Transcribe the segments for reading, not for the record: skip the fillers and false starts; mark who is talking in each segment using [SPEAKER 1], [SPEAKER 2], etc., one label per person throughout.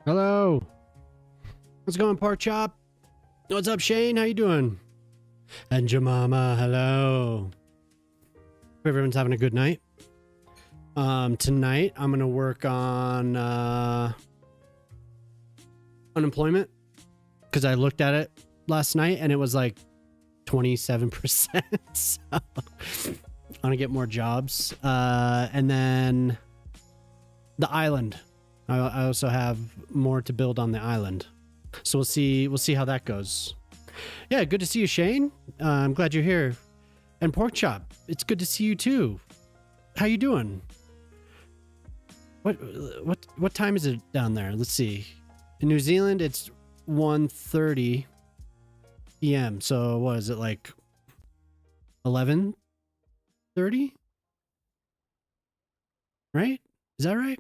[SPEAKER 1] Hello. What's going, Pork Chop? What's up, Shane? How you doing? And Jemima, hello. Hope everyone's having a good night. Tonight I'm gonna work on unemployment because I looked at it last night and it was like 27%. So I want to get more jobs. And then the island. I also have more to build on the island. So we'll see how that goes. Yeah, good to see you, Shane. I'm glad you're here. And Pork Chop, it's good to see you too. How you doing? What time is it down there? Let's see. In New Zealand, it's 1:30 p.m. So what is it, like 11:30? Right? Is that right?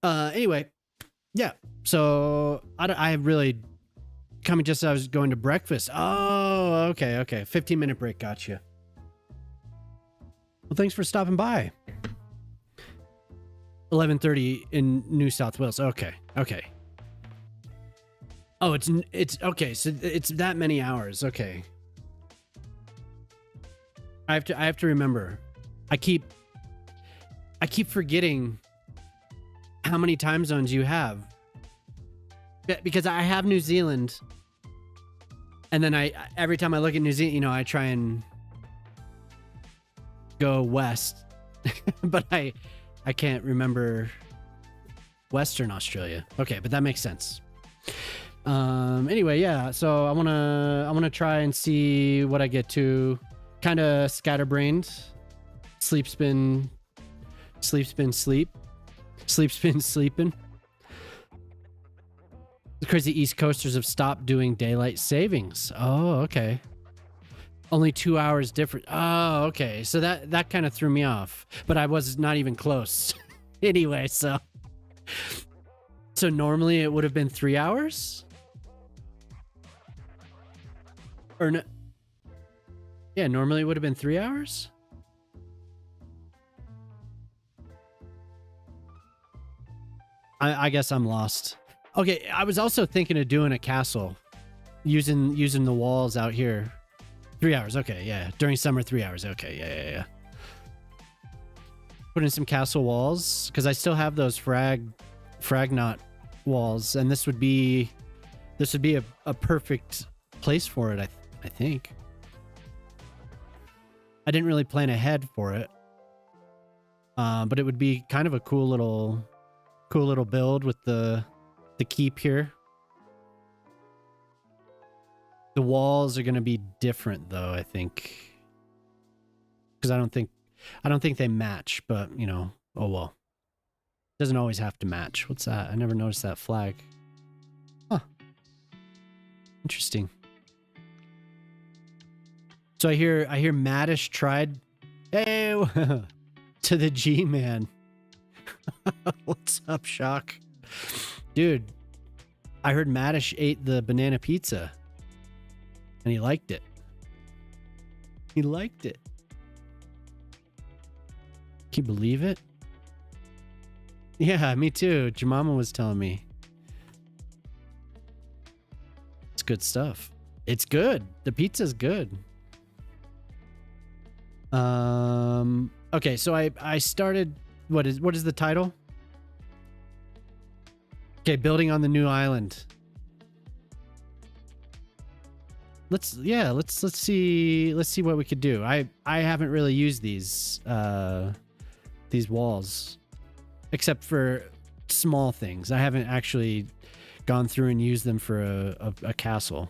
[SPEAKER 1] Anyway, yeah. So I really coming just as I was going to breakfast. Oh, okay. 15-minute break. Gotcha. Well, thanks for stopping by. 11:30 in New South Wales. Okay. Oh, it's okay. So it's that many hours. Okay. I have to remember. I keep forgetting how many time zones you have. Because I have New Zealand, and then every time I look at New Zealand, I try and go west, but I can't remember Western Australia. Okay, but that makes sense. Anyway, yeah. So I wanna try and see what I get to. Kind of scatterbrained. Sleep spin, sleep. Sleep spin, sleeping. The crazy East Coasters have stopped doing daylight savings. Oh, okay. Only 2 hours different. Oh, okay. So that kind of threw me off, but I was not even close. Anyway, so normally it would have been 3 hours? Or no? Yeah, normally it would have been 3 hours? I guess I'm lost. Okay, I was also thinking of doing a castle, using the walls out here. 3 hours, okay, yeah. During summer, 3 hours, okay, yeah. Put in some castle walls because I still have those frag knot walls, and this would be a perfect place for it. I think. I didn't really plan ahead for it, but it would be kind of a cool little build with the keep here. The walls are going to be different though, I think, because I don't think they match, but oh well. Doesn't always have to match. What's that? I never noticed that flag. Huh. Interesting. So I hear Maddish tried. Hey, to the G-Man. What's up, Shock? Dude, I heard Maddish ate the banana pizza and he liked it. Can you believe it? Yeah, me too. Jemima was telling me. It's good stuff. It's good. The pizza's good. Okay, so I started. What is the title? Okay, building on the new island. Let's see what we could do. I haven't really used these walls except for small things. I haven't actually gone through and used them for a castle.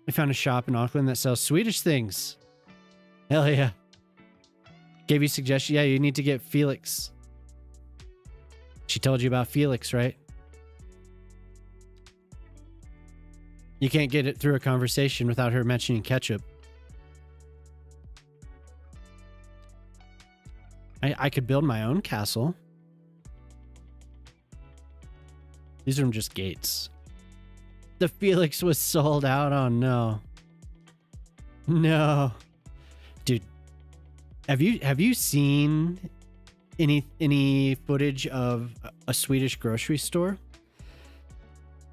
[SPEAKER 1] I found a shop in Auckland that sells Swedish things. Hell yeah. Gave you suggestion. Yeah, you need to get Felix. She told you about Felix, right? You can't get it through a conversation without her mentioning ketchup. I could build my own castle. These are just gates. The Felix was sold out. Oh no. No. Have you seen any footage of a Swedish grocery store?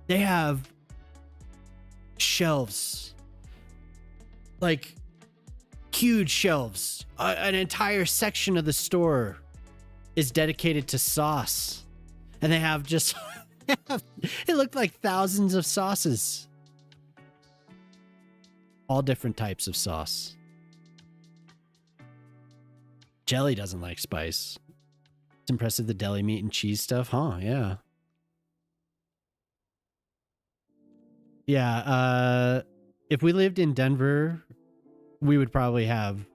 [SPEAKER 1] They have shelves, like huge shelves. An entire section of the store is dedicated to sauce, and they have just it looked like thousands of sauces, all different types of sauce. Jelly doesn't like spice. It's impressive, the deli meat and cheese stuff, huh? Yeah. Yeah, if we lived in Denver, we would probably have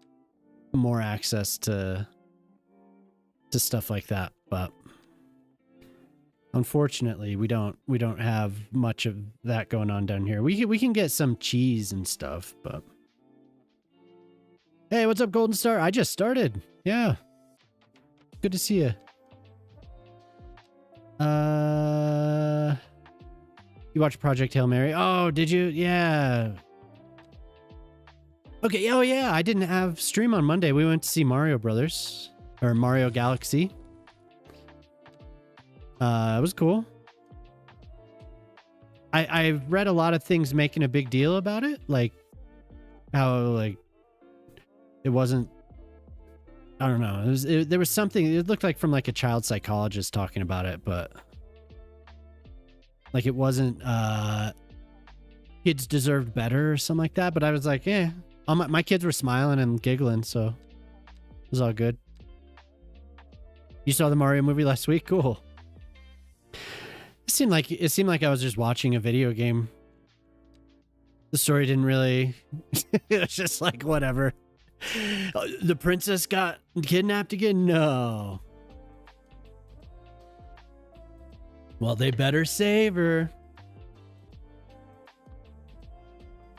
[SPEAKER 1] more access to stuff like that, but unfortunately, we don't have much of that going on down here. We can get some cheese and stuff, but hey, what's up, Golden Star? I just started. Yeah. Good to see you. You watched Project Hail Mary? Oh, did you? Yeah. Okay. Oh, yeah. I didn't have stream on Monday. We went to see Mario Brothers or Mario Galaxy. It was cool. I've read a lot of things making a big deal about it, like how like it wasn't. I don't know. There was something. It looked like from like a child psychologist talking about it, but like it wasn't. Kids deserved better or something like that. But I was like, yeah. My kids were smiling and giggling, so it was all good. You saw the Mario movie last week? Cool. It seemed like I was just watching a video game. The story didn't really. It was just like whatever. The princess got kidnapped again? No. Well, they better save her.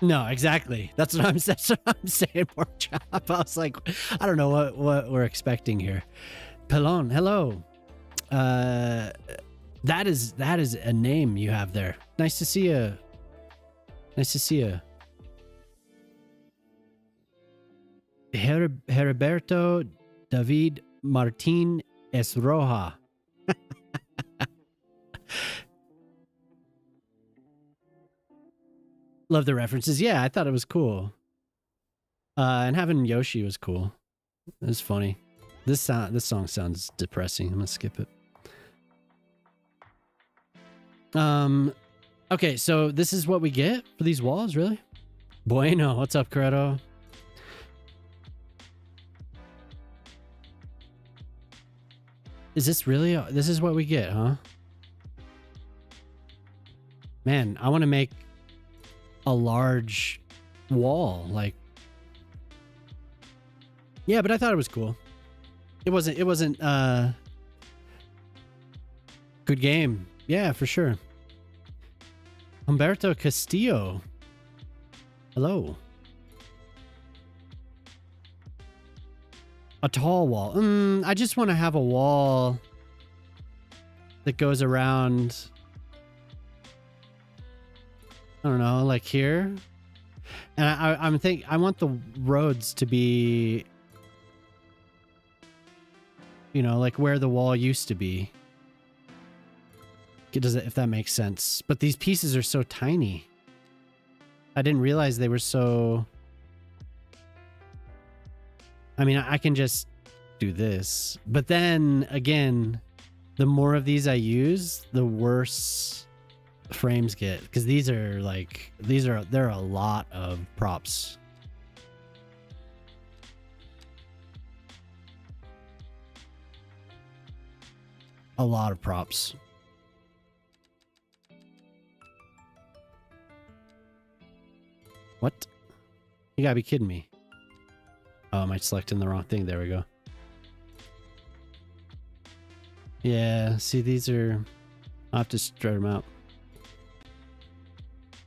[SPEAKER 1] No, exactly. That's what I'm saying, Pork Chop. I was like, I don't know what we're expecting here. Pelon, hello. That is a name you have there. Nice to see you. Nice to see you. Heriberto David Martin Esroja. Love the references. Yeah, I thought it was cool. And having Yoshi was cool. It was funny. This song sounds depressing. I'm gonna skip it. Okay, so this is what we get for these walls, really? Bueno, what's up, Corretto? Is this really, this is what we get, huh? Man, I want to make a large wall, like, yeah, but I thought it was cool. It wasn't, good game. Yeah, for sure. Humberto Castillo. Hello. A tall wall. I just want to have a wall that goes around. I don't know, like here. And I want the roads to be, you know, like where the wall used to be. If that makes sense. But these pieces are so tiny. I didn't realize they were so. I mean, I can just do this. But then again, the more of these I use, the worse frames get. Because these are like, there are a lot of props. A lot of props. What? You gotta be kidding me. Oh, am I selecting the wrong thing? There we go. Yeah, see, these are... I'll have to spread them out.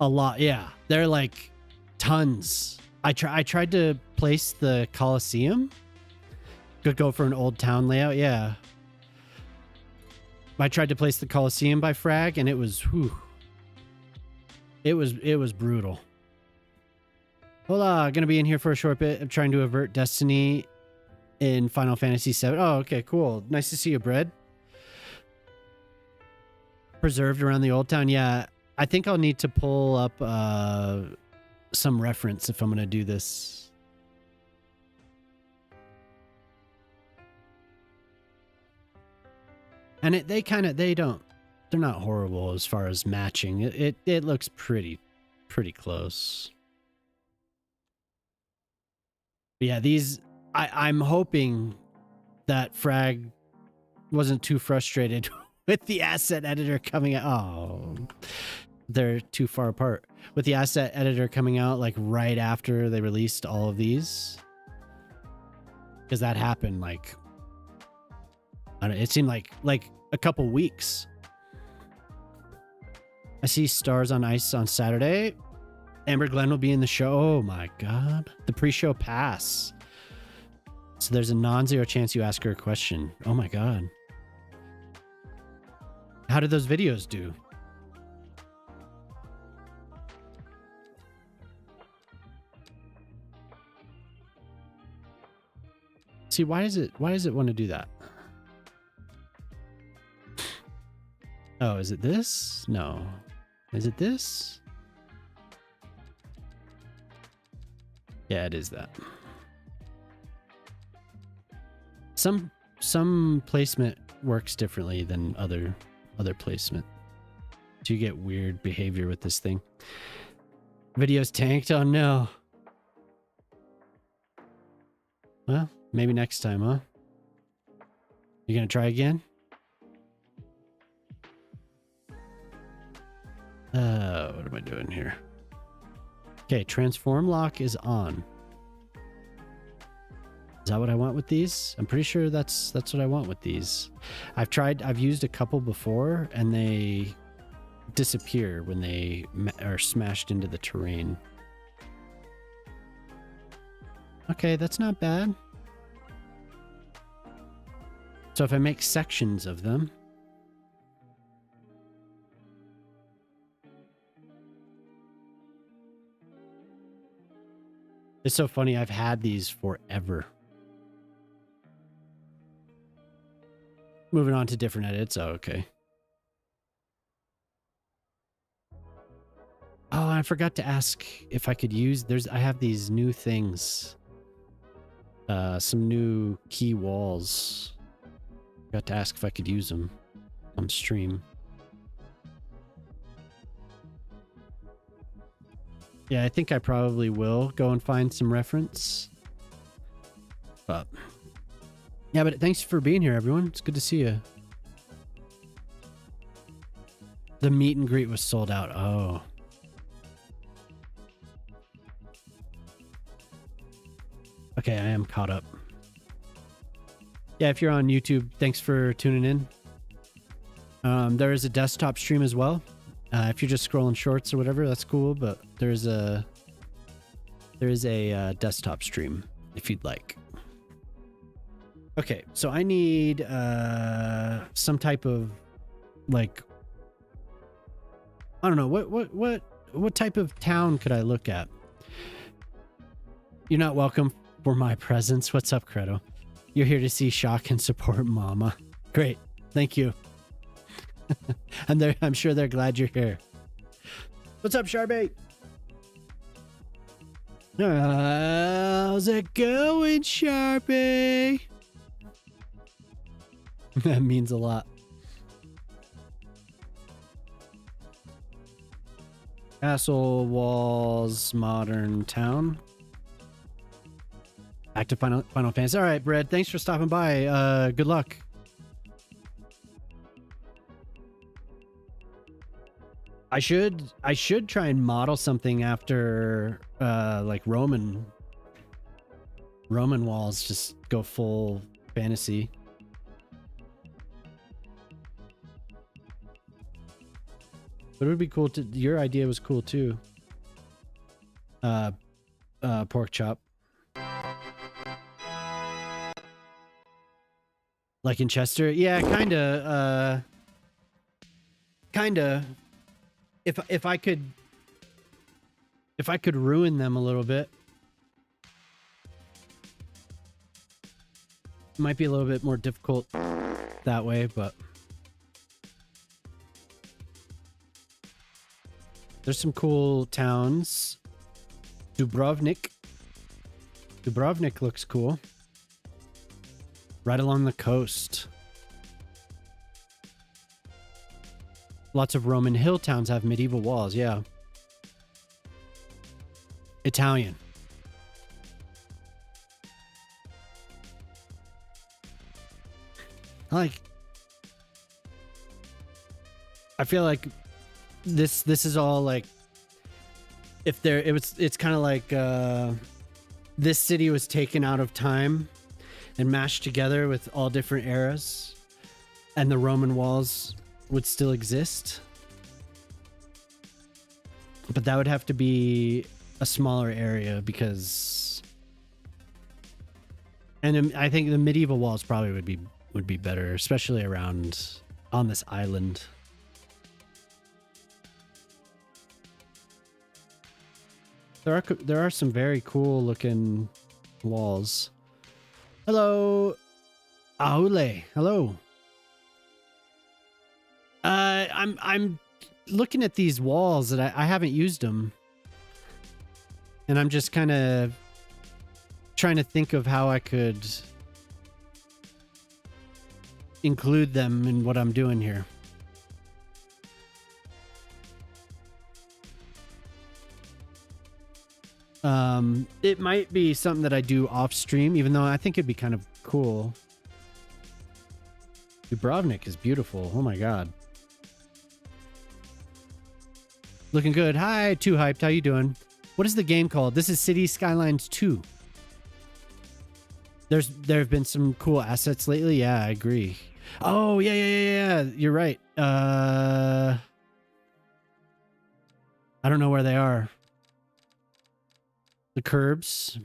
[SPEAKER 1] A lot, yeah. They're like tons. I tried to place the Coliseum. Could go for an old town layout, yeah. I tried to place the Coliseum by frag, and it was... Whew. It was brutal. Hola, gonna be in here for a short bit. I'm trying to avert destiny in Final Fantasy VII. Oh, okay, cool. Nice to see you, Bread. Preserved around the old town. Yeah, I think I'll need to pull up some reference if I'm going to do this. And they're not horrible as far as matching. It looks pretty close. But yeah, these, I'm hoping that Frag wasn't too frustrated with the asset editor coming out. Oh, they're too far apart. With the asset editor coming out like right after they released all of these. Because that happened like, I don't know, it seemed like a couple weeks. I see Stars on Ice on Saturday. Amber Glenn will be in the show. Oh my God. The pre-show pass. So there's a non-zero chance you ask her a question. Oh my God. How did those videos do? See, why does it want to do that? Oh, is it this? No. Is it this? Yeah, it is that. Some placement works differently than other placement. Do you get weird behavior with this thing? Video's tanked? Oh no. Well, maybe next time, huh? You gonna try again? What am I doing here? Okay, transform lock is on. Is that what I want with these? I'm pretty sure that's what I want with these. I've used a couple before and they disappear when they are smashed into the terrain. Okay, that's not bad. So if I make sections of them, it's so funny. I've had these forever. Moving on to different edits. Oh, okay. Oh, I forgot to ask if I could use, I have these new things. Some new key walls. Forgot to ask if I could use them on stream. Yeah, I think I probably will go and find some reference. But yeah, but thanks for being here, everyone. It's good to see you. The meet and greet was sold out. Oh. Okay, I am caught up. Yeah, if you're on YouTube, thanks for tuning in. There is a desktop stream as well. If you're just scrolling shorts or whatever, that's cool. But there is a desktop stream if you'd like. Okay, so I need some type of like, I don't know, what type of town could I look at? You're not welcome for my presence. What's up, Credo? You're here to see Shock and support Mama. Great, thank you. And I'm sure they're glad you're here. What's up, Sharpie? How's it going, Sharpie? That means a lot. Castle Walls Modern Town. Active Final Fantasy. All right, Brad. Thanks for stopping by. Good luck. I should try and model something after like Roman walls. Just go full fantasy. But it would be cool to. Your idea was cool too. Pork chop. Like in Chester? Yeah, kinda. Kinda. If I could ruin them a little bit. Might be a little bit more difficult that way, but there's some cool towns. Dubrovnik looks cool. Right along the coast. Lots of Roman hill towns have medieval walls, yeah. Italian. I feel like this is all like it's kind of like this city was taken out of time and mashed together with all different eras, and the Roman walls would still exist, but that would have to be a smaller area because, and I think the medieval walls probably would be better, especially around on this island. There are some very cool looking walls. Hello, Aule. Hello. I'm looking at these walls that I haven't used them, and I'm just kind of trying to think of how I could include them in what I'm doing here. It might be something that I do off stream, even though I think it'd be kind of cool. Dubrovnik is beautiful. Oh my god. Looking good. Hi, Too Hyped. How you doing? What is the game called? This is City Skylines 2. There have been some cool assets lately. Yeah, I agree. Oh, yeah. You're right. I don't know where they are. The curbs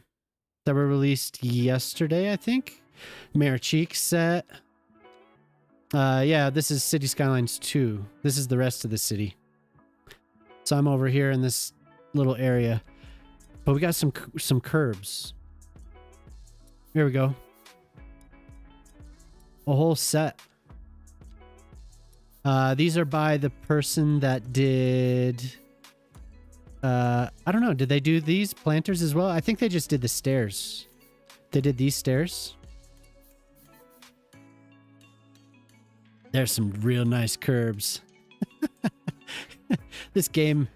[SPEAKER 1] that were released yesterday, I think. Mayor Cheek set. Yeah, this is City Skylines 2. This is the rest of the city. So I'm over here in this little area. But we got some curbs. Here we go. A whole set. These are by the person that did... I don't know. Did they do these planters as well? I think they just did the stairs. They did these stairs. There's some real nice curbs. This game,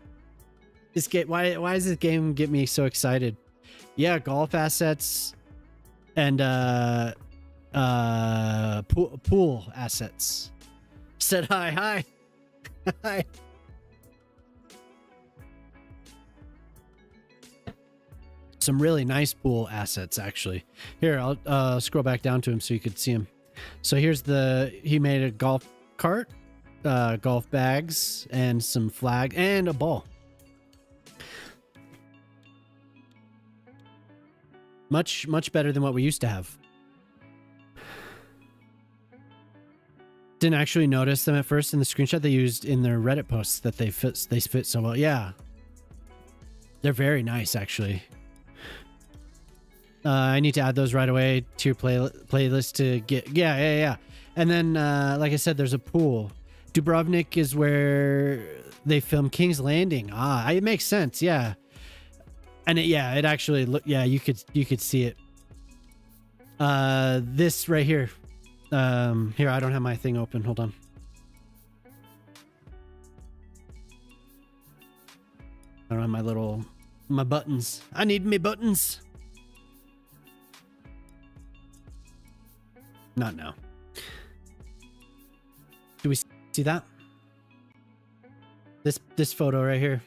[SPEAKER 1] why does this game get me so excited? Yeah, golf assets and pool assets. Said hi. Hi. Some really nice pool assets, actually. Here, I'll scroll back down to him so you could see him. So here's he made a golf cart, golf bags, and some flag, and a ball. Much better than what we used to have. Didn't actually notice them at first in the screenshot they used in their Reddit posts that they fit so well. Yeah. They're very nice, actually. I need to add those right away to your playlist to get... Yeah. And then, like I said, there's a pool. Dubrovnik is where they filmed King's Landing. It makes sense, yeah. And it actually... Yeah, you could see it. This right here. Here, I don't have my thing open. Hold on. I don't have my buttons. I need me buttons. Not now. Do we see that? This photo right here.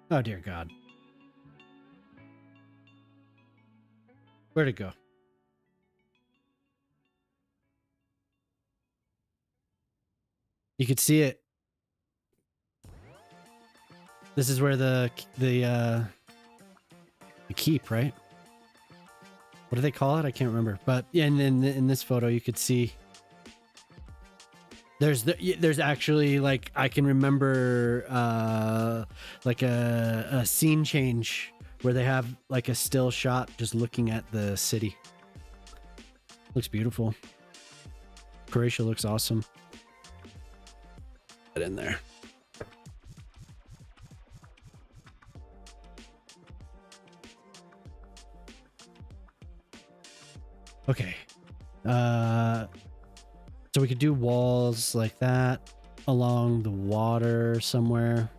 [SPEAKER 1] Oh dear God. Where'd it go? You could see it. This is where the keep, right? What do they call it? I can't remember. But yeah, and in this photo you could see there's actually, like, I can remember like a scene change where they have like a still shot just looking at the city. Looks beautiful. Croatia looks awesome. Get in there. Okay. So we could do walls like that along the water somewhere.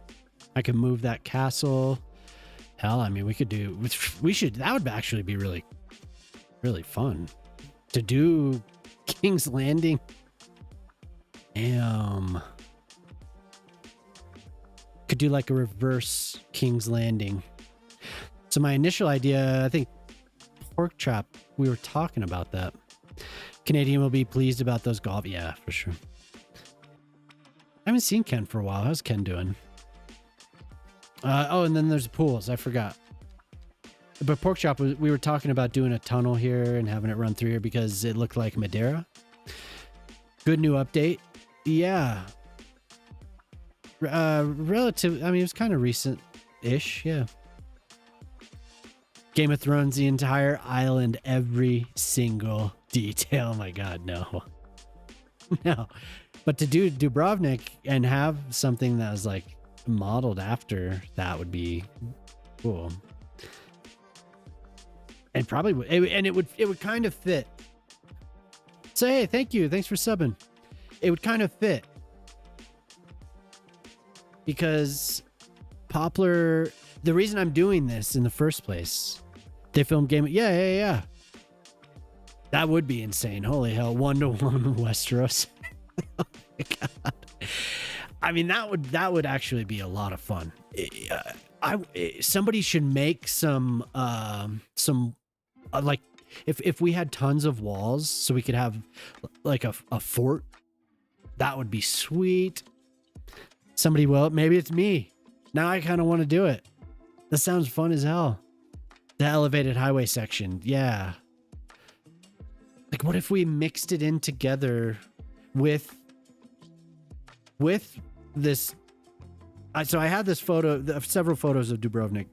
[SPEAKER 1] I could move that castle. Hell, I mean, we should, that would actually be really, really fun to do. King's Landing. Could do like a reverse King's Landing. So my initial idea, I think Pork Chop, we were talking about that. Canadian will be pleased about those golf. Yeah, for sure. I haven't seen Ken for a while. How's Ken doing? Oh, and then there's pools. I forgot. But Pork Chop, we were talking about doing a tunnel here and having it run through here because it looked like Madeira. Good new update. Yeah. Relative. I mean, it was kind of recent-ish. Yeah. Game of Thrones, the entire island, every single detail. Oh my God, no. No. But to do Dubrovnik and have something that was like modeled after that would be cool. And probably it would kind of fit. So hey, thank you. Thanks for subbing. It would kind of fit. Because Poplar, the reason I'm doing this in the first place, they filmed Game. Yeah. That would be insane. Holy hell, 1-to-1 Westeros. Oh my God. I mean, that would actually be a lot of fun. Somebody should make some like if we had tons of walls, so we could have like a fort. That would be sweet. Somebody will. Maybe it's me. Now I kind of want to do it. That sounds fun as hell. The elevated highway section. Yeah. Like, what if we mixed it in together with this? So I had this photo, several photos of Dubrovnik.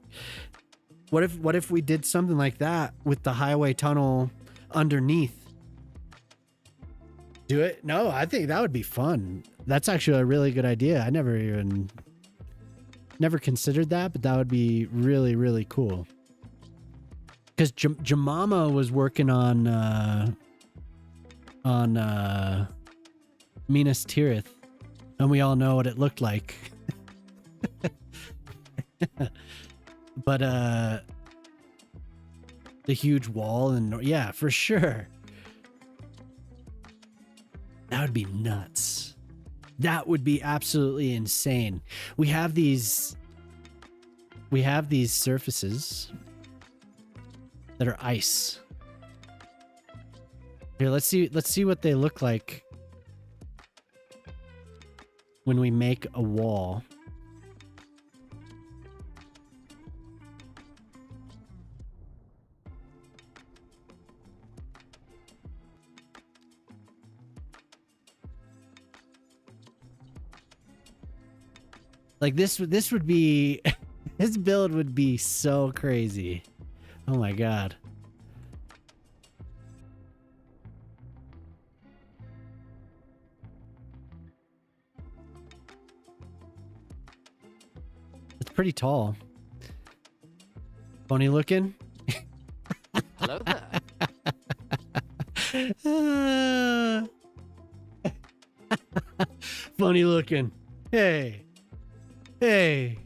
[SPEAKER 1] What if we did something like that with the highway tunnel underneath? Do it? No, I think that would be fun. That's actually a really good idea. I never considered that, but that would be really, really cool. Because Jemima was working on Minas Tirith, and we all know what it looked like. But the huge wall, and yeah, for sure. That would be nuts. That would be absolutely insane. We have these surfaces that are ice. Here, let's see what they look like when we make a wall. Like this would be, this build would be so crazy. Oh my God. It's pretty tall. Funny looking.
[SPEAKER 2] Hello there.
[SPEAKER 1] Funny looking. Hey. Hey.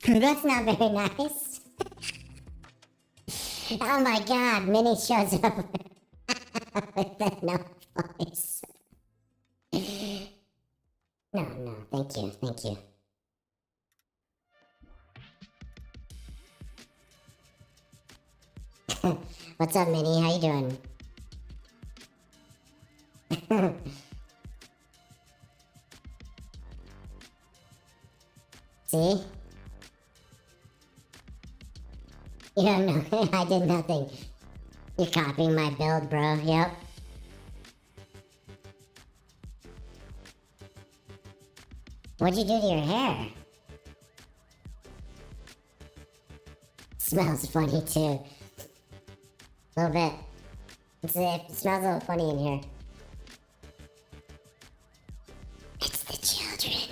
[SPEAKER 3] That's not very nice. Oh my God, Minnie shows up with that no voice. No, thank you. What's up, Minnie? How you doing? See? You don't know. I did nothing. You're copying my build, bro. Yep. What'd you do to your hair? smells funny too. A little bit. It smells a little funny in here. It's the children.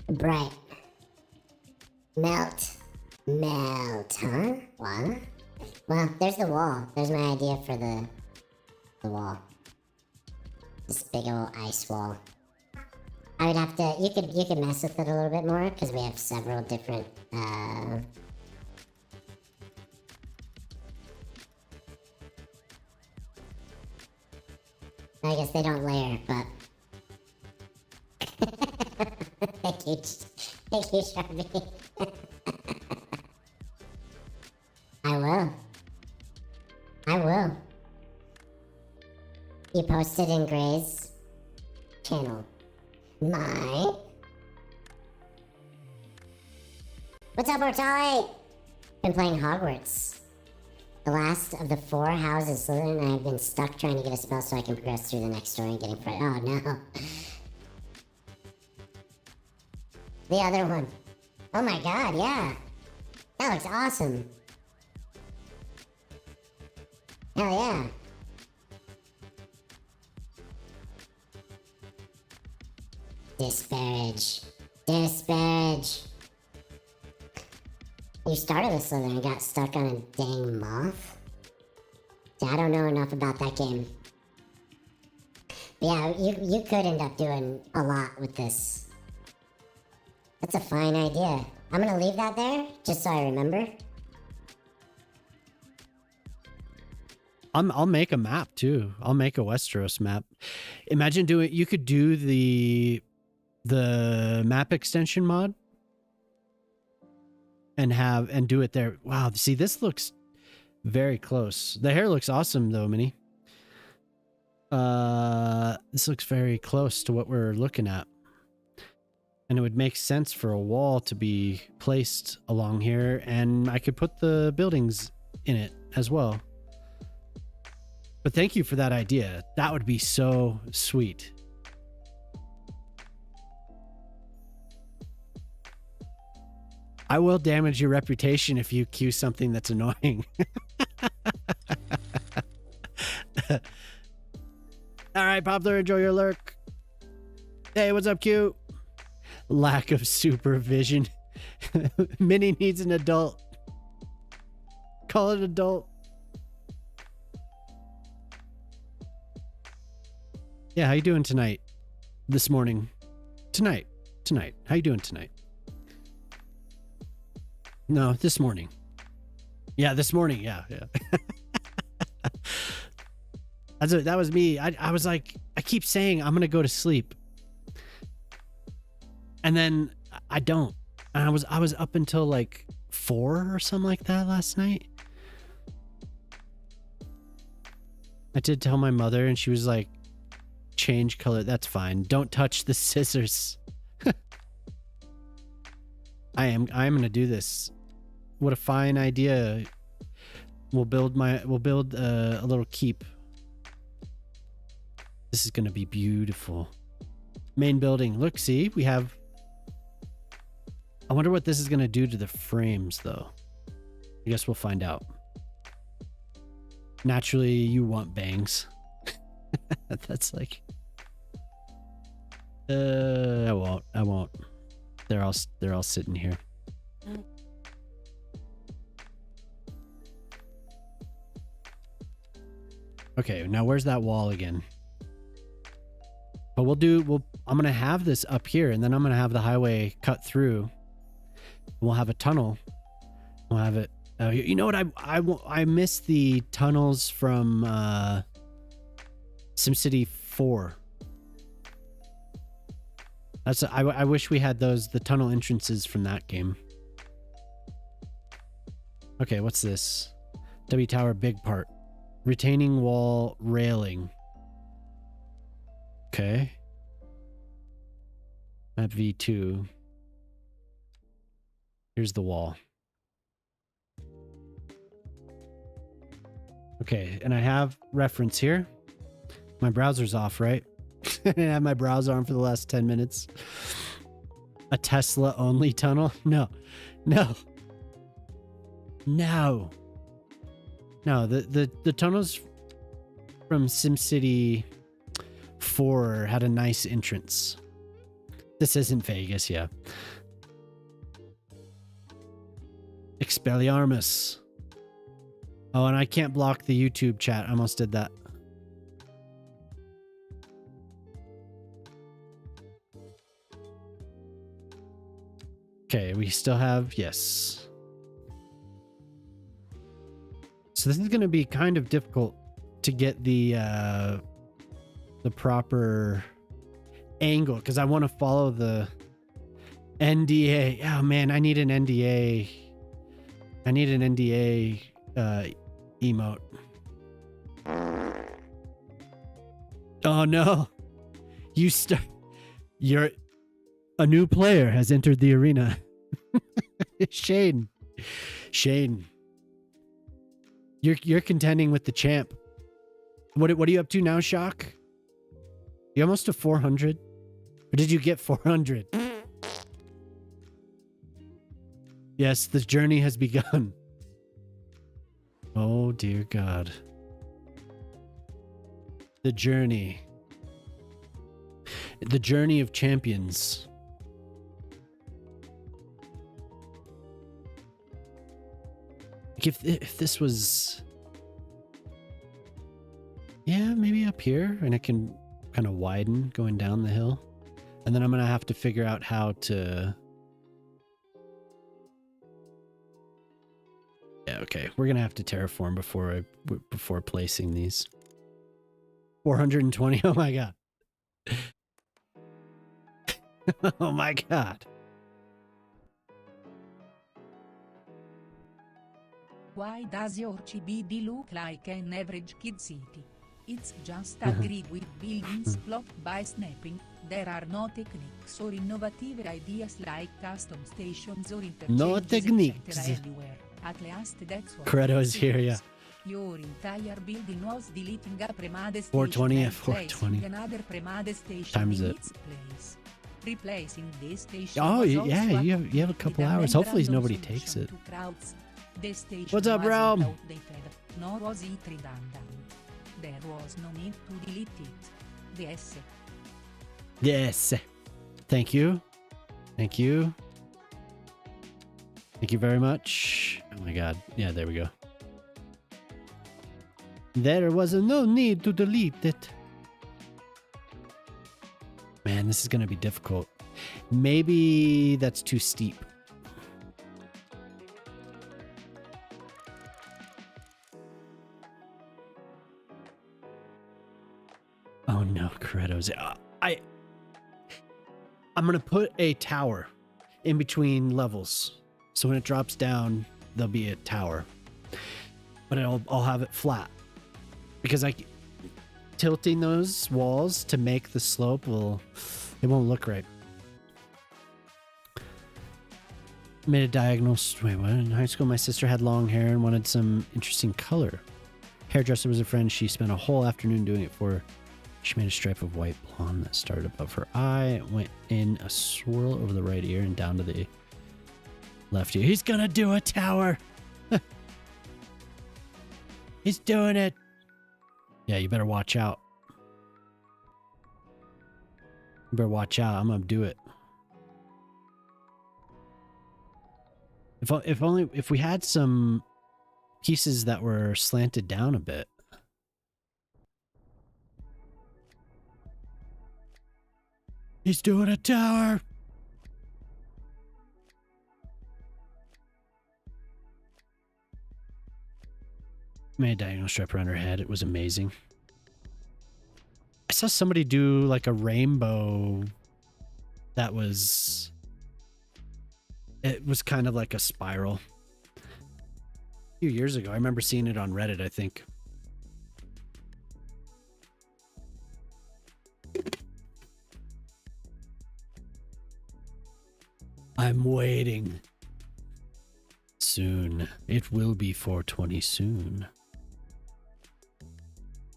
[SPEAKER 3] Bright. Melt. Melt, huh? What? Well, there's the wall. There's my idea for the wall. This big old ice wall. I would have to, you could mess with it a little bit more, because we have several different, I guess they don't layer, but... Thank you, Sharpie. I will. I will. You posted in Gray's channel. My... What's up, Mortali? Been playing Hogwarts. The last of the 4 houses Slytherin, and I've been stuck trying to get a spell so I can progress through the next story and getting oh no. The other one. Oh my god, yeah. That looks awesome. Hell yeah. Disparage. Disparage. You started with Slytherin and got stuck on a dang moth? See, I don't know enough about that game. But yeah, you could end up doing a lot with this. That's a fine idea. I'm gonna leave that there, just so I remember.
[SPEAKER 1] I'll make a map too. I'll make a Westeros map. Imagine you could do the map extension mod and do it there. Wow, see, this looks very close. The hair looks awesome though, Minnie. This looks very close to what we're looking at. And it would make sense for a wall to be placed along here, and I could put the buildings in it as well. But thank you for that idea. That would be so sweet. I will damage your reputation if you cue something that's annoying. All right, Poplar, enjoy your lurk. Hey, what's up, Q? Lack of supervision. Minnie needs an adult. Call it adult. Yeah, how you doing tonight? This morning? Tonight. How you doing tonight? No, this morning. Yeah, this morning. Yeah. That was me. I was like, I keep saying I'm going to go to sleep. And then I don't. And I was up until like 4 or something like that last night. I did tell my mother, and she was like, change color. That's fine. Don't touch the scissors. I'm going to do this. What a fine idea. We'll build a little keep. This is going to be beautiful. Main building. Look, see, we have... I wonder what this is going to do to the frames, though. I guess we'll find out. Naturally, you want bangs. That's like... I won't. They're all sitting here. Okay, now where's that wall again? But I'm going to have this up here, and then I'm going to have the highway cut through. We'll have a tunnel. We'll have it. You know what? I miss the tunnels from SimCity 4. I wish we had the tunnel entrances from that game. Okay, what's this? W Tower big part. Retaining wall railing. Okay. Map V2. Here's the wall. Okay, and I have reference here. My browser's off, right? I didn't have my browser on for the last 10 minutes. A Tesla only tunnel? No. No. No. No, the tunnels from SimCity 4 had a nice entrance. This isn't Vegas, yeah. Expelliarmus. Oh, and I can't block the YouTube chat. I almost did that. Okay, we still have, yes. So this is going to be kind of difficult to get the proper angle because I want to follow the NDA. Oh man, I need an NDA. I need an NDA emote. Oh no. You're a new player has entered the arena. Shane. You're contending with the champ. What are you up to now, Shock? You almost to 400? Or did you get 400? Yes, the journey has begun. Oh dear God. The journey. The journey of champions. If this was, yeah, maybe up here, and it can kind of widen going down the hill, and then I'm gonna have to figure out how to. Yeah, okay, we're gonna have to terraform before placing these. 420. Oh my God. Oh my God.
[SPEAKER 4] Why does your CBD look like an average kid city? It's just a grid with buildings blocked by snapping. There are no techniques or innovative ideas like custom stations or interchanges,
[SPEAKER 1] No techniques.
[SPEAKER 4] Everywhere. At last that's what
[SPEAKER 1] Credo is here, yeah.
[SPEAKER 4] Your entire building was deleting a Premade station
[SPEAKER 1] 420
[SPEAKER 4] and
[SPEAKER 1] 420
[SPEAKER 4] placing another Premade station
[SPEAKER 1] times
[SPEAKER 4] in
[SPEAKER 1] it.
[SPEAKER 4] its place. Replacing this station
[SPEAKER 1] Oh
[SPEAKER 4] was
[SPEAKER 1] yeah,
[SPEAKER 4] also
[SPEAKER 1] you have a couple
[SPEAKER 4] with a
[SPEAKER 1] hours. Hopefully nobody
[SPEAKER 4] memorandum
[SPEAKER 1] takes it.
[SPEAKER 4] solution to crowds. The station
[SPEAKER 1] What's up,
[SPEAKER 4] wasn't
[SPEAKER 1] Realm?
[SPEAKER 4] outdated, nor was it redundant. There was no need to delete it. Yes.
[SPEAKER 1] Yes. Thank you. Thank you. Thank you very much. Oh my God. Yeah, there we go. There was no need to delete it. Man, this is going to be difficult. Maybe that's too steep. Oh no, Credos. I'm going to put a tower in between levels. So when it drops down, there'll be a tower. But I'll have it flat. Because tilting those walls to make the slope it won't look right. Made a diagonal. Wait, what? In high school, my sister had long hair and wanted some interesting color. Hairdresser was a friend. She spent a whole afternoon doing it for her. She made a stripe of white blonde that started above her eye, went in a swirl over the right ear and down to the left ear. He's gonna do a tower. He's doing it. Yeah, you better watch out. You better watch out. I'm gonna do it. If we had some pieces that were slanted down a bit. He's doing a tower. Made a diagonal stripe around her head. It was amazing. I saw somebody do like a rainbow that was... It was kind of like a spiral. A few years ago. I remember seeing it on Reddit, I think. I'm waiting. Soon. It will be 420 soon.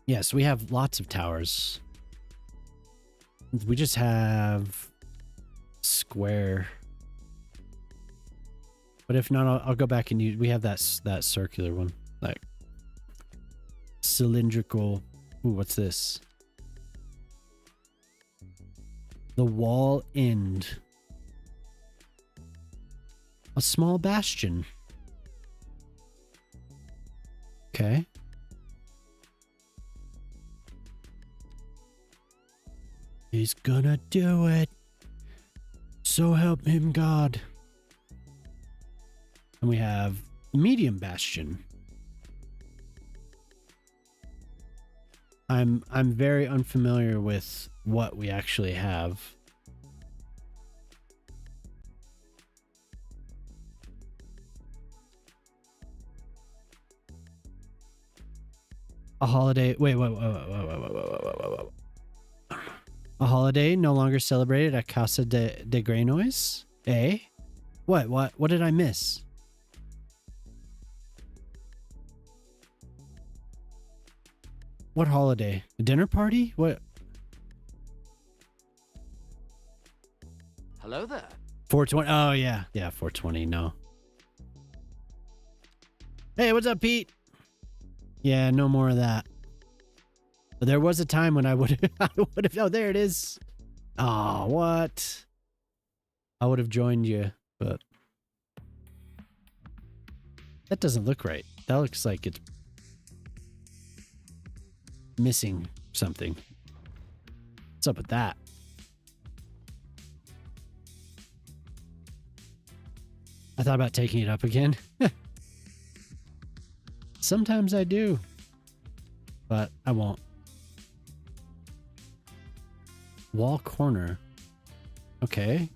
[SPEAKER 1] Yes, we have lots of towers. We just have square. But if not, I'll go back and use. We have that circular one, like cylindrical. Ooh, what's this? The wall end. A small bastion. Okay. He's gonna do it. So help him God. And we have medium bastion. I'm very unfamiliar with what we actually have. A holiday. Wait. A holiday no longer celebrated at Casa de Granois? Eh? What did I miss? What holiday? A dinner party? What?
[SPEAKER 2] Hello there.
[SPEAKER 1] 420. Oh, yeah. Yeah, 420. No. Hey, what's up, Pete? Yeah, no more of that. But there was a time when I would have. Oh, there it is. Oh, what? I would have joined you, but that doesn't look right. That looks like it's missing something. What's up with that? I thought about taking it up again. Sometimes I do, but I won't. Wall corner. Okay.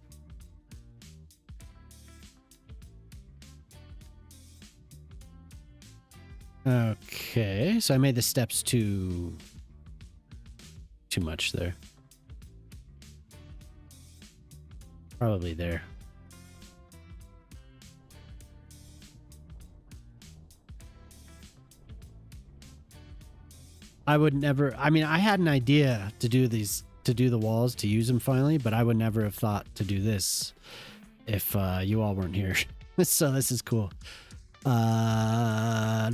[SPEAKER 1] Okay, so I made the steps too much there. Probably there. I would never, I mean, I had an idea to do these, to do the walls, to use them finally, but I would never have thought to do this if you all weren't here. So this is cool. Yeah,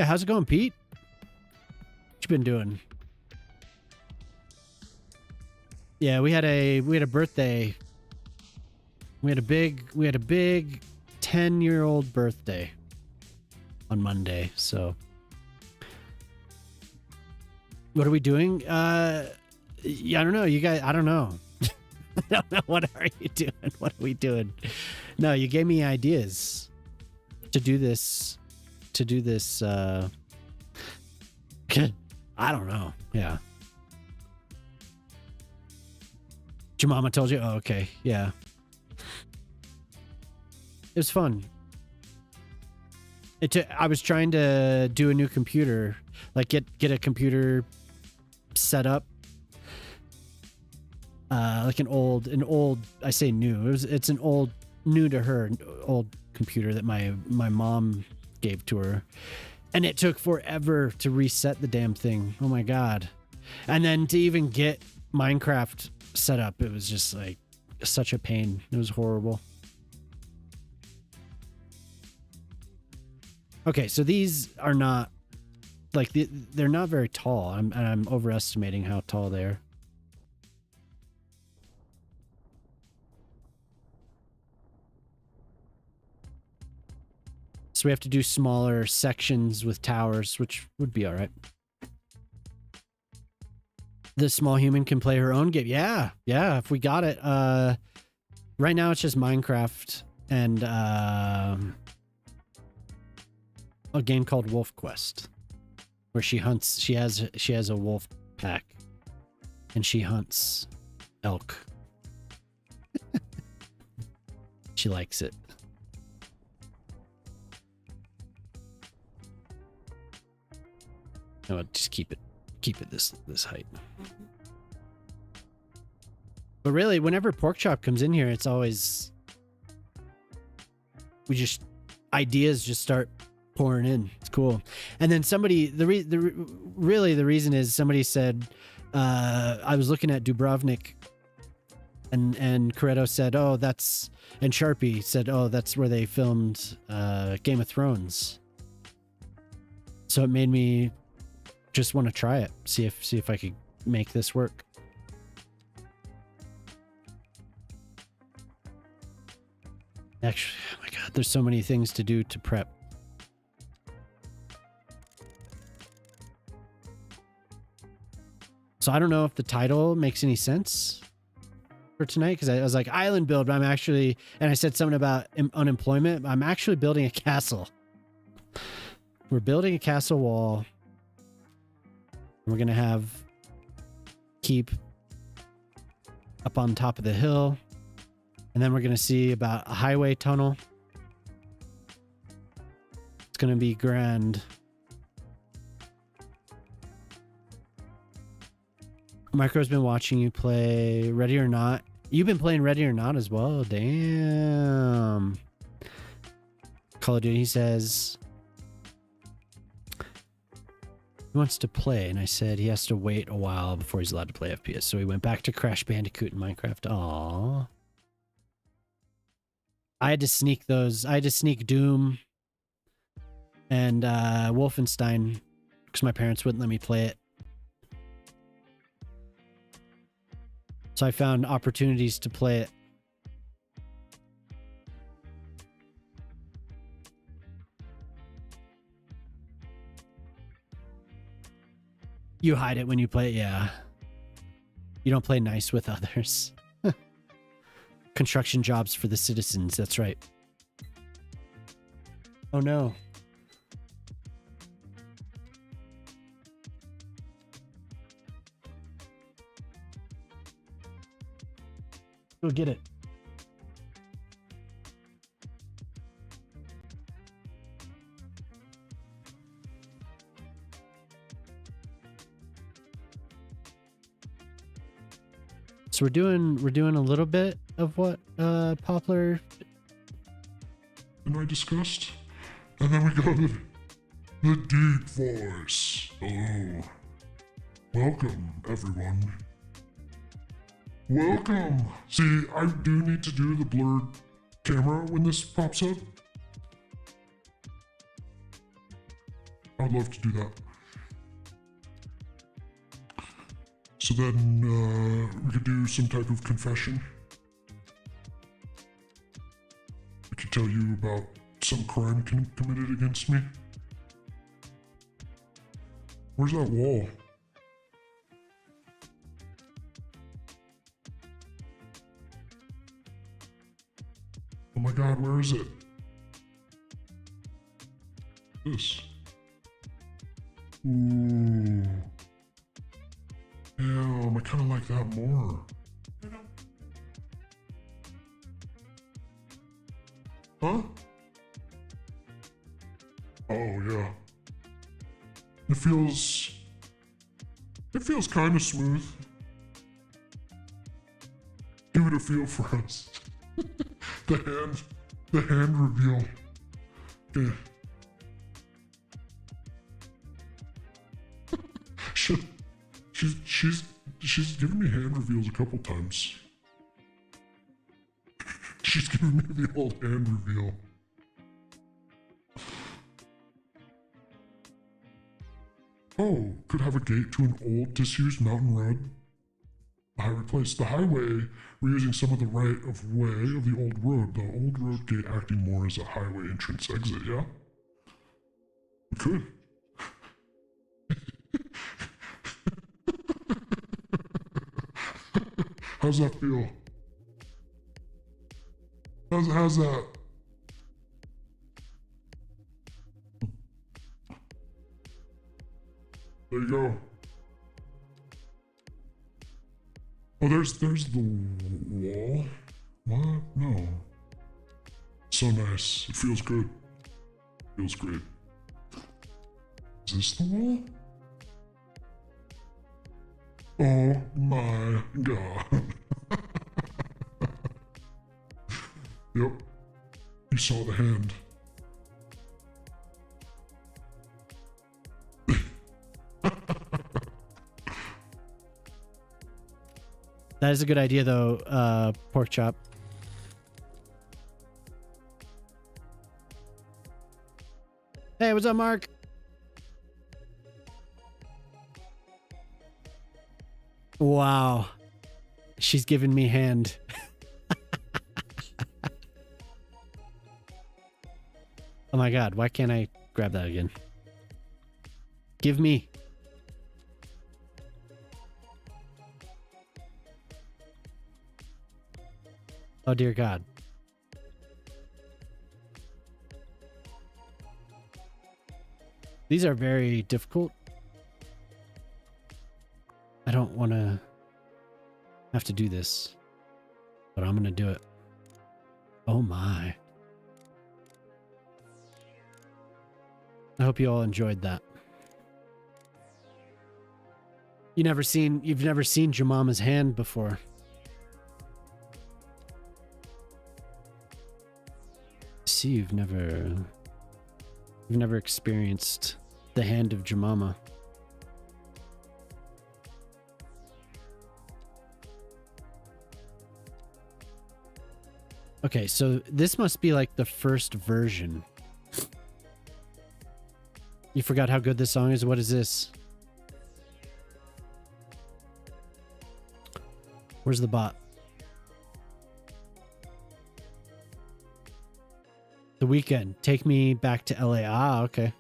[SPEAKER 1] how's it going, Pete? What you been doing? Yeah, we had a birthday. We had a big 10-year-old birthday on Monday. So what are we doing? Yeah, I don't know. You guys, I don't know. I don't know. What are you doing? What are we doing? No, you gave me ideas to do this. I don't know. Yeah. Your mama told you? Oh, okay. Yeah. It was fun. I was trying to do a new computer, like get a computer set up. Like an old, I say new. It's an old, new to her, old computer that my mom gave to her, and it took forever to reset the damn thing. Oh my god! And then to even get Minecraft set up, it was just like such a pain. It was horrible. Okay, so these are not like they're not very tall. I'm overestimating how tall they are. So we have to do smaller sections with towers, which would be all right. The small human can play her own game. Yeah, if we got it. Right now it's just Minecraft and a game called Wolf Quest, where she hunts. She has a wolf pack, and she hunts elk. She likes it. No, just keep it this height. But really, whenever Pork Chop comes in here, it's always ideas just start pouring in. It's cool. And then somebody, really the reason is somebody said, I was looking at Dubrovnik, and Corretto said, oh, that's, and Sharpie said, oh, that's where they filmed Game of Thrones. So it made me just want to try it, see if I could make this work. Actually, oh my god, there's so many things to do to prep. So I don't know if the title makes any sense for tonight, because I was like, island build, but I'm actually, and I said something about unemployment. I'm actually building a castle. We're building a castle wall. We're going to have keep up on top of the hill. And then we're going to see about a highway tunnel. It's going to be grand. Micro's been watching you play Ready or Not. You've been playing Ready or Not as well? Damn. Call of Duty, he says he wants to play, and I said he has to wait a while before he's allowed to play FPS. So he went back to Crash Bandicoot and Minecraft. Aww. I had to sneak those. I had to sneak Doom and Wolfenstein because my parents wouldn't let me play it. So I found opportunities to play it. You hide it when you play it, yeah. You don't play nice with others. Construction jobs for the citizens, that's right. Oh no. Go get it. So we're doing a little bit of what Poplar
[SPEAKER 5] and I discussed, and then we go to the deep voice. Hello. Welcome, everyone. Welcome. See, I do need to do the blurred camera when this pops up. I would love to do that. So then we could do some type of confession. I could tell you about some crime committed against me. Where's that wall? Oh my god, where is it? This. Ooh. Damn, I kind of like that more. Huh? Oh yeah. It feels kind of smooth. Give it a feel for us. the hand reveal. Okay. She's given me hand reveals a couple times. She's given me the old hand reveal. Oh, could have a gate to an old disused mountain road. The highway place. The highway, we're using some of the right of way of the old road. The old road gate acting more as a highway entrance exit, yeah? We could. How's that feel? How's that? There you go. Oh, there's the wall. What? No. So nice. It feels good. Feels great. Is this the wall? Oh my god. Yep. You saw the hand.
[SPEAKER 1] That is a good idea, though, pork chop. Hey, what's up, Mark? Wow. She's giving me hand. Oh my god, why can't I grab that again? Give me. Oh dear god. These are very difficult. I don't want to have to do this, but I'm going to do it. Oh my. I hope you all enjoyed that. You've never seen Jemama's hand before. See, you've never experienced the hand of Jemama. Okay, so this must be like the first version. You forgot how good this song is? What is this? Where's the bot? The Weekend. Take me back to LA. Ah, okay.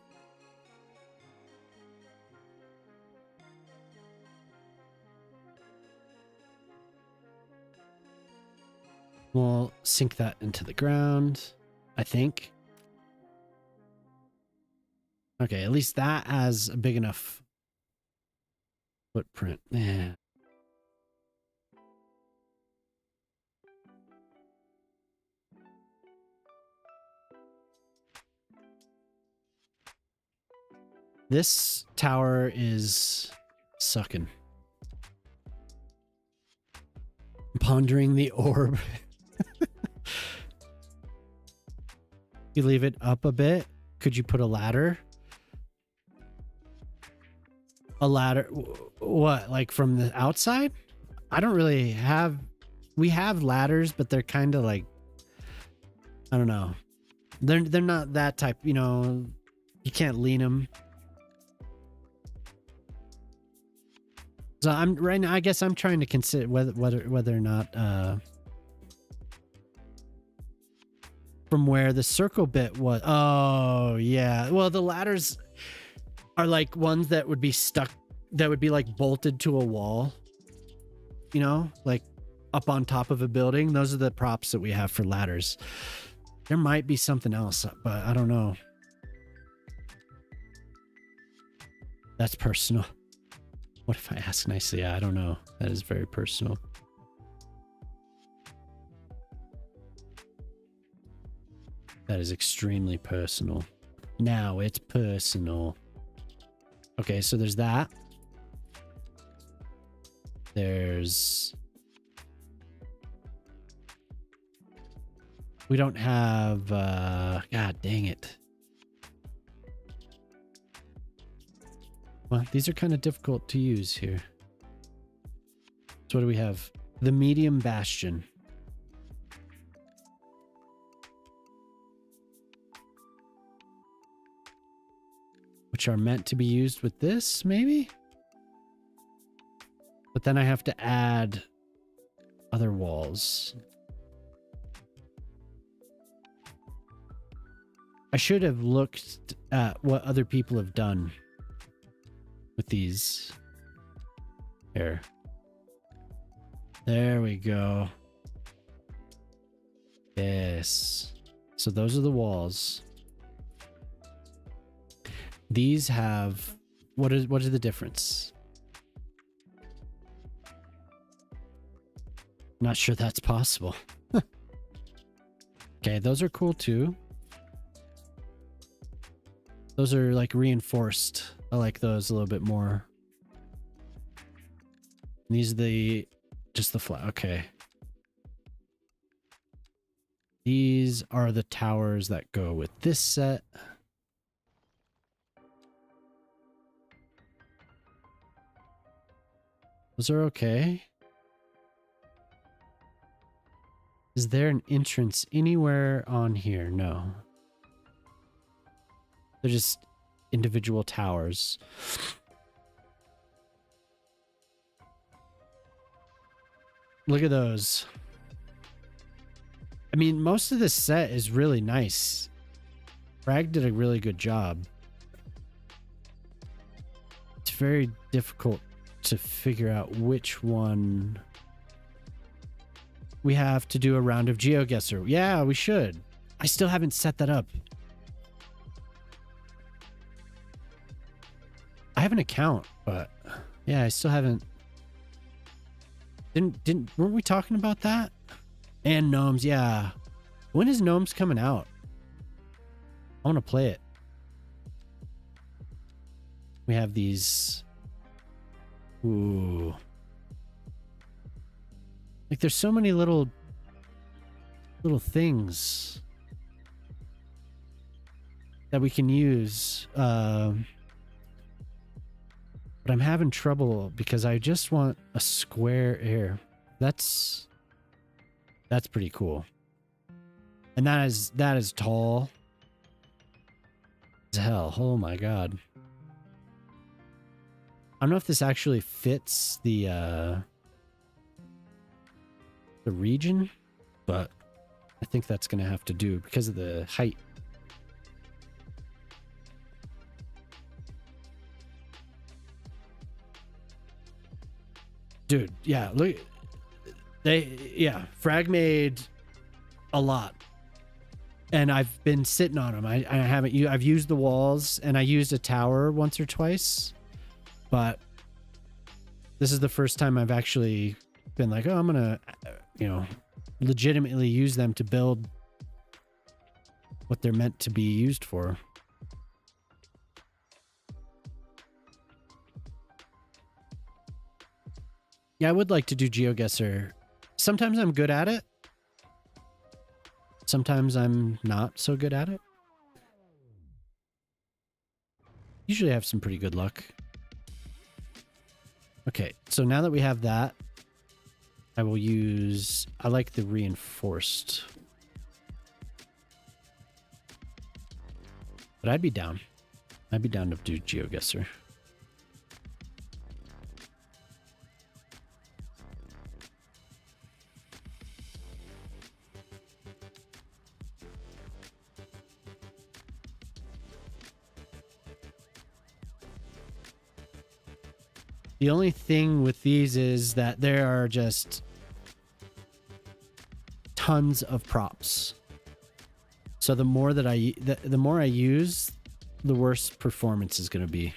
[SPEAKER 1] We'll sink that into the ground, I think. Okay, at least that has a big enough footprint. Yeah. This tower is sucking. Pondering the orb. You leave it up a bit. Could you put a ladder? A ladder? What? Like from the outside? I don't really have... We have ladders, but they're kind of like... I don't know. They're not that type, you know... You can't lean them. So I'm right now. I guess I'm trying to consider whether or not from where the circle bit was. Oh yeah. Well, the ladders are like ones that would be stuck. That would be like bolted to a wall. You know, like up on top of a building. Those are the props that we have for ladders. There might be something else, but I don't know. That's personal. What if I ask nicely? I don't know. That is very personal. That is extremely personal. Now it's personal. Okay, so there's that. There's... We don't have... God dang it. Well, these are kind of difficult to use here. So what do we have? The medium bastion. Which are meant to be used with this, maybe? But then I have to add other walls. I should have looked at what other people have done with these. Here. There we go. Yes. So those are the walls. These have... What is the difference? Not sure that's possible. Okay, those are cool too. Those are like reinforced. I like those a little bit more. And these are just the flat. Okay. These are the towers that go with this set. Those are okay. Is there an entrance anywhere on here? No. They're just individual towers. Look at those. I mean, most of this set is really nice. Frag did a really good job. It's very difficult to figure out which one we have to do a round of GeoGuessr. Yeah, we should. I still haven't set that up. I have an account, but yeah, I still haven't. Weren't we talking about that? And Gnomes, yeah. When is Gnomes coming out? I want to play it. We have these. Ooh. Like there's so many little things that we can use. But I'm having trouble because I just want a square air. That's pretty cool. And that is tall as hell. Oh my god. I don't know if this actually fits the region, but I think that's gonna have to do because of the height. Dude, yeah, look, Frag made a lot, and I've been sitting on them. I've used the walls, and I used a tower once or twice, but this is the first time I've actually been like, oh, I'm gonna, legitimately use them to build what they're meant to be used for. Yeah, I would like to do GeoGuessr. Sometimes I'm good at it. Sometimes I'm not so good at it. Usually I have some pretty good luck. Okay, so now that we have that, I like the reinforced. But I'd be down. I'd be down to do GeoGuessr. The only thing with these is that there are just tons of props. So the more that the more I use, the worse performance is going to be.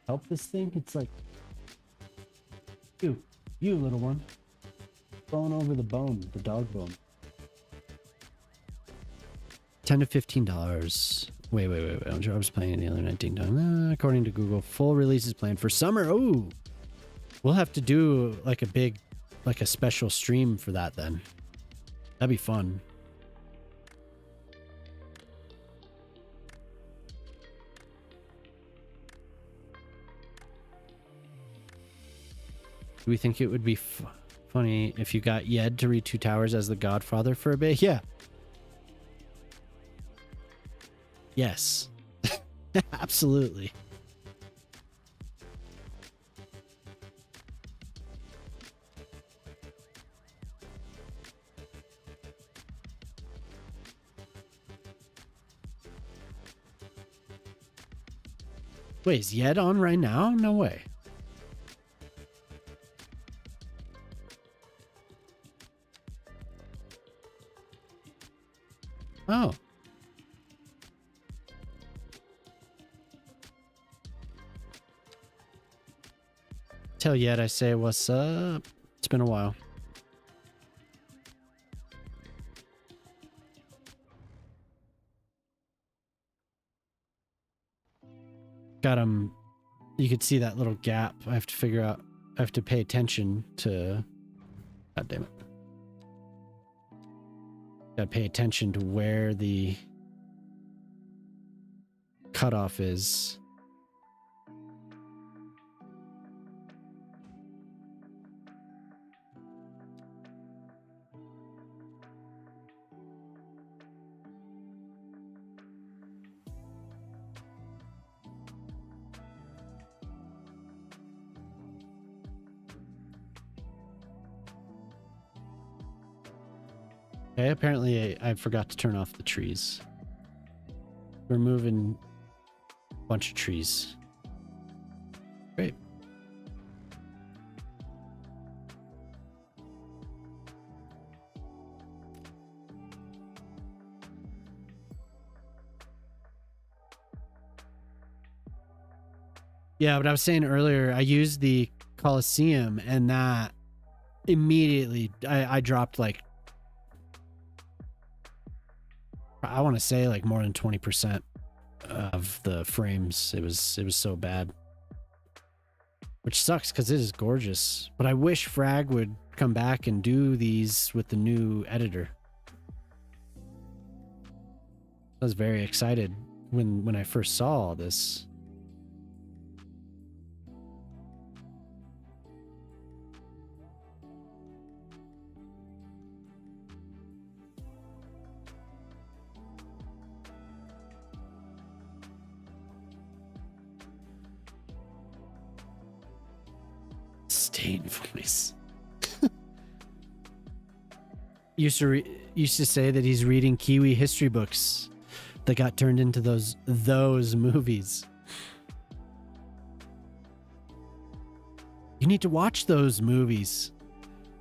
[SPEAKER 1] Help this thing? It's like, you little one. Going over the bone, the dog bone. $10 to $15. Wait. I was playing the other night. Ding dong. According to Google, full release is planned for summer. Oh, we'll have to do like a special stream for that then. That'd be fun. Do we think it would be funny if you got Yed to read Two Towers as the Godfather for a bit? Yeah. Yes. Absolutely. Wait, is Yed on right now? No way. Oh. Tell Yet I say what's up. It's been a while. Got him. You could see that little gap. I have to figure out. I have to pay attention to God damn it. Gotta pay attention to where the cutoff is. Okay, apparently I forgot to turn off the trees. We're moving a bunch of trees. Great. Yeah, but I was saying earlier, I used the Coliseum and that immediately I dropped like, I want to say like more than 20% of the frames. It was so bad, which sucks because it is gorgeous. But I wish Frag would come back and do these with the new editor. I was very excited when I first saw all this. Stain voice. used to say that he's reading Kiwi history books that got turned into those movies. You need to watch those movies.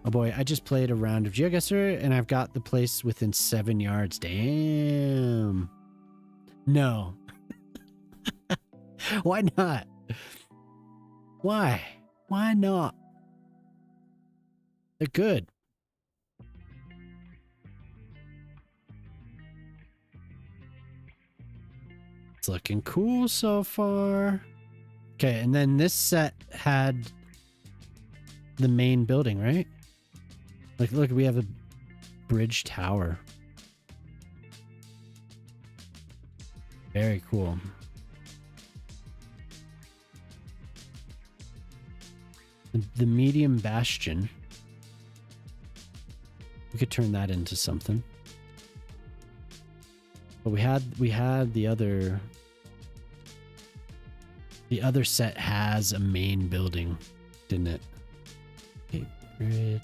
[SPEAKER 1] Oh boy, I just played a round of GeoGuessr and I've got the place within 7 yards. Damn. No. Why not? Why? Why not? They're good. It's looking cool so far. Okay, and then this set had the main building, right? Like, look, we have a bridge tower. Very cool. The medium bastion. We could turn that into something. But we had the other set has a main building, didn't it? Okay, grid.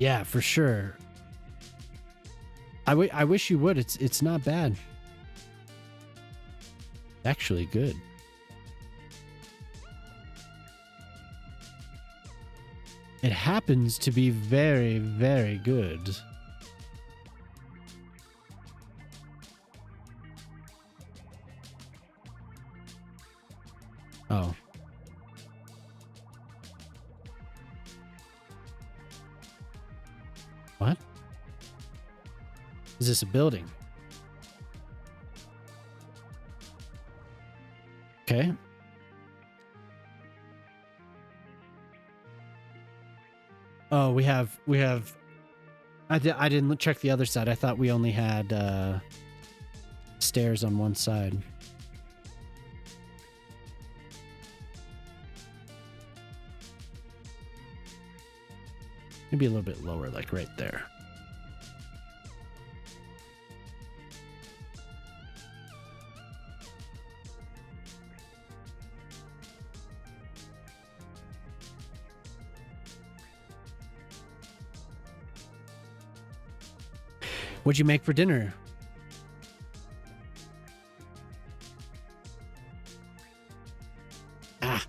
[SPEAKER 1] Yeah, for sure. I wish you would. It's not bad. Actually good. It happens to be very, very good. Oh. What? Is this a building? Okay. Oh, we have I didn't check the other side. I thought we only had stairs on one side. Maybe a little bit lower, like right there. What'd you make for dinner? Ah.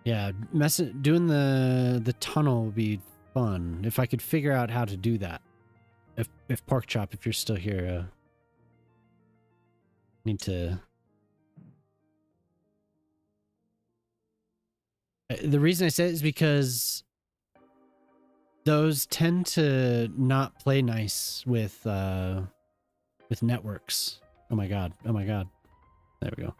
[SPEAKER 1] Yeah, doing the tunnel would be fun if I could figure out how to do that. If Pork Chop, if you're still here, need to. The reason I say it is because those tend to not play nice with with networks. Oh my god. Oh my god. There we go.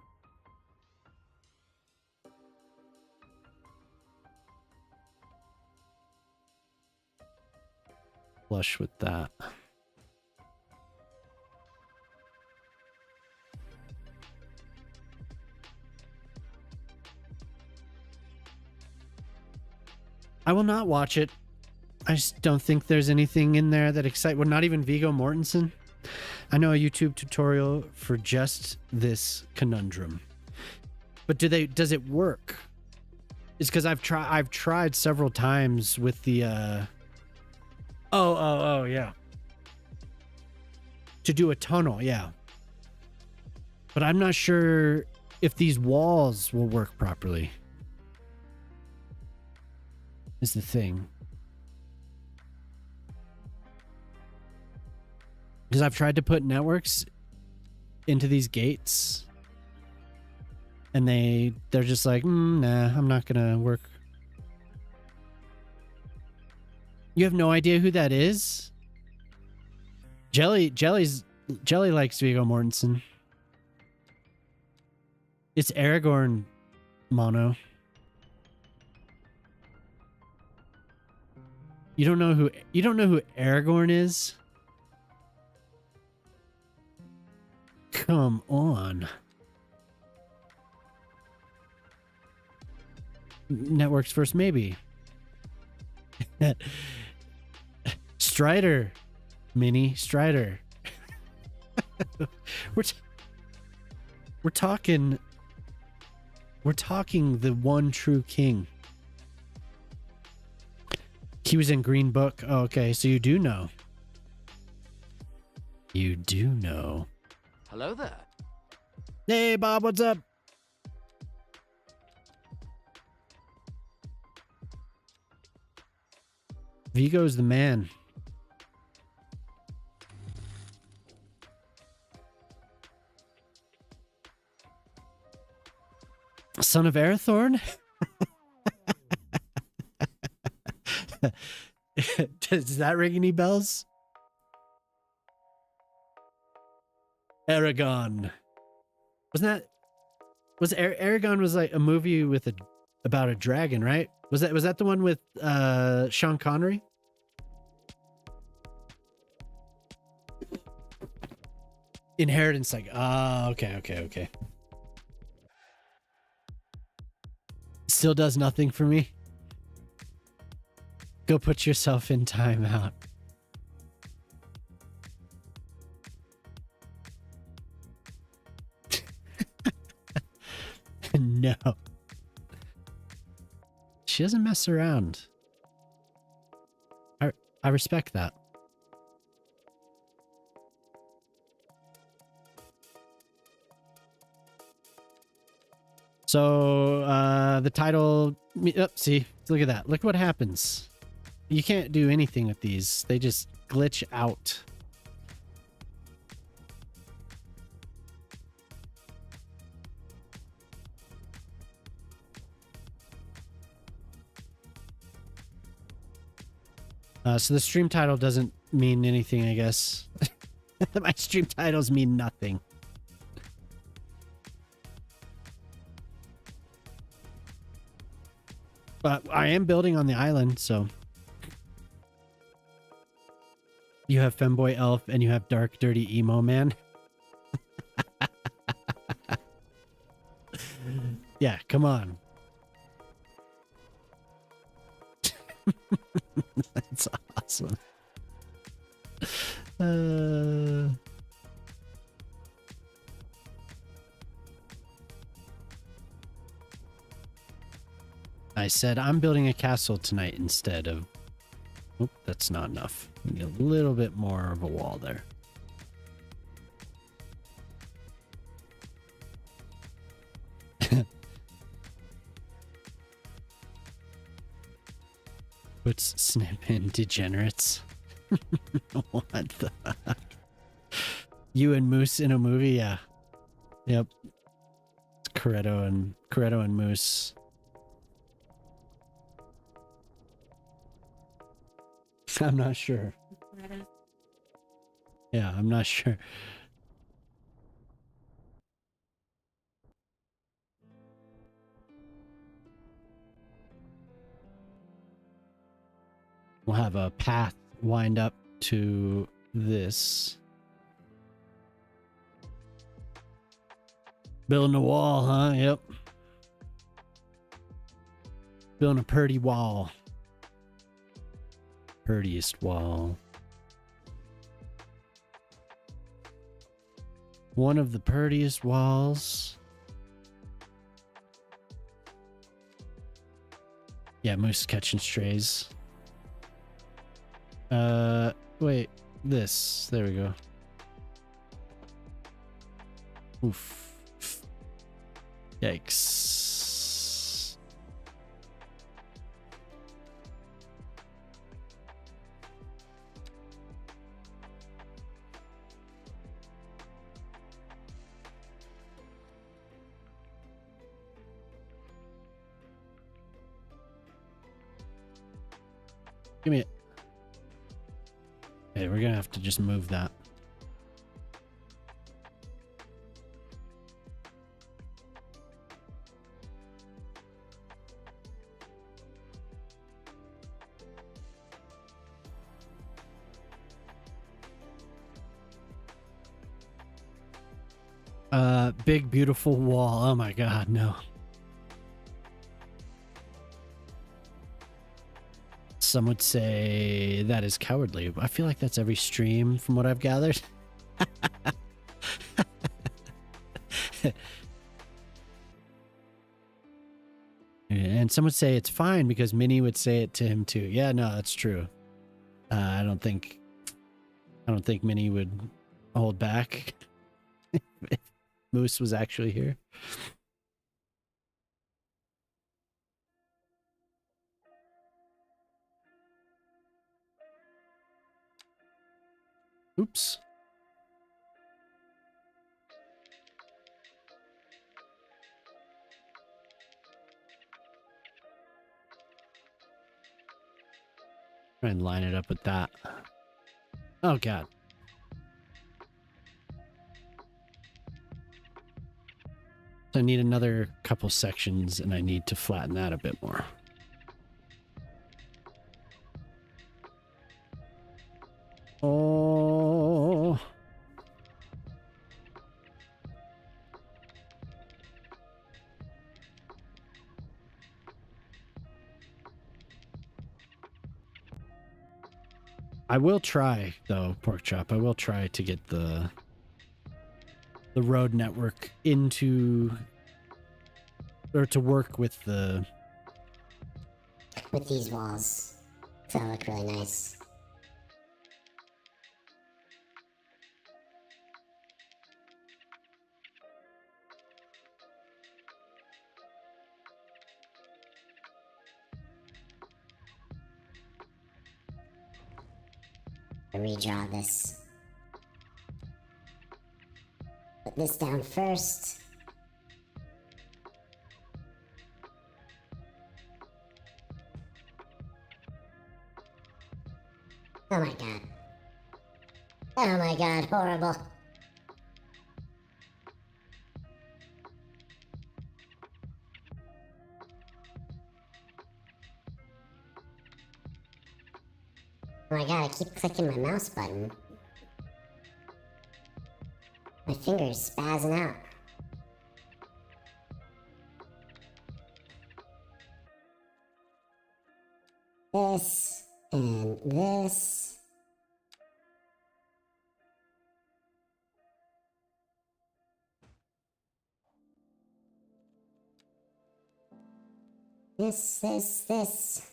[SPEAKER 1] Flush with that. I will not watch it. I just don't think there's anything in there that excites. Well, not even Viggo Mortensen. I know a YouTube tutorial for just this conundrum. But does it work? It's because I've tried several times with the Oh yeah. To do a tunnel, yeah. But I'm not sure if these walls will work properly. Is the thing. Because I've tried to put networks into these gates, and they're just like, nah, I'm not gonna work. You have no idea who that is? Jelly likes Viggo Mortensen. It's Aragorn, Mono. You don't know who Aragorn is? Come on. Networks first, maybe. Strider. Mini Strider. We're talking the one true king. He was in Green Book. Oh, okay, so you do know. You do know.
[SPEAKER 2] Hello there.
[SPEAKER 1] Hey, Bob, what's up? Vigo's the man. Son of Arathorn? Does that ring any bells? Aragon. Aragon was like a movie with about a dragon, right? Was that the one with Sean Connery? Inheritance, like, okay. Still does nothing for me. Go put yourself in timeout. No. She doesn't mess around. I respect that. So, the title... Oh, see? Look at that. Look what happens. You can't do anything with these. They just glitch out. So the stream title doesn't mean anything, I guess. My stream titles mean nothing. But I am building on the island, so... You have Femboy Elf and you have Dark Dirty Emo Man. Yeah, come on. That's awesome. I said I'm building a castle tonight instead of... Oop, that's not enough. We need a little bit more of a wall there. What's snip in degenerates? What the fuck? You and Moose in a movie? Yeah. Yep. It's Coretto and Moose. I'm not sure. Yeah, I'm not sure. we'll have a path wind up to this. Building a wall, huh? Yep. Building a purty wall. Purtiest wall. One of the purtiest walls. Yeah, moose catching strays. Wait, this. There we go. Oof. Yikes. Give me it. Okay, we're gonna have to just move that. Big beautiful wall. Oh my god, no. Some would say that is cowardly. I feel like that's every stream from what I've gathered. And some would say it's fine because Minnie would say it to him too. Yeah, no, that's true. I don't think Minnie would hold back if Moose was actually here. Oops. Try and line it up with that. Oh god. So I need another couple sections and I need to flatten that a bit more. Oh. I will try, though, Pork Chop. I will try to get the road network into, or to work with the...
[SPEAKER 3] With these walls. So they look really nice. Redraw this. Put this down first. Oh my god. Oh my god, horrible. Oh my god, I keep clicking my mouse button. My finger's spazzing out. This and this. This.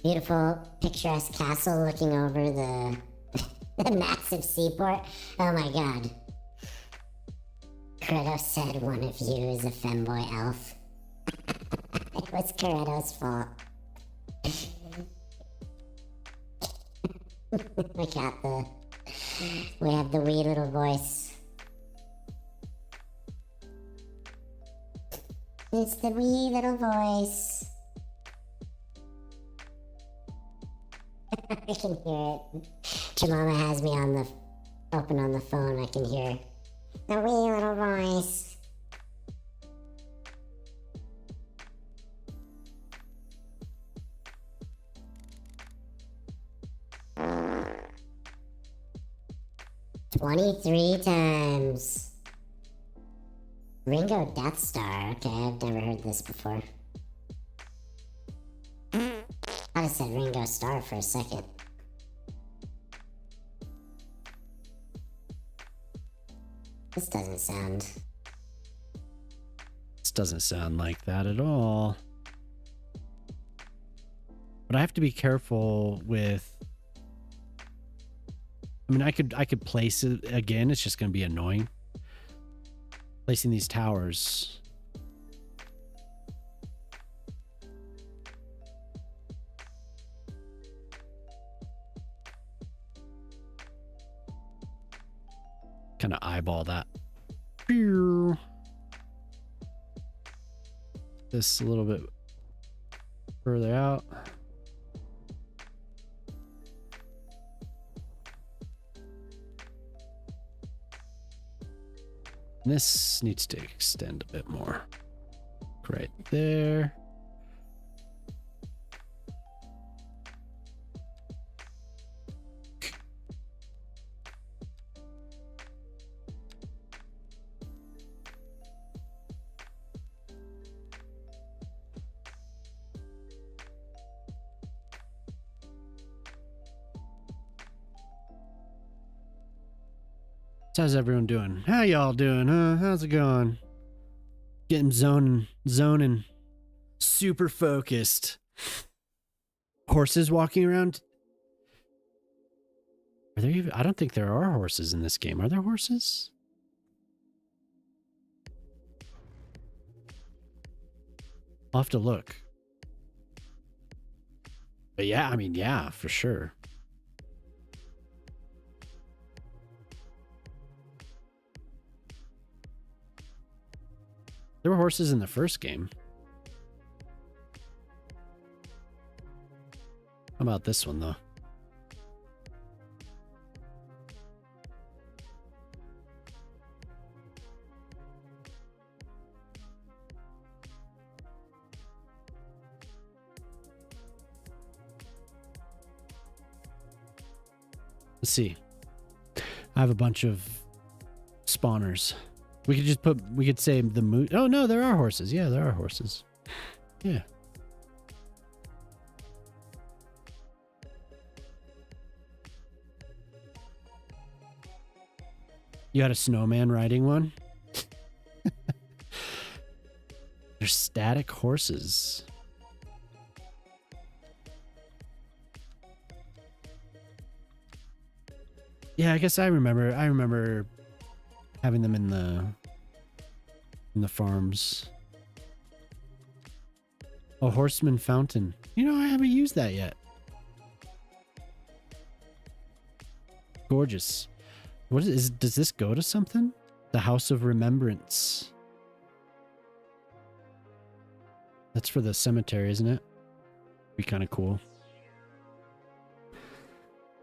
[SPEAKER 3] Beautiful, picturesque castle looking over the, the massive seaport. Oh my god. Credo said one of you is a femboy elf. It was Credo's fault. We have the wee little voice. It's the wee little voice. I can hear it. Jemima has me on the open on the phone. I can hear the wee little voice. "23 times. Ringo Death Star. Okay, I've never heard this before. I thought it said Ringo Starr for a second. This doesn't sound.
[SPEAKER 1] This doesn't sound like that at all. But I have to be careful with. I mean, I could place it again. It's just going to be annoying. Placing these towers. Kind of eyeball that. This a little bit further out. This needs to extend a bit more. Right there. How's everyone doing? How y'all doing, huh? How's it going? Getting zoning. Super focused. Horses walking around? Are there even... I don't think there are horses in this game. Are there horses? I'll have to look. But yeah, I mean, yeah, for sure. There were horses in the first game. How about this one, though? Let's see. I have a bunch of spawners. We could just put, we could say the moon. Oh, no, there are horses. Yeah, there are horses. Yeah. You had a snowman riding one? They're static horses. Yeah, I guess I remember having them in the farms. A horseman fountain. You know, I haven't used that yet. Gorgeous. What is does this go to something? The House of Remembrance. That's for the cemetery, isn't it? Be kind of cool.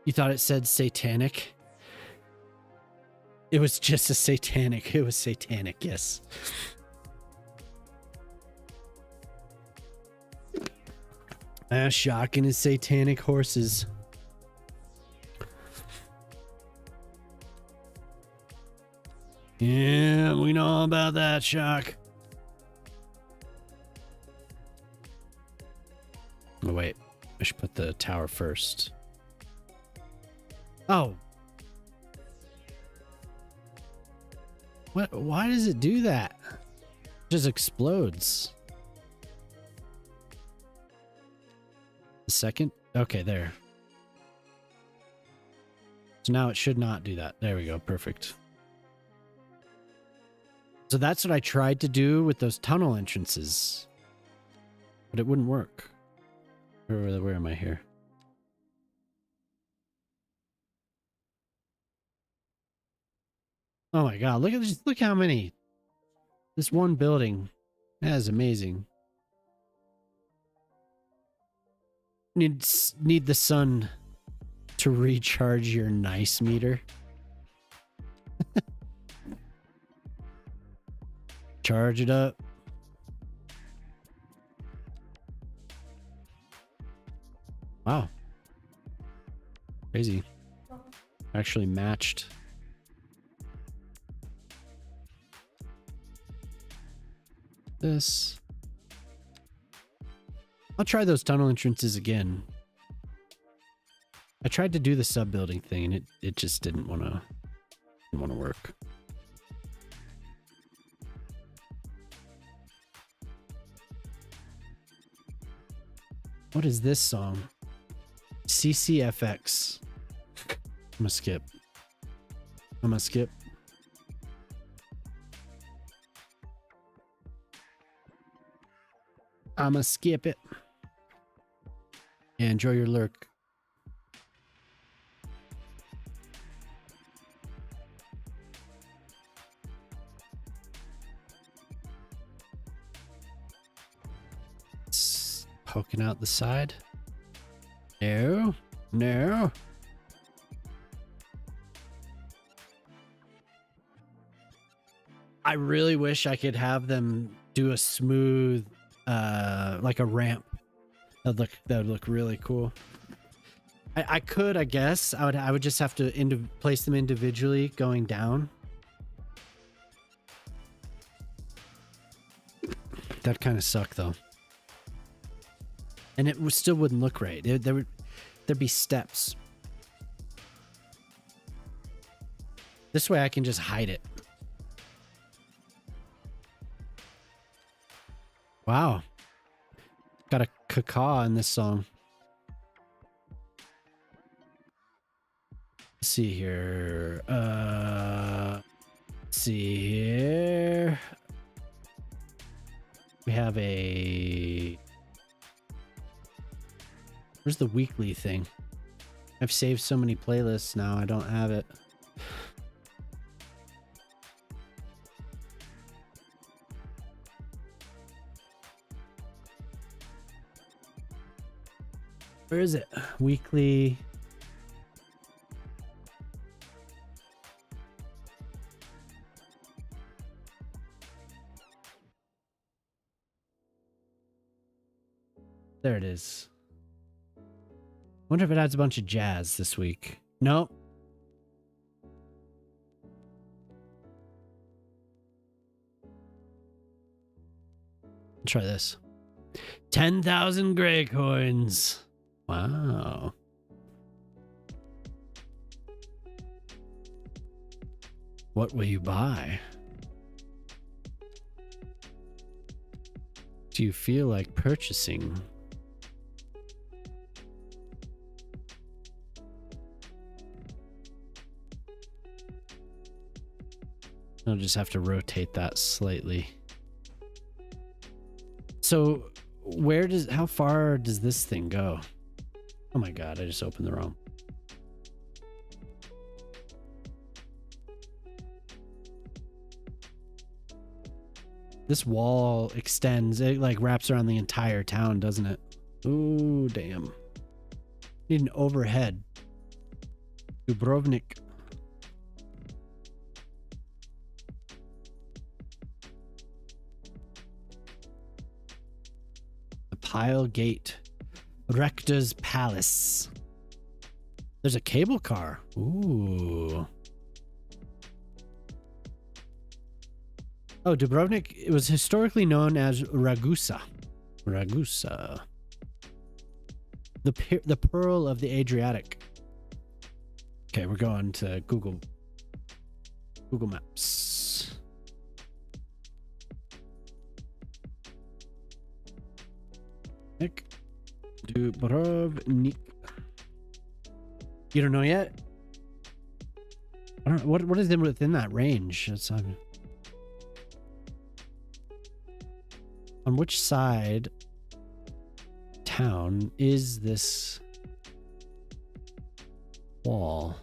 [SPEAKER 1] You thought it said satanic? It was just a satanic. It was satanic, yes. Shocking is satanic horses. Yeah, we know all about that, Shock. Oh, wait. I should put the tower first. Oh. What? Why does it do that? It just explodes. The second? Okay, there. So now it should not do that. There we go. Perfect. So that's what I tried to do with those tunnel entrances. But it wouldn't work. Where am I here? Oh my god, look at this, look how many. This one building. That is amazing. Need the sun to recharge your nice meter. Charge it up. Wow. Crazy. Actually matched. This. I'll try those tunnel entrances again. I tried to do the sub building thing and it just didn't want to work. What is this song? CCFX. I'm gonna skip. I'm gonna skip. I'm gonna skip it. Yeah, enjoy your lurk. It's poking out the side. No, no. I really wish I could have them do a smooth, like a ramp. That would look really cool. I could, I guess. I would just have to place them individually going down. That kind of suck though. And it still wouldn't look right. There'd be steps. This way I can just hide it. Wow. Got a caca in this song. Let's see here. Let's see here. We have a... Where's the weekly thing? I've saved so many playlists now, I don't have it. Where is it? Weekly. There it is. Wonder if it adds a bunch of jazz this week. Nope. Try this. 10,000 gray coins. Wow. What will you buy? Do you feel like purchasing? I'll just have to rotate that slightly. So how far does this thing go? Oh my god, I just opened the wrong. This wall extends, it like wraps around the entire town, doesn't it? Ooh, damn. Need an overhead. Dubrovnik. The Pile Gate. Rector's Palace. There's a cable car. Ooh. Oh, Dubrovnik, it was historically known as Ragusa. Ragusa. The Pearl of the Adriatic. Okay, we're going to Google Maps. Nick. Dubrovnik. You don't know yet? I don't know. What is within that range? It's on which side town is this wall?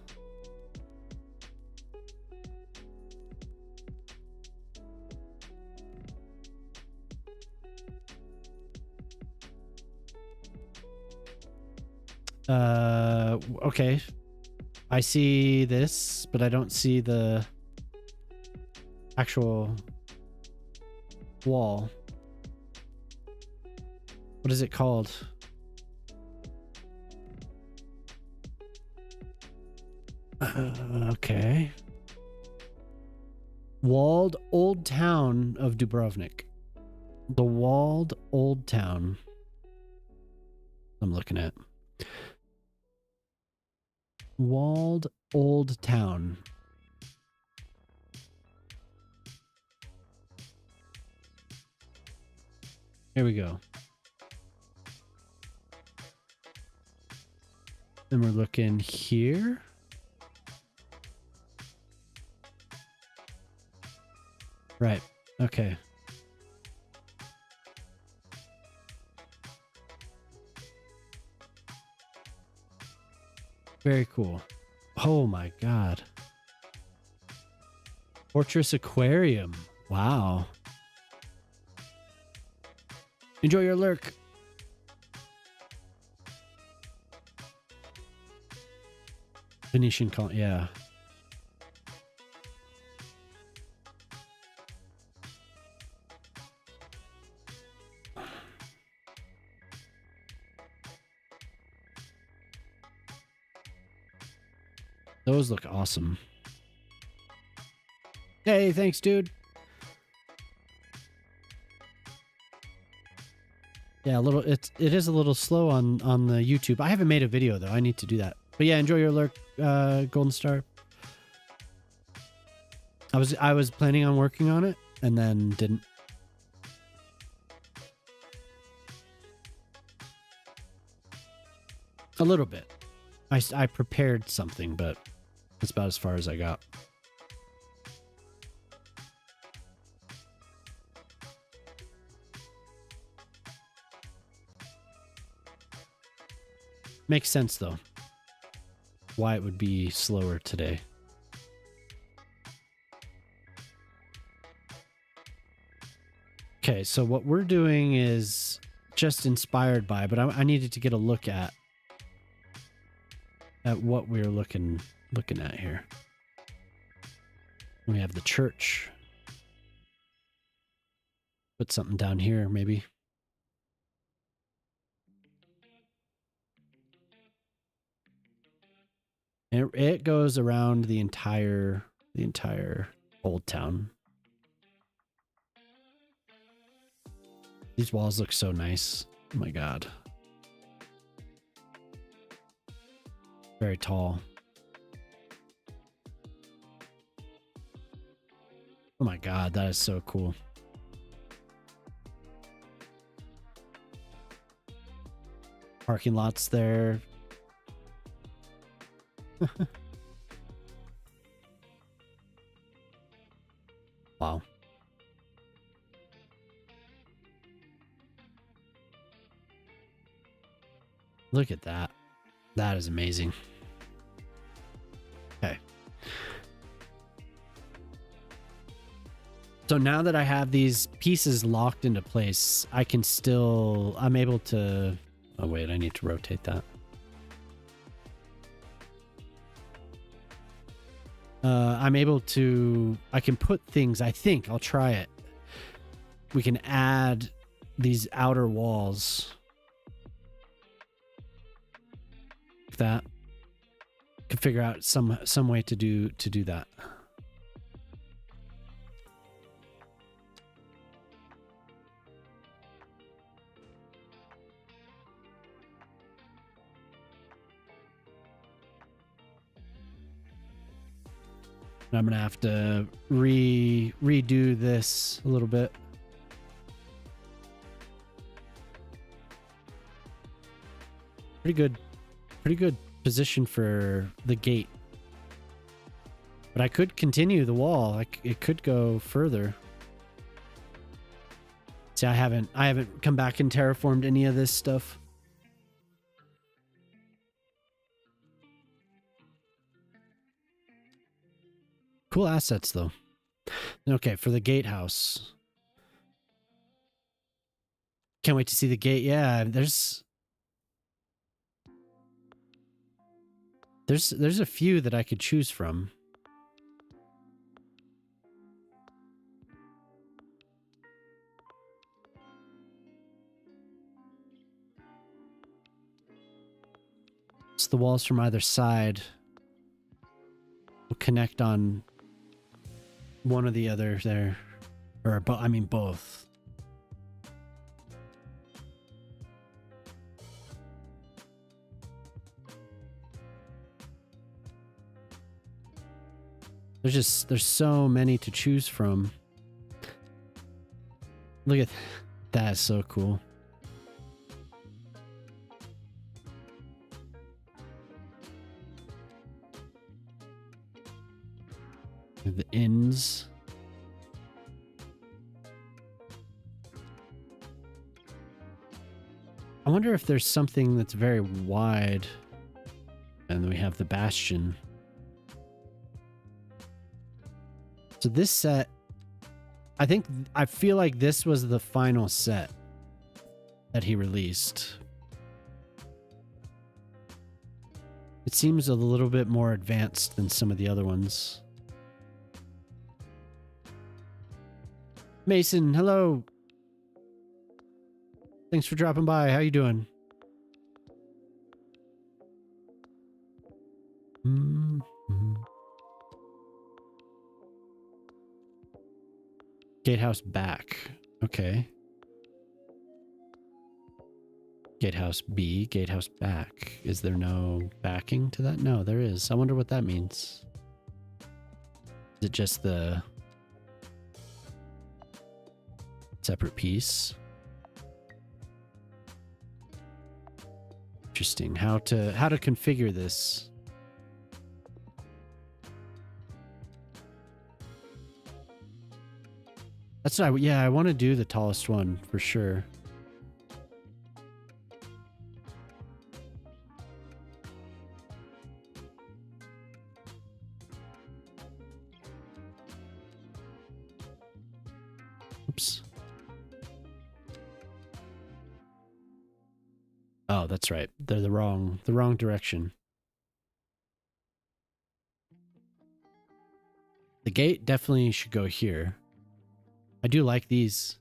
[SPEAKER 1] Okay. I see this, but I don't see the actual wall. What is it called? Okay. Walled Old Town of Dubrovnik. The Walled Old Town. I'm looking at. Walled Old Town. Here we go. Then we're looking here. Right. Okay. Very cool. Oh my God. Fortress Aquarium. Wow. Enjoy your lurk. Venetian colony. Yeah. Those look awesome. Hey, thanks, dude. Yeah, it is a little slow on the YouTube. I haven't made a video though. I need to do that. But yeah, enjoy your lurk, Golden Star. I was planning on working on it and then didn't. A little bit. I prepared something, but that's about as far as I got. Makes sense though. Why it would be slower today. Okay, so what we're doing is just inspired by, but I needed to get a look at what we're looking at here. We have the church. Put something down here, maybe. And it goes around the entire old town. These walls look so nice. Oh my God. Very tall. Oh my God, that is so cool. Parking lots there. Wow. Look at that. That is amazing. Okay. So now that I have these pieces locked into place, I'm able to, oh wait, I need to rotate that. I can put things, I think, I'll try it. We can add these outer walls. Like that. Could figure out some way to do that. I'm gonna have to redo this a little bit. Pretty good position for the gate. But I could continue the wall. It could go further. See, I haven't come back and terraformed any of this stuff. Cool assets, though. Okay, for the gatehouse. Can't wait to see the gate. Yeah, there's... There's a few that I could choose from. It's the walls from either side will connect on one or the other there, or I mean both. There's so many to choose from. Look at that, is so cool. The inns. I wonder if there's something that's very wide. And then we have the bastion. So this set, I feel like this was the final set that he released. It seems a little bit more advanced than some of the other ones. Mason, hello. Thanks for dropping by. How you doing? Mm-hmm. Gatehouse back. Okay. Gatehouse B, gatehouse back. Is there no backing to that? No, there is. I wonder what that means. Is it just the separate piece? Interesting. How to configure this? That's what I want to do the tallest one for sure. Oops. Oh, that's right. They're the wrong direction. The gate definitely should go here. I do like these.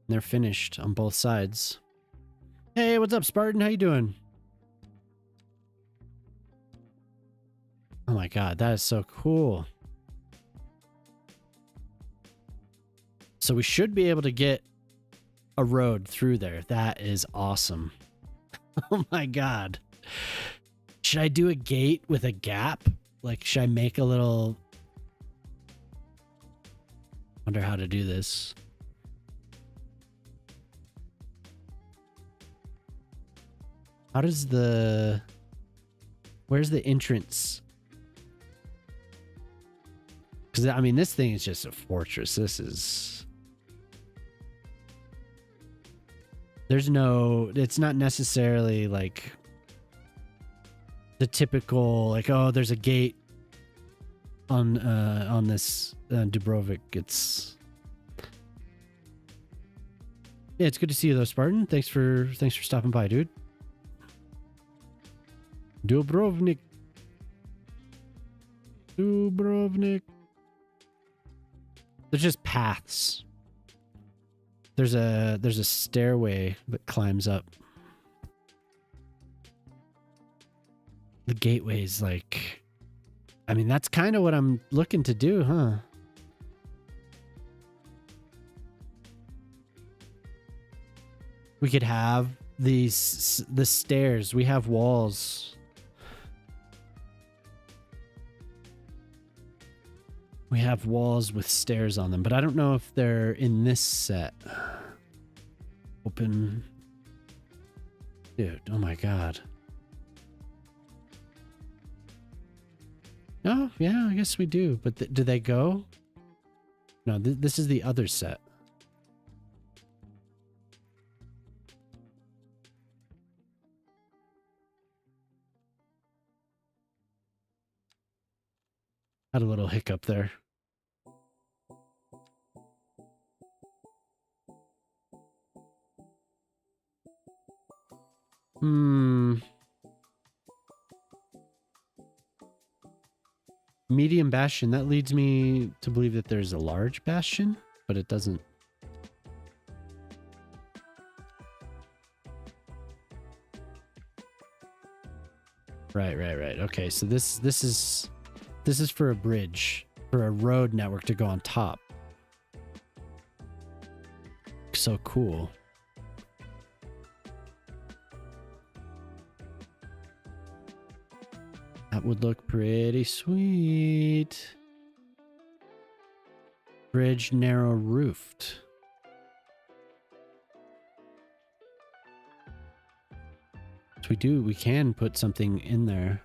[SPEAKER 1] They're finished on both sides. Hey, what's up, Spartan? How you doing? Oh my god, that is so cool. So we should be able to get a road through there. That is awesome. Oh my god. Should I do a gate with a gap? Like, should I make a little... Wonder how to do this. How does the... Where's the entrance? Because, I mean, this thing is just a fortress. This is... There's no... It's not necessarily, like... the typical, like, oh, there's a gate on this Dubrovik. It's... Yeah, it's good to see you though, Spartan. Thanks for stopping by, dude. Dubrovnik. There's just paths. There's a stairway that climbs up. The gateway's like... I mean, that's kind of what I'm looking to do, huh? We could have the stairs. We have walls. We have walls with stairs on them, but I don't know if they're in this set. Open. Dude, oh my god. Oh, yeah, I guess we do. But do they go? No, this is the other set. Had a little hiccup there. Medium bastion. That leads me to believe that there's a large bastion, but it doesn't. Right. Okay, so this is for a bridge, for a road network to go on top. So cool. That would look pretty sweet. Bridge narrow roofed. So we can put something in there.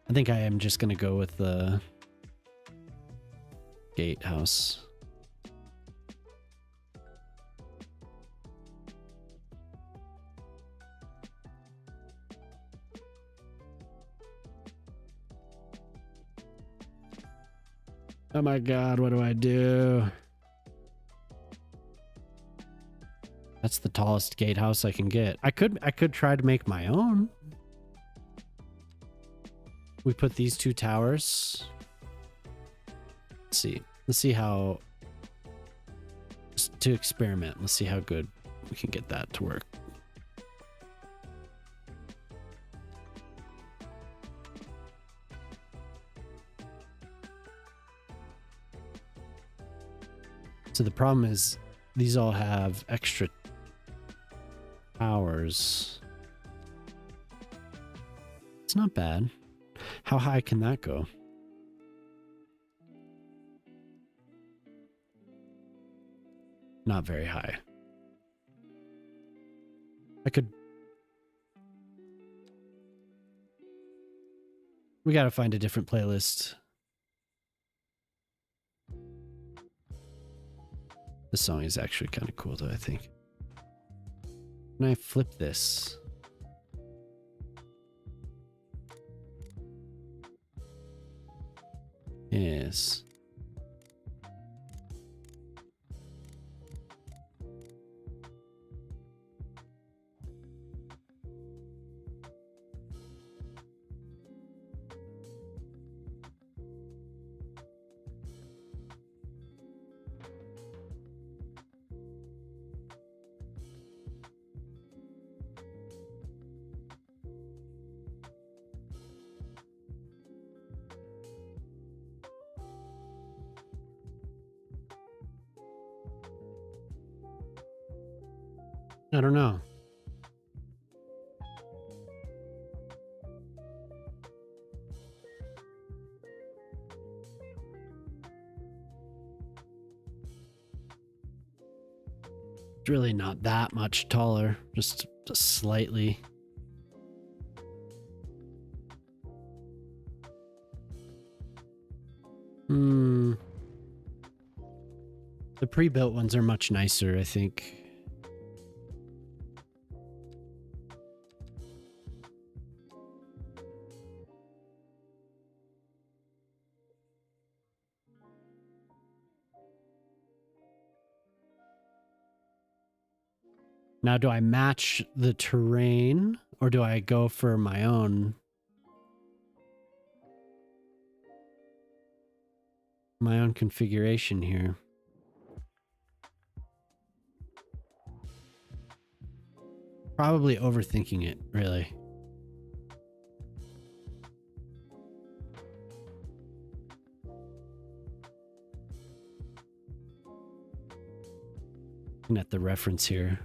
[SPEAKER 1] I think I am just going to go with the gatehouse. Oh my god, what do I do? That's the tallest gatehouse I can get. I could try to make my own. We put these two towers. Let's see. Let's see how, just to experiment. Let's see how good we can get that to work. So the problem is these all have extra towers. It's not bad. How high can that go? Not very high. We gotta find a different playlist. This song is actually kind of cool though, I think. Can I flip this? Yes. I don't know. It's really not that much taller, just slightly. The pre-built ones are much nicer, I think. Now, do I match the terrain or do I go for my own configuration here? Probably overthinking it, really. Looking at the reference here.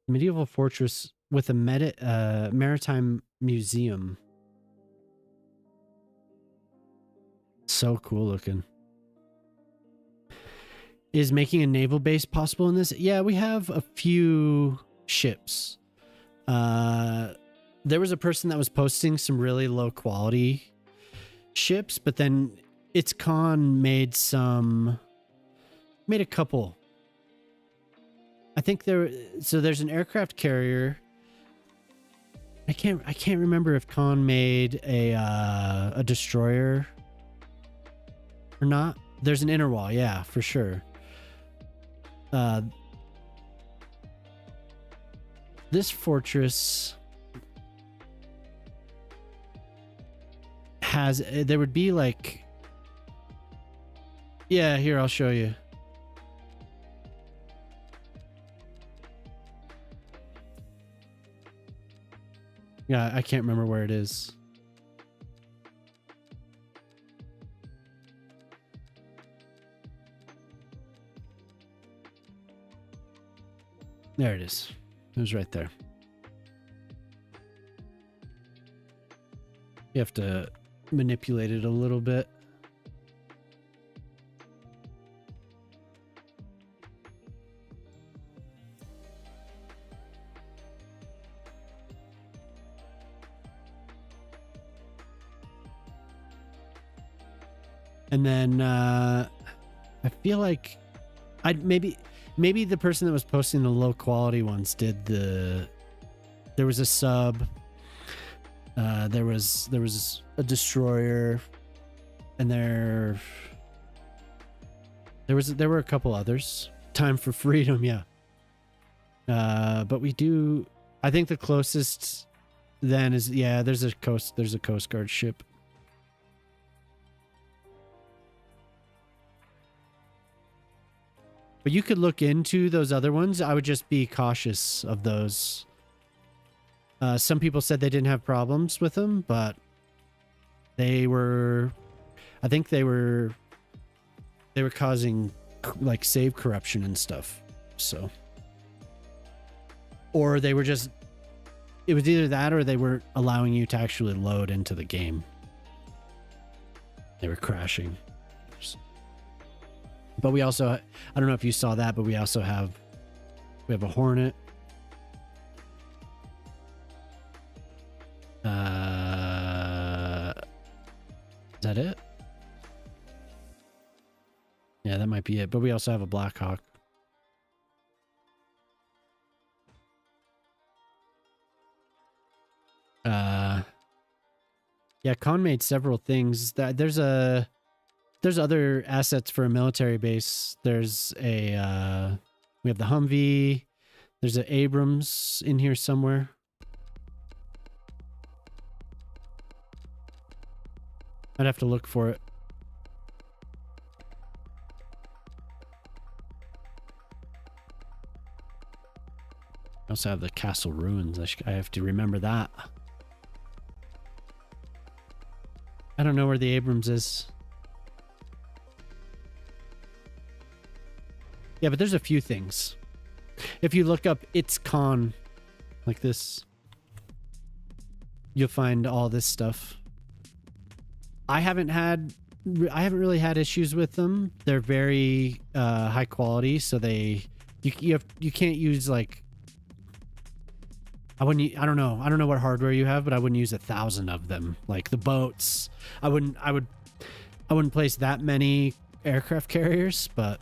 [SPEAKER 1] Medieval fortress with a maritime museum. So cool looking. Is making a naval base possible in this? Yeah, we have a few ships. There was a person that was posting some really low quality ships, but then ItsCon made a couple. I think there's an aircraft carrier I can't remember if Khan made a destroyer or not. There's an inner wall, yeah, for sure. This fortress has, there would be like, yeah, here, I'll show you. Yeah, I can't remember where it is. There it is. It was right there. You have to manipulate it a little bit. And then I feel like maybe the person that was posting the low quality ones did there was a sub, there was a destroyer, and there were a couple others. Time for Freedom, yeah. But we do, I think the closest then is, yeah, there's a Coast Guard ship. But you could look into those other ones. I would just be cautious of those. Some people said they didn't have problems with them, but I think they were causing like save corruption and stuff. So, or it was either that or they weren't allowing you to actually load into the game. They were crashing. But we also, I don't know if you saw that, but we also have a Hornet. Is that it? Yeah, that might be it. But we also have a Black Hawk. Yeah, Khan made several things. There's other assets for a military base. There's we have the Humvee. There's an Abrams in here somewhere. I'd have to look for it. I also have the castle ruins. I have to remember that. I don't know where the Abrams is. Yeah, but there's a few things. If you look up "It's Khan" like this, you'll find all this stuff. I haven't really had issues with them. They're very high quality, so you can't use like, I don't know what hardware you have, but I wouldn't use 1,000 of them. Like the boats, I wouldn't place that many aircraft carriers, but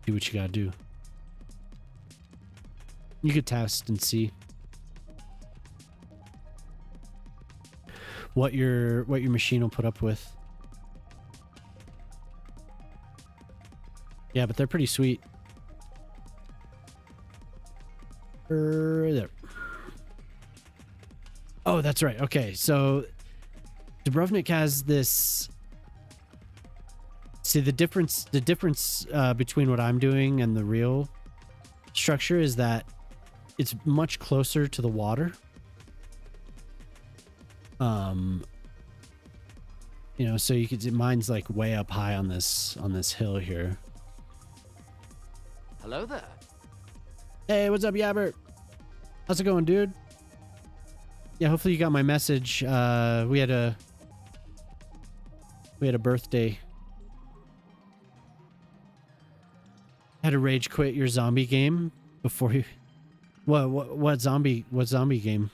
[SPEAKER 1] do what you gotta do. You could test and see what your machine will put up with. Yeah, but they're pretty sweet. There. Oh, that's right. Okay, so Dubrovnik has this. See, the difference between what I'm doing and the real structure is that it's much closer to the water. You know, so you could, mine's like way up high on this hill here.
[SPEAKER 2] Hello there.
[SPEAKER 1] Hey, what's up, Yabbert? How's it going, dude? Yeah, hopefully you got my message. We had a birthday. Had to rage quit your zombie game before you. What zombie game?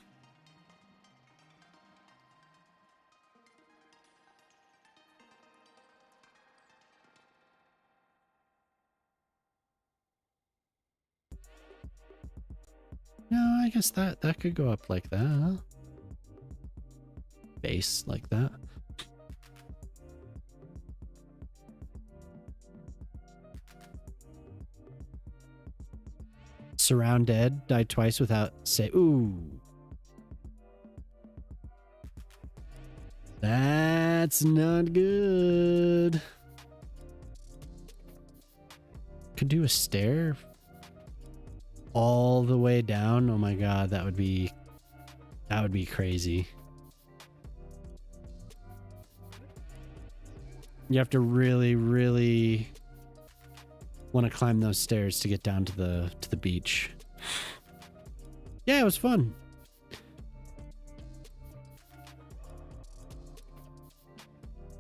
[SPEAKER 1] No, I guess that could go up like that. Huh? Base like that. Surround dead. Died twice without say. Ooh. That's not good. Could do a stair all the way down. Oh my god, that would be crazy. You have to really, really want to climb those stairs to get down to the beach. Yeah, it was fun.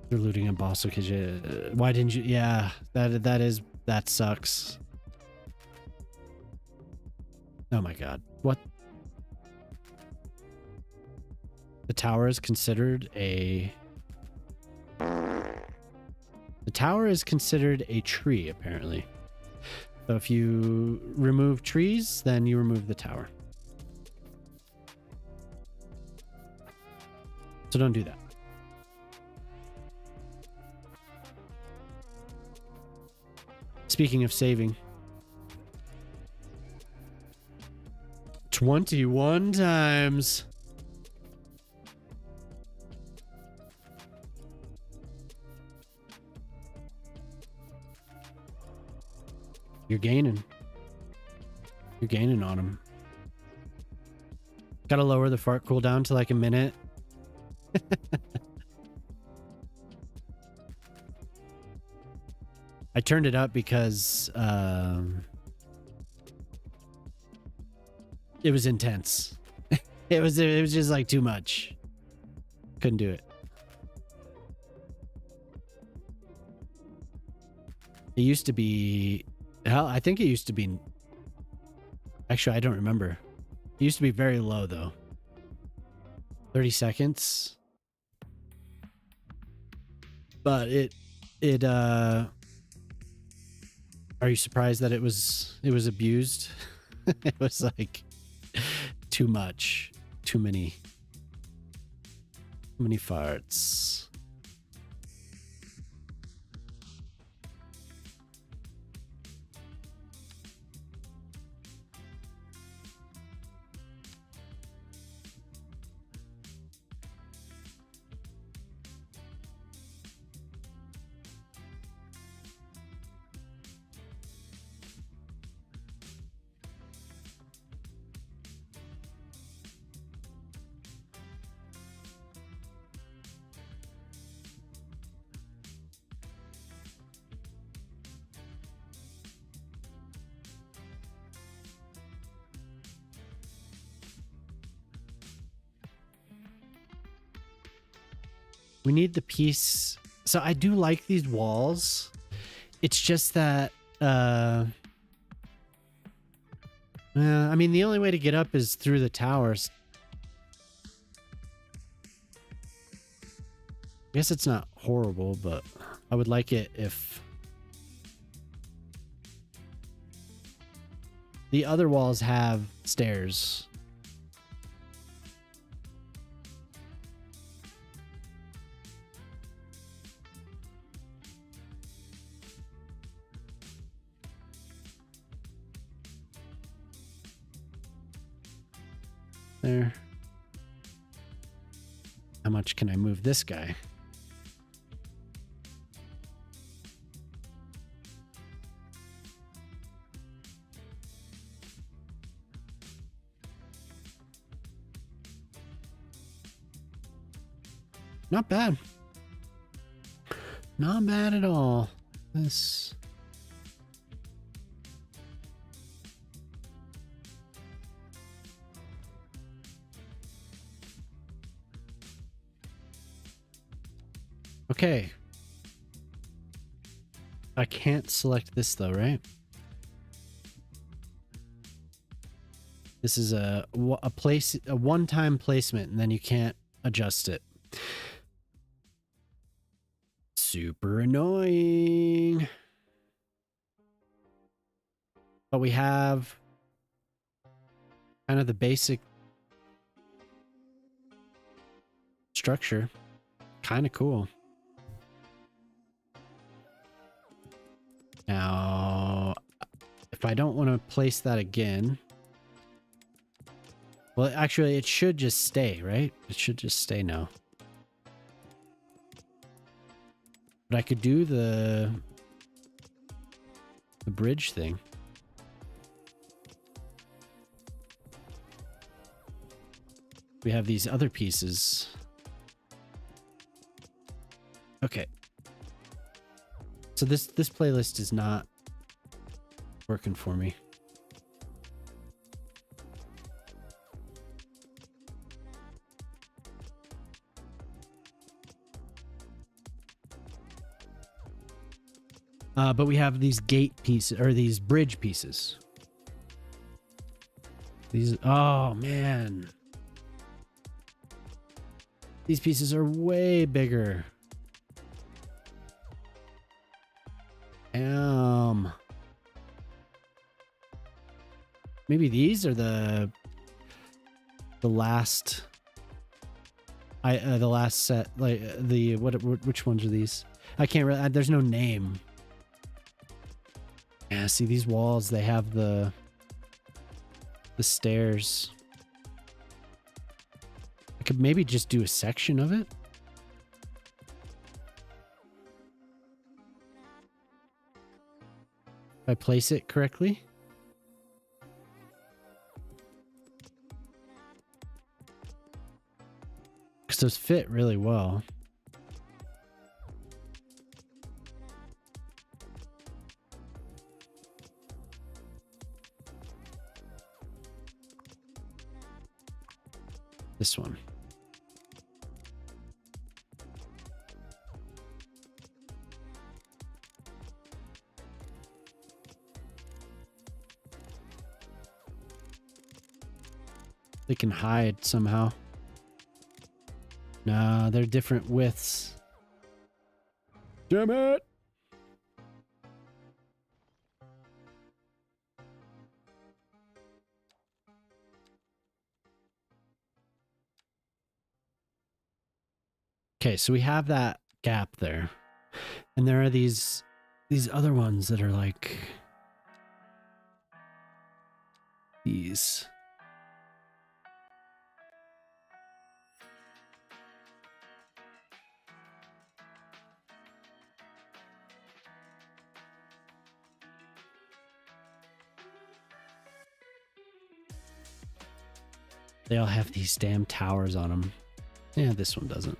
[SPEAKER 1] They're looting a boss. Okay, why didn't you? Yeah, that sucks. Oh my god. What? The tower is considered a... The tower is considered a tree, apparently. So if you remove trees, then you remove the tower. So don't do that. Speaking of saving. 21 times. You're gaining. You're gaining on him. Gotta lower the fart cooldown to like a minute. I turned it up because it was intense. it was just like too much. Couldn't do it. It used to be... Hell, I think it used to be... Actually, I don't remember. It used to be very low, though. 30 seconds. But it are you surprised that it was abused? It was like too much. Too many farts. We need the piece. So I do like these walls. It's just that, I mean, the only way to get up is through the towers. I guess it's not horrible, but I would like it if the other walls have stairs. There. How much can I move this guy? Not bad. Not bad at all. This... Okay. I can't select this though, right? This is a one-time placement, and then you can't adjust it. Super annoying. But we have kind of the basic structure. Kind of cool. Now, if I don't want to place that again, well, actually, it should just stay, right? It should just stay now. But I could do the bridge thing. We have these other pieces. Okay. So this playlist is not working for me. But we have these gate pieces, or these bridge pieces. These, oh man. These pieces are way bigger. Maybe these are the last the last set, like the which ones are these? I can't really, there's no name. Yeah, see these walls, they have the stairs. I could maybe just do a section of it. If I place it correctly. Because those fit really well. This one. They can hide somehow. No, they're different widths. Damn it! Okay, so we have that gap there. And there are these other ones that are like these. They all have these damn towers on them. Yeah, this one doesn't.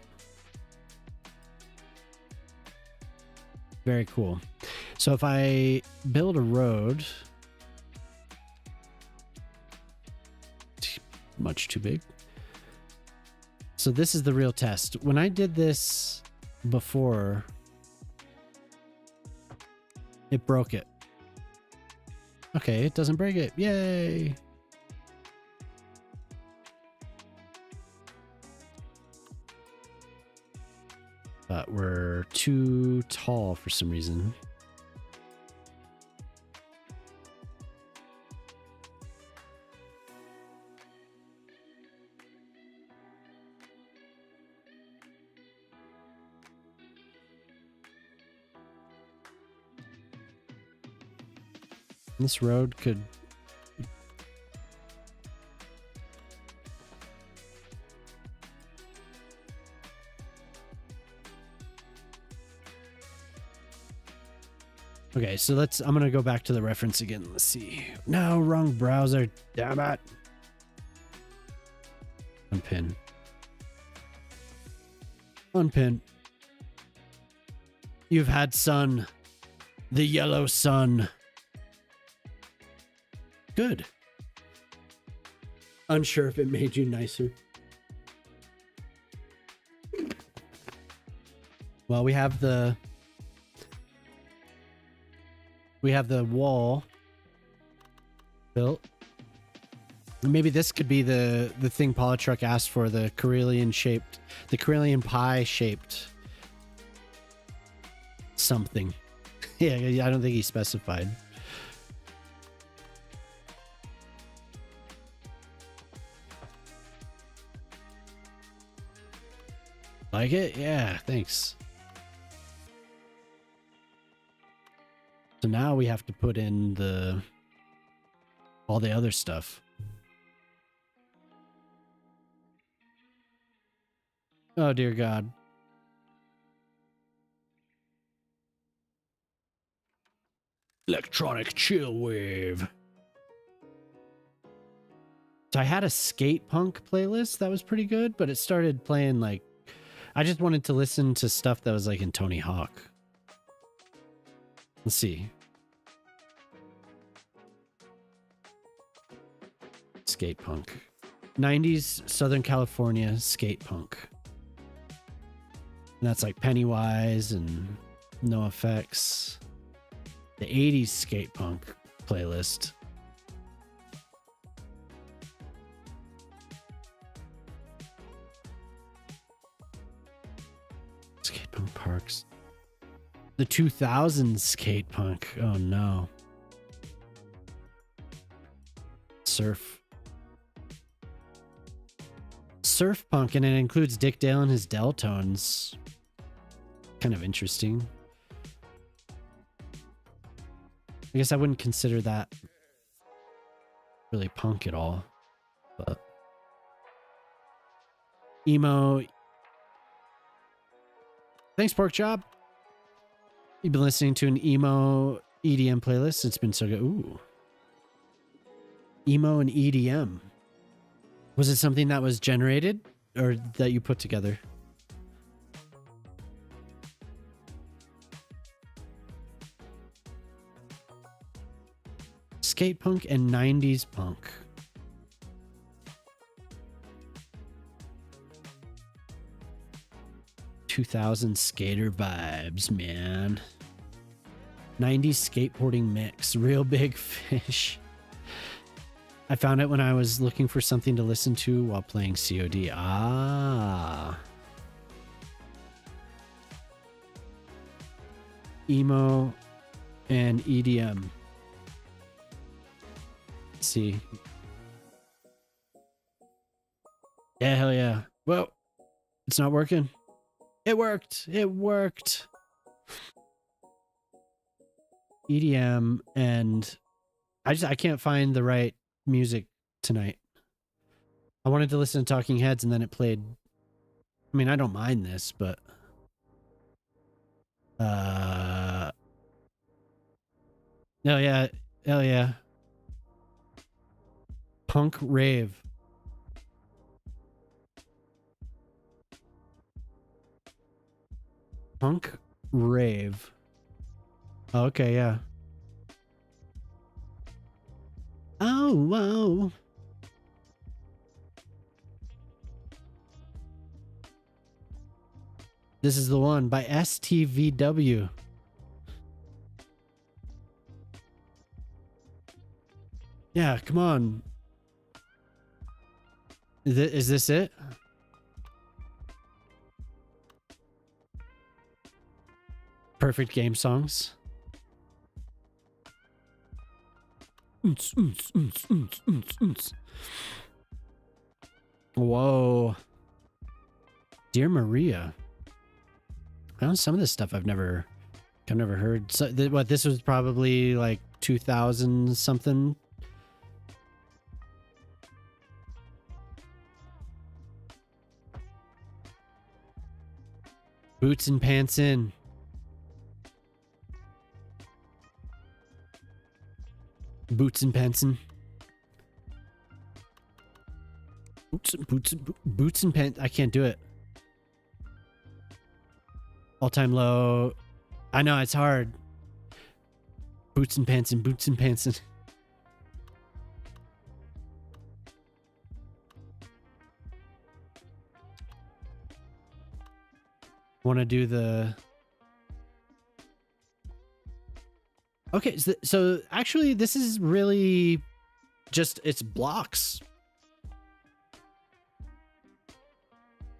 [SPEAKER 1] Very cool. So if I build a road, much too big. So this is the real test. When I did this before, it broke it. Okay, it doesn't break it. Yay! But we're too tall for some reason. This road could... Okay, so I'm gonna go back to the reference again. Let's see. No, wrong browser. Damn it. Unpin. Unpin. You've had sun. The yellow sun. Good. Unsure if it made you nicer. Well, we have the wall built. Maybe this could be the thing Polytruck asked for, the Karelian pie shaped something. Yeah, I don't think he specified. Like it? Yeah, thanks. So now we have to put in all the other stuff. Oh dear God. Electronic chill wave. So I had a skate punk playlist that was pretty good, but it started playing like, I just wanted to listen to stuff that was like in Tony Hawk. Let's see. Skate punk. 90s Southern California skate punk. And that's like Pennywise and No Effects. The 80s skate punk playlist. Skate punk parks. The 2000s skate punk. Oh no. Surf punk, and it includes Dick Dale and his Deltones. Kind of interesting. I guess I wouldn't consider that really punk at all, but emo. Thanks, Pork Chop. You've been listening to an emo EDM playlist. It's been so good. Ooh. Emo and EDM. Was it something that was generated or that you put together? Skate punk and 90s punk. '2000 skater vibes, man. 90s skateboarding mix. Real big fish. I found it when I was looking for something to listen to while playing COD. Ah. Emo and EDM. Let's see. Yeah, hell yeah. Well, it's not working. It worked. It worked. EDM, and I can't find the right music tonight. I wanted to listen to Talking Heads and then it played. I mean, I don't mind this, but hell yeah, hell yeah. Punk rave. Punk rave. Oh, okay, yeah. Oh, whoa. This is the one by STVW. Yeah, come on. Is this it? Perfect game songs. Whoa. Dear Maria. Well, some of this stuff I've never heard. So, what, this was probably like 2000 something. Boots and pants in. Boots and pants in. Boots and pants. I can't do it. All-time low. I know, it's hard. Boots and pants and boots and pants and. Want to do the. Okay, so actually this is really just, it's blocks.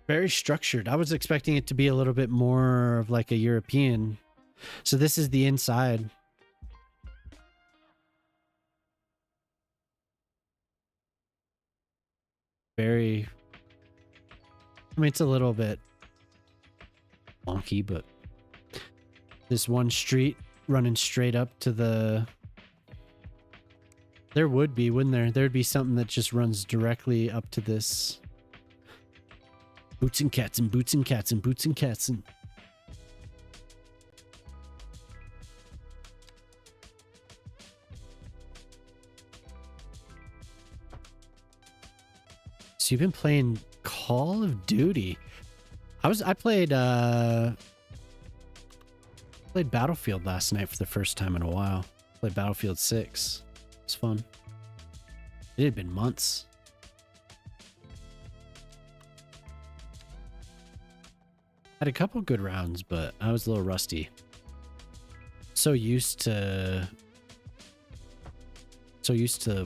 [SPEAKER 1] Very structured. I was expecting it to be a little bit more of like a European. So this is the inside. Very, I mean, it's a little bit wonky, but this one street running straight up to the... There would be, wouldn't there? There'd be something that just runs directly up to this. Boots and cats and boots and cats and boots and cats and... So you've been playing Call of Duty. I played Battlefield last night for the first time in a while. Played Battlefield 6. It's fun. It had been months. Had a couple good rounds, but I was a little rusty. So used to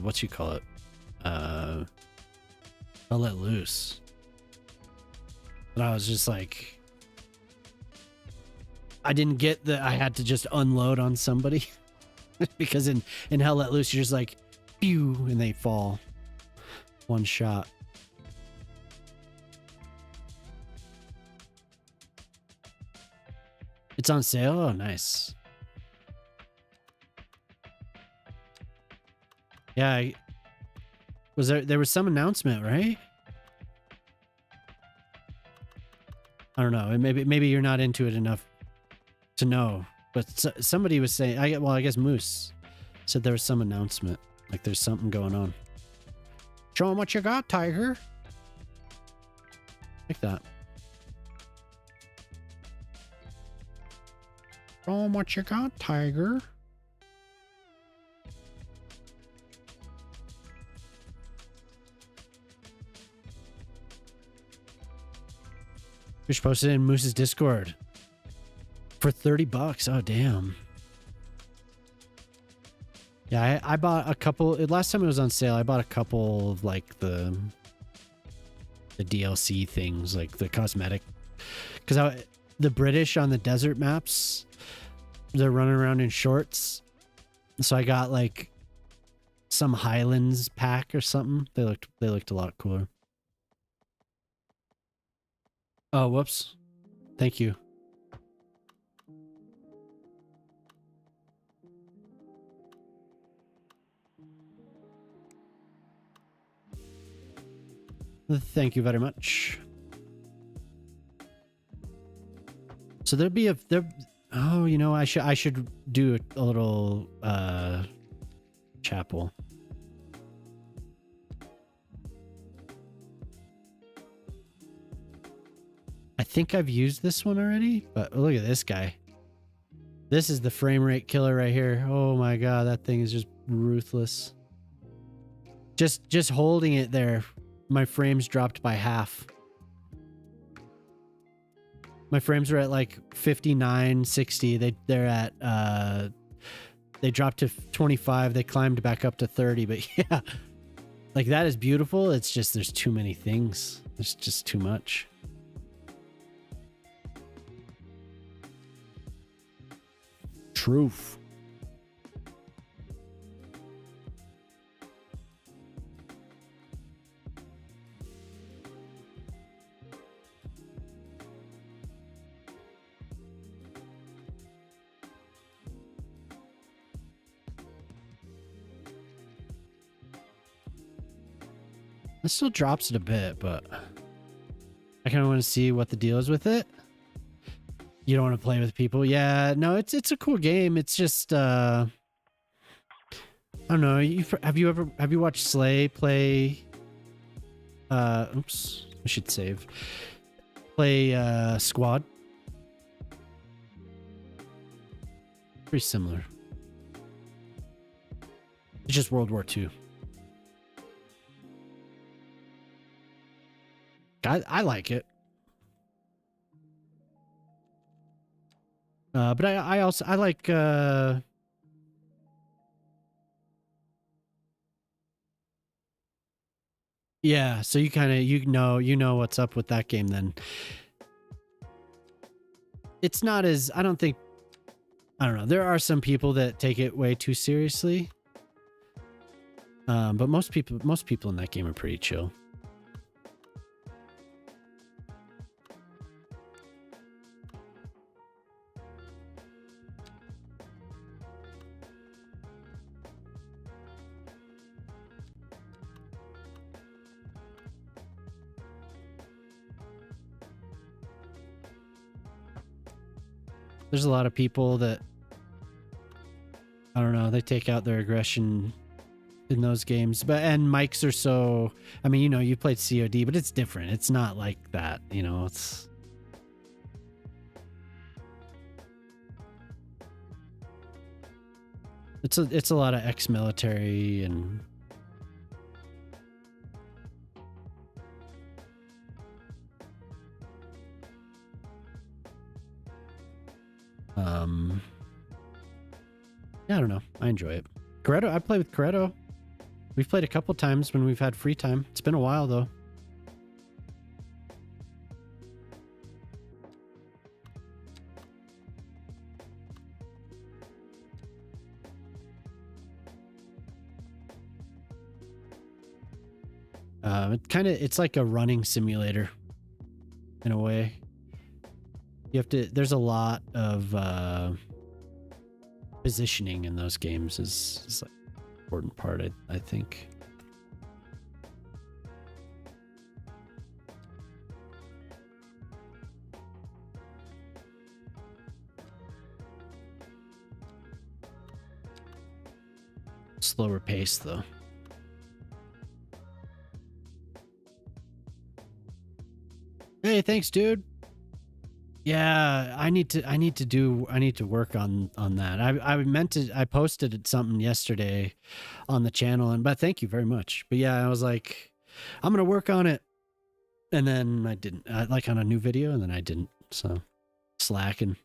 [SPEAKER 1] what you call it? I'll let loose. But I was just like, I didn't get that I had to just unload on somebody. Because in Hell Let Loose, you're just like, pew, and they fall. One shot. It's on sale? Oh, nice. Yeah, there was some announcement, right? I don't know. Maybe you're not into it enough to know. But somebody was saying, I guess Moose said there was some announcement. Like there's something going on. Show 'em what you got, Tiger. Like that. Show 'em what you got, Tiger. Fish posted in Moose's Discord for $30. Oh, damn. Yeah, I bought a couple. Last time it was on sale, I bought a couple of like the DLC things, like the cosmetic. Because the British on the desert maps, they're running around in shorts. So I got like some Highlands pack or something. They looked a lot cooler. Oh, whoops. Thank you. Thank you very much. So there'd be oh, you know, I should do a little chapel. I think I've used this one already, but look at this guy. This is the frame rate killer right here. Oh my god, that thing is just ruthless. Just holding it there, my frames dropped by half. My frames are at like 59, 60. They're at they dropped to 25. They climbed back up to 30, but yeah. Like that is beautiful. It's just there's too many things. There's just too much. Truth. It still drops it a bit, but I kind of want to see what the deal is with it. You don't want to play with people. Yeah, no, it's a cool game. It's just I don't know. Have you watched Slay play oops, I should save. Play Squad? Pretty similar. It's just World War II. I like it. But I also like yeah, so you kind of you know what's up with that game then. It's not as I don't know. There are some people that take it way too seriously. But most people in that game are pretty chill. There's a lot of people that, I don't know, they take out their aggression in those games. And mics are so, I mean, you know, you played COD, but it's different. It's not like that, you know, it's a lot of ex-military and yeah, I don't know. I enjoy it. Coretto, I play with Coretto. We've played a couple times when we've had free time. It's been a while though. It's like a running simulator in a way. You have to, there's a lot of positioning in those games is like an important part, I think. Slower pace though. Hey, thanks, dude. Yeah, I need to work on that. I posted something yesterday on the channel, but thank you very much. But yeah, I was like, I'm gonna work on it, and then I didn't. Like on a new video, and then I didn't. So slacking.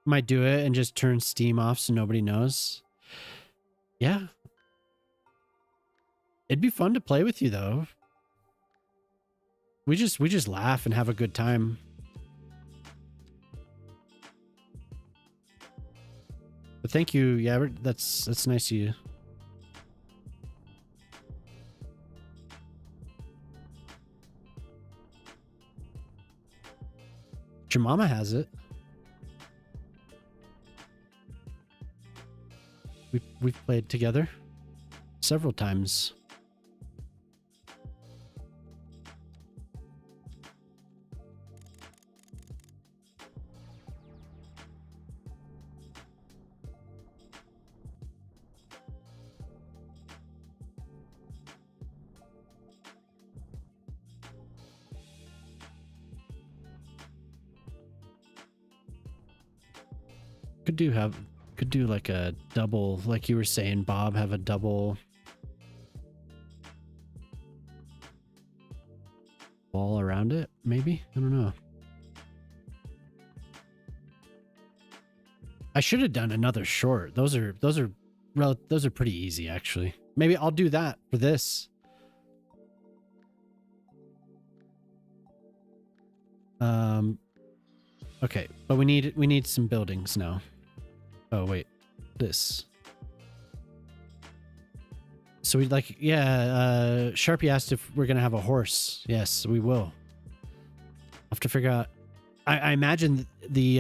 [SPEAKER 1] Might do it and just turn Steam off so nobody knows. Yeah, it'd be fun to play with you though. We just laugh and have a good time. But thank you, yeah, that's nice of you. Your mama has it. We've played together several times. Could do like a double, like you were saying, Bob, have a double wall around it, maybe? I don't know. I should have done another short. Those are pretty easy actually. Maybe I'll do that for this. Okay, but we need some buildings now. Oh wait, this. So we'd like, yeah, Sharpie asked if we're gonna have a horse. Yes, we will. I'll have to figure out. I imagine the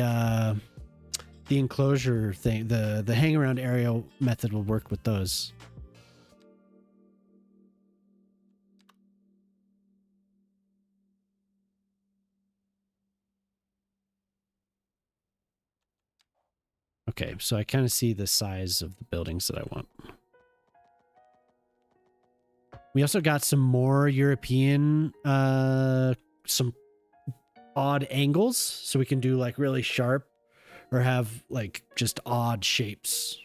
[SPEAKER 1] enclosure thing, the hang around area method will work with those. Okay, so I kind of see the size of the buildings that I want. We also got some more European, some odd angles, so we can do like really sharp or have like just odd shapes.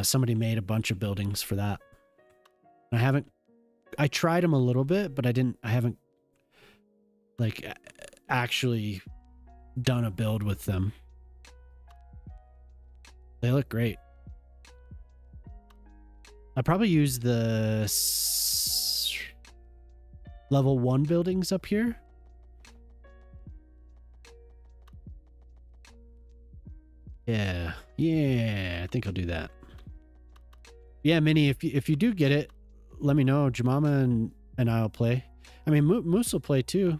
[SPEAKER 1] Somebody made a bunch of buildings for that. I tried them a little bit, but I haven't like actually done a build with them. They look great. I probably use the level 1 buildings up here. Yeah, I think I'll do that. Yeah, Minnie, if you do get it, let me know. Jemama and I'll play. I mean, Moose will play too.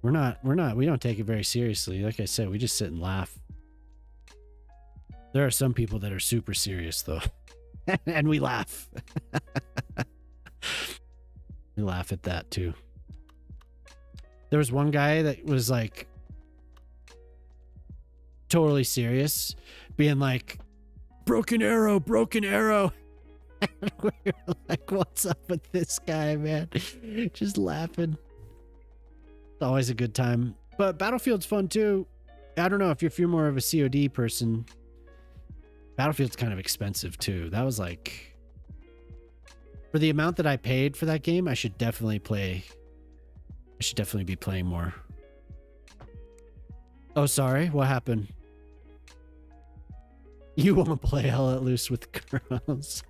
[SPEAKER 1] We don't take it very seriously. Like I said, we just sit and laugh. There are some people that are super serious though. And we laugh. We laugh at that too. There was one guy that was like totally serious, being like, broken arrow, broken arrow. And we were like, what's up with this guy, man? Just laughing. It's always a good time. But Battlefield's fun too. I don't know if you're more of a COD person. Battlefield's kind of expensive too. That was like, for the amount that I paid for that game, I should definitely be playing more. Oh, sorry. What happened? You won't play Hell Let Loose with girls.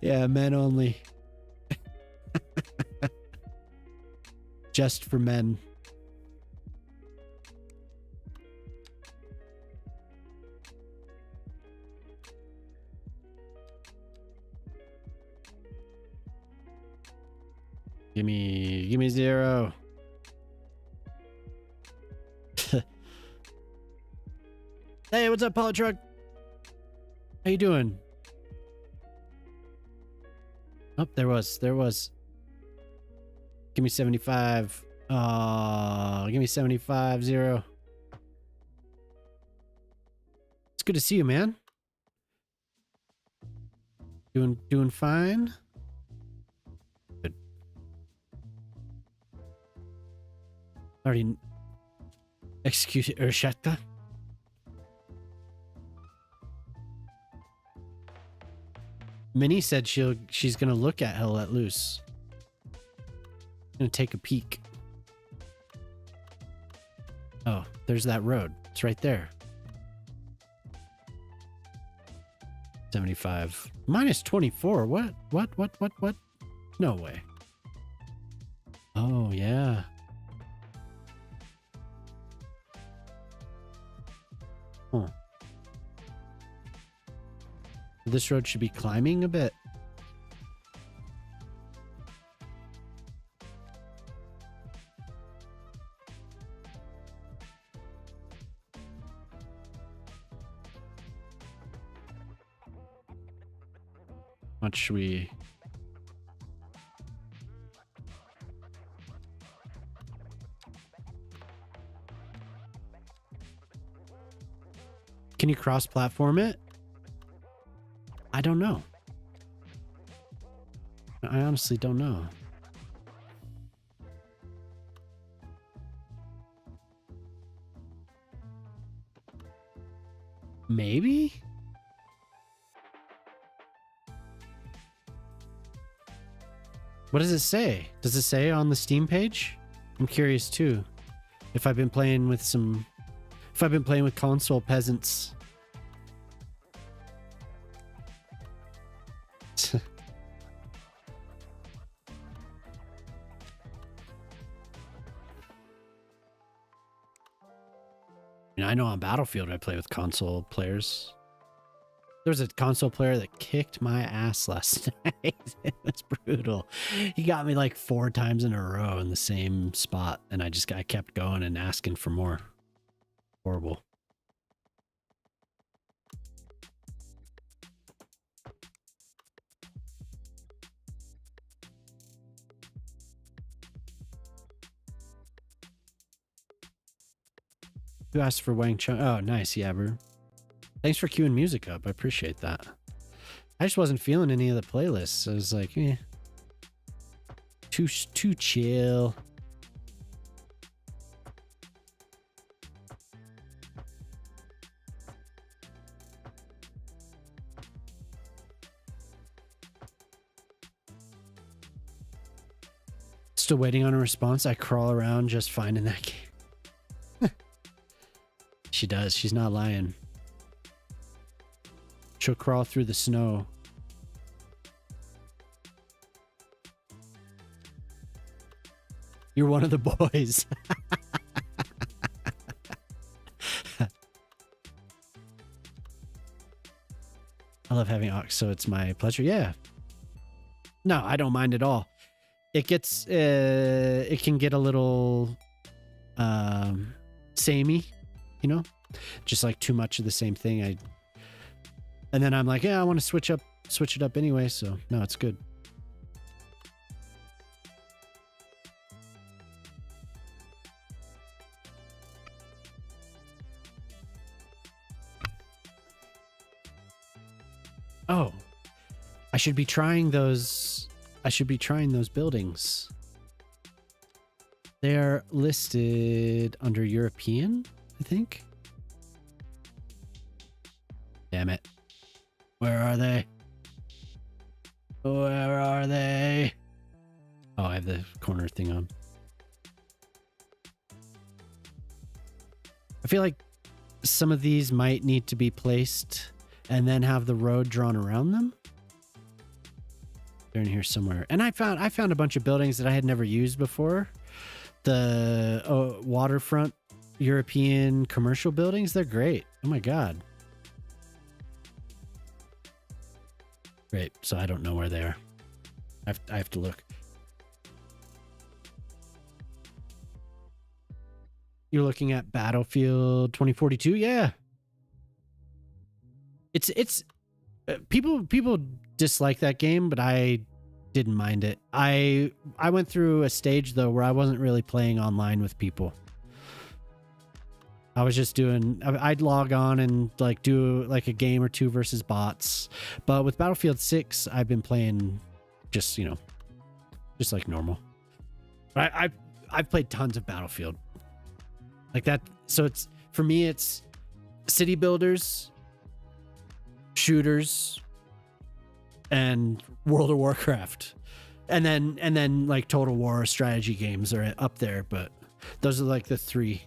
[SPEAKER 1] Yeah, men only. Just for men. Give me 0. Hey, what's up, Polytruck? How you doing? Oh, there was. Give me 75. Oh, give me 75, 0. It's good to see you, man. Doing fine. Good. Already executed Urshetta. Minnie said she's gonna look at Hell Let Loose. Gonna take a peek. Oh, there's that road. It's right there. 75. Minus 24. What? No way. Oh, yeah. Huh. This road should be climbing a bit. Much should we... Can you cross-platform it? I don't know. I honestly don't know. Maybe? What does it say? Does it say on the Steam page? I'm curious too. If I've been playing with console peasants. I know on Battlefield I play with console players. There was a console player that kicked my ass last night. It was brutal. He got me like 4 times in a row in the same spot, and I kept going and asking for more. Horrible. Who asked for Wang Chung? Oh, nice, Yabber. Thanks for queuing music up. I appreciate that. I just wasn't feeling any of the playlists. I was like, eh. Too chill. Still waiting on a response. I crawl around just finding that game. She does. She's not lying. She'll crawl through the snow. You're one of the boys. I love having Ox, so it's my pleasure. Yeah. No, I don't mind at all. It gets, it can get a little, samey, you know, just like too much of the same thing. And then I'm like, yeah, I want to switch it up anyway. So no, it's good. Oh, I should be trying those. I should be trying those buildings. They are listed under European, I think. Damn it. Where are they? Where are they? Oh, I have the corner thing on. I feel like some of these might need to be placed and then have the road drawn around them. They're in here somewhere. And I found a bunch of buildings that I had never used before. The waterfront European commercial buildings, they're great. Oh my God. Great. So I don't know where they are. I have to look. You're looking at Battlefield 2042? Yeah. It's people dislike that game, but I didn't mind it. I went through a stage though where I wasn't really playing online with people. I was just I'd log on and like do like a game or two versus bots. But with Battlefield 6, I've been playing just, you know, just like normal. But I've played tons of Battlefield. Like that. So it's, for me, it's city builders, shooters, and World of Warcraft. And then like Total War strategy games are up there, but those are like the three.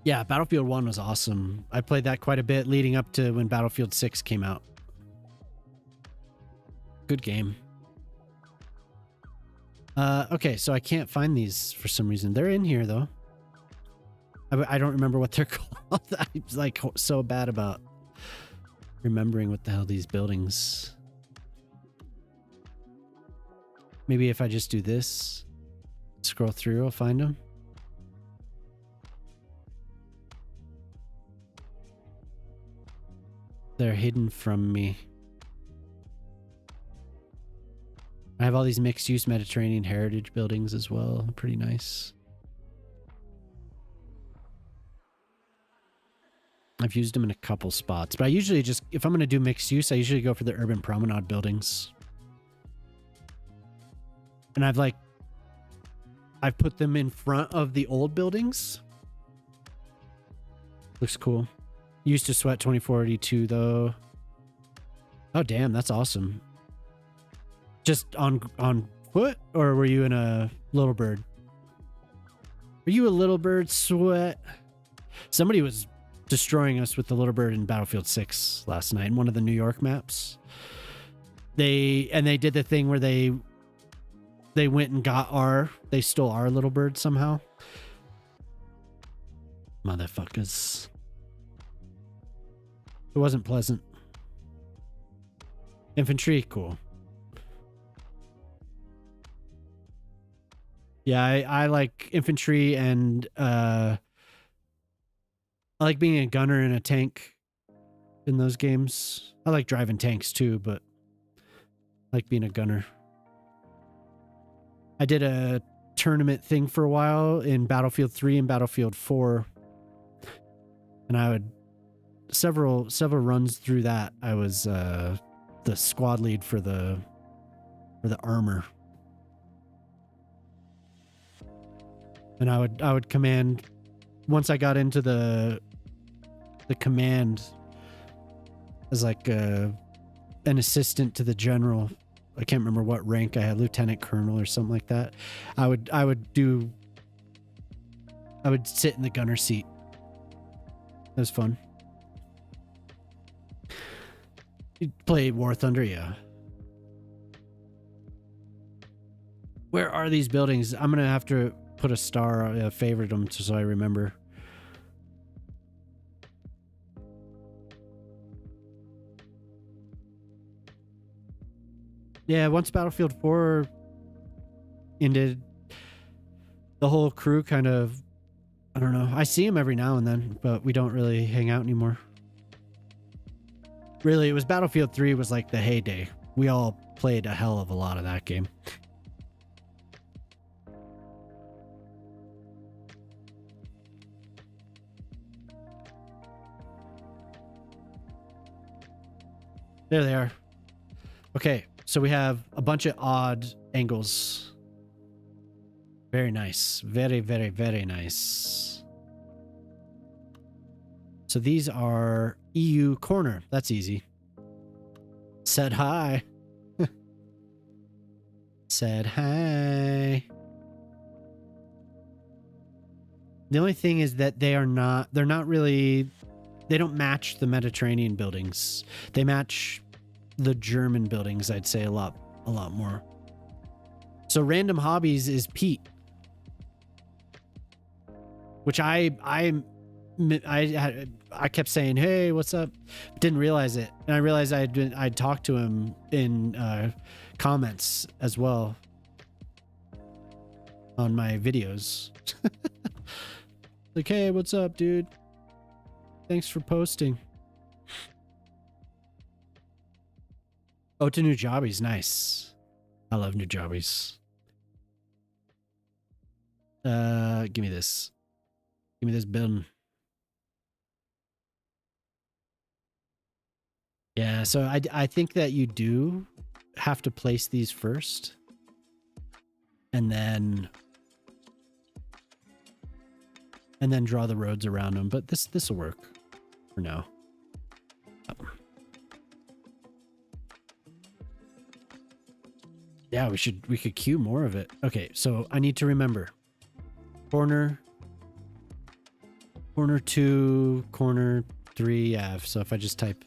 [SPEAKER 1] Yeah, Battlefield 1 was awesome. I played that quite a bit leading up to when Battlefield 6 came out. Good game. Okay, so I can't find these for some reason. They're in here, though. I don't remember what they're called. I'm like so bad about remembering what the hell these buildings. Maybe if I just do this, scroll through, I'll find them. They're hidden from me. I have all these mixed-use Mediterranean heritage buildings as well. Pretty nice. I've used them in a couple spots, but I usually just, if I'm going to do mixed use, I usually go for the urban promenade buildings. And I've put them in front of the old buildings. Looks cool. Used to sweat 2482 though. Oh damn, that's awesome. Just on foot, or were you in a little bird? Were you a little bird, Sweat? Somebody was destroying us with the little bird in Battlefield 6 last night in one of the New York maps. They did the thing where they went and they stole our little bird somehow. Motherfuckers. It wasn't pleasant. Infantry, cool. Yeah, I like infantry, and I like being a gunner in a tank in those games. I like driving tanks too, but I like being a gunner. I did a tournament thing for a while in Battlefield 3 and Battlefield 4. And I would several runs through that. I was the squad lead for the armor. And I would command, once I got into the command as like an assistant to the general. I can't remember what rank I had, lieutenant colonel or something like that. I would sit in the gunner seat. That was fun. You play War Thunder, yeah. Where are these buildings? I'm gonna have to put a star, favorite them so I remember. Yeah, once Battlefield 4 ended, the whole crew kind of, I don't know. I see them every now and then, but we don't really hang out anymore. Really, it was Battlefield 3 was like the heyday. We all played a hell of a lot of that game. There they are. Okay, so we have a bunch of odd angles. Very nice. Very, very, very nice. So these are EU corner. That's easy. Said hi. Said hi. The only thing is that they're not really, they don't match the Mediterranean buildings. They match the German buildings, I'd say a lot more. So Random Hobbies is Pete, which I kept saying, "Hey, what's up?" Didn't realize it, and I realized I'd talked to him in comments as well on my videos. Like, "Hey, what's up, dude? Thanks for posting." Oh, to new jobbies, nice. I love new jobbies. Give me this. Give me this building. Yeah, so I think that you do have to place these first, and then draw the roads around them. But this will work for now. Yeah, we could queue more of it. Okay, so I need to remember corner 2, corner 3. Yeah, so if I just type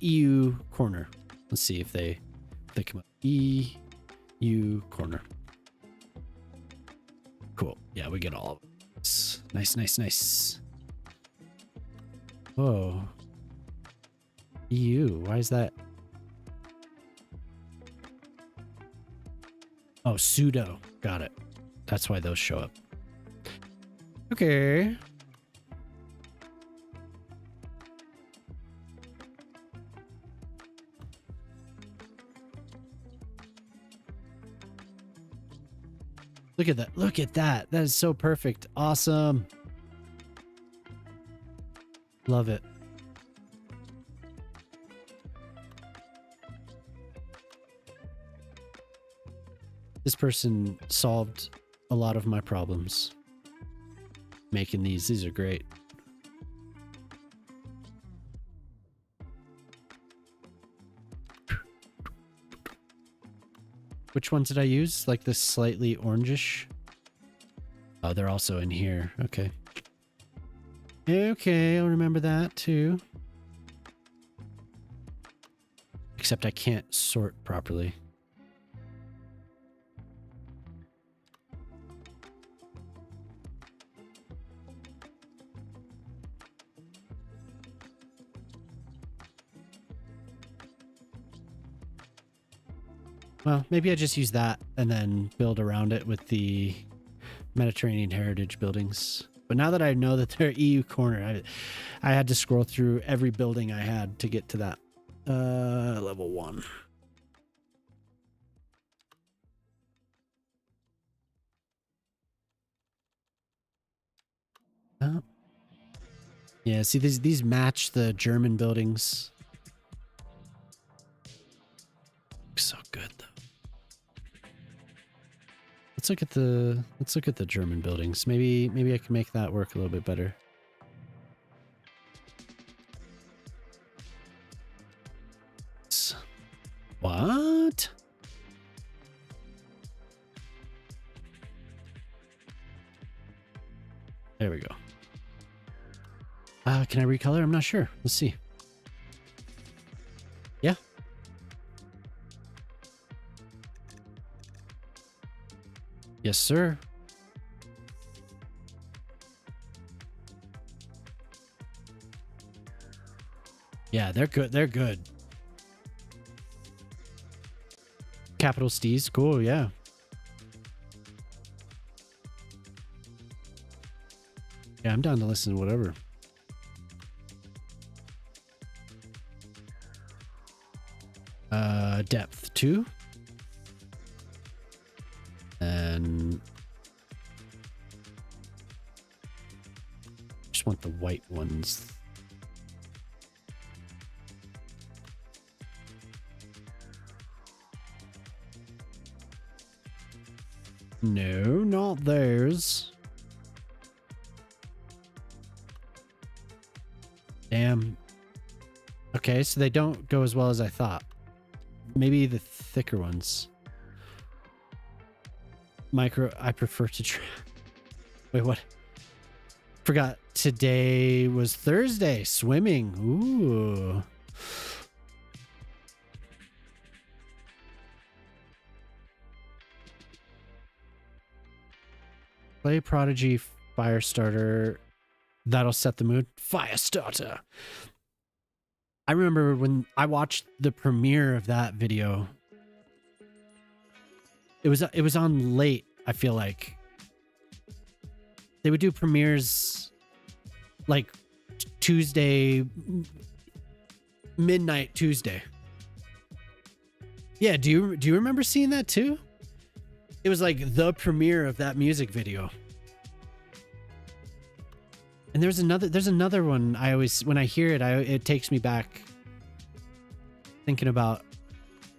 [SPEAKER 1] EU corner, let's see if they come up. EU corner. Cool. Yeah, we get all of it. Nice. Whoa. EU, why is that? Oh, pseudo. Got it. That's why those show up. Okay. Look at that. Look at that. That is so perfect. Awesome. Love it. This person solved a lot of my problems making these. These are great. Which ones did I use? Like this slightly orangish? Oh, they're also in here. Okay. Okay, I'll remember that too. Except I can't sort properly. Well, maybe I just use that and then build around it with the Mediterranean heritage buildings. But now that I know that they're EU corner, I had to scroll through every building I had to get to that level 1. Oh. Yeah, see these match the German buildings. So good though. Let's look at the German buildings. Maybe I can make that work a little bit better. What? There we go. Can I recolor? I'm not sure. Let's see. Yeah. Yes, sir. Yeah, they're good. They're good. Capital Steez. Cool, yeah. Yeah, I'm down to listen to whatever. Depth 2. And just want the white ones. No, not those. Damn. Okay, so they don't go as well as I thought. Maybe the thicker ones. Micro, I prefer to try. Wait, what? Forgot today was Thursday. Swimming. Ooh. Play Prodigy Firestarter. That'll set the mood. Firestarter. I remember when I watched the premiere of that video. It was on late, I feel like. They would do premieres like Tuesday, midnight Tuesday. Yeah, do you remember seeing that too? It was like the premiere of that music video. And there's another one I always, when I hear it, it takes me back thinking about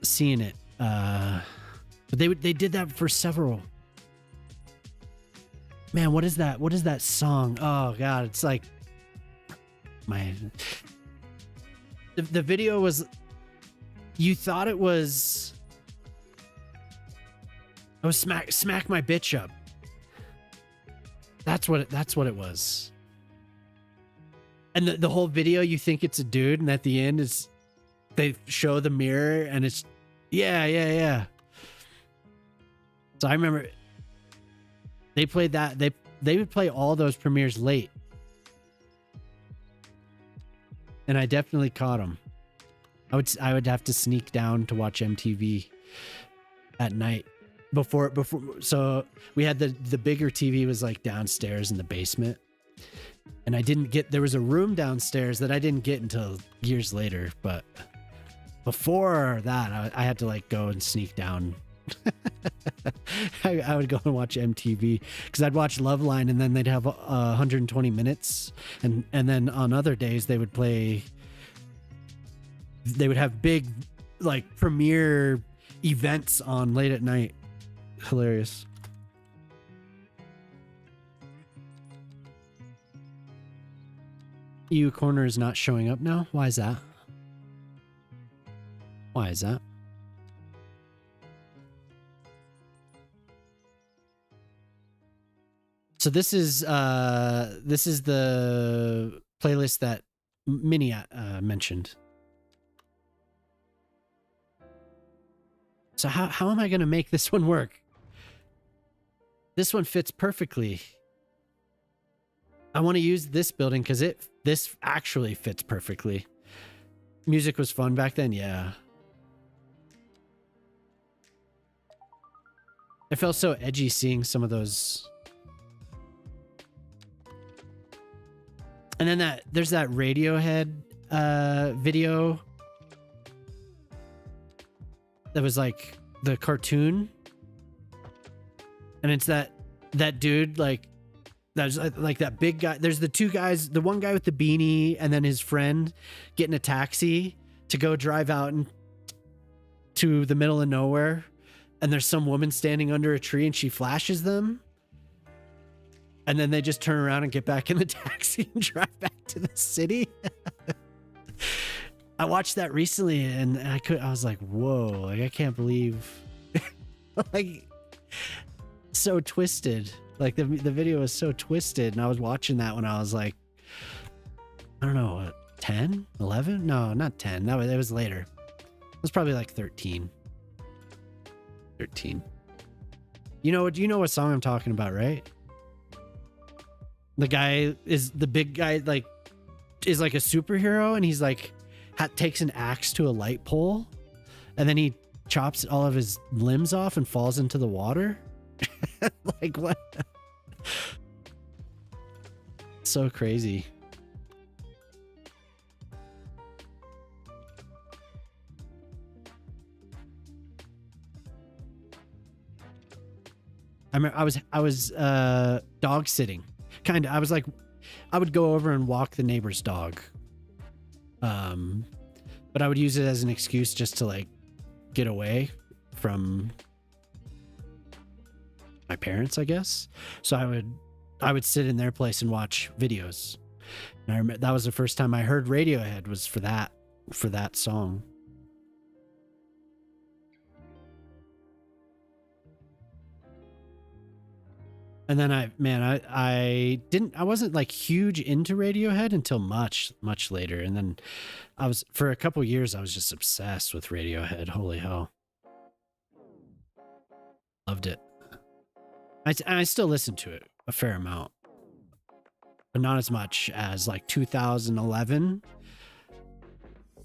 [SPEAKER 1] seeing it. But they did that for several. Man, what is that? What is that song? Oh God, it's like the video was, you thought it was, I was smack my bitch up. That's what it was. And the whole video, you think it's a dude, and at the end is they show the mirror, and it's yeah. So I remember they played that. They would play all those premieres late, and I definitely caught them. I would have to sneak down to watch MTV at night before. So we had the bigger TV was like downstairs in the basement. And there was a room downstairs that I didn't get until years later. But before that, I had to like go and sneak down. I would go and watch MTV because I'd watch Loveline, and then they'd have 120 minutes. And then on other days they would have big like premiere events on late at night. Hilarious. EU Corner is not showing up now. Why is that? Why is that? So this is the playlist that Minnie mentioned. So how am I going to make this one work? This one fits perfectly. I want to use this building because this actually fits perfectly. Music was fun back then, yeah. It felt so edgy seeing some of those. And then there's that Radiohead video that was like the cartoon, and it's that dude like. There's like that big guy. There's the two guys, the one guy with the beanie and then his friend getting a taxi to go drive out to the middle of nowhere. And there's some woman standing under a tree and she flashes them. And then they just turn around and get back in the taxi and drive back to the city. I watched that recently and I was like, whoa, like I can't believe like so twisted. Like the video was so twisted, and I was watching that when I was like, I don't know, 10, 11? No, not 10. It was later. It was probably like 13. 13. You know what song I'm talking about, right? The guy is the big guy, like is like a superhero, and he's like takes an axe to a light pole, and then he chops all of his limbs off and falls into the water. Like what? So crazy. I remember I was dog sitting. Kind of. I was like, I would go over and walk the neighbor's dog. But I would use it as an excuse just to like get away from my parents, I guess. So I would sit in their place and watch videos. And I remember that was the first time I heard Radiohead was for that song. And then I wasn't like huge into Radiohead until much later. And then for a couple years I was just obsessed with Radiohead. Holy hell. Loved it. I still listen to it a fair amount, but not as much as like 2011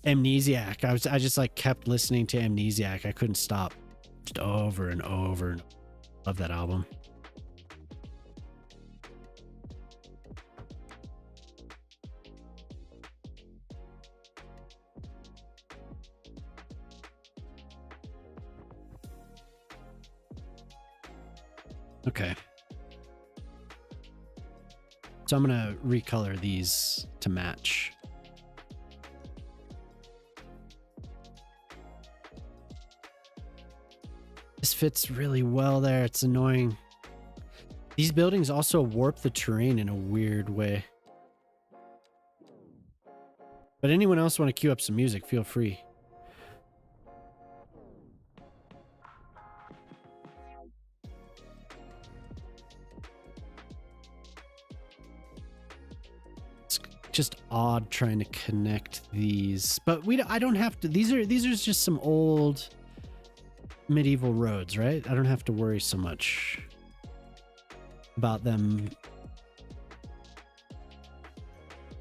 [SPEAKER 1] Amnesiac. I just like kept listening to Amnesiac. I couldn't stop, just over and over. Love that album. Okay. So I'm going to recolor these to match. This fits really well there. It's annoying. These buildings also warp the terrain in a weird way. But anyone else want to queue up some music, feel free. Just odd trying to connect these, but I don't have to. These are just some old medieval roads, right? I don't have to worry so much about them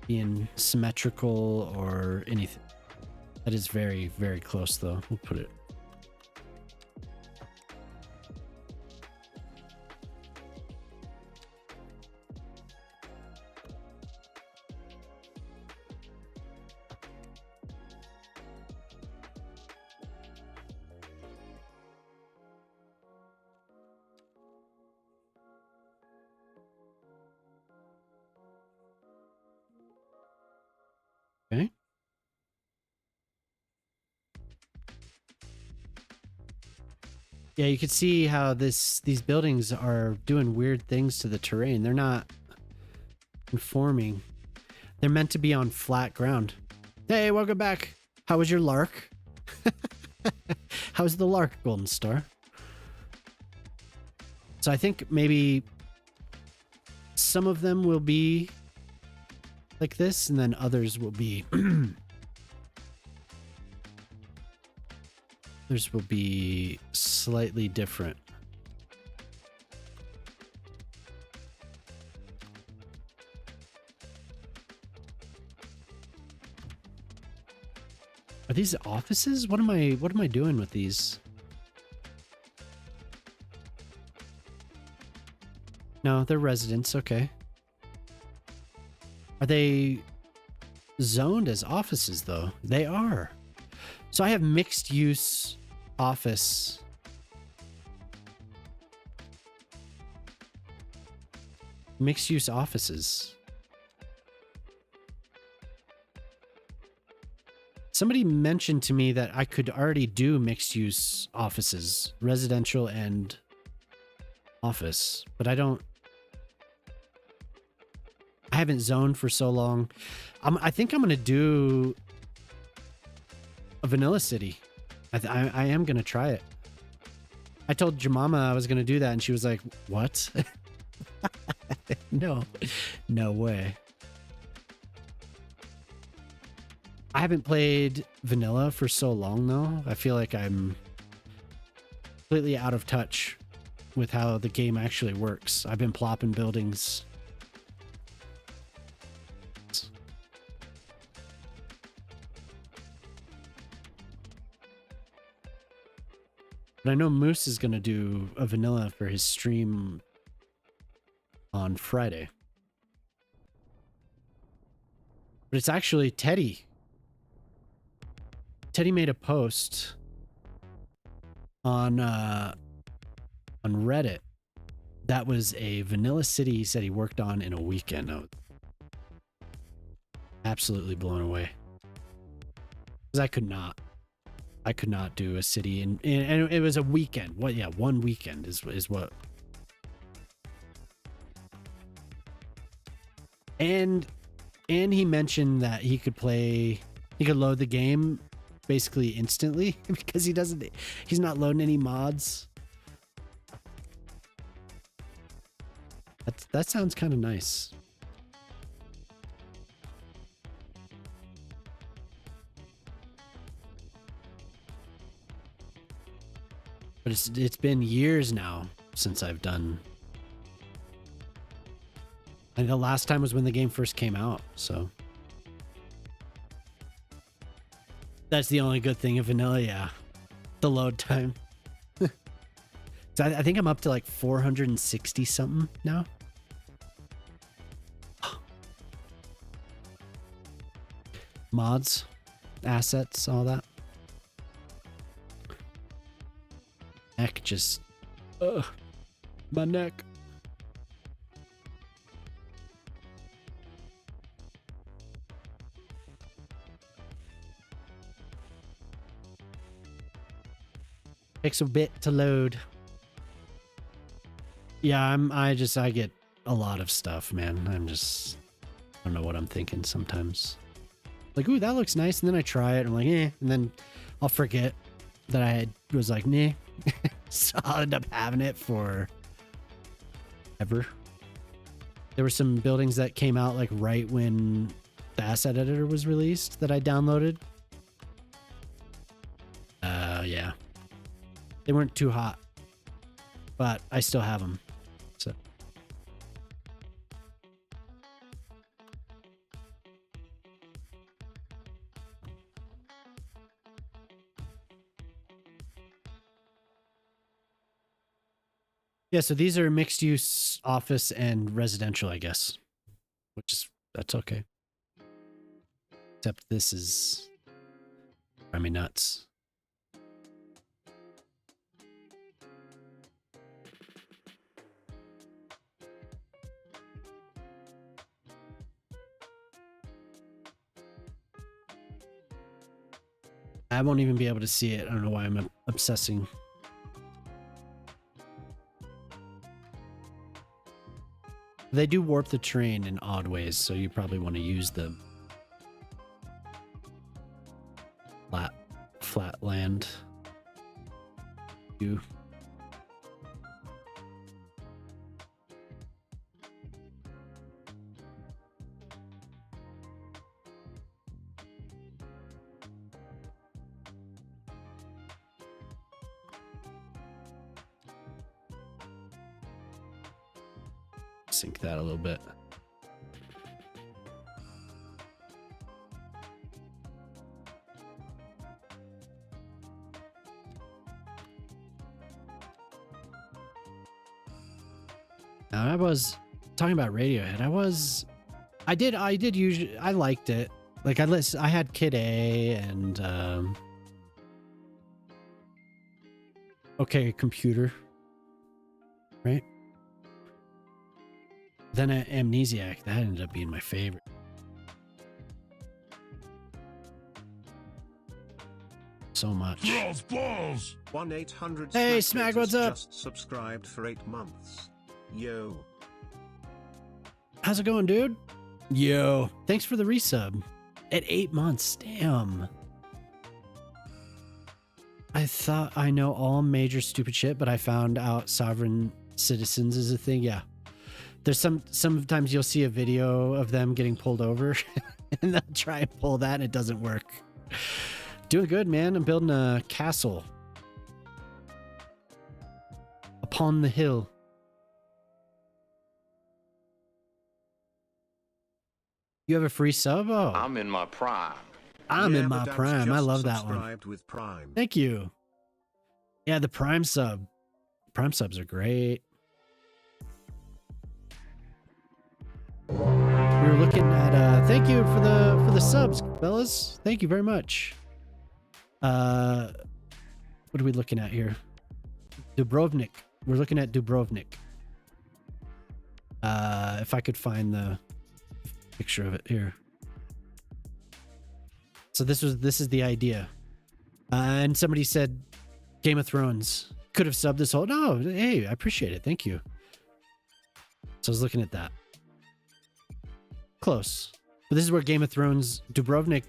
[SPEAKER 1] being symmetrical or anything. That is very, very close though. We'll put it. Okay. Yeah, you can see how these buildings are doing weird things to the terrain. They're not conforming. They're meant to be on flat ground. Hey, welcome back. How was your lark? How's the lark, Golden Star? So I think maybe some of them will be like this, and then others will be others will be slightly different. Are these offices? What am I doing with these? No, they're residents. Okay. Are they zoned as offices though? They are. So I have mixed use office. Mixed use offices. Somebody mentioned to me that I could already do mixed use offices, residential and office, but I haven't zoned for so long. I think I'm going to do a vanilla city. I am going to try it. I told Jemima I was going to do that and she was like, what? No way. I haven't played vanilla for so long though. I feel like I'm completely out of touch with how the game actually works. I've been plopping buildings. But I know Moose is going to do a vanilla for his stream on Friday. But it's actually Teddy. Teddy made a post on Reddit that was a vanilla city he said he worked on in a weekend. I was absolutely blown away. Because I could not do a city and it was a weekend. What? Yeah, one weekend is what And he mentioned that he could load the game basically instantly because he's not loading any mods. That sounds kind of nice. But it's been years now since I've done. I think the last time was when the game first came out, so that's the only good thing of vanilla, yeah. The load time. So I think I'm up to like 460 something now. Mods, assets, all that. Neck just, my neck. Takes a bit to load. Yeah, I get a lot of stuff, man. I don't know what I'm thinking sometimes. Like, ooh, that looks nice, and then I try it, and I'm like, eh, and then I'll forget that I was like, nah. So I'll end up having it for ever. There were some buildings that came out like right when the asset editor was released that I downloaded. Yeah. They weren't too hot, but I still have them. So. Yeah, so these are mixed use office and residential, I guess, that's okay. Except this is, I mean, nuts. I won't even be able to see it. I don't know why I'm obsessing. They do warp the terrain in odd ways, so you probably want to use the flat land. You. Sync that a little bit. Now I was talking about Radiohead. I did usually, I liked it. Like I had Kid A and okay, Computer, right? Then Amnesiac, that ended up being my favorite. So much.
[SPEAKER 5] Balls!
[SPEAKER 6] 1-800
[SPEAKER 1] Hey,
[SPEAKER 6] Smack
[SPEAKER 1] Smag, what's up?
[SPEAKER 6] Just subscribed for 8 months. Yo.
[SPEAKER 1] How's it going, dude? Yo. Thanks for the resub. At 8 months, damn. I thought I know all major stupid shit, but I found out sovereign citizens is a thing. Yeah. There's sometimes you'll see a video of them getting pulled over and they'll try and pull that and it doesn't work. Doing good, man. I'm building a castle upon the hill. You have a free sub? Oh,
[SPEAKER 2] I'm in my prime.
[SPEAKER 1] I'm
[SPEAKER 6] Yeah,
[SPEAKER 1] in my
[SPEAKER 6] but
[SPEAKER 1] prime.
[SPEAKER 6] just
[SPEAKER 1] I love that one.
[SPEAKER 6] subscribed with Prime.
[SPEAKER 1] Thank you. Yeah, the Prime sub. Prime subs are great. We were looking at thank you for the subs, fellas. Thank you very much. What are we looking at here? Dubrovnik. We're looking at Dubrovnik. If I could find the picture of it here. So this is the idea. And somebody said Game of Thrones could have subbed this whole. No, hey, I appreciate it. Thank you. So I was looking at that. Close. But this is where Game of Thrones, Dubrovnik,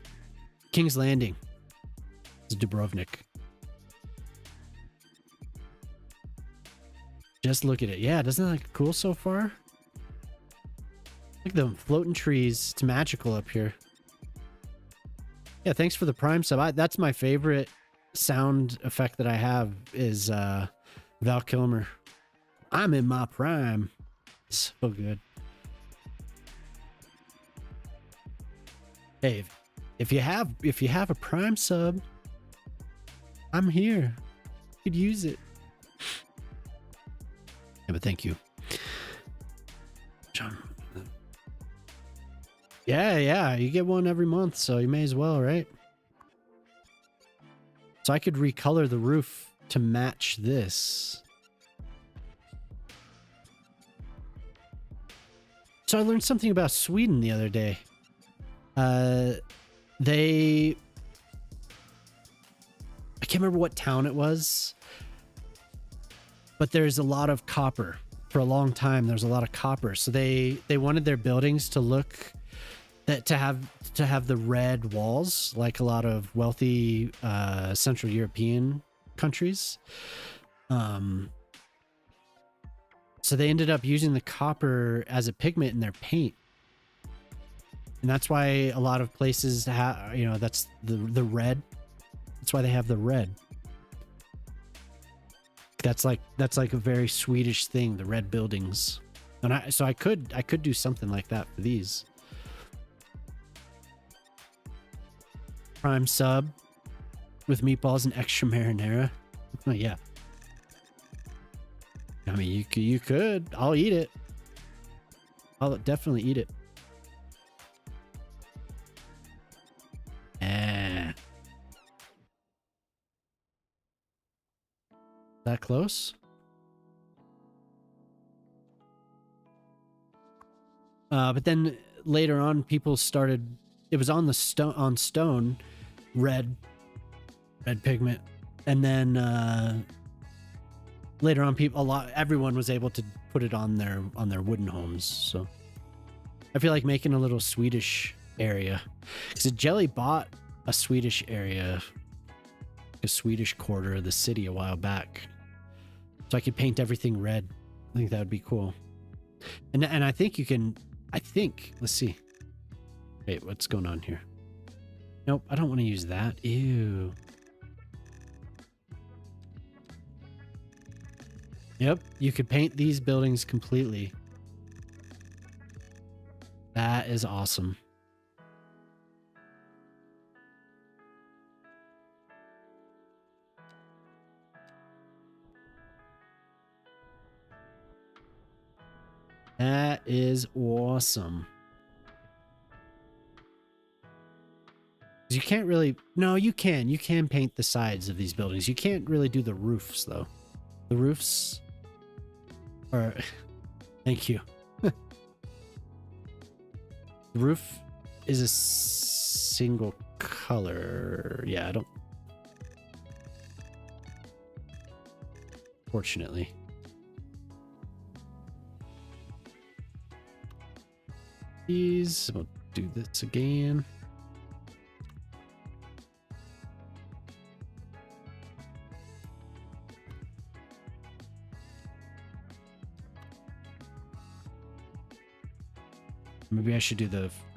[SPEAKER 1] King's Landing. It's Dubrovnik. Just look at it. Yeah, doesn't that look cool so far? Look at them floating trees. It's magical up here. Yeah, thanks for the Prime sub. That's my favorite sound effect that I have is Val Kilmer. I'm in my prime. So good. Hey, if you have a Prime sub, I'm here. You could use it. Yeah, but thank you, John. Yeah, you get one every month, so you may as well, right? So I could recolor the roof to match this. So I learned something about Sweden the other day. I can't remember what town it was, but there's a lot of copper. For a long time, there's a lot of copper. So they wanted their buildings to look to have the red walls like a lot of wealthy Central European countries. So they ended up using the copper as a pigment in their paint. And that's why a lot of places have, that's the red. That's why they have the red. That's like a very Swedish thing, the red buildings. And I could do something like that for these. Prime sub with meatballs and extra marinara. Oh yeah. I mean, you could. I'll eat it. I'll definitely eat it. That close? But then later on, people started. It was on the stone, red pigment, and then later on, everyone was able to put it on their wooden homes. So I feel like making a little Swedish area, because Jelly bought a Swedish area, a Swedish quarter of the city a while back, so I could paint everything red. I think that would be cool. And I think you can. Let's see. Wait, what's going on here? Nope, I don't want to use that. Ew. Yep, you could paint these buildings completely. That is awesome. That is awesome. You can't really... No, you can. You can paint the sides of these buildings. You can't really do the roofs, though. The roofs are... Thank you. The roof is a single color. Yeah, I don't... Fortunately. We'll do this again. Maybe I should do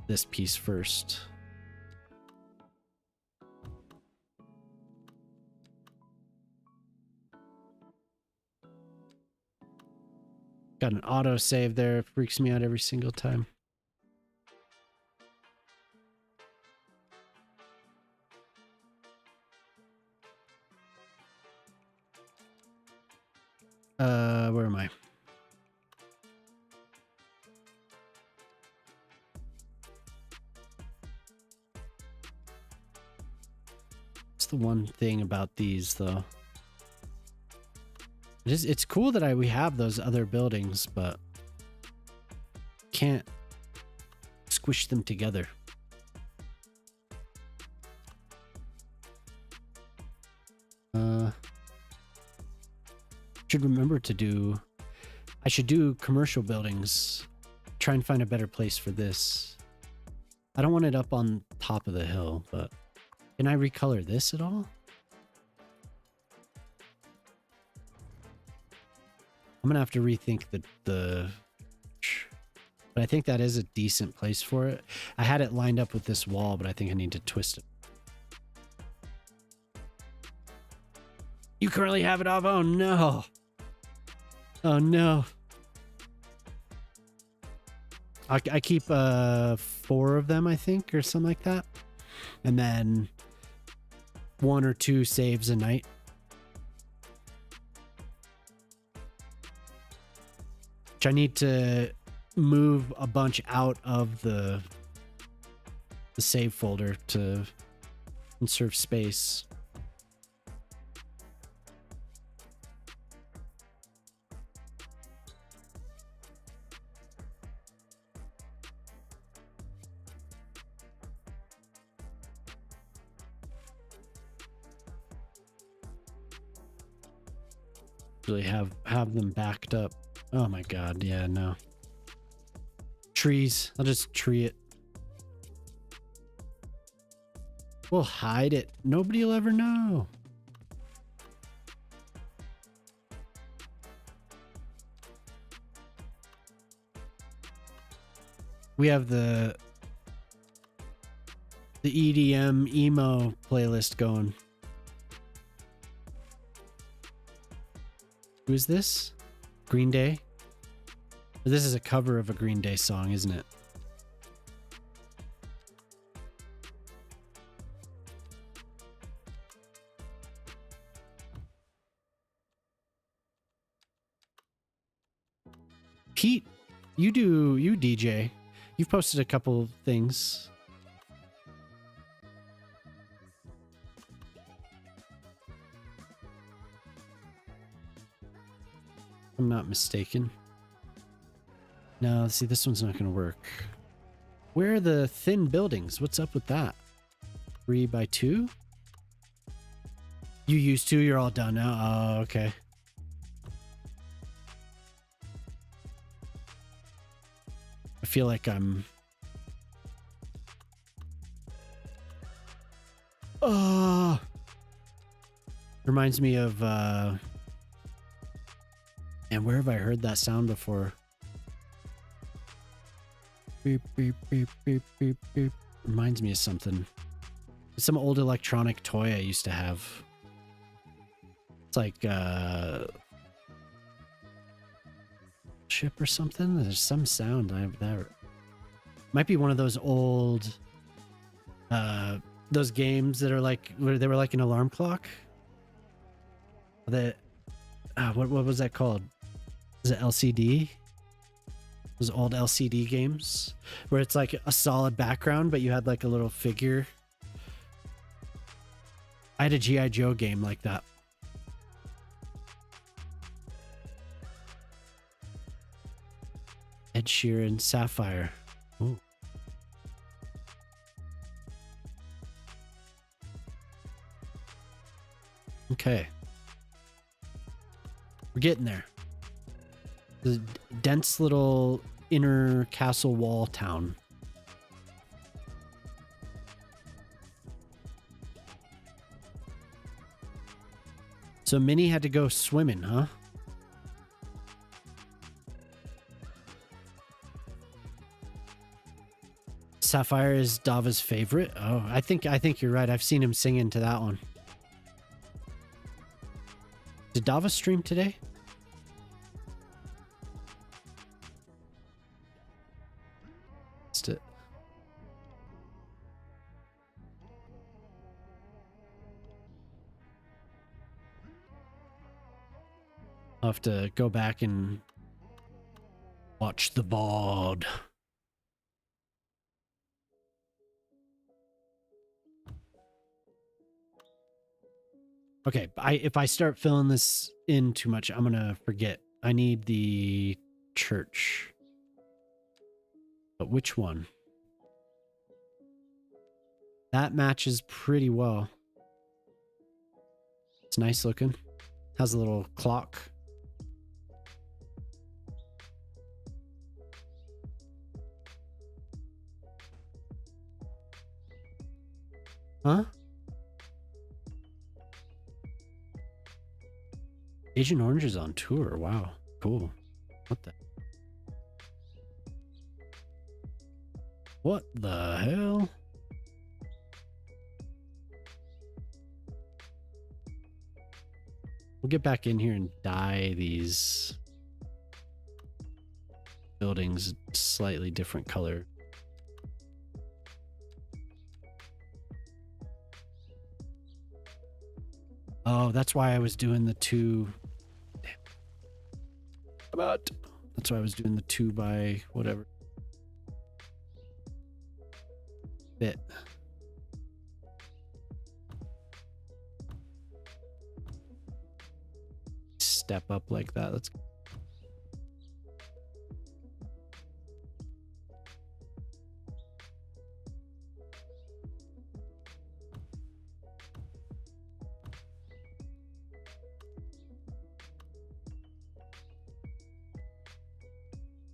[SPEAKER 1] this piece first. Got an auto save there. It freaks me out every single time. Where am I? It's the one thing about these, though. It's cool that we have those other buildings, but can't squish them together. Should remember to I should do commercial buildings. Try and find a better place for this. I don't want it up on top of the hill, but can I recolor this at all? I'm gonna have to rethink the but I think that is a decent place for it. I had it lined up with this wall, but I think I need to twist it. You currently have it off. Oh no. Oh no. I keep 4 of them, I think, or something like that. And then 1 or 2 saves a night. Which I need to move a bunch out of the save folder to conserve space. Really have them backed up. Oh my god, yeah, no. Trees. I'll just tree it. We'll hide it. Nobody will ever know. We have the EDM emo playlist going. Who is this? Green Day? This is a cover of a Green Day song, isn't it? Pete, you DJ. You've posted a couple things. If I'm not mistaken. No, see, this one's not going to work. Where are the thin buildings? What's up with that? 3 by 2? You used to, you're all done now. Oh, okay. I feel like I'm... Oh! Reminds me of... And where have I heard that sound before? Beep, beep, beep, beep, beep, beep. Reminds me of something. Some old electronic toy I used to have. It's like ship or something. There's some sound. That might be one of those old those games that are like where they were like an alarm clock. That what was that called? Is it LCD? Those old LCD games where it's like a solid background, but you had like a little figure. I had a G.I. Joe game like that. Ed Sheeran, Sapphire. Ooh. Okay. We're getting there. The dense little inner castle wall town. So Minnie had to go swimming, huh? Sapphire is Dava's favorite. Oh, I think you're right. I've seen him sing into that one. Did Dava stream today? I'll have to go back and watch the VOD. Okay, if I start filling this in too much, I'm gonna forget. I need the church. But which one? That matches pretty well. It's nice looking. Has a little clock. Huh? Agent Orange is on tour. Wow. Cool. What the? What the hell? We'll get back in here and dye these buildings slightly different color. Oh, that's why I was doing the two. About. That's why I was doing the 2 by whatever. Bit. Step up like that. Let's.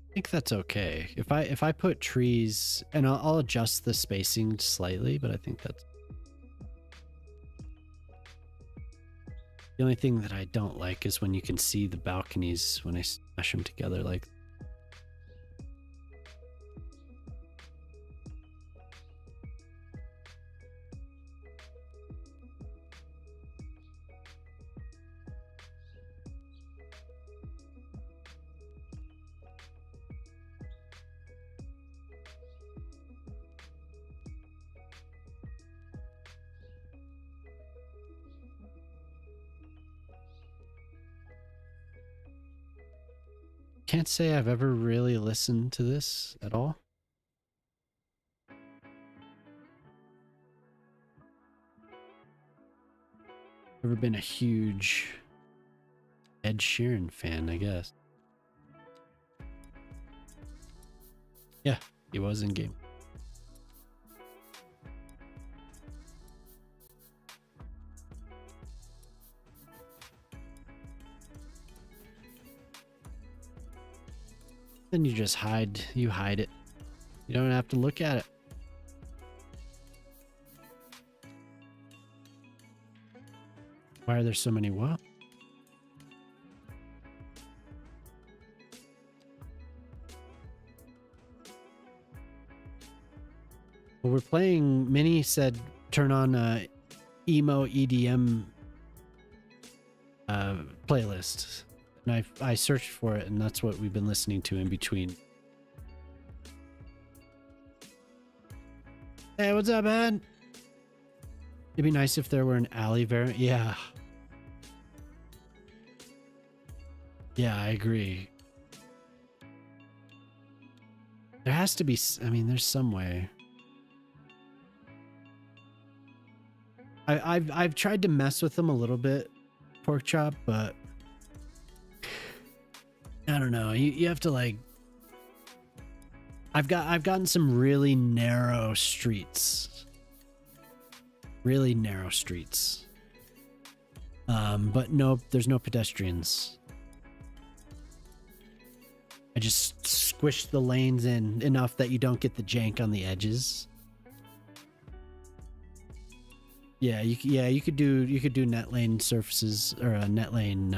[SPEAKER 1] I think that's okay. If I put trees, and I'll adjust the spacing slightly, but I think that's the only thing that I don't like is when you can see the balconies when I smash them together like. Can't say I've ever really listened to this at all. Never been a huge Ed Sheeran fan, I guess. Yeah, he was in game. Then you just hide it. You don't have to look at it. Why are there so many what? Well, we're playing. Minnie said turn on emo EDM playlist. And I searched for it, and that's what we've been listening to in between. Hey, what's up, man? It'd be nice if there were an alley variant. Yeah. Yeah, I agree. There has to be, I mean, there's some way. I've tried to mess with them a little bit, Pork Chop, but I don't know. You have to like. I've gotten some really narrow streets. Really narrow streets. But no, there's no pedestrians. I just squished the lanes in enough that you don't get the jank on the edges. Yeah, you could do net lane surfaces or a net lane.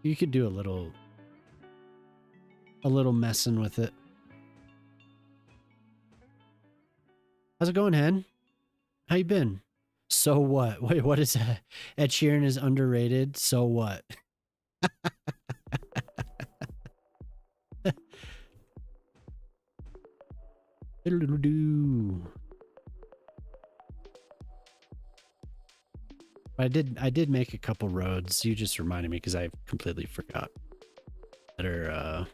[SPEAKER 1] You could do a little messing with it. How's it going, Hen? How you been? So what? Wait, what is that? Ed Sheeran is underrated. So what? I did make a couple roads. You just reminded me because I completely forgot. Better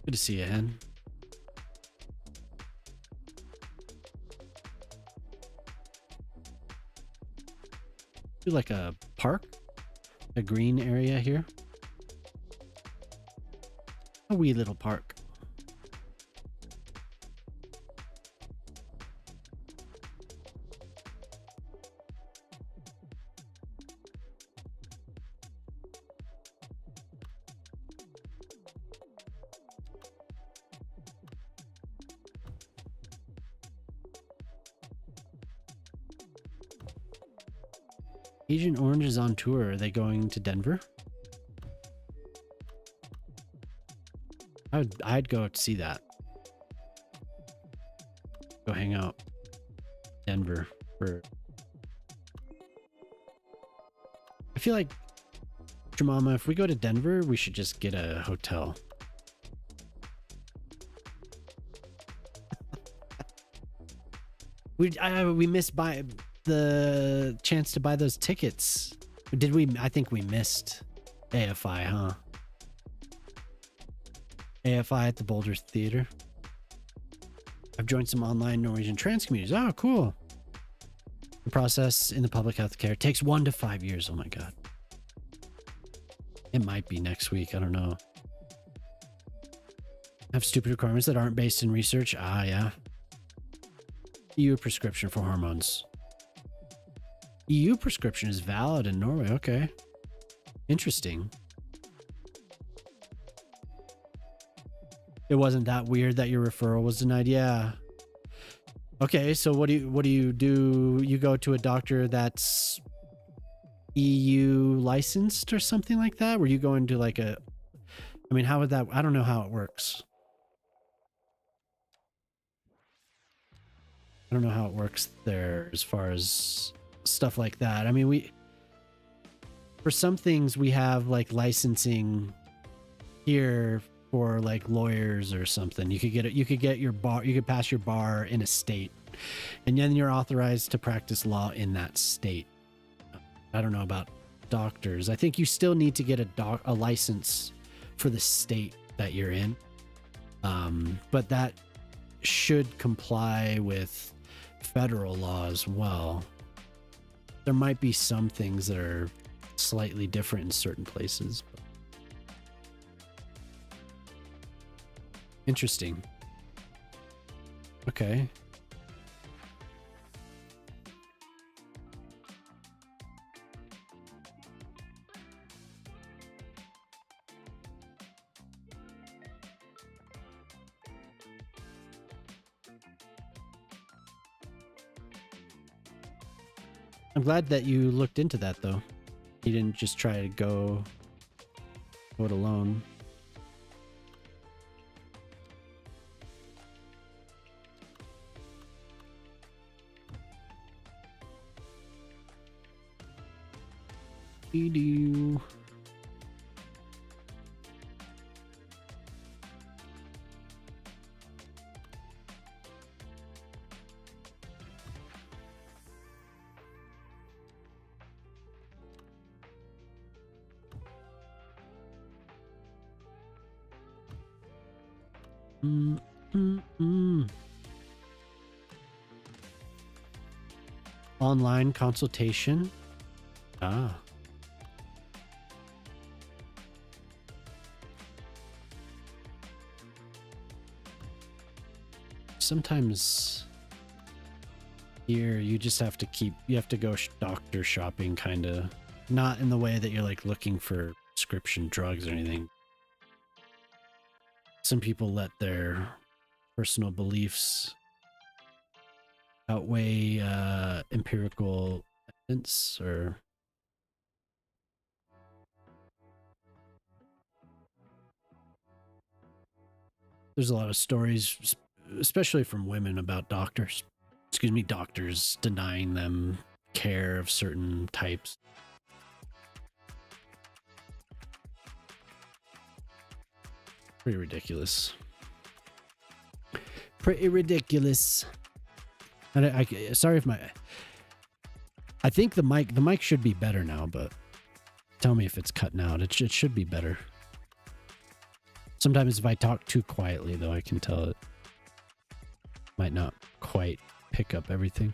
[SPEAKER 1] Good to see you, Hen. Do like a park, a green area here. A wee little park. Agent Orange is on tour. Are they going to Denver? I'd go to see that. Go hang out. Denver for. I feel like, Jemama, if we go to Denver, we should just get a hotel. We missed by the chance to buy those tickets. Did we? I think we missed AFI, huh? AFI at the Boulder Theater. I've joined some online Norwegian trans communities. Oh, cool. The process in the public health care takes 1 to 5 years. Oh my God. It might be next week. I don't know. Have stupid requirements that aren't based in research. Ah, yeah. EU prescription for hormones. EU prescription is valid in Norway. Okay. Interesting. It wasn't that weird that your referral was denied. Yeah. Okay, so what do you do? You go to a doctor that's EU licensed or something like that? Were you going to like a, I mean, how would that, I don't know how it works. I don't know how it works there as far as stuff like that. I mean, for some things we have like licensing here for like lawyers or something. You could get your bar, you could pass your bar in a state, and then you're authorized to practice law in that state. I don't know about doctors. I think you still need to get a license for the state that you're in. But that should comply with federal law as well. There might be some things that are slightly different in certain places. Interesting. Okay. I'm glad that you looked into that, though. You didn't just try to go it alone. Do. Online consultation. Ah. Sometimes here you just have to go doctor shopping, kind of, not in the way that you're like looking for prescription drugs or anything. Some people let their personal beliefs outweigh empirical evidence, or there's a lot of stories, especially from women, about doctors denying them care of certain types. Pretty ridiculous. And sorry if I think the mic should be better now, but tell me if it's cutting out. It should be better. Sometimes if I talk too quietly, though, I can tell it might not quite pick up everything.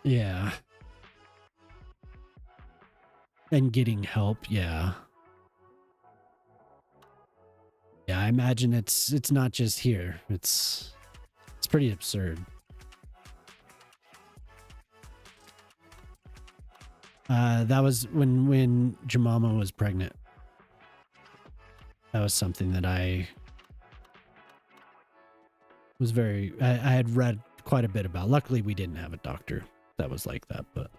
[SPEAKER 1] Yeah. And getting help, yeah. Yeah, I imagine it's not just here. It's pretty absurd. That was when Jemima was pregnant. That was something that I was I had read quite a bit about. Luckily, we didn't have a doctor that was like that, but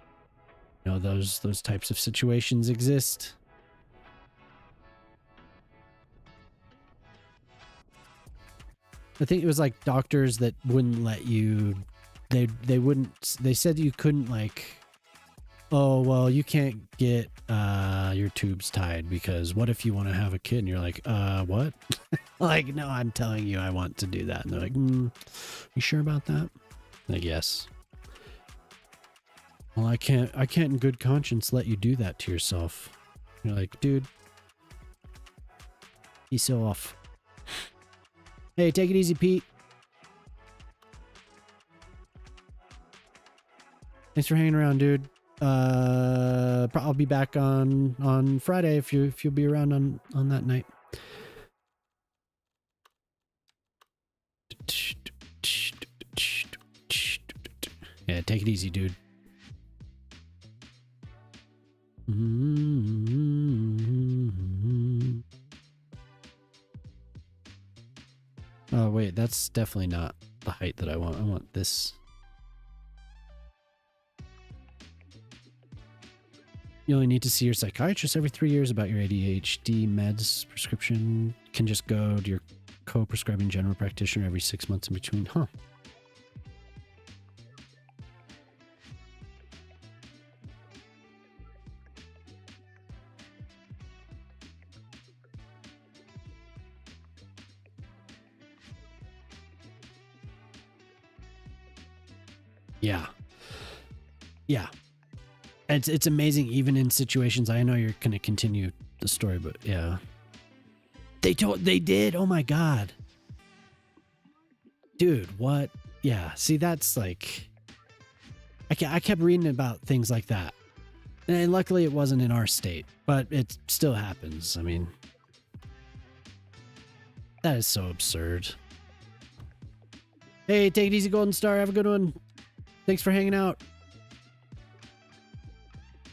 [SPEAKER 1] you know, those types of situations exist. I think it was like doctors that wouldn't let you, they wouldn't, they said you couldn't, like, oh, well, you can't get your tubes tied because what if you want to have a kid? And you're like, what? Like, no, I'm telling you I want to do that. And they're like, you sure about that? Like, yes. Well, I can't in good conscience let you do that to yourself. You're like, dude, he's so off. Hey, take it easy, Pete. Thanks for hanging around, dude. I'll be back on Friday if you'll be around on that night. Yeah, take it easy, dude. Oh, wait, that's definitely not the height that I want. I want this. You only need to see your psychiatrist every 3 years about your ADHD meds. Prescription can just go to your co-prescribing general practitioner every 6 months in between. Huh. Yeah. Yeah. It's amazing even in situations. I know you're going to continue the story, but yeah. They did. Oh my God. Dude, what? Yeah. See, that's like, I kept reading about things like that. And luckily it wasn't in our state, but it still happens. I mean, that is so absurd. Hey, take it easy, Golden Star. Have a good one. Thanks for hanging out.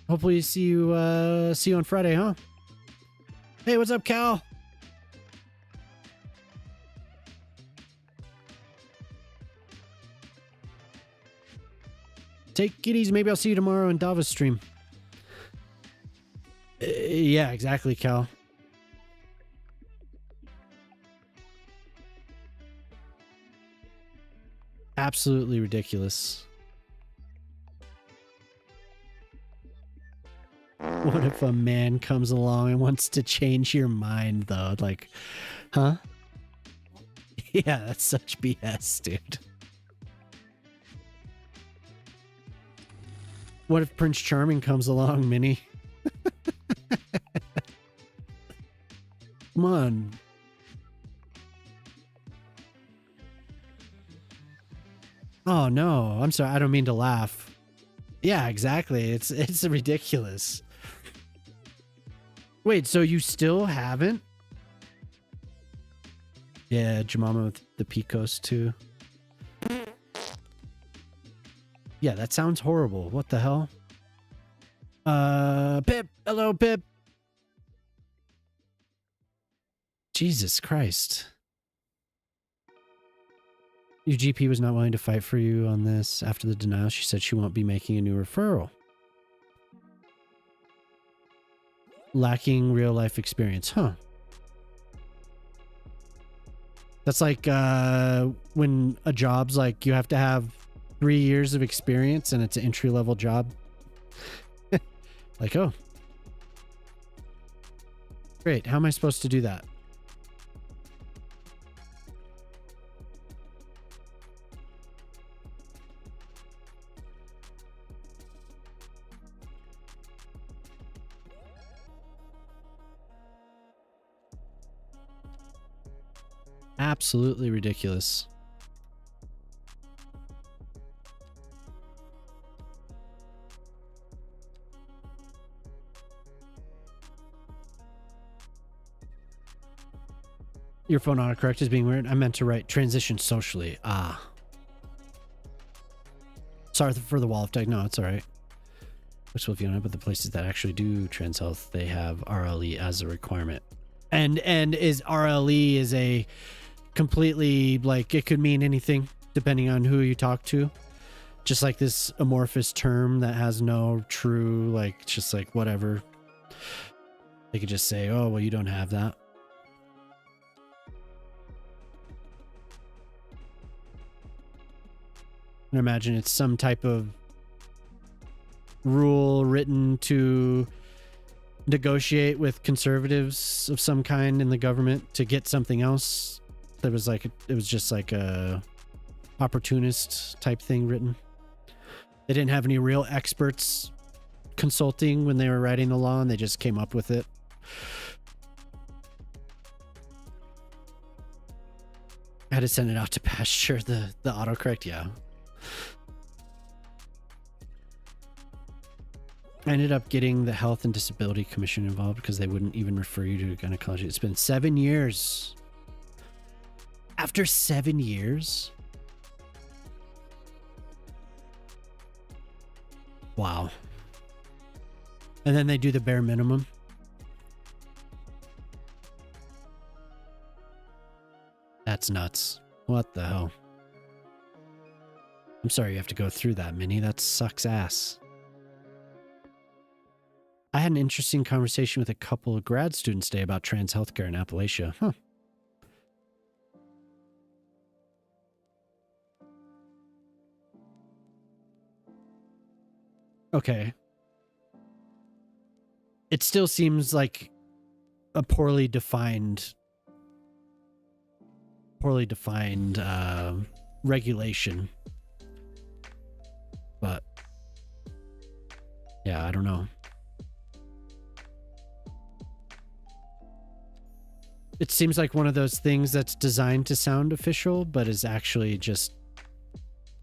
[SPEAKER 1] Hopefully see you on Friday, huh? Hey, what's up, Cal? Take it easy. Maybe I'll see you tomorrow in Davos stream. Yeah, exactly, Cal. Absolutely ridiculous. What if a man comes along and wants to change your mind, though? Like, huh? Yeah, that's such BS, dude. What if Prince Charming comes along, Minnie? Come on. Oh, no. I'm sorry. I don't mean to laugh. Yeah, exactly. It's ridiculous. Wait, so you still haven't? Yeah, Jemima with the Picos too. Yeah, that sounds horrible. What the hell? Pip. Hello, Pip. Jesus Christ. Your GP was not willing to fight for you on this. After the denial, she said she won't be making a new referral. Lacking real life experience, huh? That's like when a job's like you have to have 3 years of experience and it's an entry level job. Like, oh, great. How am I supposed to do that? Absolutely ridiculous. Your phone autocorrect is being weird. I meant to write transition socially. Ah. Sorry for the wall of tech. No, it's all right. Which will Fiona, but the places that actually do trans health, they have RLE as a requirement. And is RLE is a completely, like, it could mean anything depending on who you talk to. Just like this amorphous term that has no true, like, just like whatever. They could just say, oh, well, you don't have that. I imagine it's some type of rule written to negotiate with conservatives of some kind in the government to get something else. That was like, it was just like a opportunist type thing written. They didn't have any real experts consulting when they were writing the law, and they just came up with it. I had to send it out to pasture the autocorrect. Yeah. I ended up getting the Health and Disability Commission involved because they wouldn't even refer you to a gynecology. It's been 7 years. After 7 years? Wow. And then they do the bare minimum. That's nuts. What the hell? I'm sorry you have to go through that, Minnie. That sucks ass. I had an interesting conversation with a couple of grad students today about trans healthcare in Appalachia. Huh. Okay. It still seems like a poorly defined regulation. But yeah, I don't know. It seems like one of those things that's designed to sound official, but is actually just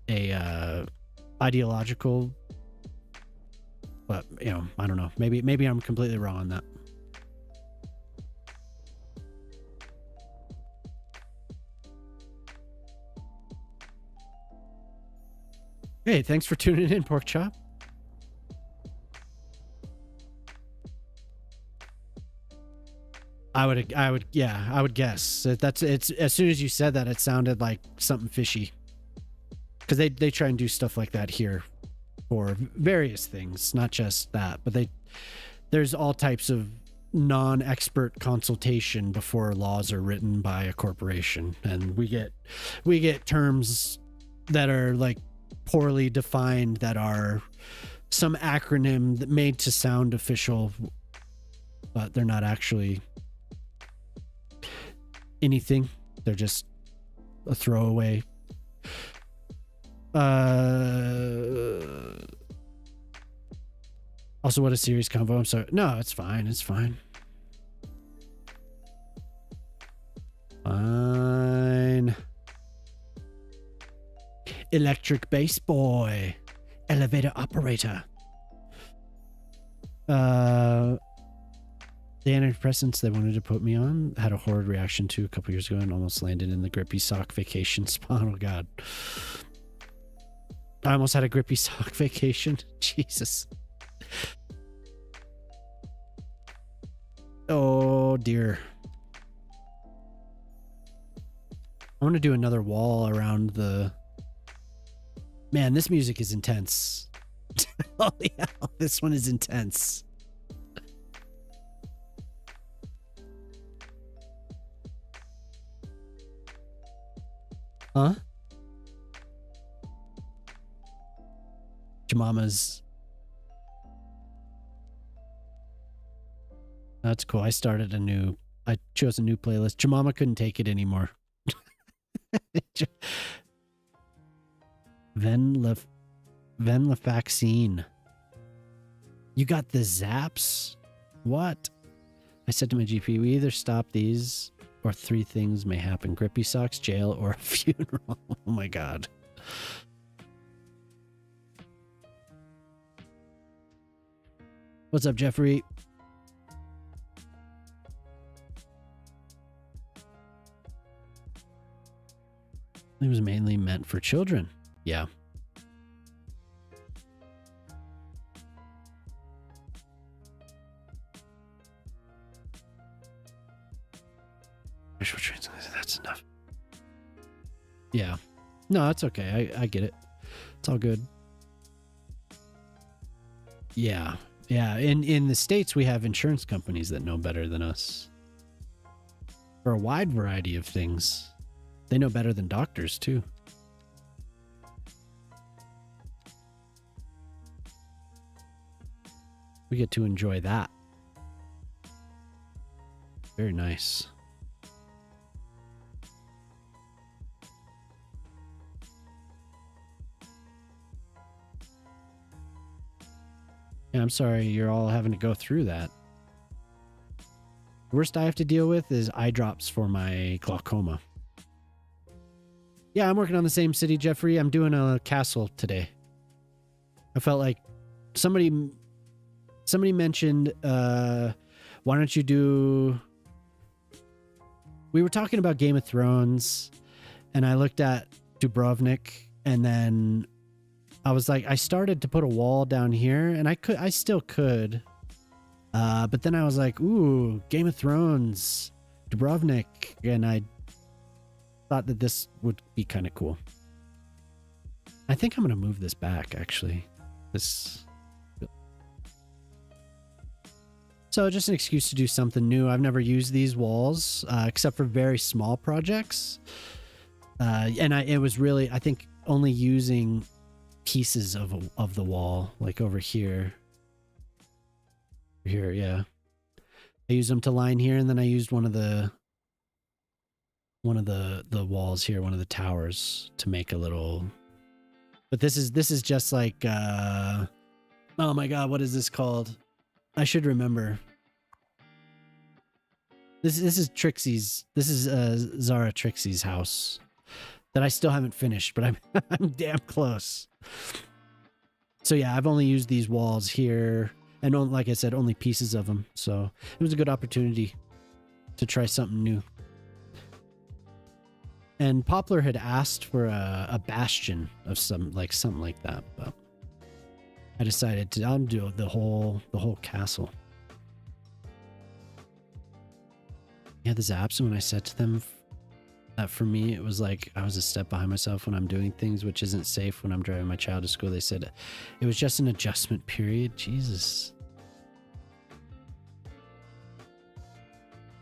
[SPEAKER 1] a ideological. But, you know, I don't know. Maybe I'm completely wrong on that. Hey, thanks for tuning in, Pork Chop. I would guess. It's as soon as you said that, it sounded like something fishy. Because they try and do stuff like that here for various things, not just that, but there's all types of non-expert consultation before laws are written by a corporation, and we get terms that are like poorly defined, that are some acronym that made to sound official, but they're not actually anything. They're just a throwaway. Also, what a serious convo. I'm sorry. No, it's fine. It's fine. Fine. Electric bass boy. Elevator operator. The antidepressants they wanted to put me on had a horrid reaction to a couple years ago and almost landed in the grippy sock vacation spot. Oh God. I almost had a grippy sock vacation. Jesus. Oh dear. I want to do another wall around the... Man, this music is intense. Holy hell, this one is intense. Huh? Jemama's. That's cool. I chose a new playlist. Jemama couldn't take it anymore. Venlafaxine. You got the zaps? What? I said to my GP, we either stop these or 3 things may happen: grippy socks, jail, or a funeral. Oh my god. What's up, Jeffrey? It was mainly meant for children. Yeah. That's enough. Yeah. No, that's okay. I get it. It's all good. Yeah. Yeah. In the States, we have insurance companies that know better than us for a wide variety of things. They know better than doctors, too. We get to enjoy that. Very nice. Yeah, I'm sorry you're all having to go through that. The worst I have to deal with is eye drops for my glaucoma. Yeah, I'm working on the same city, Jeffrey. I'm doing a castle today. I felt like somebody mentioned, why don't you do... We were talking about Game of Thrones, and I looked at Dubrovnik, and then I was like, I started to put a wall down here, and I still could. But then I was like, ooh, Game of Thrones, Dubrovnik, and I thought that this would be kind of cool. I think I'm going to move this back, actually. So just an excuse to do something new. I've never used these walls, except for very small projects. And it was really, I think, only using pieces of the wall, like over here. Here, yeah. I used them to line here, and then I used one of the walls here, one of the towers, to make a little. But this is just like oh my god, what is this called? I should remember. This is Trixie's. This is Zara Trixie's house that I still haven't finished, but I'm I'm damn close. So yeah, I've only used these walls here, and like I said, only pieces of them. So it was a good opportunity to try something new. And Poplar had asked for a bastion of something like that, but I decided to undo the whole castle. Yeah, the zaps, when I said to them that for me it was like I was a step behind myself when I'm doing things which isn't safe when I'm driving my child to school. They said it was just an adjustment period. Jesus.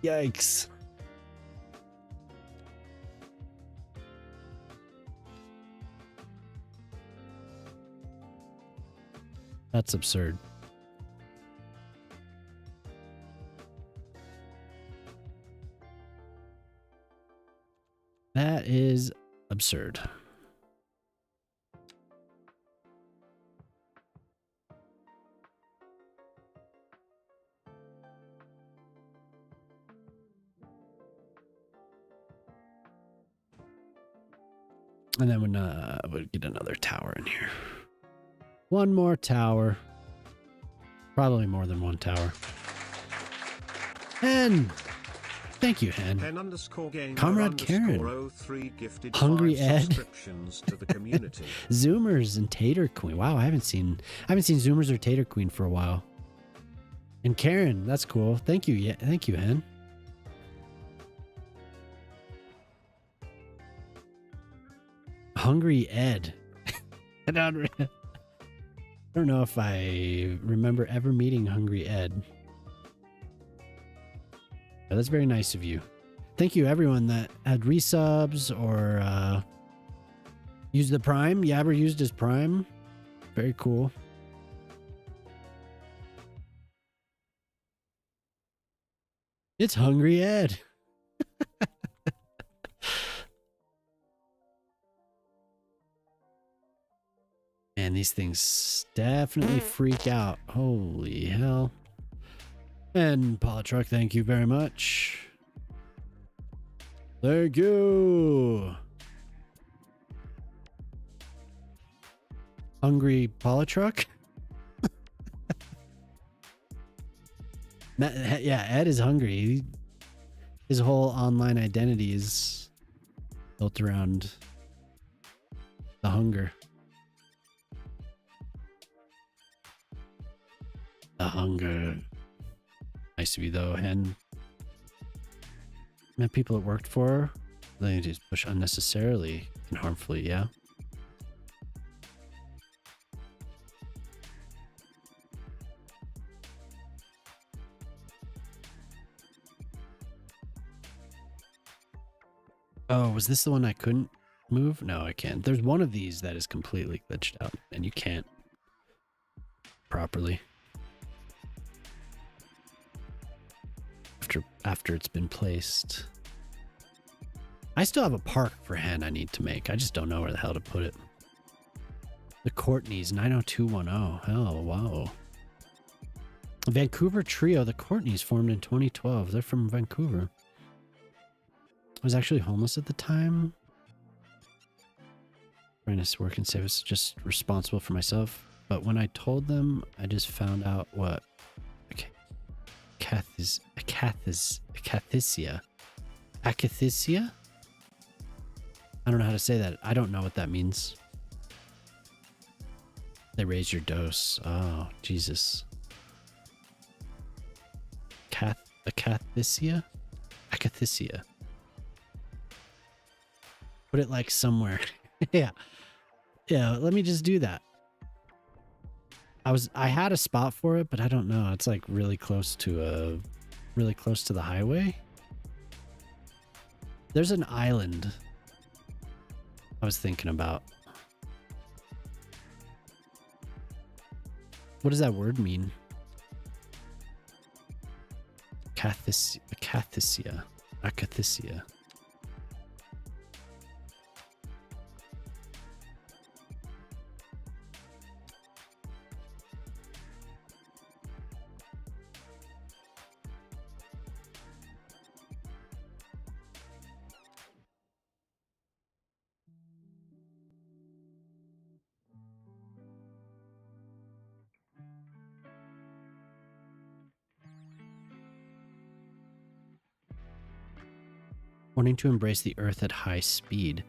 [SPEAKER 1] Yikes. That's absurd. That is absurd. And then we'll get another tower in here. One more tower. Probably more than one tower. Hen! Thank you, Hen. Comrade Karen. Hungry Ed.
[SPEAKER 6] To the community.
[SPEAKER 1] Zoomers and Tater Queen. Wow, I haven't seen Zoomers or Tater Queen for a while. And Karen, that's cool. Thank you. Yeah, thank you, Hen. Hungry Ed. I don't know if I remember ever meeting Hungry Ed. But that's very nice of you. Thank you, everyone that had resubs or used the Prime. Yabber used his Prime. Very cool. It's Hungry Ed. Man, these things definitely freak out. Holy hell. And Polytruck, thank you very much. Thank you. Hungry Polytruck? Yeah, Ed is hungry. His whole online identity is built around the hunger. The hunger. Nice of you though, Hen. Met people it worked for, they just push unnecessarily and harmfully, yeah. Oh, was this the one I couldn't move? No, I can't. There's one of these that is completely glitched out and you can't properly. After it's been placed. I still have a park for Hen I need to make. I just don't know where the hell to put it. The Courtneys, 90210. Hell, wow. Vancouver trio, the Courtneys, formed in 2012. They're from Vancouver. I was actually homeless at the time. Trying to work and save, was just responsible for myself. But when I told them, I just found out what akathisia. Akathisia? I don't know how to say that. I don't know what that means. They raise your dose. Oh, Jesus. Akathisia? Akathisia. Put it like somewhere. Yeah. Yeah, let me just do that. I had a spot for it, but I don't know. It's like really close to the highway. There's an island I was thinking about. What does that word mean? Akathisia. Akathisia. Wanting to embrace the earth at high speed.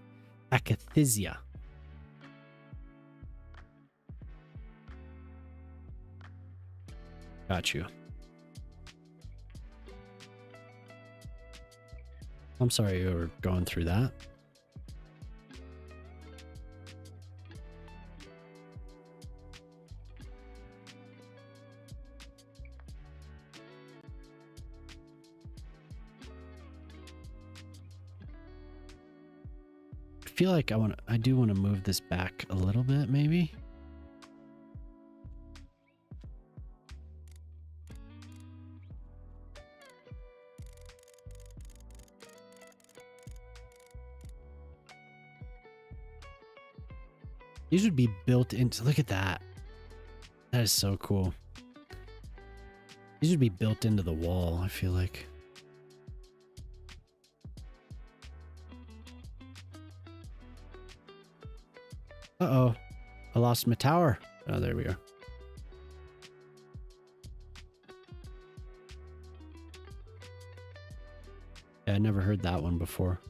[SPEAKER 1] Akathisia. Got you. I'm sorry you were going through that. I feel like I do want to move this back a little bit, maybe. These would be built into, look at that. That is so cool. These would be built into the wall, I feel like. Uh-oh. I lost my tower. Oh, there we are. Yeah, I never heard that one before.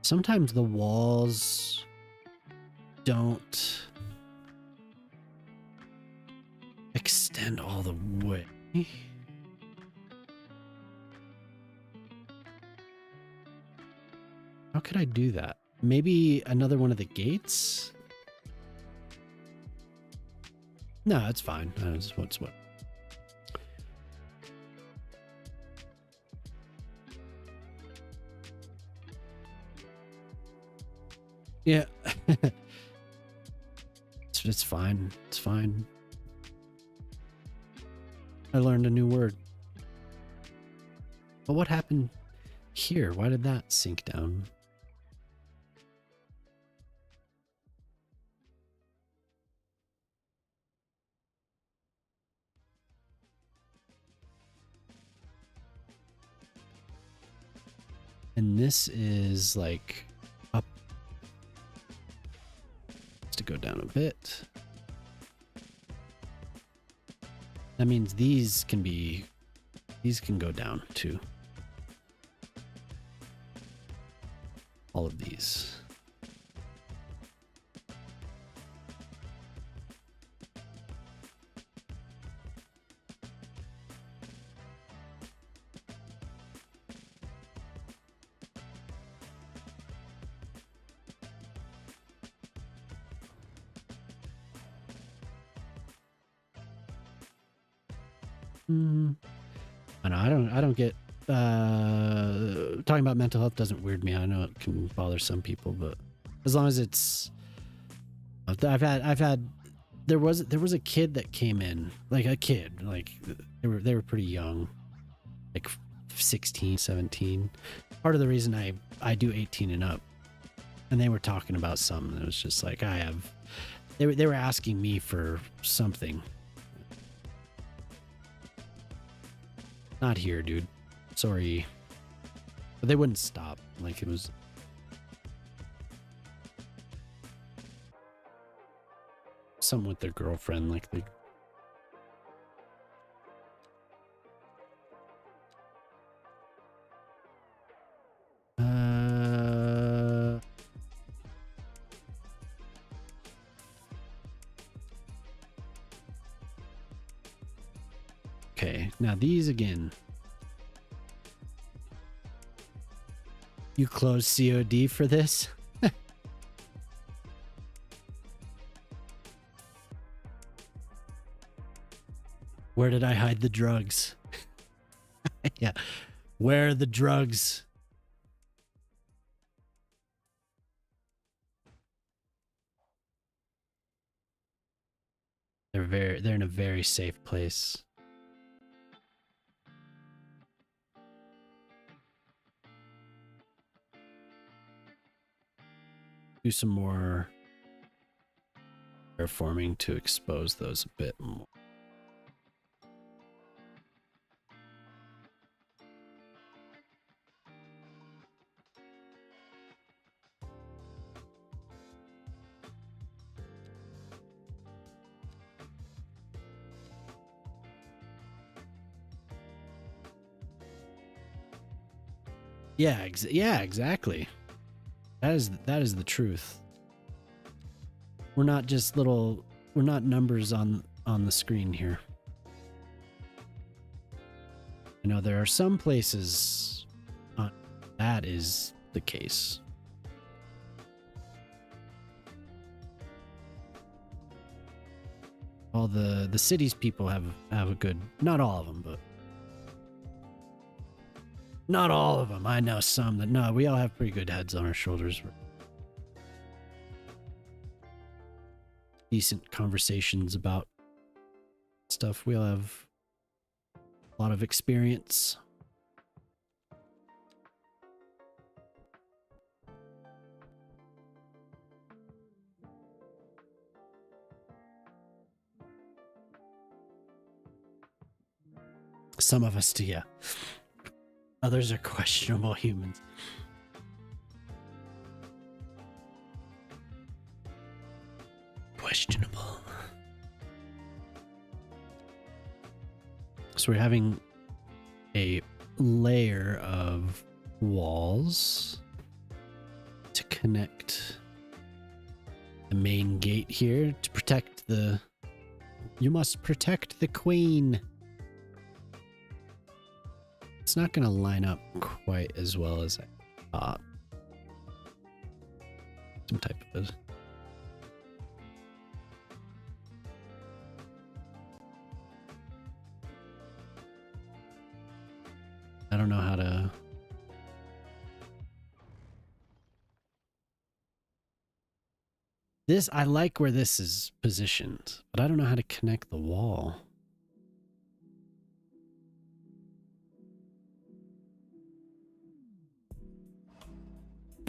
[SPEAKER 1] Sometimes the walls don't extend all the way. How could I do that? Maybe another one of the gates? No, it's fine. What's what? Yeah. It's fine. It's fine. I learned a new word. But what happened here? Why did that sink down? And this is like up. To go down a bit. That means these can go down too. All of these. I know I don't get talking about mental health doesn't weird me. I know it can bother some people, but as long as it's I've had there was a kid that came in, like a kid, like they were pretty young, like 16, 17. Part of the reason I do 18 and up, and they were talking about something that was just like they were asking me for something. Not here, dude. Sorry. But they wouldn't stop. Like, it was... something with their girlfriend. Like, they... Okay, now these again. You close COD for this? Where did I hide the drugs? Yeah. Where are the drugs? They're in a very safe place. Do some more terraforming to expose those a bit more. Yeah, exactly. That is the truth. We're not just we're not numbers on the screen here. I know there are some places that is the case. All the cities people have a good, not all of them, but not all of them. I know some that, no, we all have pretty good heads on our shoulders. Decent conversations about stuff. We all have a lot of experience. Some of us do, yeah. Others are questionable humans. Questionable. So we're having a layer of walls to connect the main gate here to protect the... You must protect the queen. It's not going to line up quite as well as I thought. Some type of... I don't know how to... This, I like where this is positioned, but I don't know how to connect the wall.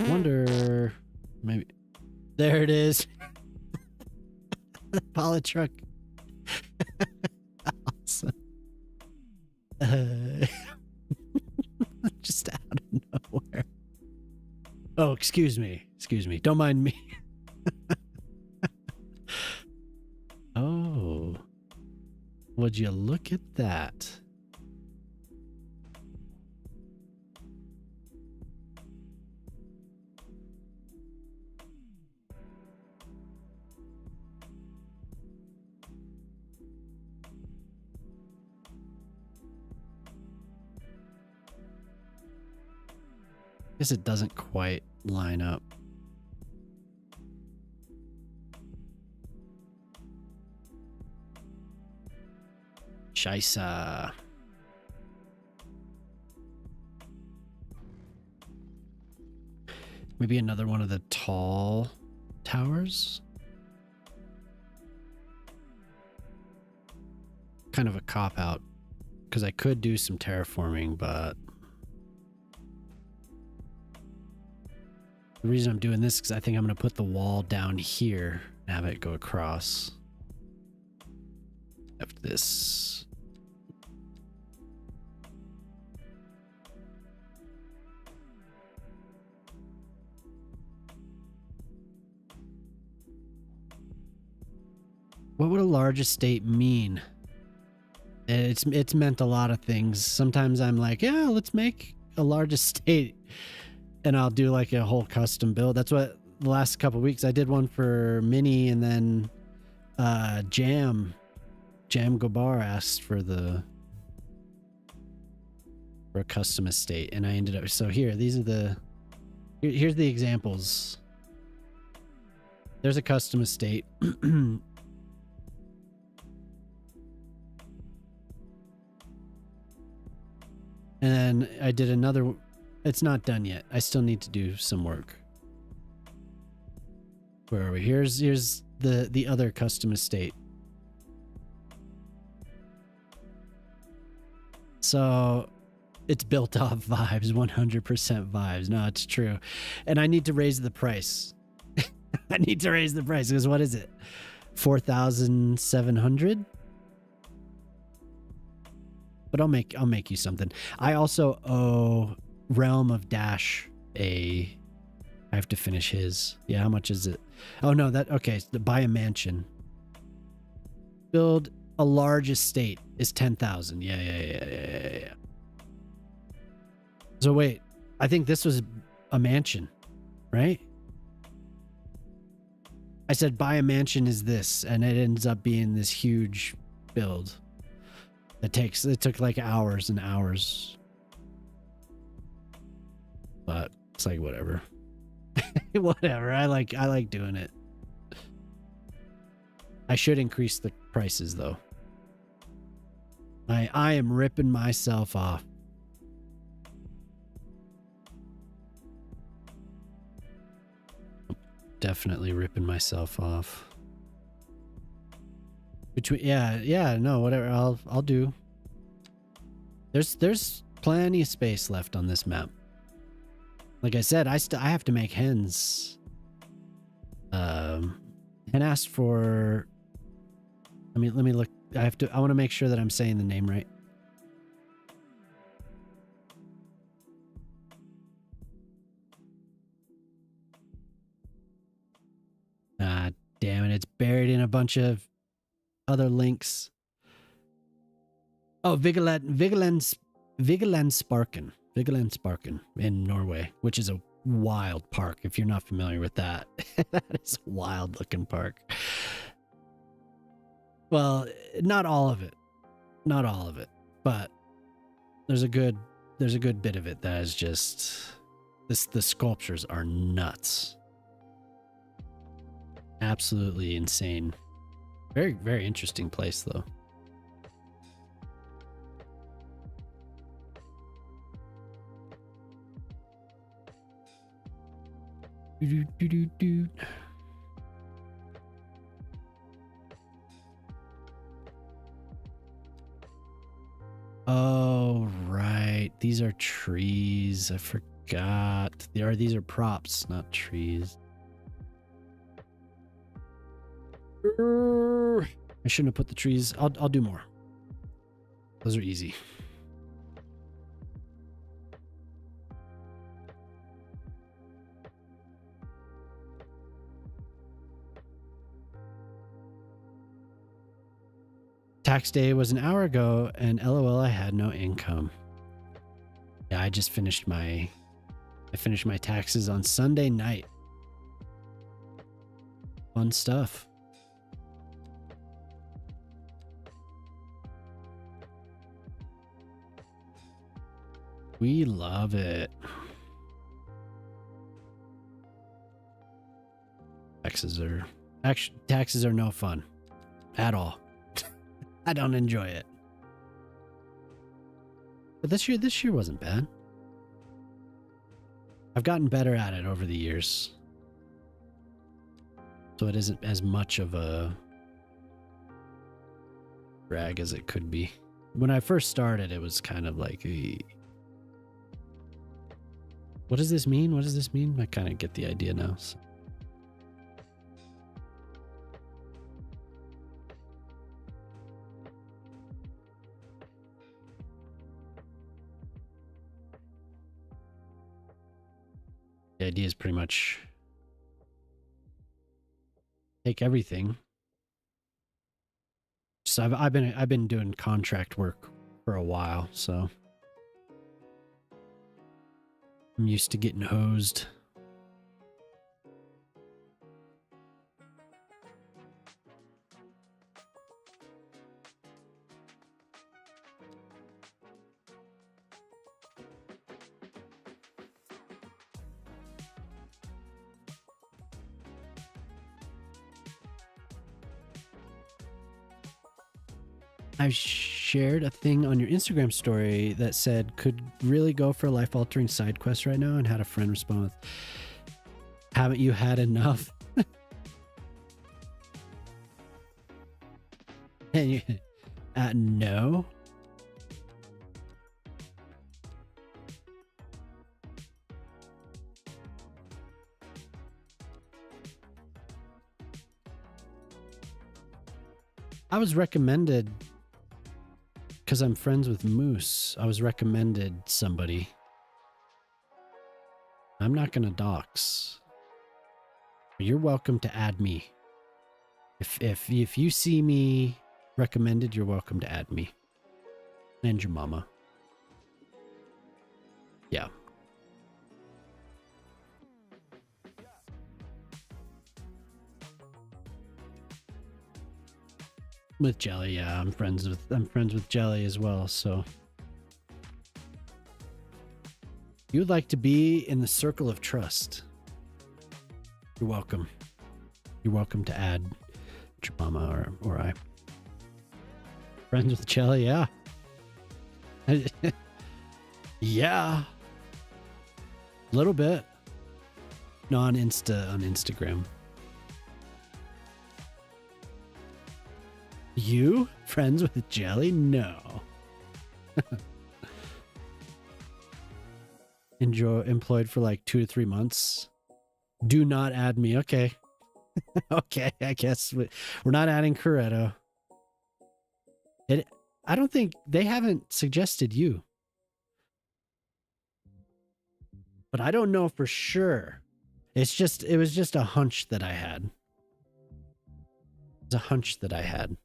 [SPEAKER 1] Wonder, maybe there it is. The pilot truck. Awesome. Just out of nowhere. Oh, excuse me. Excuse me. Don't mind me. Oh. Would you look at that? Guess it doesn't quite line up. Scheisse. Maybe another one of the tall towers? Kind of a cop-out. Because I could do some terraforming, but... The reason I'm doing this is because I think I'm going to put the wall down here and have it go across. After this. What would a large estate mean? It's meant a lot of things. Sometimes I'm like, yeah, let's make a large estate. And I'll do like a whole custom build. That's what the last couple of weeks I did one for Mini, and then Jam Gobar asked for a custom estate, and I ended up. So here, here's the examples. There's a custom estate. And then I did another. It's not done yet. I still need to do some work. Where are we? Here's the other custom estate. So it's built off vibes, 100% vibes. No, it's true. And I need to raise the price. I need to raise the price because what is it? 4,700? But I'll make you something. I also owe Realm of Dash I have to finish his. Yeah, how much is it? Oh no, okay, buy a mansion. Build a large estate is 10,000. Yeah. So wait, I think this was a mansion, right? I said buy a mansion is this, and it ends up being this huge build. It took like hours and hours. But it's like whatever. Whatever. I like doing it. I should increase the prices though. I am ripping myself off. Definitely ripping myself off. No, whatever. I'll do. There's plenty of space left on this map. Like I said, I have to make hens. And asked for. Let me look. I want to make sure that I'm saying the name right. Ah, damn it! It's buried in a bunch of other links. Oh, Vigeland Sparken in Norway, which is a wild park. If you're not familiar with that, that is a wild looking park. Well, not all of it, but there's a good bit of it that is just the sculptures are nuts, absolutely insane. Very, very interesting place though. Oh, right. These are trees. I forgot. These are props, not trees. I shouldn't have put the trees. I'll do more. Those are easy. . Tax day was an hour ago, and LOL, I had no income. Yeah, I just finished my taxes on Sunday night. Fun stuff. We love it. Taxes are no fun at all. I don't enjoy it. But this year wasn't bad. I've gotten better at it over the years. So it isn't as much of a drag as it could be. When I first started, it was kind of like, what does this mean? What does this mean? I kind of get the idea now. So. The idea is pretty much take everything. So I've been doing contract work for a while, so I'm used to getting hosed. I shared a thing on your Instagram story that said, could really go for a life-altering side quest right now, and had a friend respond with, haven't you had enough? And you, no. I was recommended, because I'm friends with Moose, I was recommended somebody. I'm not going to dox. You're welcome to add me. If you see me recommended, you're welcome to add me. And your mama. Yeah. With Jelly, yeah, I'm friends with Jelly as well, so you'd like to be in the circle of trust. You're welcome. You're welcome to add your mama or I. Friends with Jelly, yeah. Yeah. A little bit. No, on Instagram. You? Friends with Jelly? No. Employed for like 2 to 3 months. Do not add me. Okay. Okay, I guess we're not adding Corretto. I don't think they haven't suggested you. But I don't know for sure. It was just a hunch that I had. It's a hunch that I had.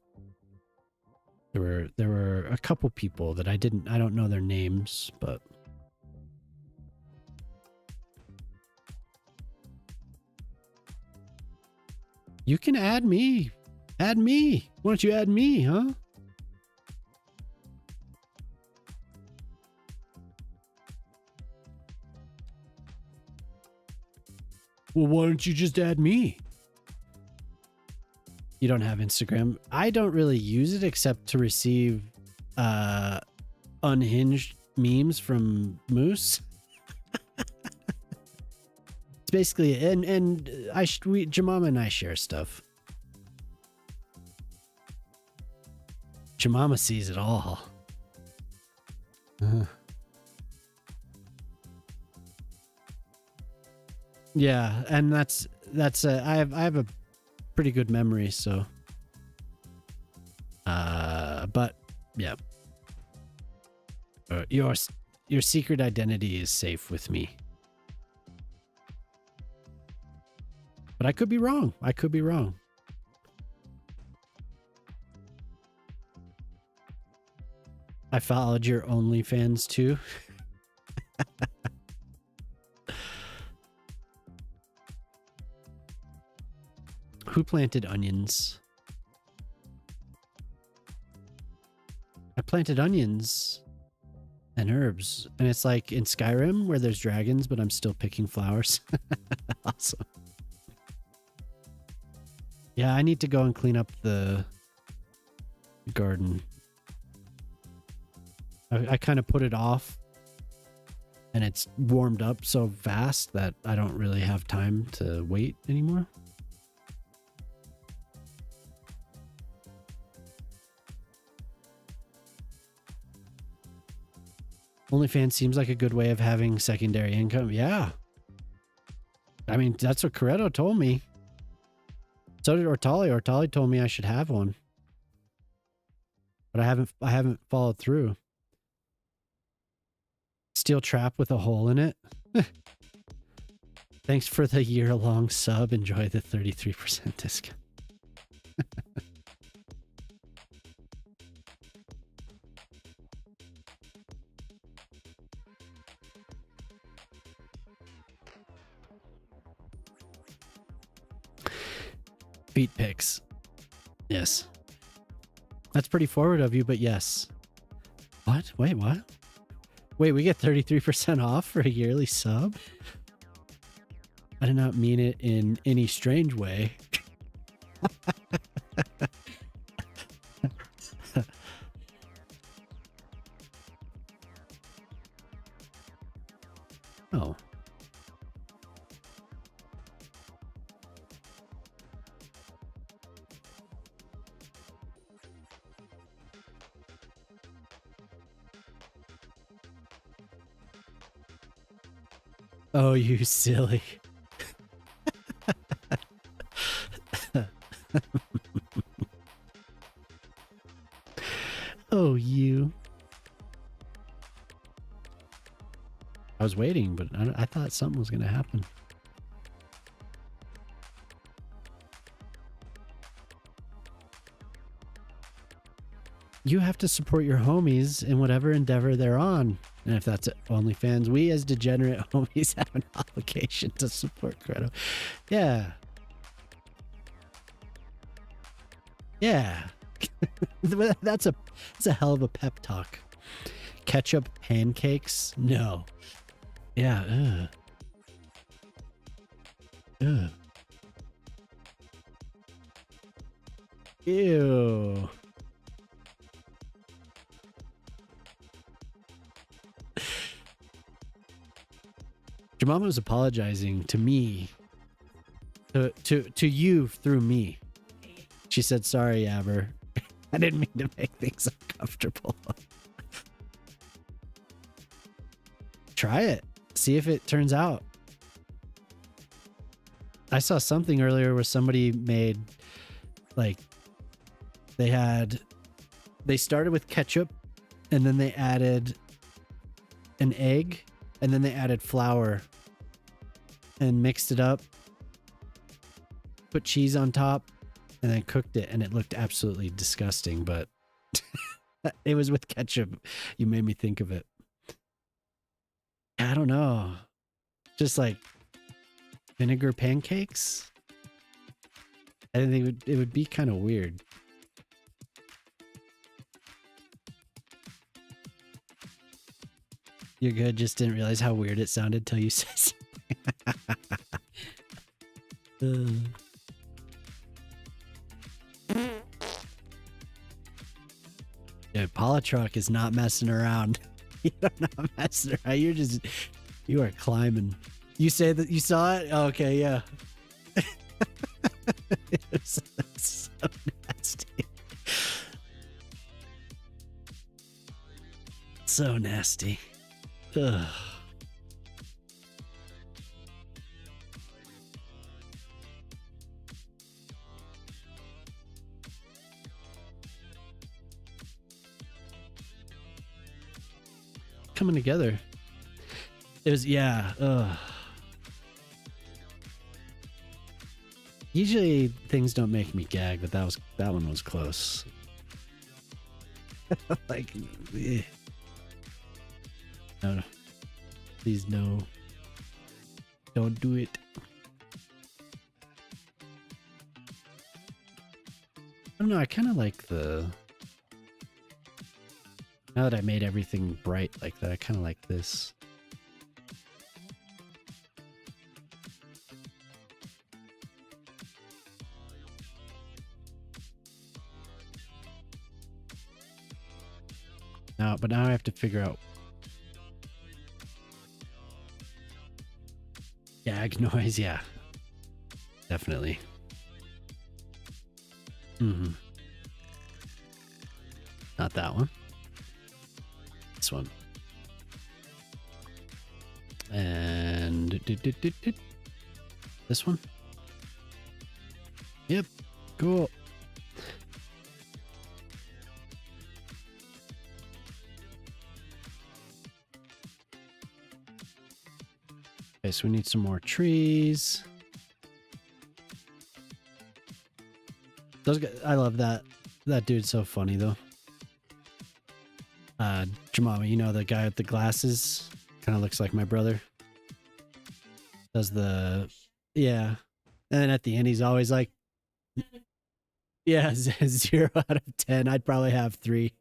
[SPEAKER 1] There were a couple people that I don't know their names, but you can add me. Add me. Why don't you add me, huh? Well, why don't you just add me? You don't have Instagram. I don't really use it except to receive unhinged memes from Moose. It's basically, and Jamama and I share stuff. Jamama sees it all. Yeah, and that's I have a pretty good memory, so but yeah, your secret identity is safe with me, but I could be wrong. I followed your OnlyFans too. Who planted onions? I planted onions and herbs. And it's like in Skyrim where there's dragons, but I'm still picking flowers. Awesome. Yeah, I need to go and clean up the garden. I kind of put it off and it's warmed up so fast that I don't really have time to wait anymore. OnlyFans seems like a good way of having secondary income. Yeah. I mean, that's what Corretto told me. So did Ortali. Ortali told me I should have one. But I haven't followed through. Steel trap with a hole in it. Thanks for the year-long sub. Enjoy the 33% discount. Feet pics. Yes. That's pretty forward of you, but yes. What? Wait, what? Wait, we get 33% off for a yearly sub? I did not mean it in any strange way. Oh. Oh, you silly. Oh, you. I was waiting, but I thought something was going to happen. You have to support your homies in whatever endeavor they're on. And if that's OnlyFans, we as degenerate homies have an obligation to support Credo. Yeah. Yeah. That's a hell of a pep talk. Ketchup pancakes? No. Yeah. Ugh. Ew. Your mom was apologizing to me, to you through me. She said, "Sorry, Aber. I didn't mean to make things uncomfortable." Try it. See if it turns out. I saw something earlier where somebody made, like, they started with ketchup and then they added an egg and then they added flour and mixed it up, put cheese on top, and then cooked it, and it looked absolutely disgusting, but it was with ketchup. You made me think of it. I don't know. Just like vinegar pancakes? I think it would be kind of weird. You're good. Just didn't realize how weird it sounded till you said something. Dude, Polytruck is not messing around. You're not messing around. You are climbing. You say that you saw it? Oh, okay, yeah. It's so nasty. So nasty. Ugh. Coming together. It was, yeah. Ugh. Usually things don't make me gag, but that one was close. Like, eh. No, no. Please, no. Don't do it. I don't know. I kind of like the. Now that I made everything bright like that, I kind of like this. But now I have to figure out gag noise. Yeah, definitely. Not that one. This one. And this one. Yep. Cool. Okay, so we need some more trees. Those guys, I love that. That dude's so funny though. Jamama, you know the guy with the glasses? Kind of looks like my brother. Does the yeah. And then at the end he's always like, yeah, 0 out of 10. I'd probably have 3.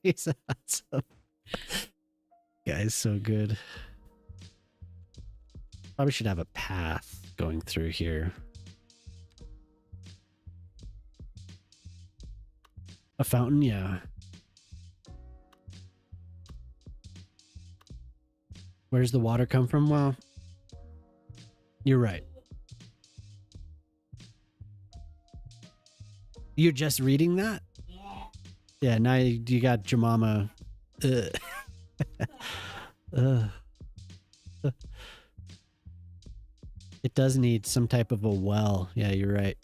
[SPEAKER 1] He's awesome. Guy's so good. Probably should have a path going through here. A fountain, yeah. Where's the water come from? Well, you're right. You're just reading that? Yeah, now you got Jamama. It does need some type of a well. Yeah, you're right.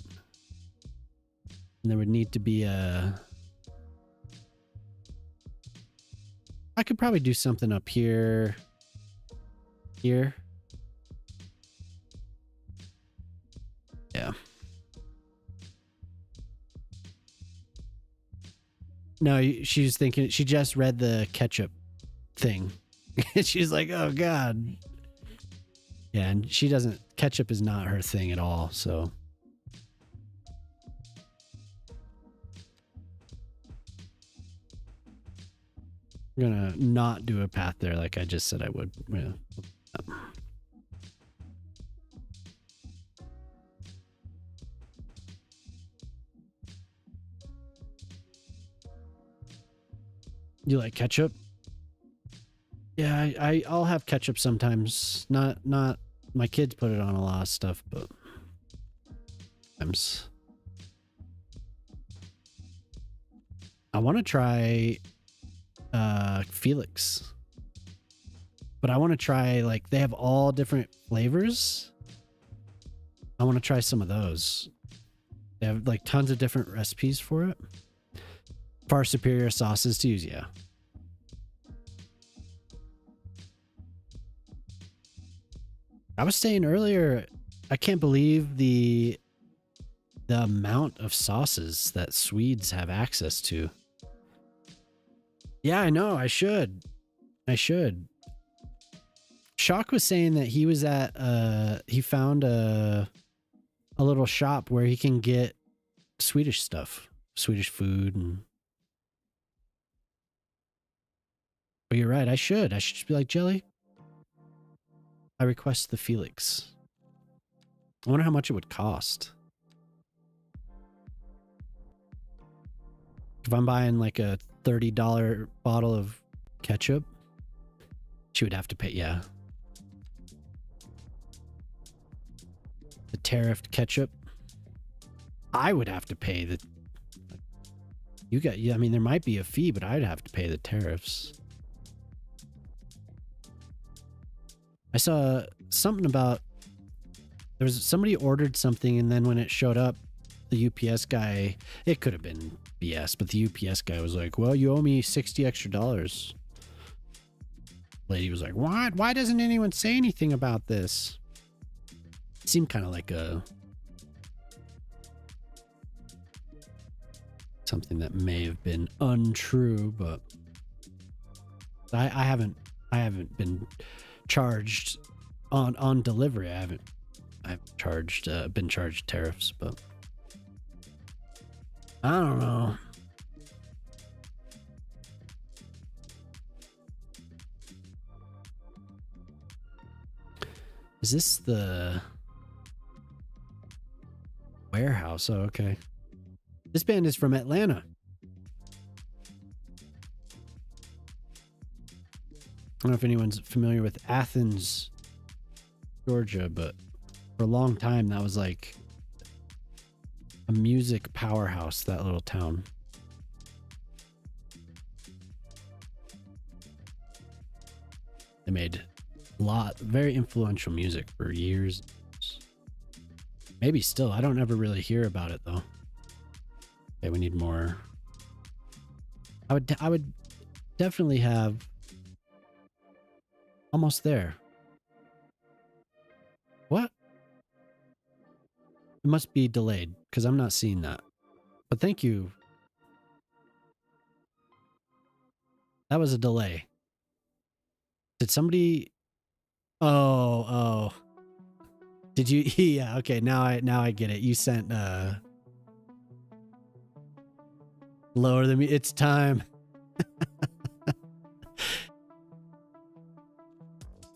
[SPEAKER 1] And there would need to be a... I could probably do something up here. Here. Yeah. No, she's thinking, she just read the ketchup thing. And she's like, oh God. Yeah, and she doesn't, ketchup is not her thing at all, so. I'm gonna not do a path there like I just said I would. Yeah. You like ketchup? Yeah, I'll have ketchup sometimes. Not my kids put it on a lot of stuff, but sometimes. I want to try Felix. But I want to try, like, they have all different flavors. I want to try some of those. They have like tons of different recipes for it. Far superior sauces to use, yeah. I was saying earlier, I can't believe the amount of sauces that Swedes have access to. Yeah, I know. I should. Shock was saying that he was at he found a little shop where he can get Swedish stuff, Swedish food, and but you're right, I should just be like, Jelly, I request the Felix. I wonder how much it would cost. If I'm buying like a $30 bottle of ketchup, she would have to pay, yeah. The tariffed ketchup, I would have to pay the. You got, yeah. I mean, there might be a fee, but I'd have to pay the tariffs. I saw something about there was somebody ordered something, and then when it showed up, the UPS guy, it could have been BS, but the UPS guy was like, "Well, you owe me $60 extra." Lady was like, "What? Why doesn't anyone say anything about this?" Seemed kind of like a something that may have been untrue, but I haven't been charged on delivery. I've been charged tariffs, but I don't know. Is this the warehouse? Oh, okay. This band is from Atlanta. I don't know if anyone's familiar with Athens, Georgia, but for a long time that was like a music powerhouse, that little town. They made very influential music for years. Maybe still. I don't ever really hear about it though. Okay, we need more. I would definitely have almost there. What? It must be delayed because I'm not seeing that. But thank you. That was a delay. Did somebody? Oh. Did you? Yeah. Okay. Now I get it. You sent lower than me. It's time.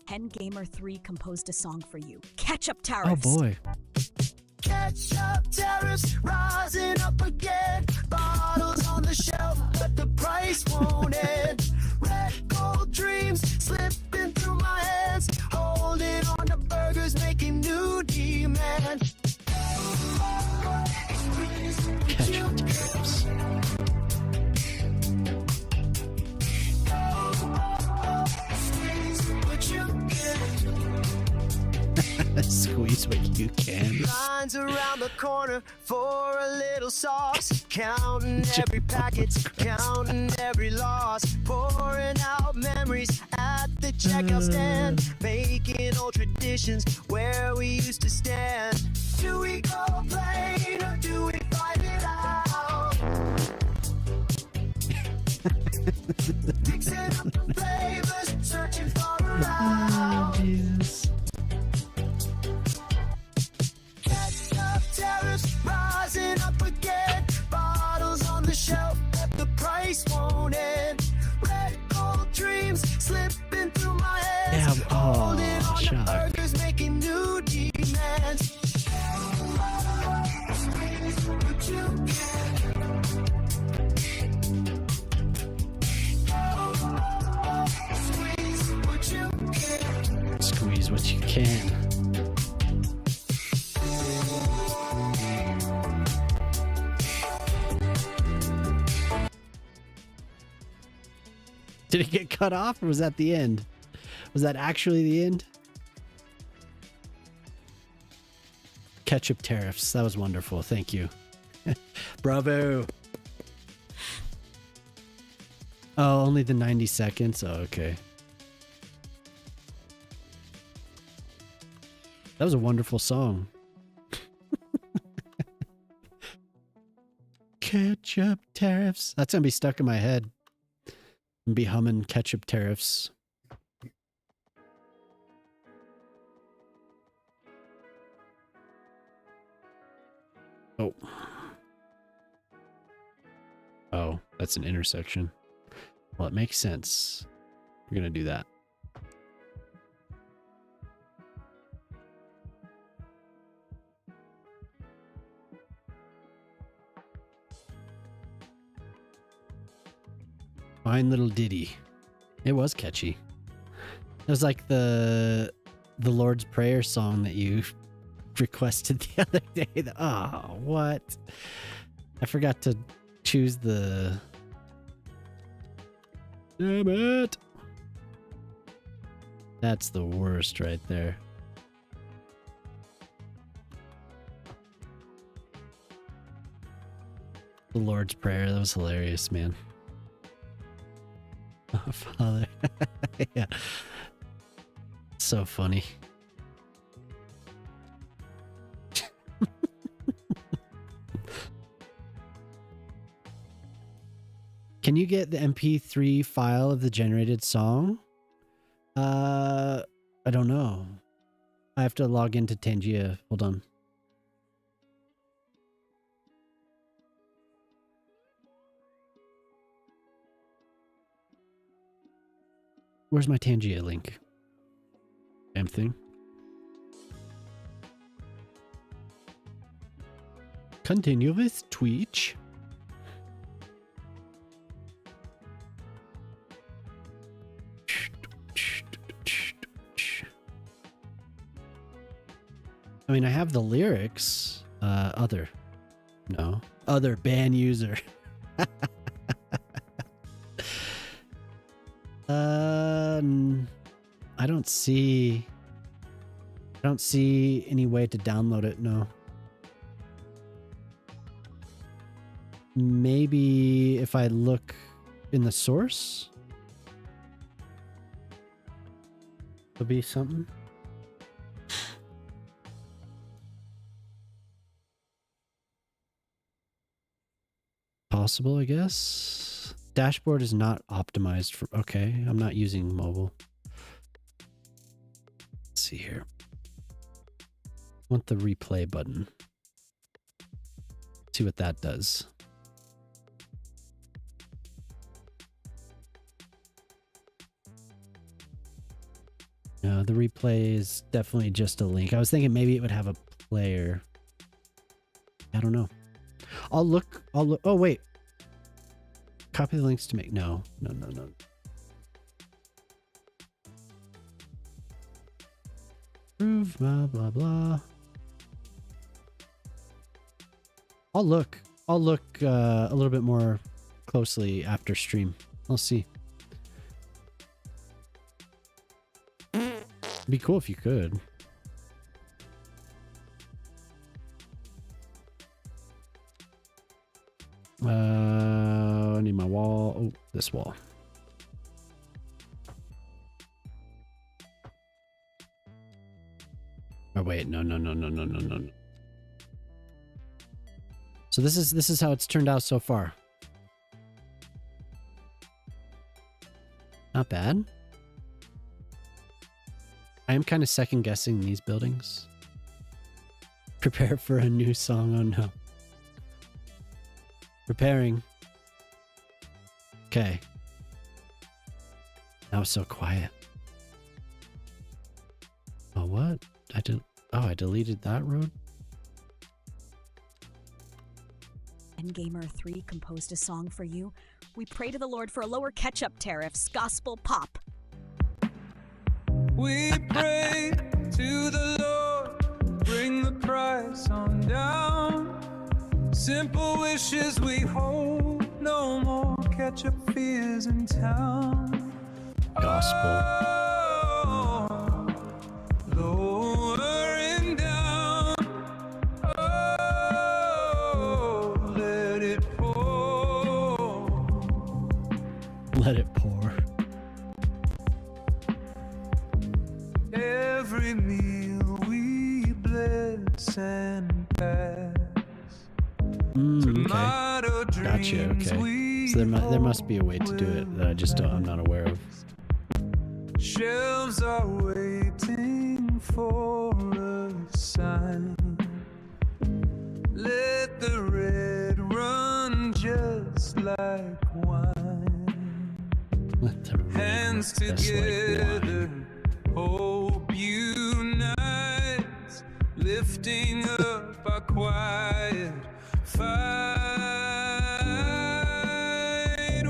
[SPEAKER 7] Hen Gamer 3 composed a song for you. Ketchup tariffs.
[SPEAKER 1] Oh boy.
[SPEAKER 8] Ketchup tariffs rising up again. Bottles on the shelf, but the price won't end. Red gold dreams slipping through my hands. Holding on to burgers, making new demands.
[SPEAKER 1] Ketchup tariffs. Squeeze what you can.
[SPEAKER 8] Lines around the corner for a little sauce. Counting every packet, counting every loss. Pouring out memories at the checkout stand. Making old traditions where we used to stand. Do we go plain or do we fight it out? Mixing up the flavors, searching for a route.
[SPEAKER 1] Jesus.
[SPEAKER 8] Tariffs rising up again. Bottles on the shelf, but the price won't end. Red gold dreams slipping through my hands.
[SPEAKER 1] Yeah,
[SPEAKER 8] Holding on to
[SPEAKER 1] shock.
[SPEAKER 8] burgers, making new demands. But you
[SPEAKER 1] Squeeze what you can. Did it get cut off or was that the end? Was that actually the end? Ketchup tariffs. That was wonderful. Thank you. Bravo. Oh, only the 90 seconds? Oh, okay. That was a wonderful song. Ketchup tariffs. That's going to be stuck in my head. And be humming ketchup tariffs. Oh. Oh, that's an intersection. Well, it makes sense. We're going to do that. Fine little ditty. It was catchy. It was like the Lord's Prayer song that you requested the other day. Oh, what? I forgot to choose the... Damn it! That's the worst right there. The Lord's Prayer. That was hilarious, man. Oh, Father. Yeah. So funny. Can you get the MP3 file of the generated song? I don't know. I have to log into Tangia. Hold on. Where's my Tangia link? Damn thing. Continue with Twitch. I mean, I have the lyrics. Other band user. I don't see any way to download it. No. Maybe if I look in the source, there'll be something. Possible, I guess. Dashboard is not optimized for... Okay, I'm not using mobile. Let's see here. I want the replay button. See what that does. No, the replay is definitely just a link. I was thinking maybe it would have a player. I don't know. I'll look. Oh, wait. Copy the links to make. No. Prove blah, blah, blah. I'll look a little bit more closely after stream. I'll see. It'd be cool if you could. I need my wall. Oh, this wall. Oh wait, no. So this is how it's turned out so far. Not bad. I am kind of second guessing these buildings. Prepare for a new song. Oh no. Preparing. Okay. Now it's so quiet. Oh, what? I deleted that road?
[SPEAKER 7] Gamer 3 composed a song for you. We pray to the Lord for lower ketchup tariffs. Gospel pop.
[SPEAKER 9] We pray to the Lord, bring the price on down. Simple wishes we hold, no more ketchup fears in town.
[SPEAKER 1] Gospel.
[SPEAKER 9] Oh, lowering down. Oh, let it pour.
[SPEAKER 1] Let it pour.
[SPEAKER 9] Every meal we bless and pass.
[SPEAKER 1] Okay. Gotcha. Okay. So there must be a way to do it that I'm not aware of.
[SPEAKER 9] Shelves are waiting for a sign. Let the red run just like wine.
[SPEAKER 1] Let the red
[SPEAKER 9] Hands
[SPEAKER 1] run just
[SPEAKER 9] together,
[SPEAKER 1] like
[SPEAKER 9] hope unites, lifting up our quiet fight.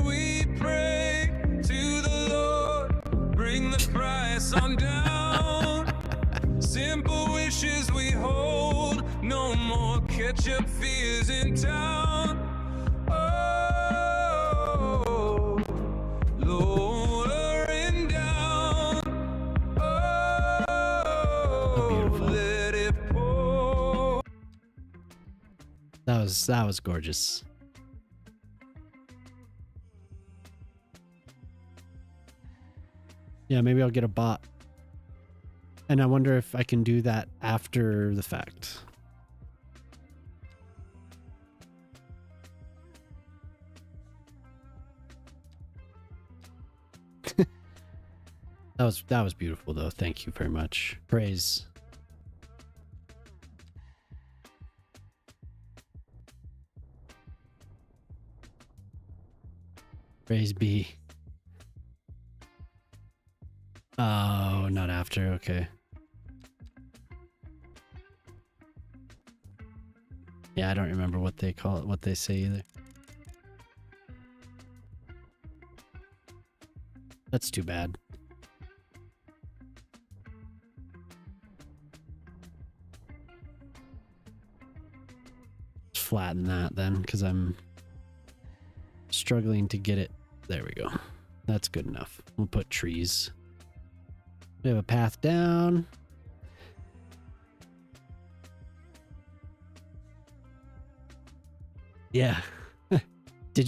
[SPEAKER 9] We pray to the Lord, bring the price on down. Simple wishes we hold, no more ketchup fears in town. Oh, lowering down. Oh,
[SPEAKER 1] beautiful.
[SPEAKER 9] let it pour.
[SPEAKER 1] That was gorgeous. Yeah, maybe I'll get a bot. And I wonder if I can do that after the fact. That was beautiful though. Thank you very much. Praise. Praise be. Oh, not after. Okay. Yeah, I don't remember what they call it, what they say either. That's too bad. Flatten that then, because I'm struggling to get it. There we go. That's good enough. We'll put trees. We have a path down. Yeah.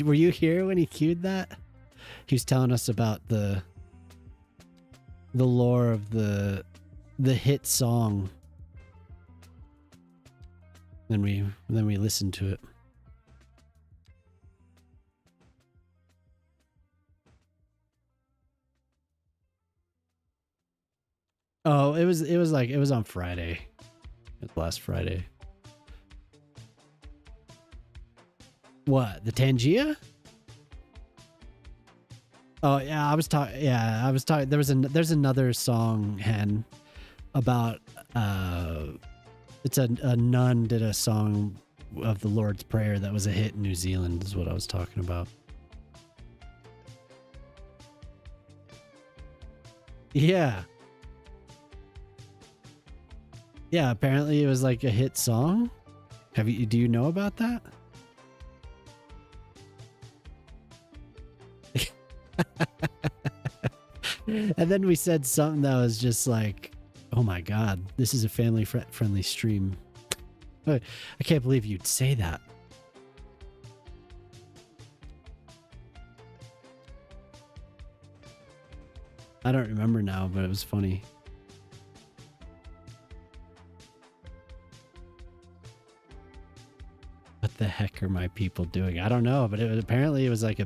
[SPEAKER 1] Were you here when he cued that? He was telling us about the lore of the hit song. Then we listened to it. Oh, it was on Friday. It was last Friday. What? The Tangia? Oh yeah, I was talking. There's another song, Hen, about it's a nun did a song of the Lord's Prayer that was a hit in New Zealand. Is what I was talking about. Yeah. Yeah, apparently it was like a hit song. Do you know about that? And then we said something that was just like, oh my God, this is a family friendly stream. I can't believe you'd say that. I don't remember now, but it was funny. What the heck are my people doing? I don't know, but apparently it was like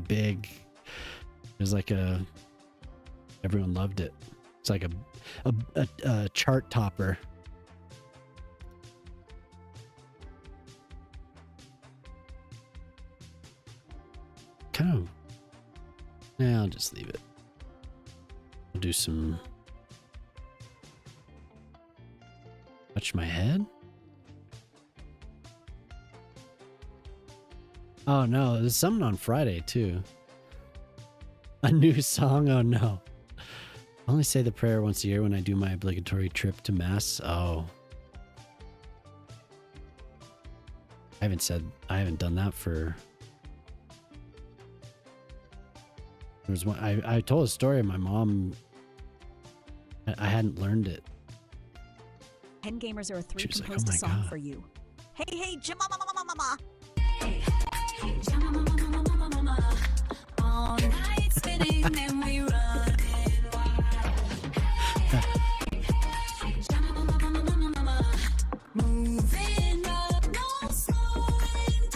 [SPEAKER 1] everyone loved it. It's like a chart topper. Kind of. Yeah, I'll just leave it. I'll do some. Touch my head. Oh no, there's something on Friday too. A new song? Oh no. I only say the prayer once a year when I do my obligatory trip to Mass. Oh. I haven't done that for... There was one, I told a story of my mom. I hadn't learned it.
[SPEAKER 7] 10 Gamers are 3
[SPEAKER 1] She was like,
[SPEAKER 7] composed
[SPEAKER 1] "Oh
[SPEAKER 7] a
[SPEAKER 1] my
[SPEAKER 7] song
[SPEAKER 1] God."
[SPEAKER 7] for you. Hey, Jama. All night spinning and we running wild. Moving up, no slowing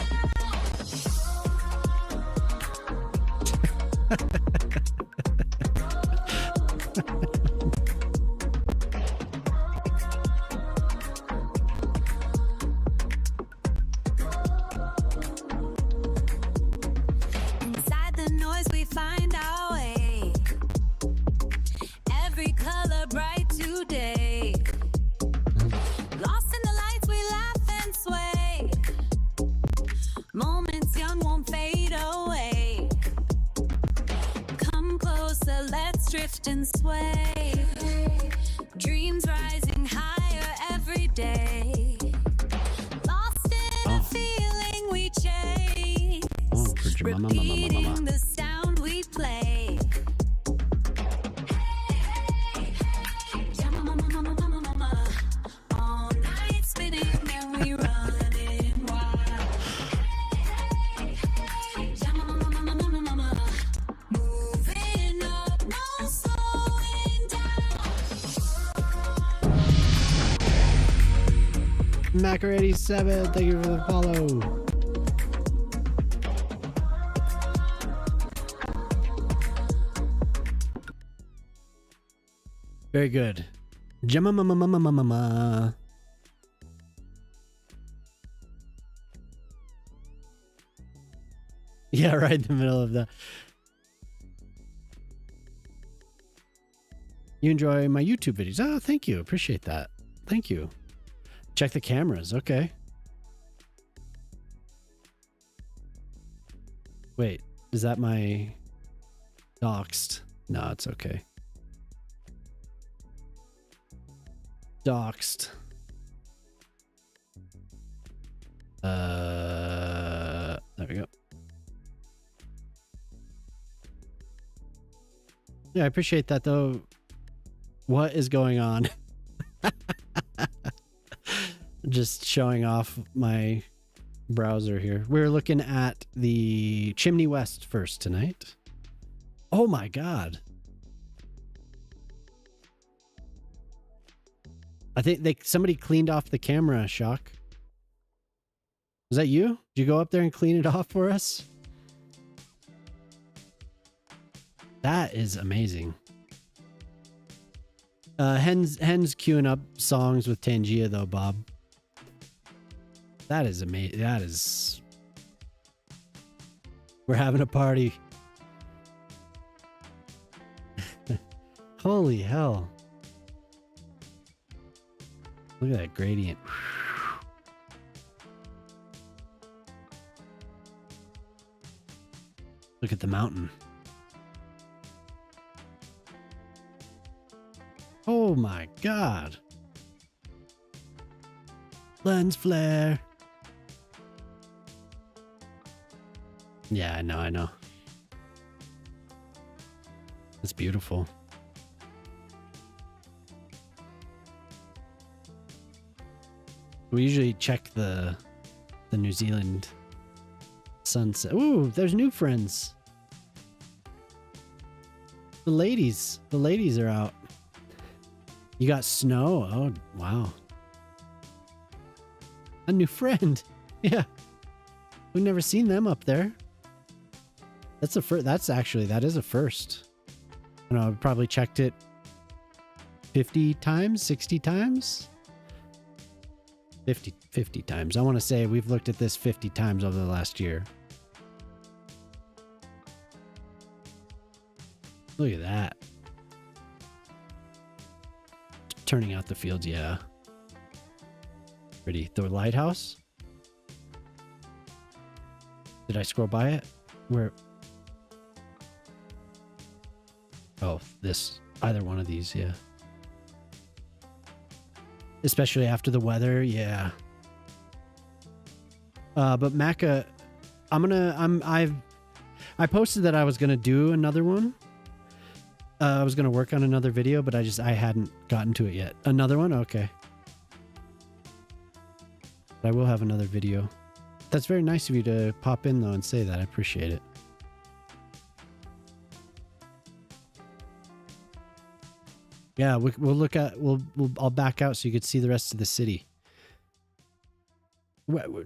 [SPEAKER 7] Inside the noise we find our way. Every color bright today. Lost in the lights we laugh and sway. Moments young won't fade away. Come closer, let's drift and sway. Dreams rising higher every day. Lost in a feeling we chase.
[SPEAKER 1] Oh, for Jemima,
[SPEAKER 7] Repeating the sound we play. All night spinning and we running wild. Moving up, no slowing down.
[SPEAKER 1] Macker87, thank you for the follow. Very good. Gemma. Yeah, right in the middle of the. You enjoy my YouTube videos. Oh, thank you. Appreciate that. Thank you. Check the cameras. Okay. Wait, is that my doxed? No, it's okay. Doxed. There we go. Yeah, I appreciate that though. What is going on? Just showing off my browser here. We're looking at the Chimney West first tonight. Oh my god. I think somebody cleaned off the camera, Shock. Was that you? Did you go up there and clean it off for us? That is amazing. Hen's queuing up songs with Tangia though, Bob. That is amazing. That is... We're having a party. Holy hell. Look at that gradient. Look at the mountain. Oh my god. Lens flare. Yeah, I know. It's beautiful. We usually check the New Zealand sunset. Ooh, there's new friends. The ladies are out. You got snow. Oh, wow. A new friend. Yeah. We've never seen them up there. That's a first. That is a first. I don't know, I've probably checked it 50 times, 60 times. 50 times. I want to say we've looked at this 50 times over the last year. Look at that. Turning out the fields, yeah. Pretty. The lighthouse? Did I scroll by it? Where? Oh, this. Either one of these, yeah. Especially after the weather, yeah. But Macca, I posted that I was gonna do another one. I was gonna work on another video, but I hadn't gotten to it yet. Another one? Okay. But I will have another video. That's very nice of you to pop in though and say that. I appreciate it. Yeah, we'll look at I'll back out so you could see the rest of the city.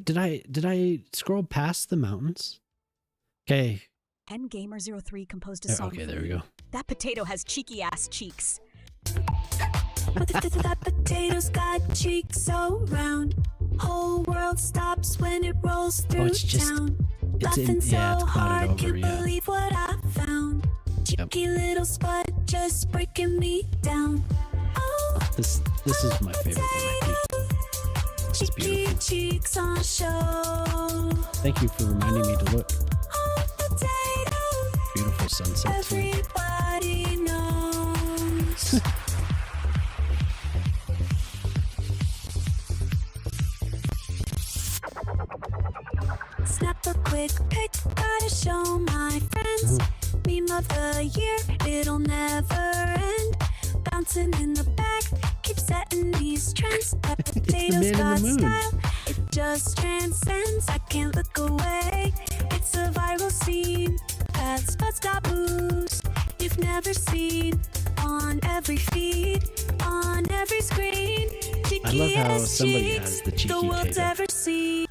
[SPEAKER 1] Did I scroll past the mountains? Okay.
[SPEAKER 7] NGamer03 composed a song.
[SPEAKER 1] Okay, there we go.
[SPEAKER 7] That potato has cheeky ass cheeks.
[SPEAKER 10] That potato's got cheeks so round. Whole world stops when it rolls through town. Laughing so hard, can't believe what I found. Cheeky little spot just breaking me down. Oh,
[SPEAKER 1] this is my favorite one, I think.
[SPEAKER 10] Cheeky cheeks on show.
[SPEAKER 1] Thank you for reminding me to look.
[SPEAKER 10] Oh, potato.
[SPEAKER 1] Beautiful sunset too.
[SPEAKER 10] Everybody knows. Snap a quick pic, gotta show my friends. Meme of the year, it'll never end. Bouncing in the back, keep setting these trends. That potato's got style, it just transcends. I can't look away, it's a viral scene. That spot's got moves you've never seen. On every feed, on every screen.
[SPEAKER 1] I love how somebody has the cheeky
[SPEAKER 10] the world's
[SPEAKER 1] potato.
[SPEAKER 10] ever seen.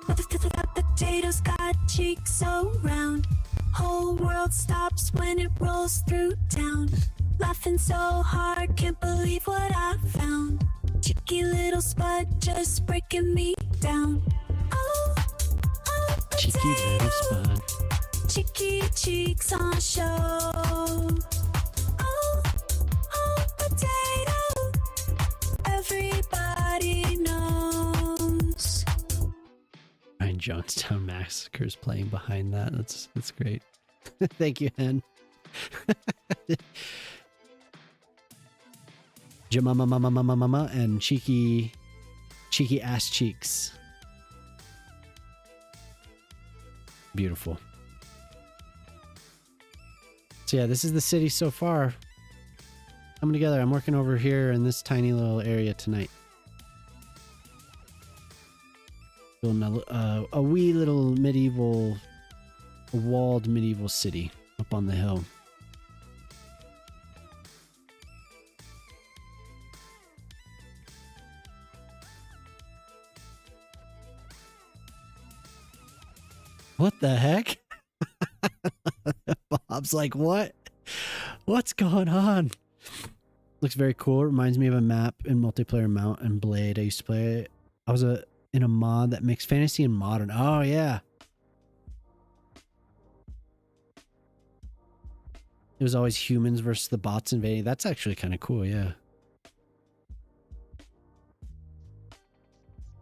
[SPEAKER 10] That potato's got cheeks so round. Whole world stops when it rolls through town. Laughing so hard, can't believe what I found. Cheeky little spud just breaking me down. Oh, oh,
[SPEAKER 1] Cheeky little
[SPEAKER 10] potato.
[SPEAKER 1] spud.
[SPEAKER 10] Cheeky cheeks on show. Oh, oh, potato. Everybody knows.
[SPEAKER 1] Ryan Jonestown Massacre's playing behind that. That's great. Thank you, Hen. Jamama mama mama mama and cheeky ass cheeks. Beautiful. So yeah, this is the city so far. Coming together. I'm working over here in this tiny little area tonight. Building a wee little walled medieval city up on the hill. What the heck? Bob's like, what? What's going on? Looks very cool. It reminds me of a map in multiplayer Mount and Blade. I used to play it. I was in a mod that mixed fantasy and modern. Oh, yeah. It was always humans versus the bots invading. That's actually kind of cool, yeah.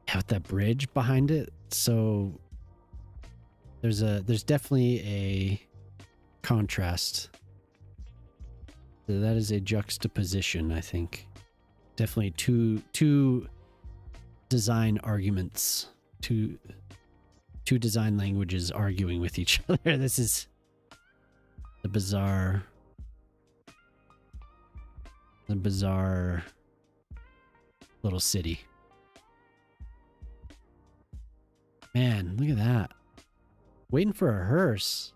[SPEAKER 1] Yeah, with that bridge behind it. So there's definitely a contrast. So that is a juxtaposition, I think. Definitely two design arguments, two design languages arguing with each other. This is the bizarre little city. Man, look at that. Waiting for a hearse.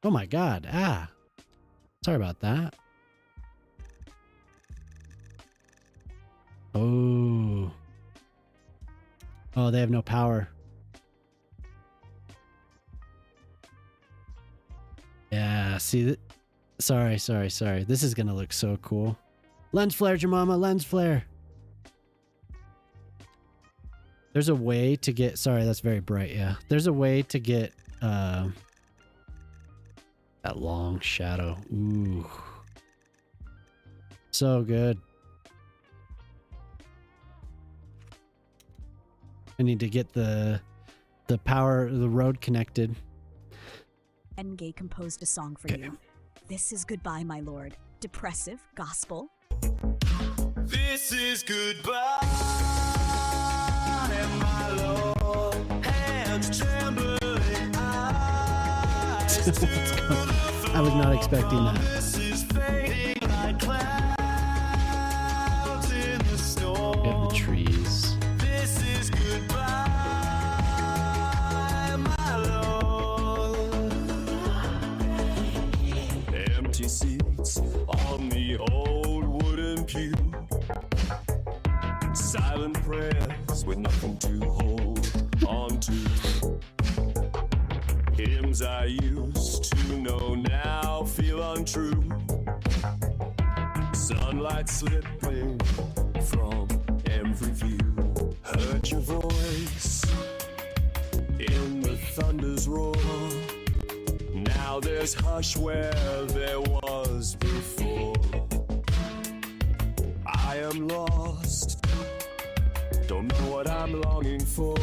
[SPEAKER 1] Oh my god. Ah. Sorry about that. Oh. Oh, they have no power. Yeah, see that? Sorry. This is gonna look so cool. Lens flare, Jemima, lens flare. There's a way to get... Sorry, that's very bright, yeah. There's a way to get that long shadow. Ooh. So good. I need to get the power, the road connected.
[SPEAKER 7] Engay composed a song for you. This is Goodbye, My Lord. Depressive, gospel.
[SPEAKER 8] This is goodbye, my Lord. Hands trembling, eyes to the
[SPEAKER 1] I was not expecting that.
[SPEAKER 8] This is fading like clouds in the storm.
[SPEAKER 1] We have the trees.
[SPEAKER 8] This is goodbye, my Lord. Empty seats on the old wooden pew. Silent prayers with nothing to hold on to. Hymns I used to know now feel untrue. Sunlight slipping from every view. Heard your voice in the thunder's roar. Now there's hush where there was before. I am lost, don't know what I'm longing for.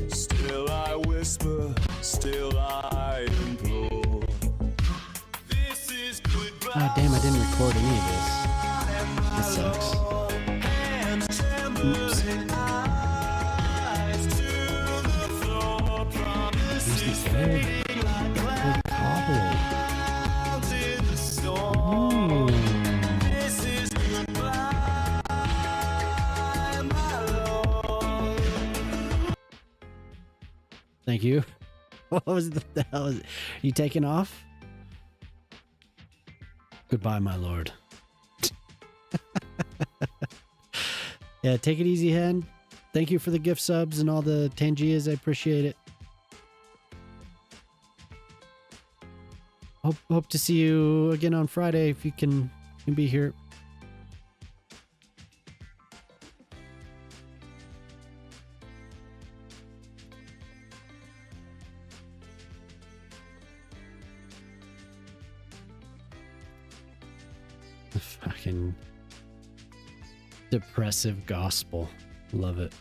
[SPEAKER 8] Still I whisper, still I implore. This is goodbye.
[SPEAKER 1] Ah, damn, I didn't record any of this. This sucks. Oops. Here's the old cobble. Ooh. Thank you. What was the hell? Was it? You taking off? Goodbye, my lord. Yeah, take it easy, Hen. Thank you for the gift subs and all the Tangias. I appreciate it. Hope to see you again on Friday if you can be here. The fucking depressive gospel. Love it.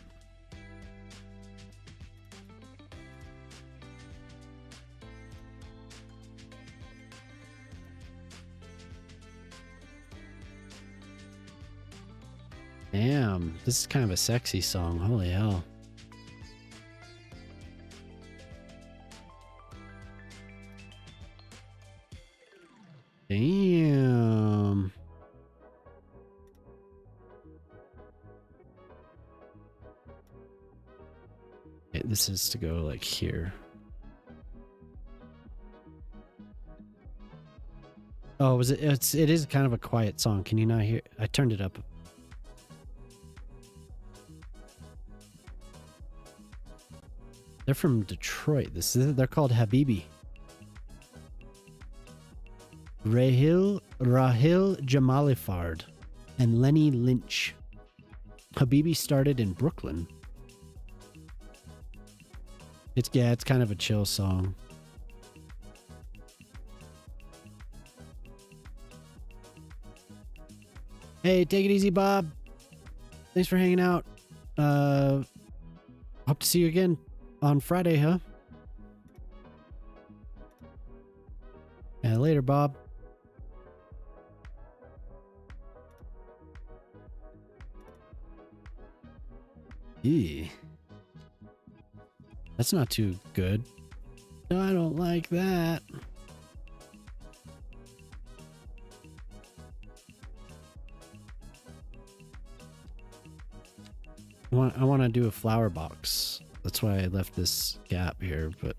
[SPEAKER 1] Damn, this is kind of a sexy song. Holy hell. Damn. Okay, this is to go like here. Oh, was it? It is kind of a quiet song. Can you not hear? I turned it up. They're from Detroit. They're called Habibi. Rahil Jamalifard and Lenny Lynch. Habibi started in Brooklyn. It's kind of a chill song. Hey, take it easy, Bob. Thanks for hanging out. Hope to see you again on Friday, huh? Yeah, later, Bob. Eee. That's not too good. No, I don't like that. I want to do a flower box. That's why I left this gap here, but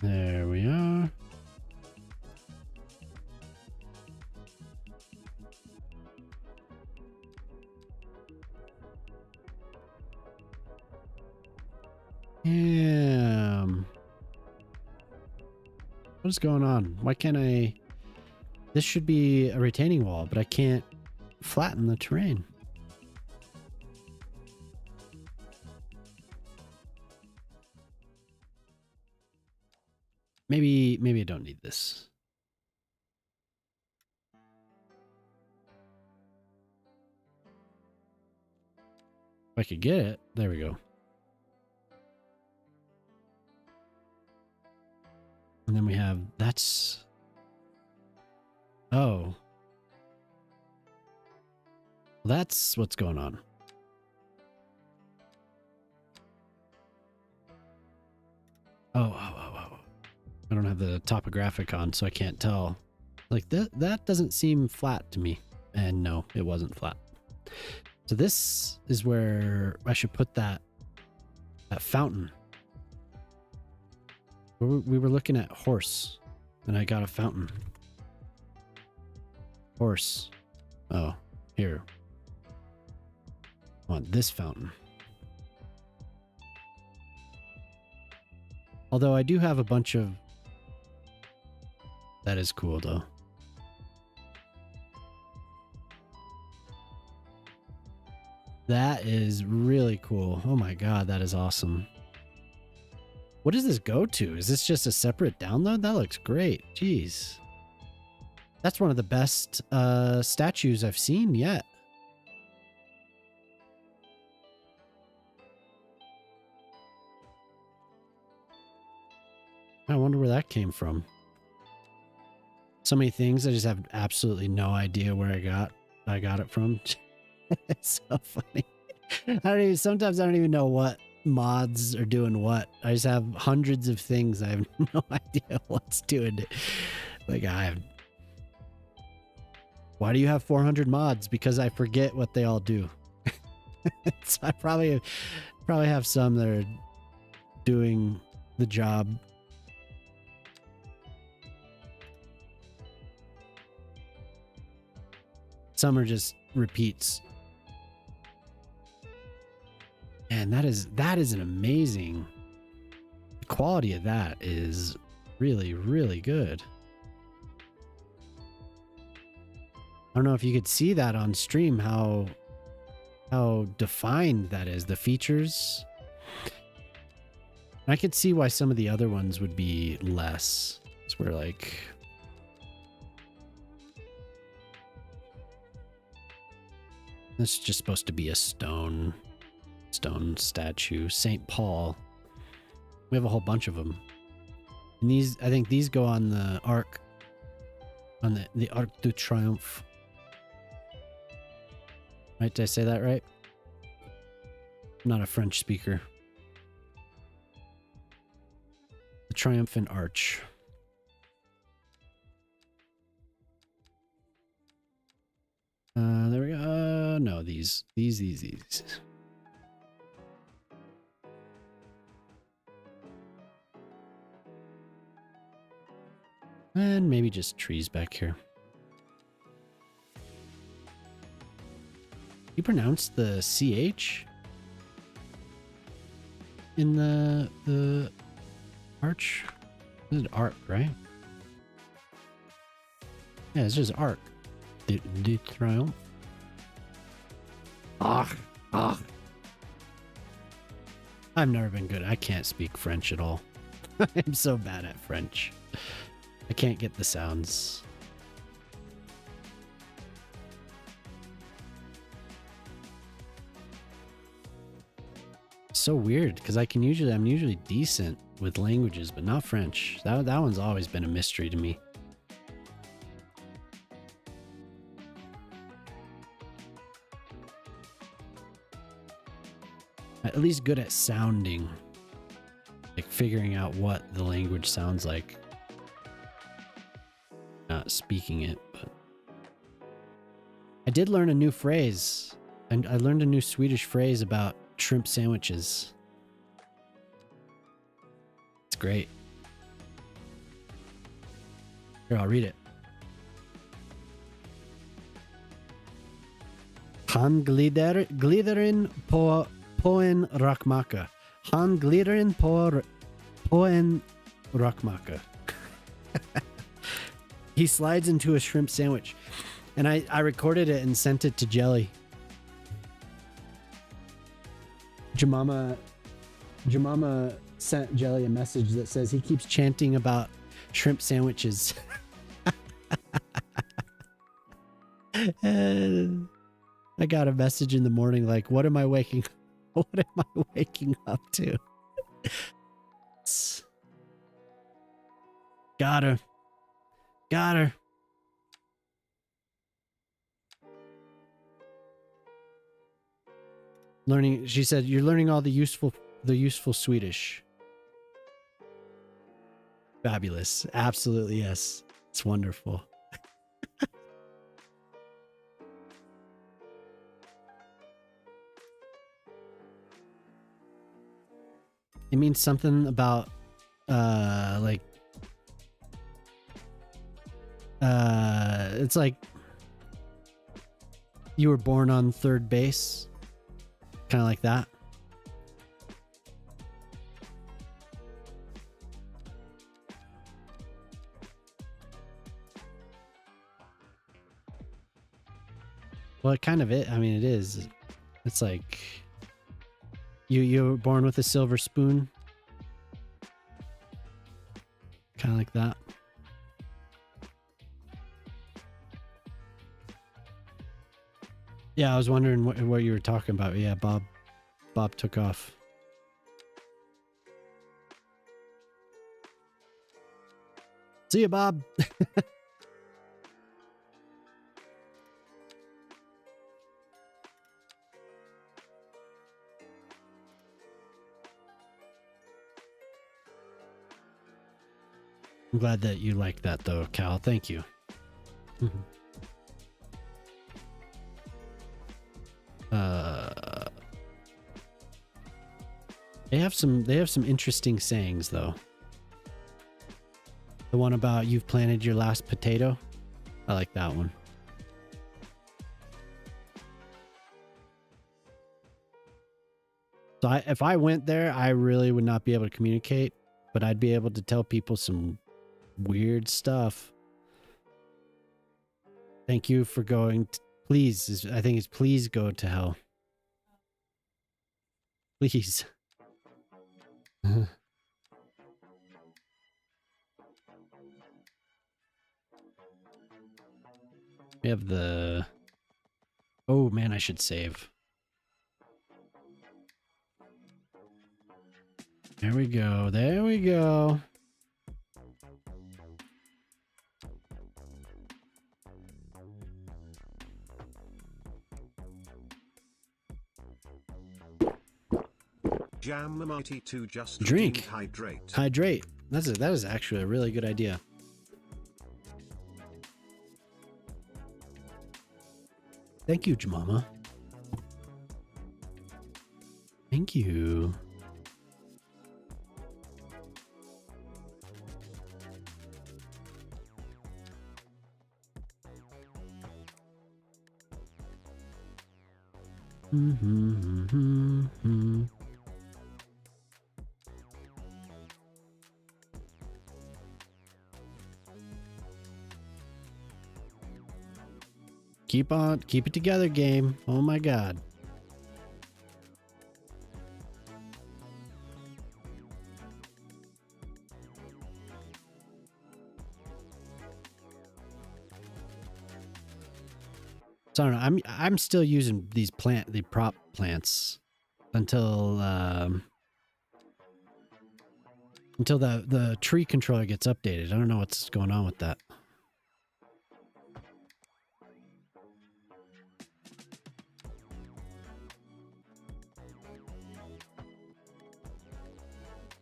[SPEAKER 1] there we are. What is going on? Why can't I? This should be a retaining wall, but I can't flatten the terrain. Maybe I don't need this. If I could get it, there we go. And then we have, that's, oh. That's what's going on. Oh. I don't have the topographic on, so I can't tell. Like that doesn't seem flat to me. And no, it wasn't flat. So this is where I should put that fountain. We were looking at horse, and I got a fountain. Horse. Oh, here. I want this fountain. Although I do have a bunch of... That is cool, though. That is really cool. Oh my god, that is awesome. What does this go to? Is this just a separate download? That looks great. Jeez. That's one of the best statues I've seen yet. I wonder where that came from. So many things I just have absolutely no idea where I got it from. It's so funny. Sometimes I don't even know what mods are doing what. I just have hundreds of things. I have no idea what's doing it. Like why do you have 400 mods? Because I forget what they all do. So I probably have some that are doing the job. Some are just repeats. And that is an amazing. The quality of that is really, really good. I don't know if you could see that on stream, how defined that is, the features. I could see why some of the other ones would be less. It's where like this is just supposed to be a stone statue. St. Paul. We have a whole bunch of them. And these, I think these go on the Arc. On the Arc de Triomphe. Right? Did I say that right? I'm not a French speaker. The Triumphant Arch. There we go. No, these. And maybe just trees back here. You pronounce the CH in the arch? This is arc, right? Yeah, it's just arc. De Triomphe. I've never been good. I can't speak French at all. I'm so bad at French. I can't get the sounds. So weird because I'm usually decent with languages, but not French. That one's always been a mystery to me. At least good at sounding, like figuring out what the language sounds like. Not speaking it, but I did learn a new phrase, and I learned a new Swedish phrase about shrimp sandwiches. It's great. Here, I'll read it. Han gliderin på en rakmacka. Han gliderin på en rakmacka. He slides into a shrimp sandwich. And I recorded it and sent it to Jelly. Jemima sent Jelly a message that says he keeps chanting about shrimp sandwiches. And I got a message in the morning like, what am I waking up to? Got her. Learning, she said, you're learning all the useful Swedish. Fabulous. Absolutely, yes. It's wonderful. It means something about it's like you were born on third base, kind of like that. Well, it kind of it. I mean, it is. It's like you were born with a silver spoon, kind of like that. Yeah, I was wondering what you were talking about. Yeah, Bob took off. See you, Bob. I'm glad that you like that, though, Cal. Thank you. They have some interesting sayings, though. The one about you've planted your last potato. I like that one. So if I went there, I really would not be able to communicate, but I'd be able to tell people some weird stuff. Thank you for going. Please, I think it's please go to hell. Please. We have the... Oh man, I should save. There we go. There we go.
[SPEAKER 6] Jam the mighty to just
[SPEAKER 1] Drink.
[SPEAKER 6] Hydrate.
[SPEAKER 1] Hydrate. That is actually a really good idea. Thank you, Jemama. Thank you. Keep it together, game. Oh my god. So I don't know. I'm still using the prop plants until the tree controller gets updated. I don't know what's going on with that.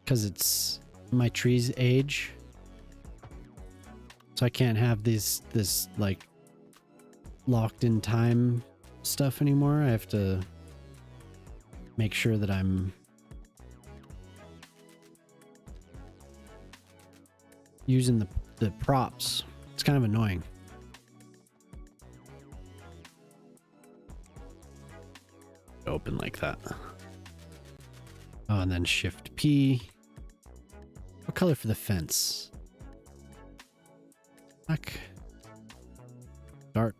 [SPEAKER 1] Because it's my tree's age, so I can't have this like locked in time stuff anymore. I have to make sure that I'm using the props. It's kind of annoying. Open like that. Oh, and then Shift P. What color for the fence? Black. Dark.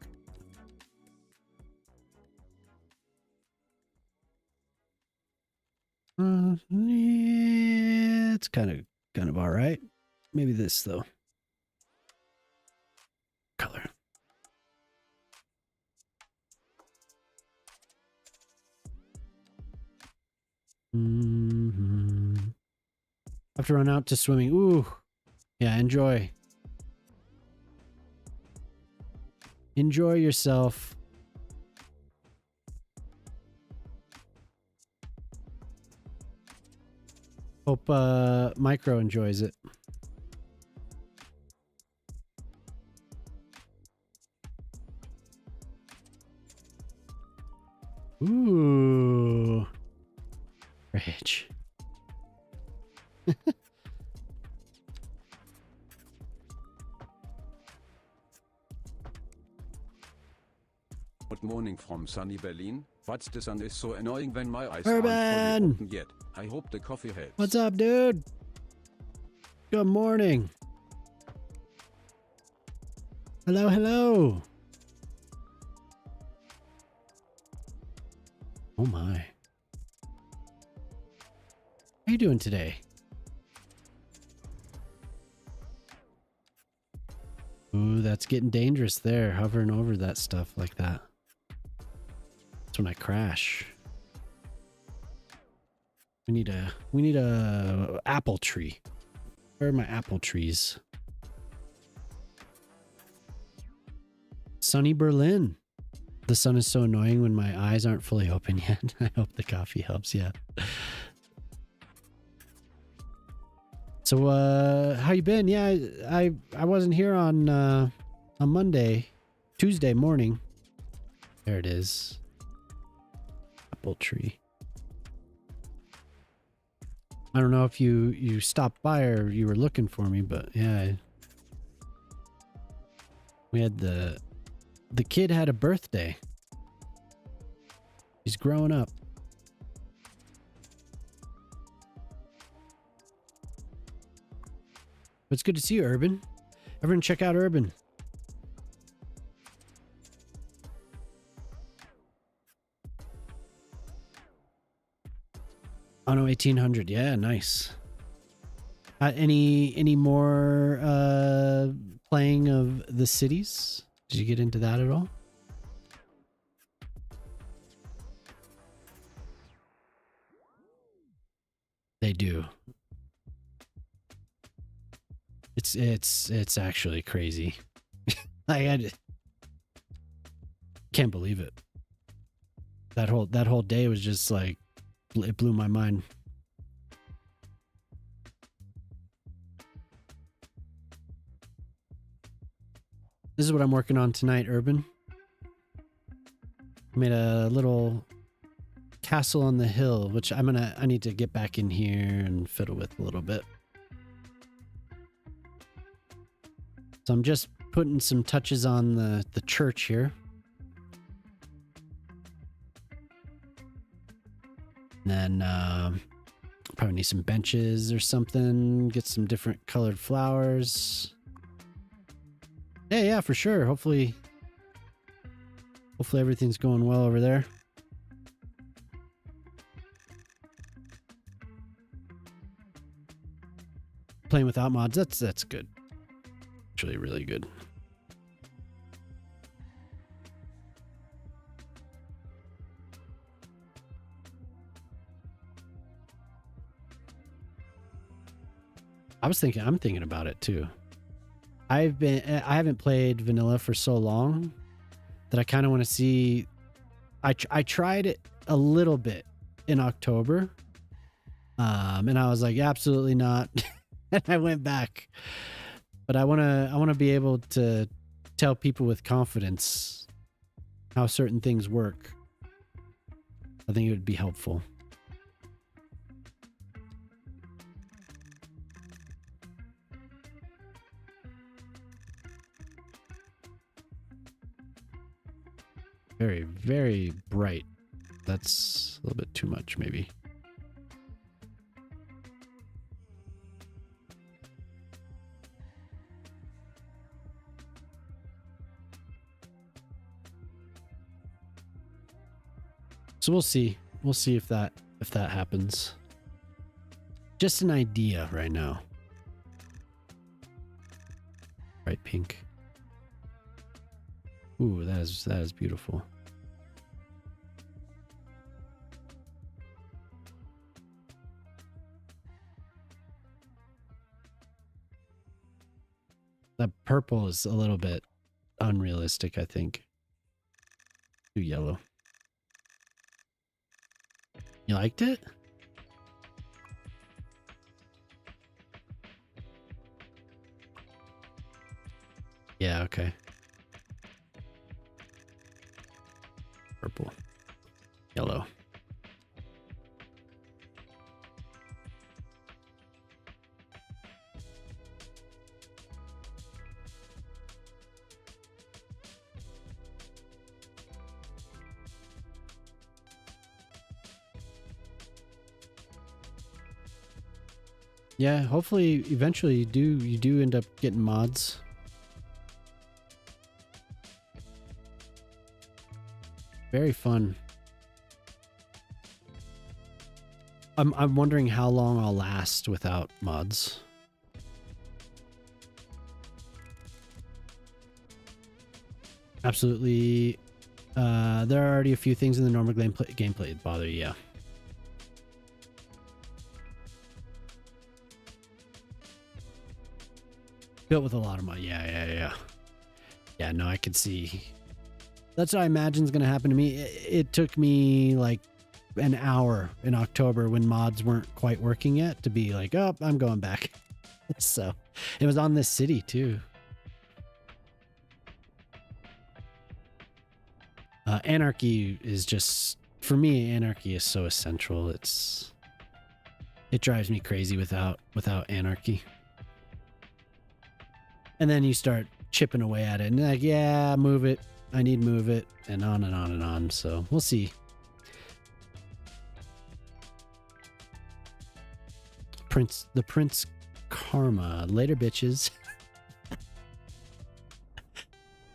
[SPEAKER 1] Yeah, it's kind of all right. Maybe this though. Color. Have to run out to swimming. Ooh. Yeah, enjoy. Enjoy yourself. Hope Micro enjoys it. Ooh. Rich.
[SPEAKER 11] Good morning from sunny Berlin. But the sun is so annoying when my eyes
[SPEAKER 1] Urban!
[SPEAKER 11] aren't fully open yet. I hope the coffee helps.
[SPEAKER 1] What's up, dude? Good morning. Hello, hello. Oh my. How you doing today? Ooh, that's getting dangerous there, hovering over that stuff like that. That's when I crash. We need a apple tree. Where are my apple trees? Sunny Berlin. The sun is so annoying when my eyes aren't fully open yet. I hope the coffee helps. Yeah. So, how you been? Yeah, I wasn't here on Tuesday morning. There it is. Apple tree. I don't know if you stopped by or you were looking for me, but yeah. We had the kid had a birthday. He's growing up. It's good to see you, Urban. Everyone check out Urban. Oh no, 1800. Yeah, nice. Any more playing of the cities? Did you get into that at all? They do. It's actually crazy. I can't believe it. That whole day was just like, it blew my mind. This is what I'm working on tonight, Urban. I made a little castle on the hill, which I need to get back in here and fiddle with a little bit. So I'm just putting some touches on the church here. And then probably need some benches or something. Get some different colored flowers. Yeah, for sure. Hopefully everything's going well over there. Playing without mods, that's good. Actually really good. I'm thinking about it too. I haven't played vanilla for so long that I kind of want to see. I tried it a little bit in October, and I was like, absolutely not, and I went back. But I want to be able to tell people with confidence how certain things work. I think it would be helpful. Very, very bright. That's a little bit too much, maybe. So we'll see. We'll see if that happens. Just an idea right now. Bright pink. Ooh, that is beautiful. The purple is a little bit unrealistic, I think. Too yellow. You liked it? Yeah, okay. Purple. Yellow. Yeah, hopefully eventually you do end up getting mods. Very fun. I'm wondering how long I'll last without mods. Absolutely. There are already a few things in the normal gameplay that bother you, yeah. Built with a lot of mods. Yeah. Yeah, no, I could see. That's what I imagine is going to happen to me. It took me like an hour in October when mods weren't quite working yet to be like, oh, I'm going back. So it was on this city too. Anarchy is just, for me, anarchy is so essential. It drives me crazy without anarchy. And then you start chipping away at it and like, yeah, move it. I need to move it, and on and on and on. So we'll see. The Prince Karma. Later, bitches.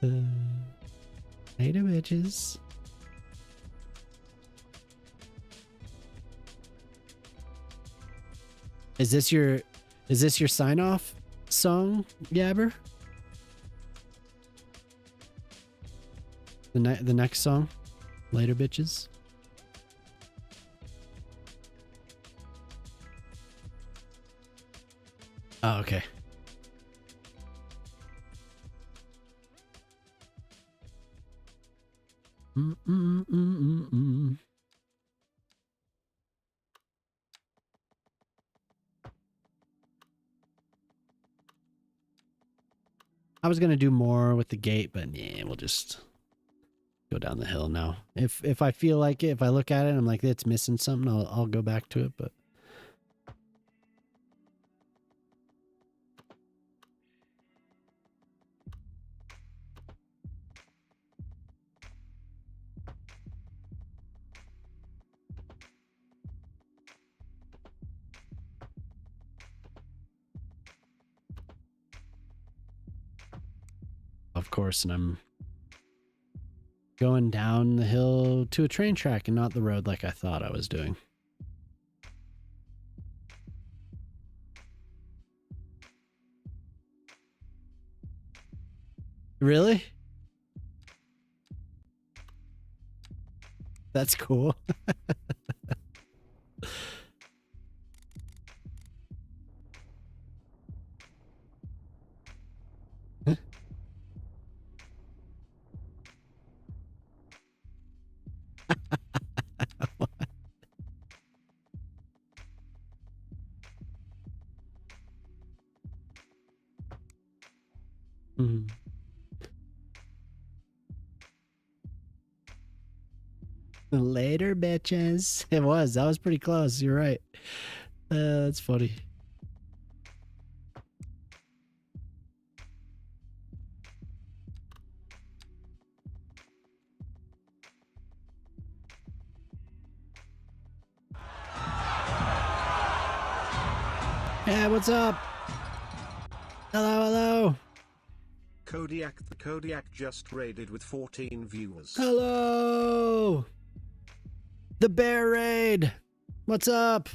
[SPEAKER 1] Later, bitches. Is this your sign off song, Yabber? The next song? Later, bitches. Oh, okay. I was gonna do more with the gate, but yeah, we'll just go down the hill now. If I feel like it, if I look at it, and I'm like it's missing something, I'll go back to it. But of course, and I'm going down the hill to a train track and not the road like I thought I was doing. Really? That's cool. Mhm. Later, bitches. It was. That was pretty close. You're right. That's funny. Hey, what's up? Hello, hello.
[SPEAKER 6] Kodiak the Kodiak just raided with 14 viewers.
[SPEAKER 1] Hello. The Bear Raid. What's up?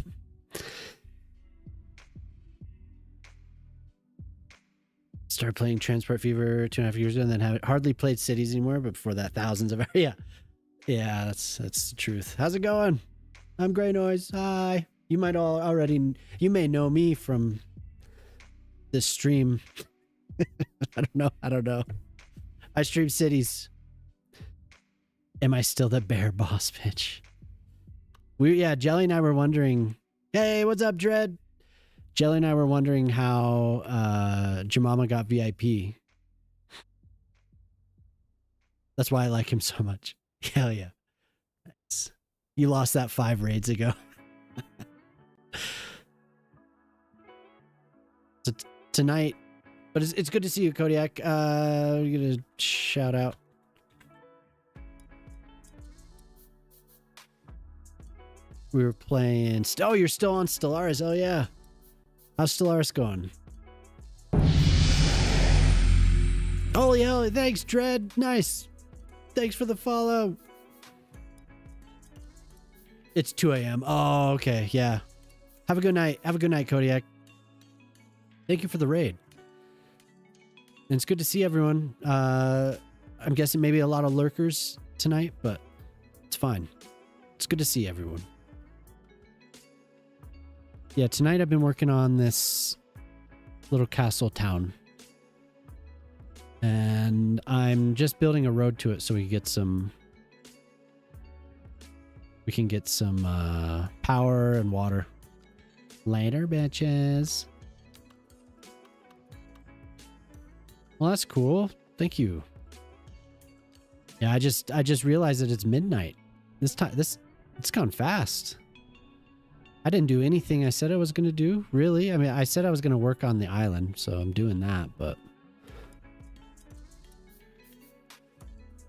[SPEAKER 1] Started playing Transport Fever 2.5 years ago, and then hardly played Cities anymore. But before that, thousands of yeah, that's the truth. How's it going? I'm Grey Noise. Hi. You might you may know me from this stream. I don't know. I stream Cities. Am I still the bear boss, bitch? Jelly and I were wondering. Hey, what's up, Dread? Jelly and I were wondering how Jamama got VIP. That's why I like him so much. Hell yeah. You lost that 5 raids ago. So tonight, but it's good to see you, Kodiak. We're gonna shout out. We were playing. Oh, you're still on Stellaris. Oh yeah. How's Stellaris going? Holy hell! Thanks, Dread. Nice. Thanks for the follow. It's 2 a.m. Oh, okay. Yeah. Have a good night. Have a good night, Kodiak. Thank you for the raid. And it's good to see everyone. I'm guessing maybe a lot of lurkers tonight, but it's fine. It's good to see everyone. Yeah, tonight I've been working on this little castle town. And I'm just building a road to it so we can get some power and water. Later, bitches. Well, that's cool. Thank you. Yeah, I just realized that it's midnight. It's gone fast. I didn't do anything I said I was going to do, really. I mean, I said I was going to work on the island, so I'm doing that, but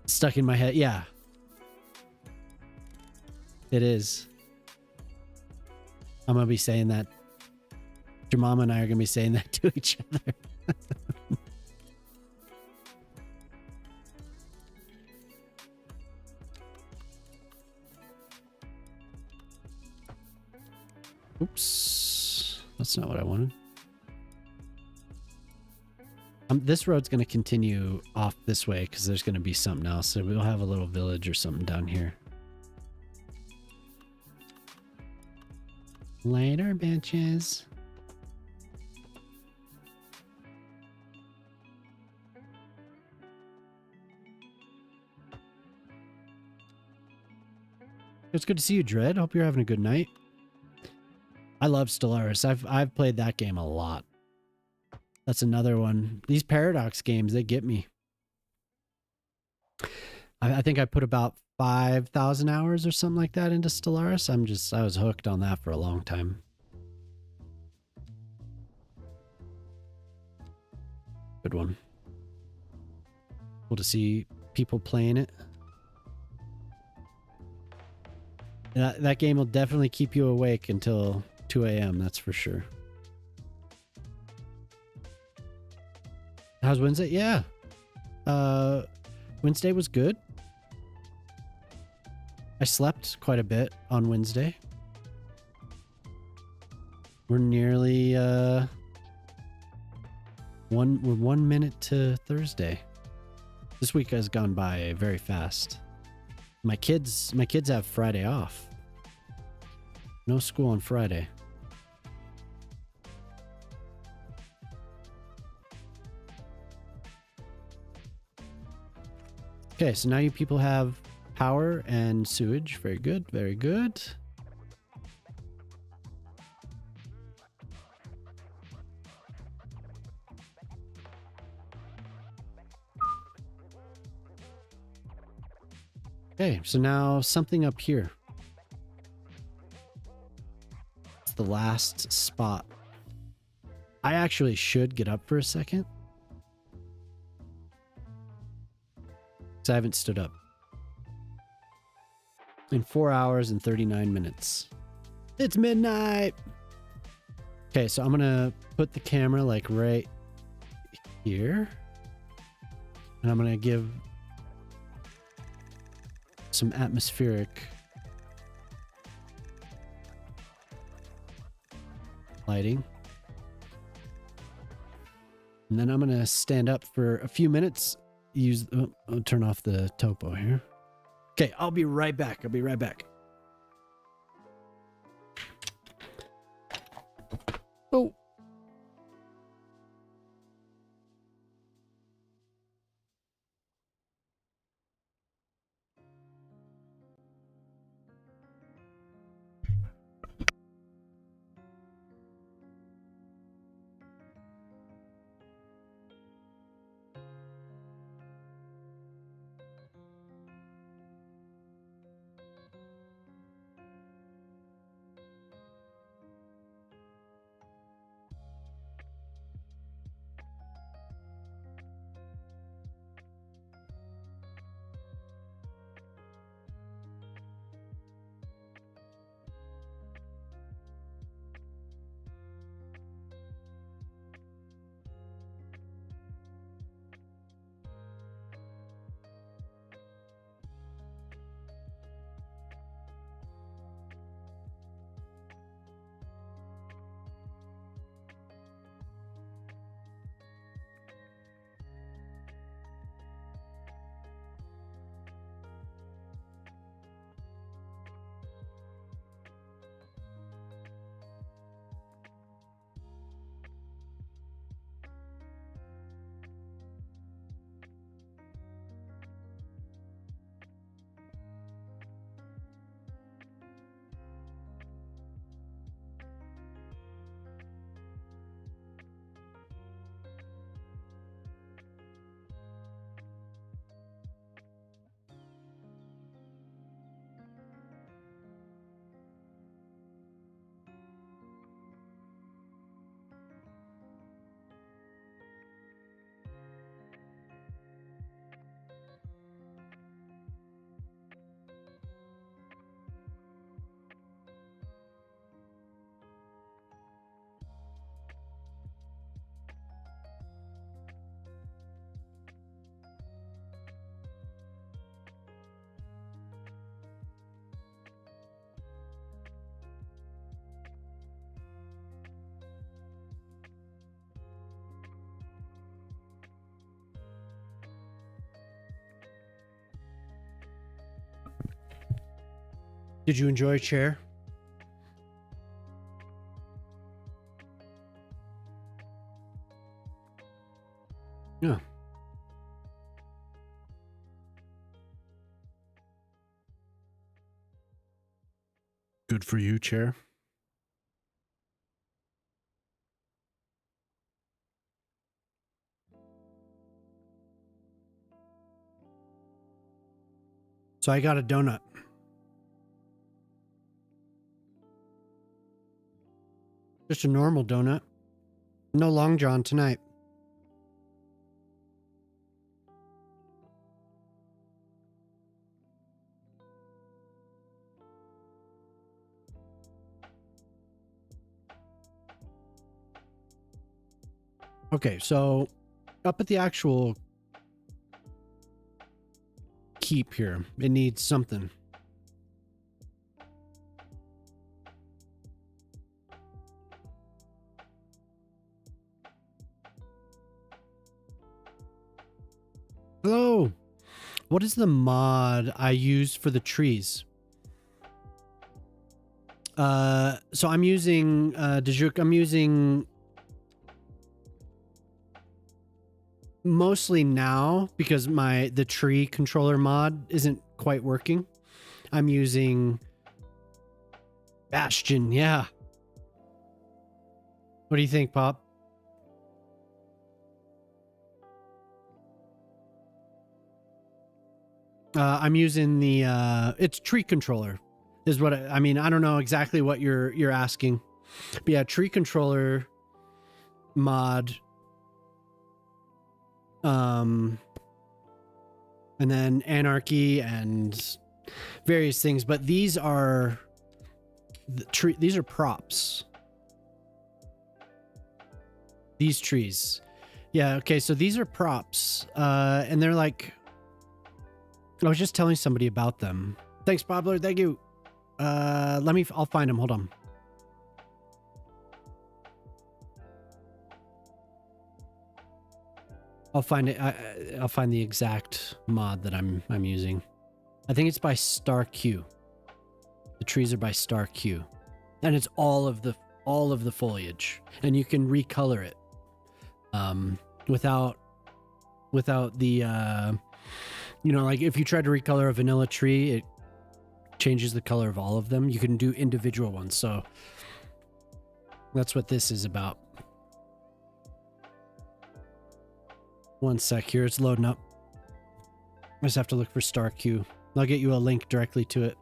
[SPEAKER 1] stuck in my head. Yeah. It is. I'm going to be saying that Your mama and I are gonna be saying that to each other. Oops, that's not what I wanted. This road's going to continue off this way because there's going to be something else. So we'll have a little village or something down here. Later, bitches. It's good to see you, Dread. Hope you're having a good night. I love Stellaris. I've played that game a lot. That's another one. These Paradox games, they get me. I think I put about 5,000 hours or something like that into Stellaris. I was hooked on that for a long time. Good one. Cool to see people playing it. That game will definitely keep you awake until 2 a.m. That's for sure. How's Wednesday? Yeah. Wednesday was good. I slept quite a bit on Wednesday. We're nearly we're 1 minute to Thursday. This week has gone by very fast. My kids have Friday off. No school on Friday. Okay, so now you people have power and sewage. Very good, very good. Okay, so now something up here. It's the last spot. I actually should get up for a second. Because I haven't stood up. In 4 hours and 39 minutes. It's midnight! Okay, so I'm gonna put the camera like right here. And I'm gonna give some atmospheric lighting. And then I'm gonna stand up for a few minutes. I'll turn off the topo here. Okay, I'll be right back. I'll be right back. Oh. Did you enjoy chair? Yeah. Good for you, chair. So I got a donut. Just a normal donut. No Long John tonight. Okay, so up at the actual keep here, it needs something. Hello. What is the mod I use for the trees? So I'm using Dejuk, I'm using mostly now because the tree controller mod isn't quite working. I'm using Bastion, yeah. What do you think, Pop? I'm using the it's tree controller is what I mean. I don't know exactly what you're asking, but yeah, tree controller mod. And then anarchy and various things, but these are these are props. These trees. Yeah, okay, so these are props. And they're like, I was just telling somebody about them. Thanks, Pablo. Thank you. I'll find them. Hold on. I'll find it. I'll find the exact mod that I'm using. I think it's by Star Q. The trees are by Star Q, and it's all of the foliage, and you can recolor it, without the like if you try to recolor a vanilla tree, it changes the color of all of them. You can do individual ones, so that's what this is about. One sec here, it's loading up. I just have to look for Star Q. I'll get you a link directly to it.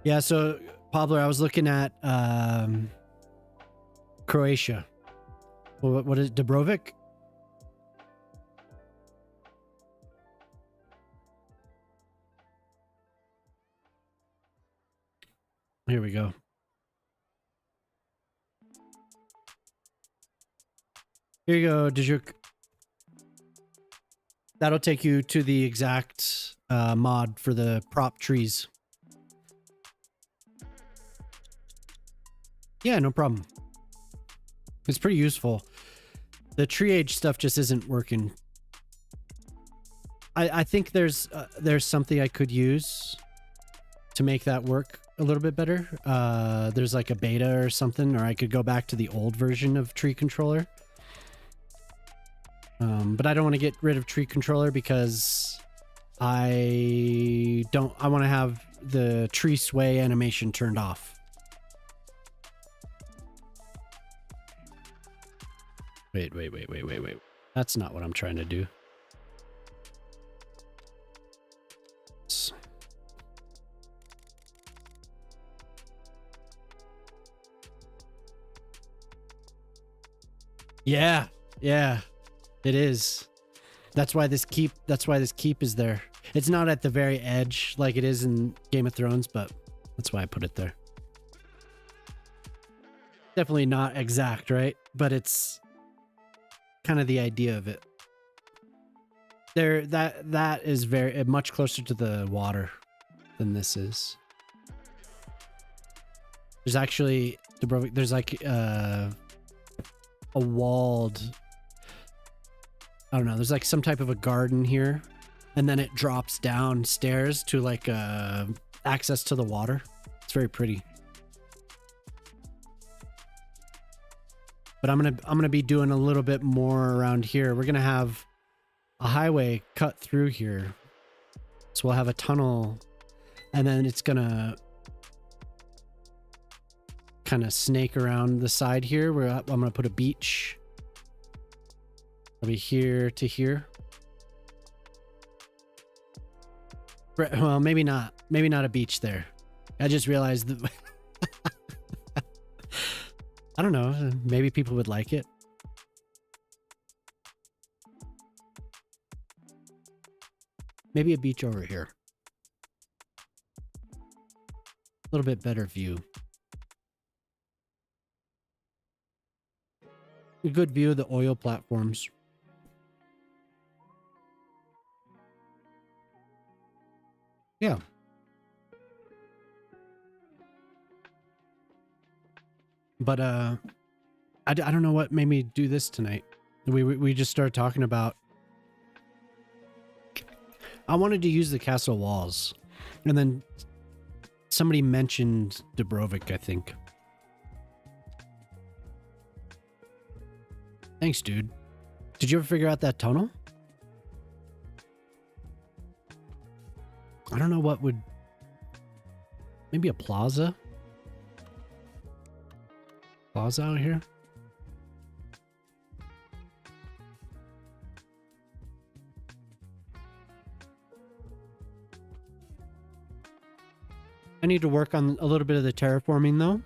[SPEAKER 1] Yeah, so Pablo, I was looking at Croatia. What is Dubrovnik? Here we go. Here you go, Dejuk. That'll take you to the exact mod for the prop trees. Yeah, no problem. It's pretty useful. The tree age stuff just isn't working. I think there's something I could use to make that work a little bit better. There's like a beta or something, or I could go back to the old version of tree controller. But I don't want to get rid of tree controller because I want to have the tree sway animation turned off. Wait. That's not what I'm trying to do. Yeah, it is. That's why this keep is there. It's not at the very edge like it is in Game of Thrones, but that's why I put it there. Definitely not exact, right? But it's kind of the idea of it. There, that is very much closer to the water than this is. There's actually there's like a walled I don't know. There's like some type of a garden here, and then it drops downstairs to like access to the water. It's very pretty. But I'm gonna be doing a little bit more around here. We're gonna have a highway cut through here, so we'll have a tunnel, and then it's gonna kind of snake around the side here. Where I'm gonna put a beach. I'll be here to here. Well, maybe not. Maybe not a beach there. I just realized that. I don't know. Maybe people would like it. Maybe a beach over here. A little bit better view. A good view of the oil platforms. Yeah. But I don't know what made me do this tonight. We just started talking about. I wanted to use the castle walls, and then somebody mentioned Dubrovik, I think. Thanks, dude. Did you ever figure out that tunnel? I don't know what would... Maybe a plaza? Plaza out here? I need to work on a little bit of the terraforming though.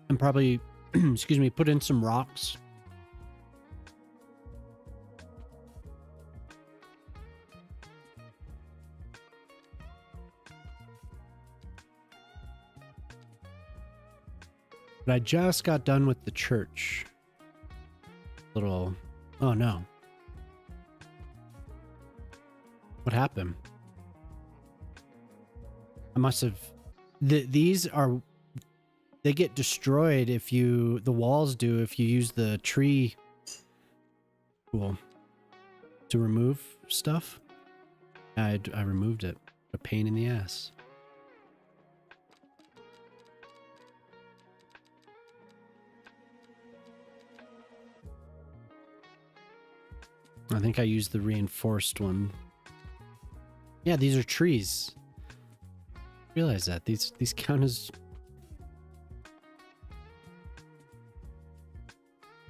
[SPEAKER 1] And probably, excuse me, put in some rocks. But I just got done with the church. Little... Oh no. What happened? I must have... These are... They get destroyed if you... The walls do if you use the tree... Cool. To remove stuff. I removed it. A pain in the ass. I think I used the reinforced one. Yeah, these are trees. Realize that these count as...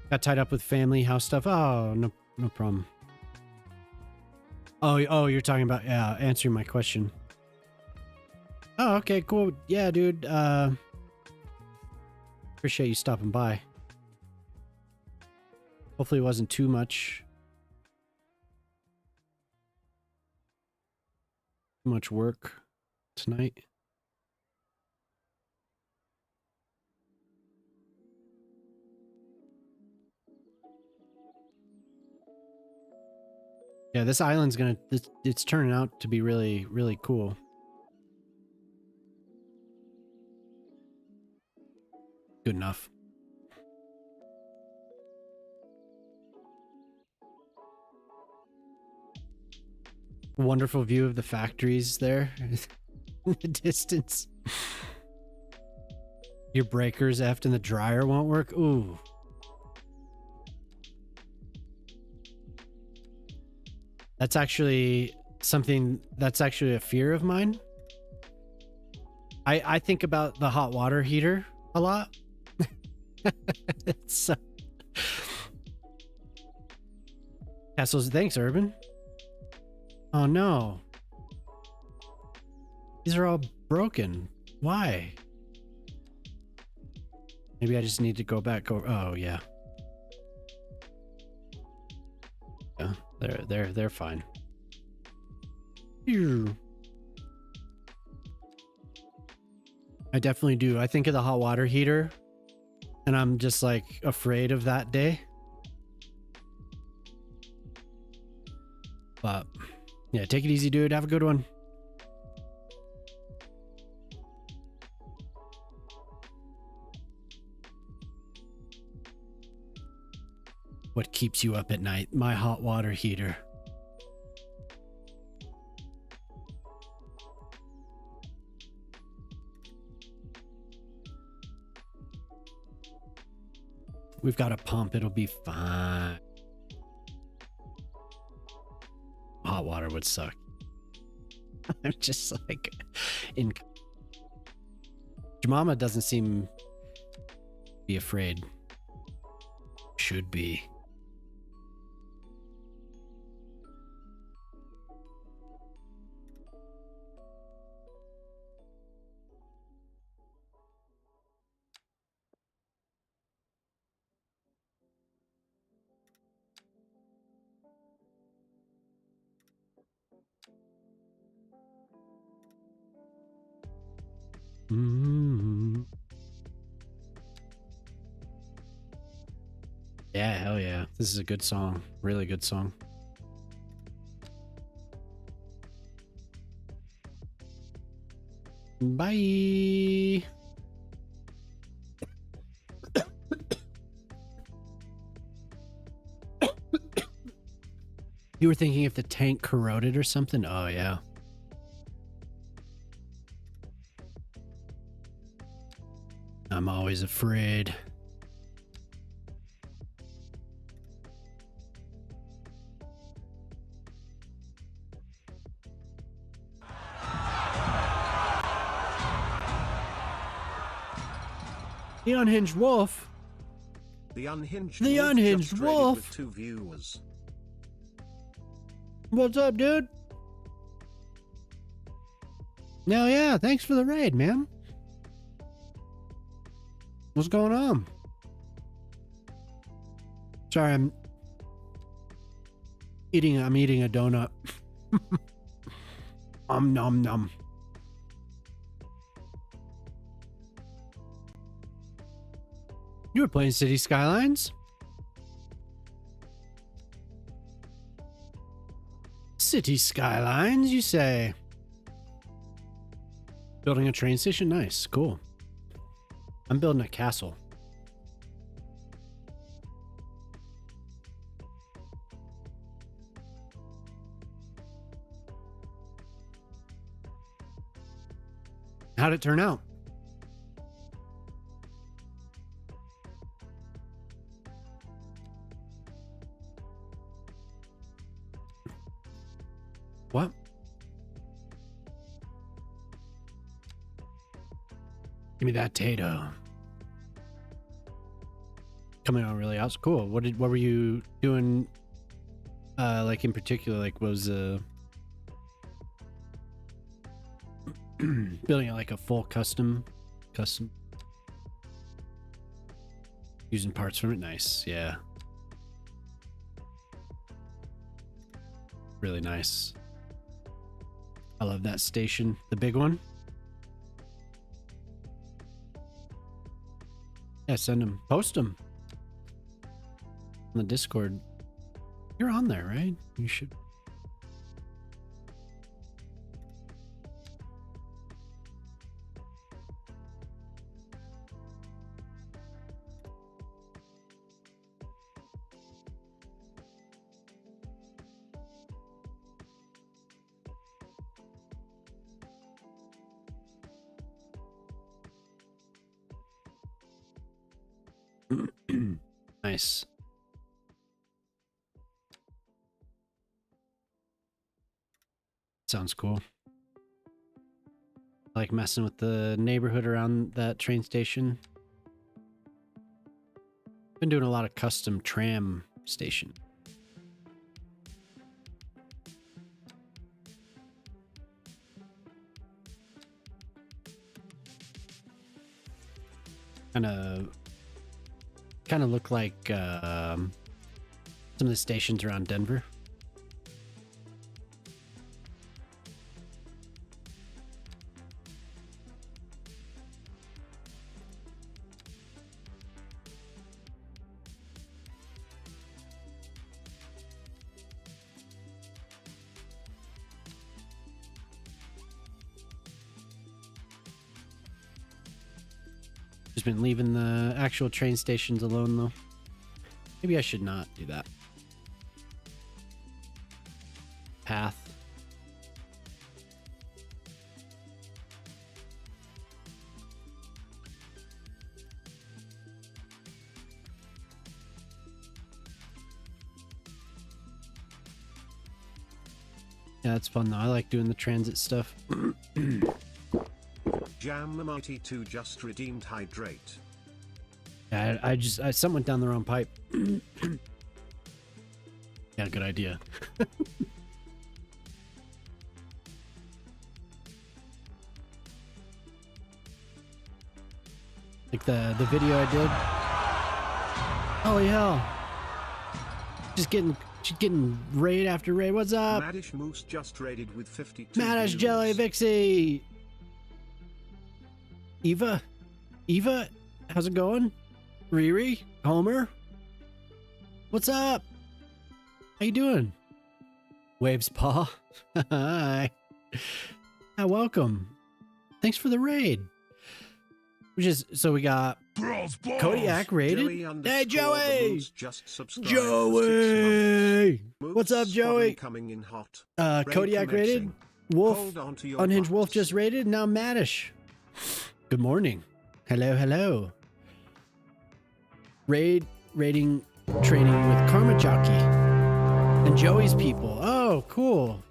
[SPEAKER 1] Got tied up with family house stuff. Oh, no problem. Oh, you're talking about, yeah, answering my question. Oh, okay, cool. Yeah, dude. Appreciate you stopping by. Hopefully it wasn't too much. Too much work tonight. Yeah, this island's gonna... It's turning out to be really, really cool. Good enough. Wonderful view of the factories there in the distance. Your breakers effed and the dryer won't work. Ooh. That's actually something that's actually a fear of mine. I think about the hot water heater a lot. It's Castles, thanks, Urban. Oh no. These are all broken. Why? Maybe I just need to go back over. Oh yeah. Yeah, they're fine. Phew. I definitely do. I think of the hot water heater and I'm just like afraid of that day. But yeah, take it easy, dude. Have a good one. What keeps you up at night? My hot water heater. We've got a pump. It'll be fine. Hot water would suck. I'm just like in. Your mama doesn't seem to be afraid. Should be. Mm-hmm. Yeah, hell yeah. This is a good song. Really good song. Bye. You were thinking if the tank corroded or something? Oh, yeah. I'm always afraid. The unhinged wolf.
[SPEAKER 6] The unhinged
[SPEAKER 1] The
[SPEAKER 6] wolf
[SPEAKER 1] unhinged
[SPEAKER 6] just raided
[SPEAKER 1] wolf.
[SPEAKER 6] with 2 viewers.
[SPEAKER 1] What's up, dude? No, yeah, thanks for the raid, man. What's going on? Sorry, I'm eating a donut. Nom nom. You were playing City Skylines? City Skylines, you say? Building a train station? Nice, cool. I'm building a castle. How'd it turn out? What? Give me that tato. Coming out really awesome. Cool. What were you doing like in particular? Like was building it like a full custom using parts from it? Nice. Yeah. Really nice. I love that station. The big one. Yeah, send them. Post them. On the Discord. You're on there, right? You should. Nice. Sounds cool. I like messing with the neighborhood around that train station. Been doing a lot of custom tram station. Kind of look like some of the stations around Denver. Just been leaving the actual train stations alone though. Maybe I should not do that. Path. Yeah, it's fun though. I like doing the transit stuff.
[SPEAKER 6] Jam the Mighty 2 just redeemed hydrate.
[SPEAKER 1] Yeah, I something went down the wrong pipe. Yeah, good idea. Like the video I did. Holy hell! Just getting raid after raid. What's up?
[SPEAKER 6] Madish Moose just raided with 52
[SPEAKER 1] Madish
[SPEAKER 6] views.
[SPEAKER 1] Jelly Vixie. Eva, how's it going? Riri, Homer, what's up? How you doing? Waves Paw. Hi. Hi, welcome. Thanks for the raid. So we got Kodiak raided. Hey Joey! Joey! What's up, Joey?
[SPEAKER 6] Coming in hot.
[SPEAKER 1] Kodiak raided. Wolf, Unhinged Wolf just raided. Now Madish. Good morning. Hello. Raiding training with Karma Jockey and Joey's people. Oh, cool.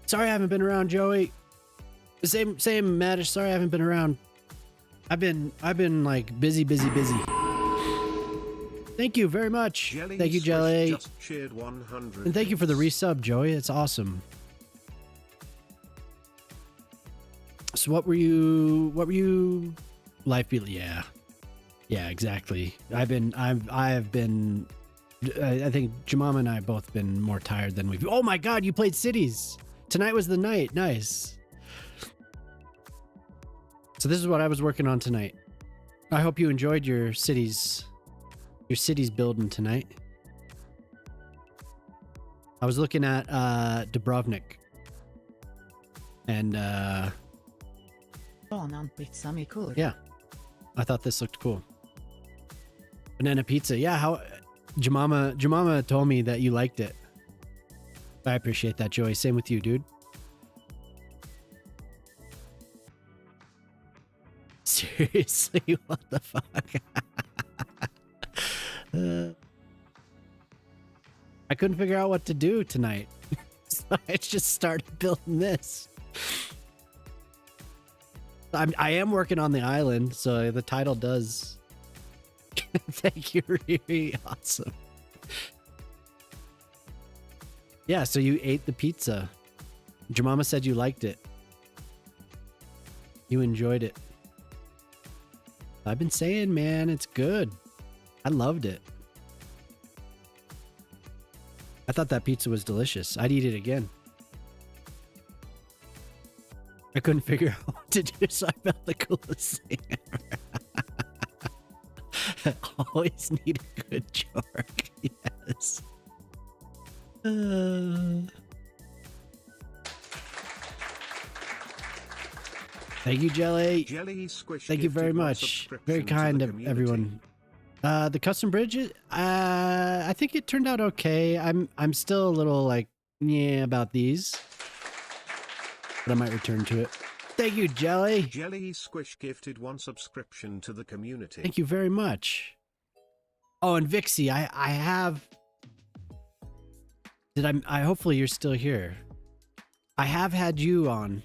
[SPEAKER 1] Sorry I haven't been around, Joey. Same Madish. Sorry I haven't been around. I've been like busy. Thank you very much. Thank you, Jelly.
[SPEAKER 6] Just cheered 100
[SPEAKER 1] and thank you for the resub, Joey. It's awesome. So what were you life be? Yeah, exactly. I have been, I think Jamama and I have both been more tired than we've. Oh my God, you played Cities. Tonight was the night. Nice. So this is what I was working on tonight. I hope you enjoyed your cities building tonight. I was looking at Dubrovnik. And yeah, I thought this looked cool. Banana pizza. Yeah, how Jamama told me that you liked it. I appreciate that, Joey. Same with you, dude. Seriously, what the fuck? I couldn't figure out what to do tonight. So I just started building this. I am working on the island, so the title does. Thank you, Riri. Awesome. Yeah, so you ate the pizza. Jamama said you liked it. You enjoyed it. I've been saying, man, it's good. I loved it. I thought that pizza was delicious. I'd eat it again. I couldn't figure out what to do, so I found the coolest thing ever. Always need a good joke. Yes. Thank you, Jelly. Thank you very much. Very kind of everyone. The custom bridge, I think it turned out okay. I'm still a little like, yeah, about these. But I might return to it. Thank you, Jelly.
[SPEAKER 6] Jelly Squish gifted 1 subscription to the community.
[SPEAKER 1] Thank you very much. Oh, and Vixie, I have... I hopefully you're still here. I have had you on.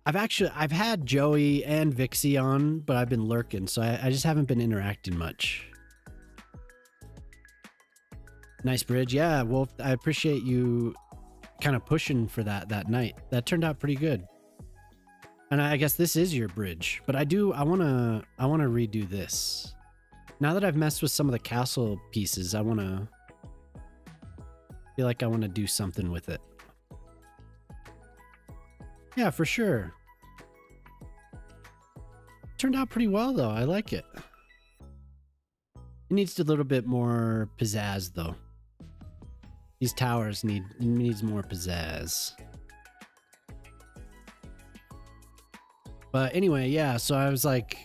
[SPEAKER 1] I've had Joey and Vixie on, but I've been lurking, so I just haven't been interacting much. Nice bridge. Yeah, Wolf, I appreciate you kind of pushing for that night. That turned out pretty good. And I guess this is your bridge, but I want to redo this. Now that I've messed with some of the castle pieces, I feel like I want to do something with it. Yeah, for sure. Turned out pretty well though. I like it. It needs a little bit more pizzazz though. These towers needs more pizzazz. But anyway, yeah, so I was like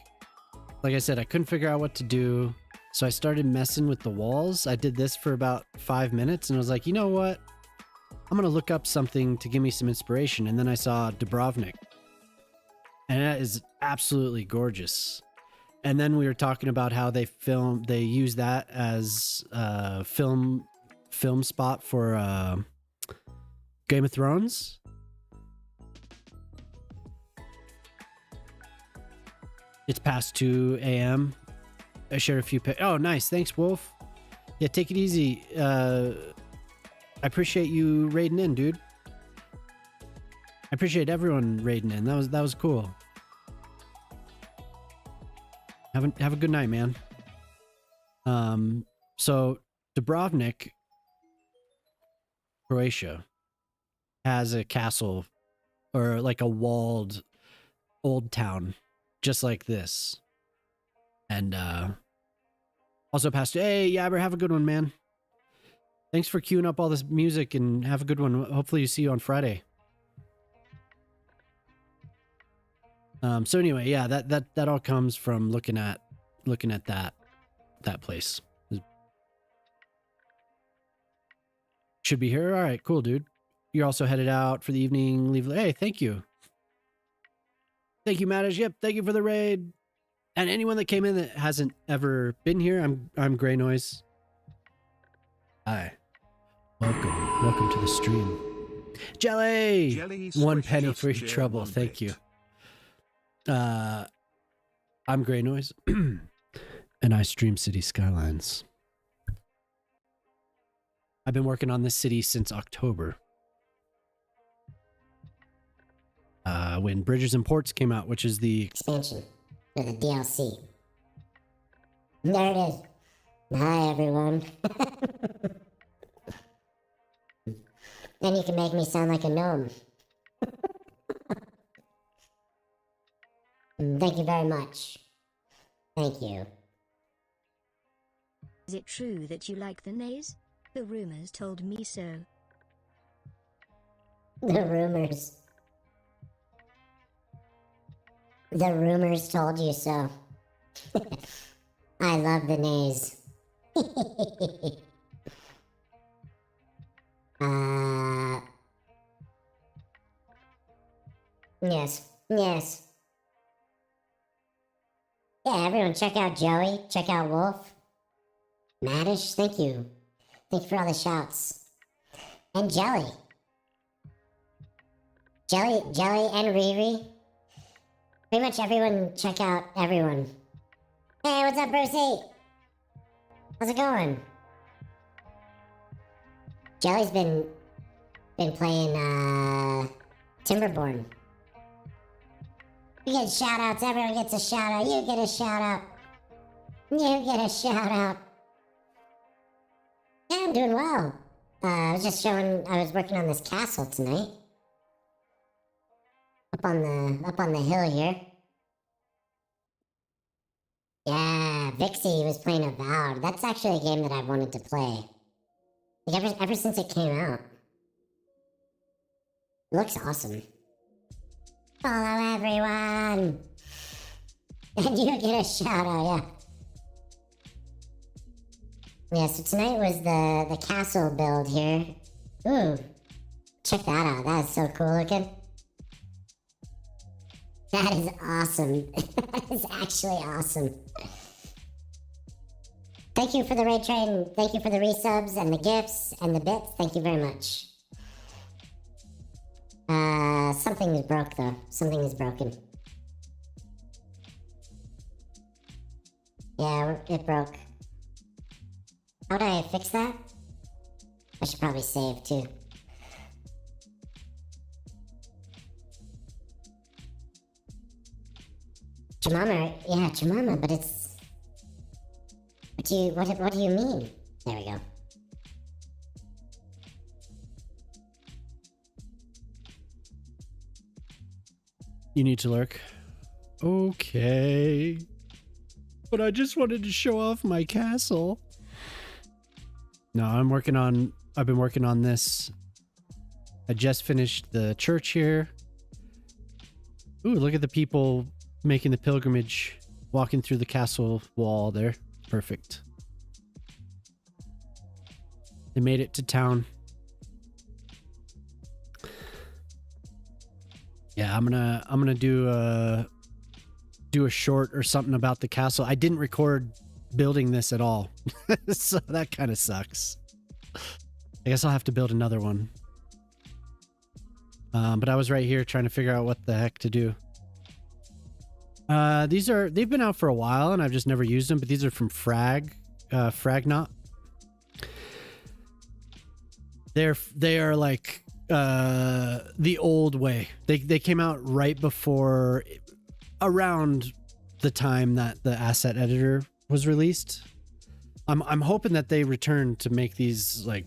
[SPEAKER 1] I said, I couldn't figure out what to do. So I started messing with the walls. I did this for about 5 minutes and I was like, you know what? I'm going to look up something to give me some inspiration. And then I saw Dubrovnik. And that is absolutely gorgeous. And then we were talking about how they use that as a film spot for Game of Thrones. It's past 2 a.m. I shared a few oh, nice. Thanks, Wolf. Yeah, take it easy. I appreciate you raiding in, dude. I appreciate everyone raiding in. That was cool. Have a good night, man. So Dubrovnik, Croatia, has a castle or like a walled old town just like this. And also passed. Hey, Yabber, have a good one, man. Thanks for queuing up all this music and have a good one. Hopefully you see you on Friday. So anyway, yeah, that all comes from looking at that place. Should be here. All right, cool, dude. You're also headed out for the evening. Leave. Hey, thank you. Thank you, Madish. Yep, thank you for the raid. And anyone that came in that hasn't ever been here, I'm Grey Noise. Hi. Welcome to the stream. Jelly! One penny for your trouble. Thank you. I'm Grey Noise. And I stream City Skylines. I've been working on this city since October. When Bridges and Ports came out, which is the
[SPEAKER 3] expansion, or the DLC. There it is. Hi, everyone. Then you can make me sound like a gnome. Thank you very much. Thank you.
[SPEAKER 12] Is it true that you like the nays? The rumors told me so.
[SPEAKER 3] The rumors. The rumors told you so. I love the nays. Yes. Yeah, everyone check out Joey, check out Wolf. Madish, thank you. Thank you for all the shouts. And Jelly. Jelly and Riri. Pretty much everyone check out everyone. Hey, what's up, Brucey? How's it going? Jelly's been playing Timberborn. You get shout outs, everyone gets a shout out. You get a shout out. You get a shout out. Yeah, I'm doing well. I was working on this castle tonight. Up on the hill here. Yeah, Vixie was playing Avowed. That's actually a game that I've wanted to play. Like ever since it came out. It looks awesome. Follow everyone! And you get a shout out, yeah. Yeah, so tonight was the castle build here. Ooh, check that out. That is so cool looking. That is awesome. That is actually awesome. Thank you for the raid train. Thank you for the resubs and the gifts and the bits. Thank you very much. Something is broke though. Something is broken. Yeah, it broke. How would I fix that? I should probably save too. Jemima, yeah, Jemima, but it's... What do you mean? There we go.
[SPEAKER 1] You need to lurk. Okay. But I just wanted to show off my castle. No, I've been working on this. I just finished the church here. Ooh, look at the people making the pilgrimage, walking through the castle wall there. Perfect. They made it to town. Yeah, I'm gonna do a short or something about the castle. I didn't record building this at all, so that kind of sucks. I guess I'll have to build another one. But I was right here trying to figure out what the heck to do. They've been out for a while and I've just never used them, but these are from Fragnot. They are like the old way. They came out right before, around the time that the asset editor was released. I'm hoping that they return to make these, like,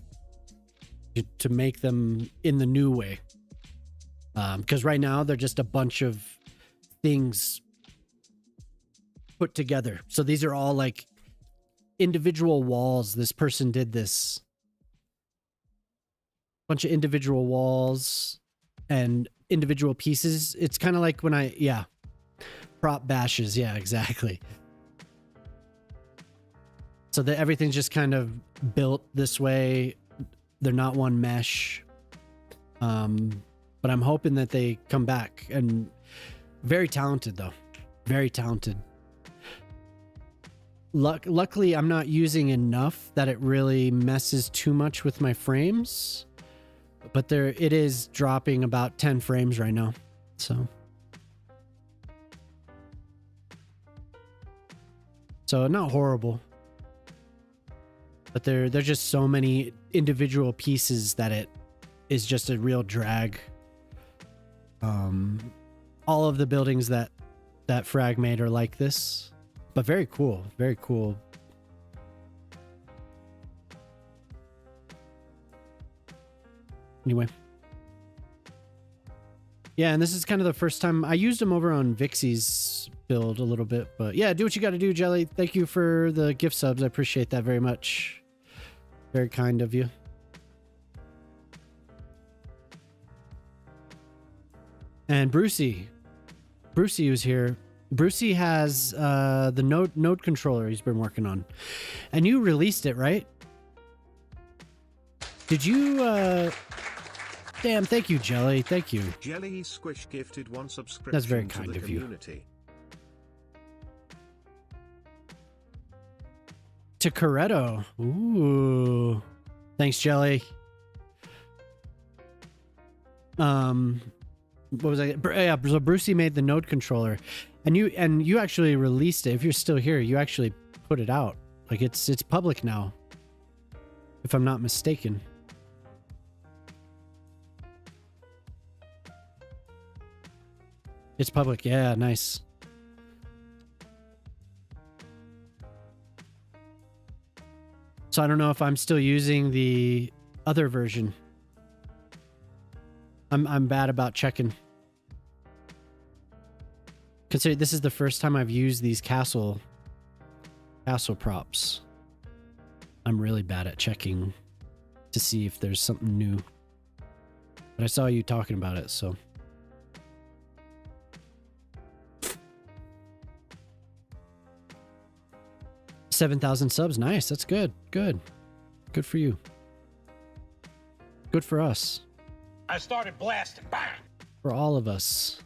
[SPEAKER 1] to make them in the new way. Because right now they're just a bunch of things put together. So these are all like individual walls. This person did this. Bunch of individual walls and individual pieces. It's kind of like when prop bashes. Yeah, exactly. So that everything's just kind of built this way. They're not one mesh. But I'm hoping that they come back. And very talented though. Very talented. Luckily, I'm not using enough that it really messes too much with my frames. But it is dropping about 10 frames right now. So not horrible. But there's just so many individual pieces that it is just a real drag. All of the buildings that Frag made are like this, but very cool. Very cool. Anyway. Yeah, and this is kind of the first time I used them over on Vixie's build a little bit, but yeah, do what you got to do, Jelly. Thank you for the gift subs. I appreciate that very much. Very kind of you. And Brucey was here. Brucey has the node controller he's been working on, and you released it, right? Did you? Damn! Thank you, Jelly. Thank you.
[SPEAKER 6] Jelly Squish gifted 1 subscription.
[SPEAKER 1] That's very
[SPEAKER 6] to
[SPEAKER 1] kind
[SPEAKER 6] the
[SPEAKER 1] of you.
[SPEAKER 6] community.
[SPEAKER 1] To Coretto. Ooh. Thanks, Jelly. What was I? Yeah, so Brucey made the node controller, and you actually released it. If you're still here, you actually put it out. Like it's public now, if I'm not mistaken. It's public. Yeah, nice. So I don't know if I'm still using the other version. I'm bad about checking. Consider this is the first time I've used these castle props. I'm really bad at checking to see if there's something new. But I saw you talking about it, so. $7,000 subs. Nice. That's good. Good for you. Good for us.
[SPEAKER 13] I started blasting. Bang!
[SPEAKER 1] For all of us.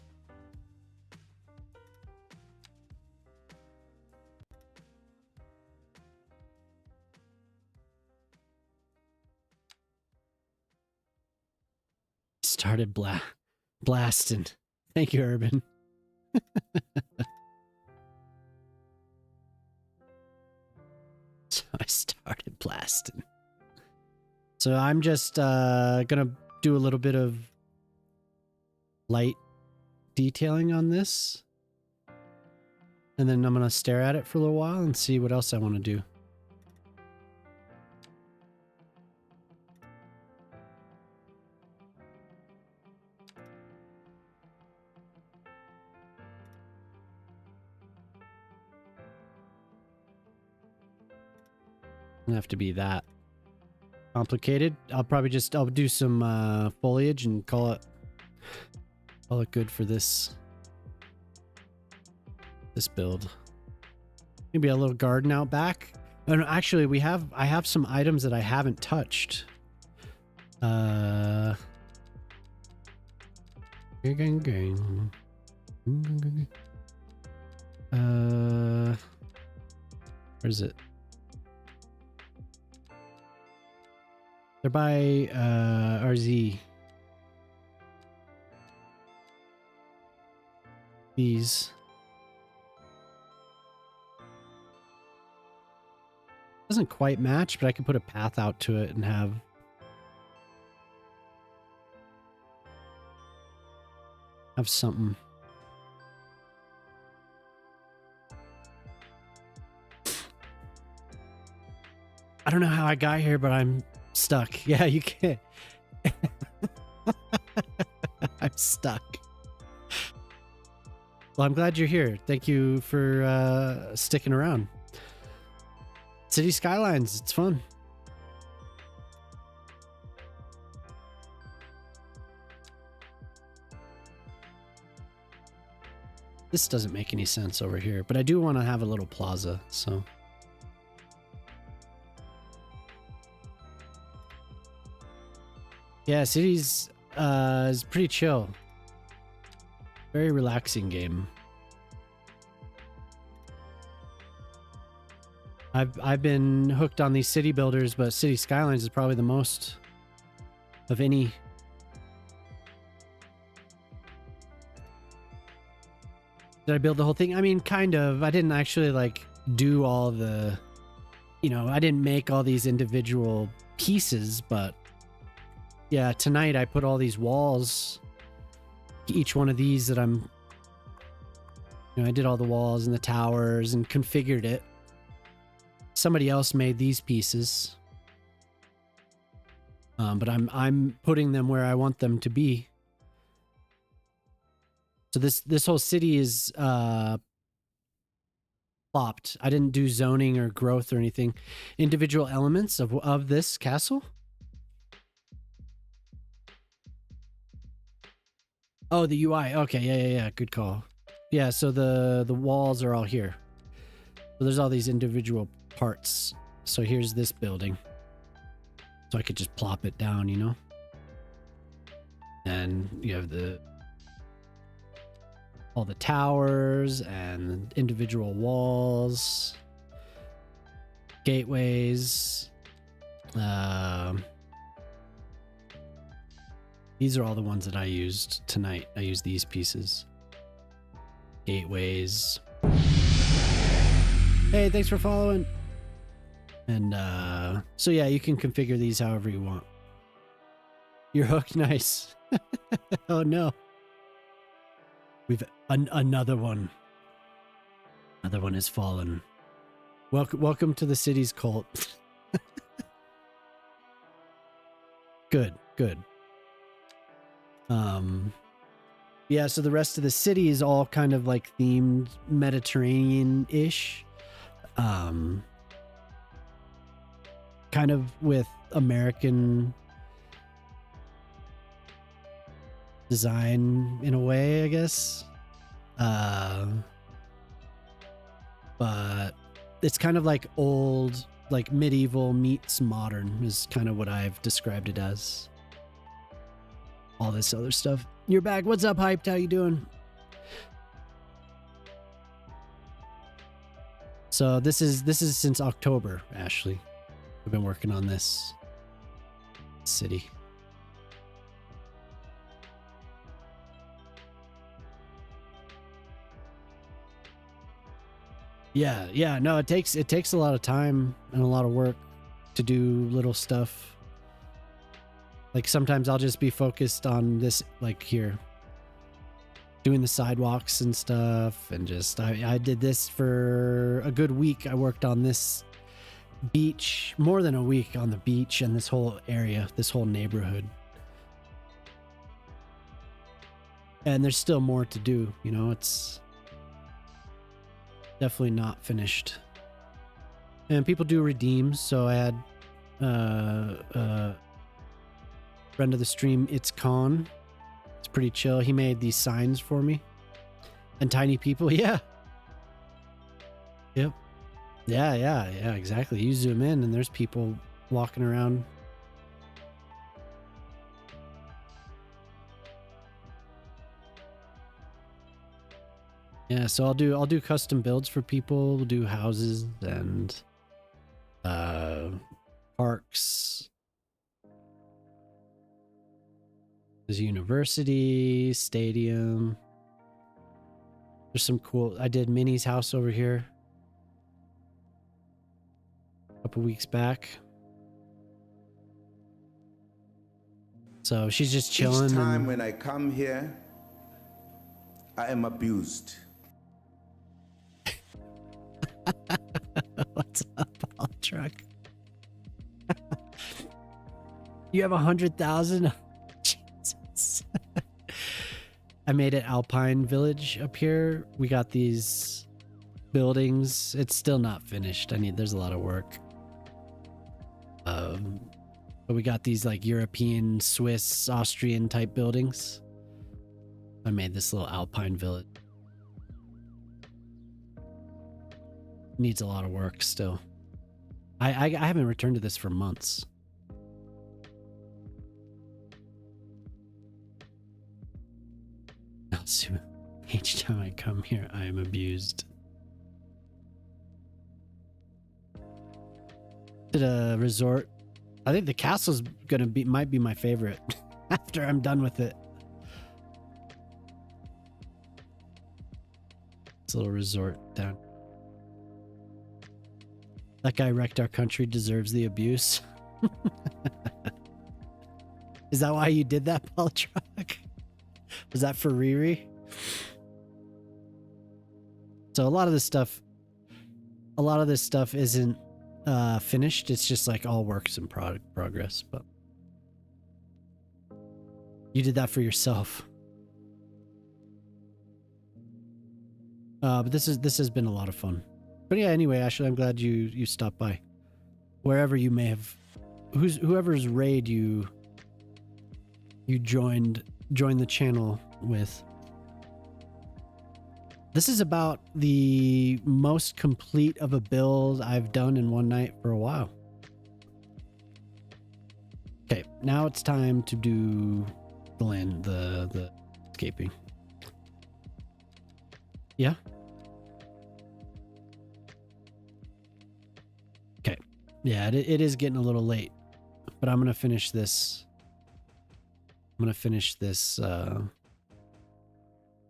[SPEAKER 1] Started blasting. Thank you, Urban. So I started blasting. So I'm just gonna do a little bit of light detailing on this. And then I'm gonna stare at it for a little while and see what else I want to do. Doesn't have to be that complicated. I'll do some foliage and call it good for this build. Maybe a little garden out back. Oh, no, actually, I have some items that I haven't touched. Gang. Where is it? They're by RZ. These. Doesn't quite match, but I could put a path out to it and have something. I don't know how I got here, but I'm stuck. Yeah, you can't. I'm stuck. Well, I'm glad you're here. Thank you for sticking around. City Skylines, it's fun. This doesn't make any sense over here, but I do want to have a little plaza, so. Yeah, Cities is pretty chill. Very relaxing game. I've been hooked on these city builders, but City Skylines is probably the most of any. Did I build the whole thing? I mean, kind of. I didn't actually like do all the, I didn't make all these individual pieces, but yeah, tonight I put all these walls, each one of these that I did all the walls and the towers and configured it. Somebody else made these pieces, but I'm putting them where I want them to be. So this whole city is plopped. I didn't do zoning or growth or anything. Individual elements of this castle. Oh, the UI. Okay, yeah. Good call. Yeah, so the walls are all here. So there's all these individual parts. So here's this building. So I could just plop it down, And you have all the towers and individual walls, gateways. These are all the ones that I used tonight. I used these pieces. Gateways. Hey, thanks for following. And so yeah, you can configure these however you want. You're hooked. Nice. Oh no. We've another one. Another one has fallen. Welcome to the city's cult. Good. Yeah, so the rest of the city is all kind of like themed Mediterranean-ish. Kind of with American design in a way, I guess. But it's kind of like old, like medieval meets modern is kind of what I've described it as. All this other stuff. You're back. What's up, Hyped? How you doing? So this is since October, Ashley. We've been working on this city. Yeah. No, it takes a lot of time and a lot of work to do little stuff. Like sometimes I'll just be focused on this, like here, doing the sidewalks and stuff, and just I did this for a good week. I worked on this beach, more than a week on the beach and this whole area, this whole neighborhood. And there's still more to do, it's definitely not finished. And people do redeem, so I had friend of the stream, It's Con. It's pretty chill. He made these signs for me. And tiny people, yeah. Yep. Yeah, exactly. You zoom in and there's people walking around. Yeah, so I'll do custom builds for people, we'll do houses and parks. There's university, stadium. There's some cool, I did Minnie's house over here a couple weeks back. So she's just chilling.
[SPEAKER 14] Each time when I come here, I am abused.
[SPEAKER 1] What's up, all truck? You have 100,000? Jesus. I made it Alpine Village up here. We got these buildings. It's still not finished. There's a lot of work. But we got these like European, Swiss, Austrian type buildings. I made this little Alpine Village. Needs a lot of work still. I haven't returned to this for months. Each time I come here, I am abused. Did a resort. I think the castle's might be my favorite after I'm done with it. It's a little resort down. That guy wrecked our country, deserves the abuse. Is that why you did that, Paul Truck? Was that for Riri? So a lot of this stuff isn't finished. It's just like all works in progress. But you did that for yourself. But this has been a lot of fun. But yeah, anyway, Ashley, I'm glad you stopped by. Wherever you may have, whoever's raid you joined the channel with. This is about the most complete of a build I've done in one night for a while. Okay, now it's time to do the escaping. Yeah. Okay. Yeah, it is getting a little late, but I'm gonna finish this.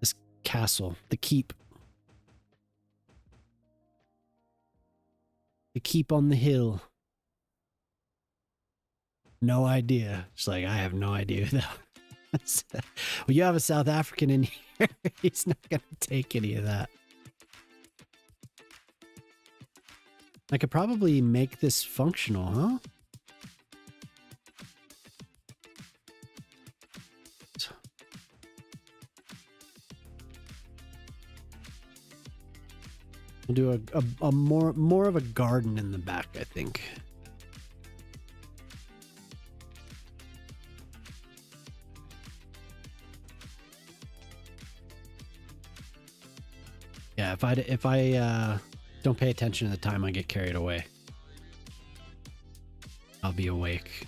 [SPEAKER 1] This castle, the keep on the hill. No idea. It's like, I have no idea who that was. Well, you have a South African in here. He's not gonna take any of that. I could probably make this functional, huh? We'll do a more of a garden in the back, I think. Yeah, if I don't pay attention to the time, I get carried away. I'll be awake.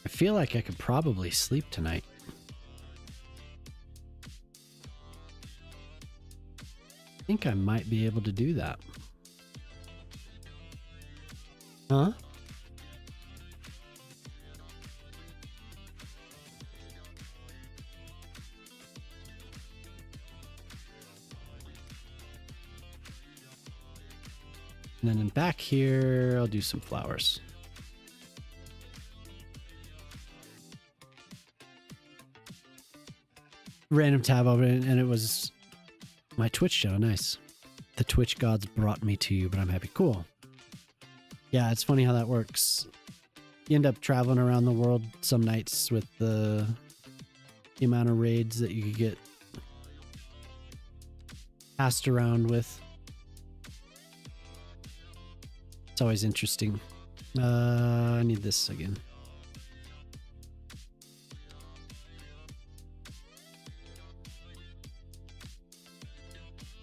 [SPEAKER 1] I feel like I could probably sleep tonight. I think I might be able to do that. Huh? And then in back here, I'll do some flowers. Random tab over it, and it was my Twitch show. Nice. The Twitch gods brought me to you, but I'm happy. Cool. Yeah, it's funny how that works. You end up traveling around the world some nights with the amount of raids that you could get passed around with. It's always interesting. I need this again.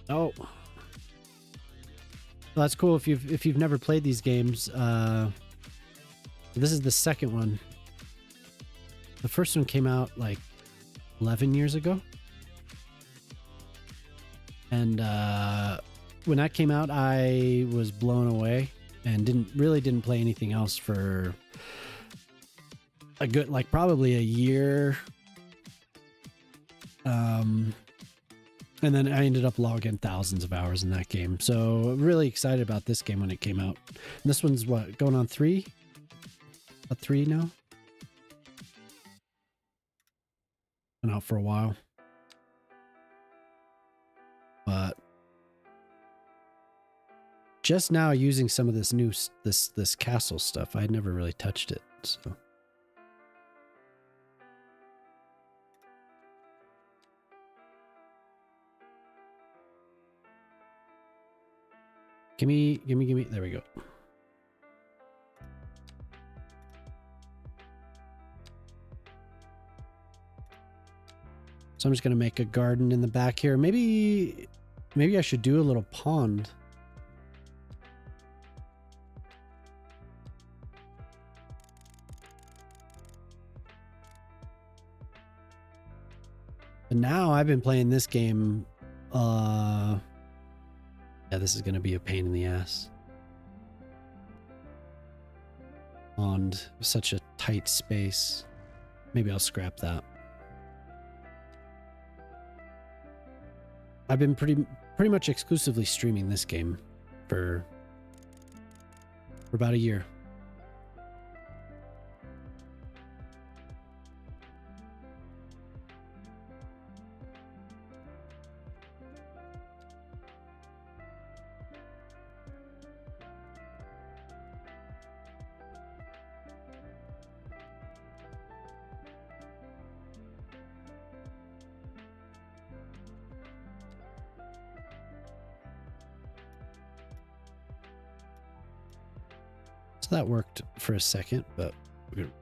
[SPEAKER 1] Oh. Well, that's cool if you've never played these games. This is the second one. The first one came out like 11 years ago. And when that came out, I was blown away and didn't play anything else for a good, like probably a year. And then I ended up logging thousands of hours in that game. So really excited about this game when it came out. And this one's what, going on 3? A 3 now? Been out for a while. But just now using some of this new this castle stuff. I'd never really touched it, so. Gimme. There we go. So I'm just gonna make a garden in the back here. Maybe I should do a little pond. And now I've been playing this game. Yeah, this is going to be a pain in the ass. On such a tight space. Maybe I'll scrap that. I've been pretty much exclusively streaming this game for about a year. That worked for a second, but we're gonna...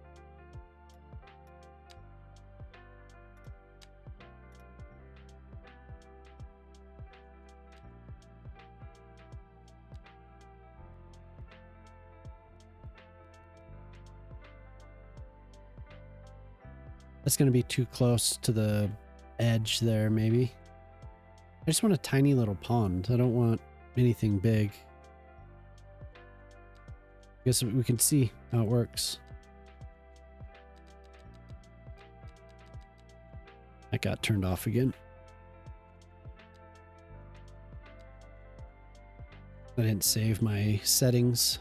[SPEAKER 1] That's going to be too close to the edge there, maybe. I just want a tiny little pond. I don't want anything big. I guess we can see how it works. That got turned off again. I didn't save my settings.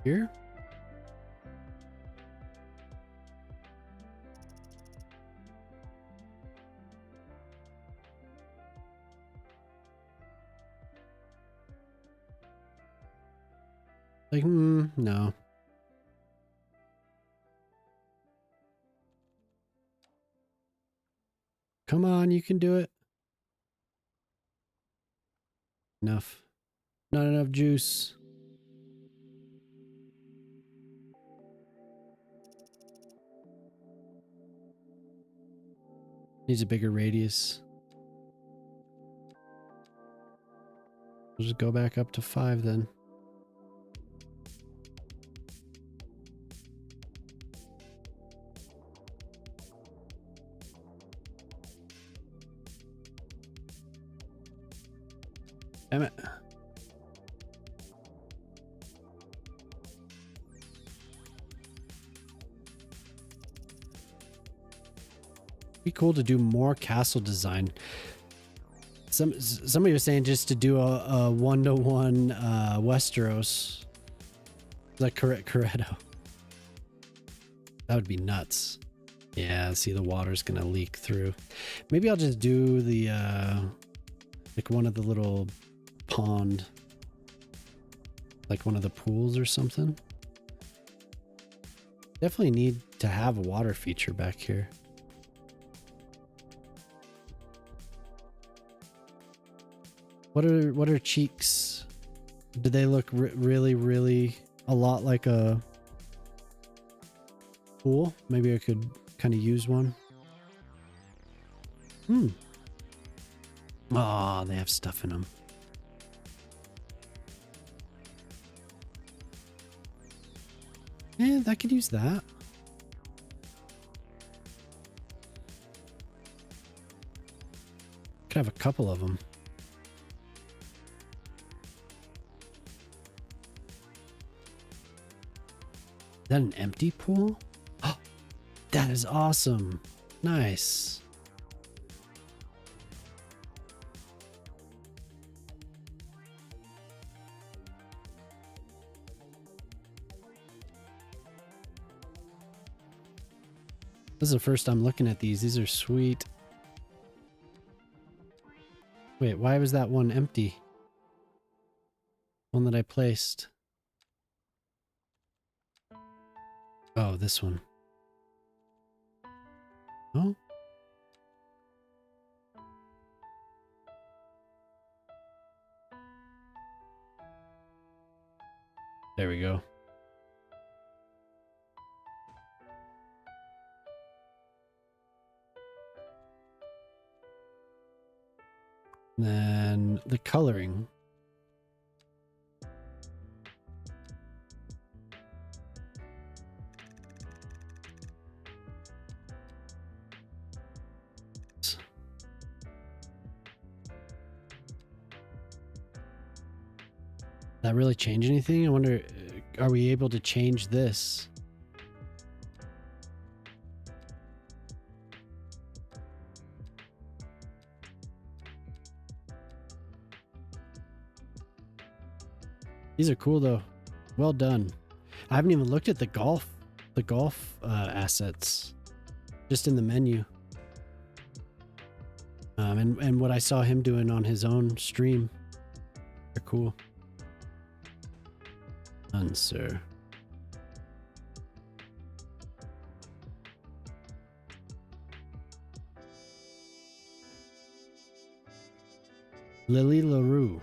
[SPEAKER 1] Here. Like, no. Come on, you can do it. Enough. Not enough juice. Needs a bigger radius. We'll just go back up to 5 then. Damn it. Be cool to do more castle design. Somebody was saying just to do a 1-to-1 Westeros, like Corretto. That would be nuts. Yeah, see, the water's gonna leak through. Maybe I'll just do the like one of the little pond, like one of the pools or something. Definitely need to have a water feature back here. What are cheeks? Do they look really, really a lot like a pool? Maybe I could kind of use one. Oh, they have stuff in them. Yeah, I could use that. Could have a couple of them. Is that an empty pool? Oh, that is awesome. Nice. This is the first time looking at these. These are sweet. Wait, why was that one empty? One that I placed. Oh, this one. Oh. There we go. Then the coloring. That really change anything? I wonder, are we able to change this? These are cool though. Well done. I haven't even looked at the golf assets just in the menu. And what I saw him doing on his own stream. They're cool. Answer. Lily LaRue.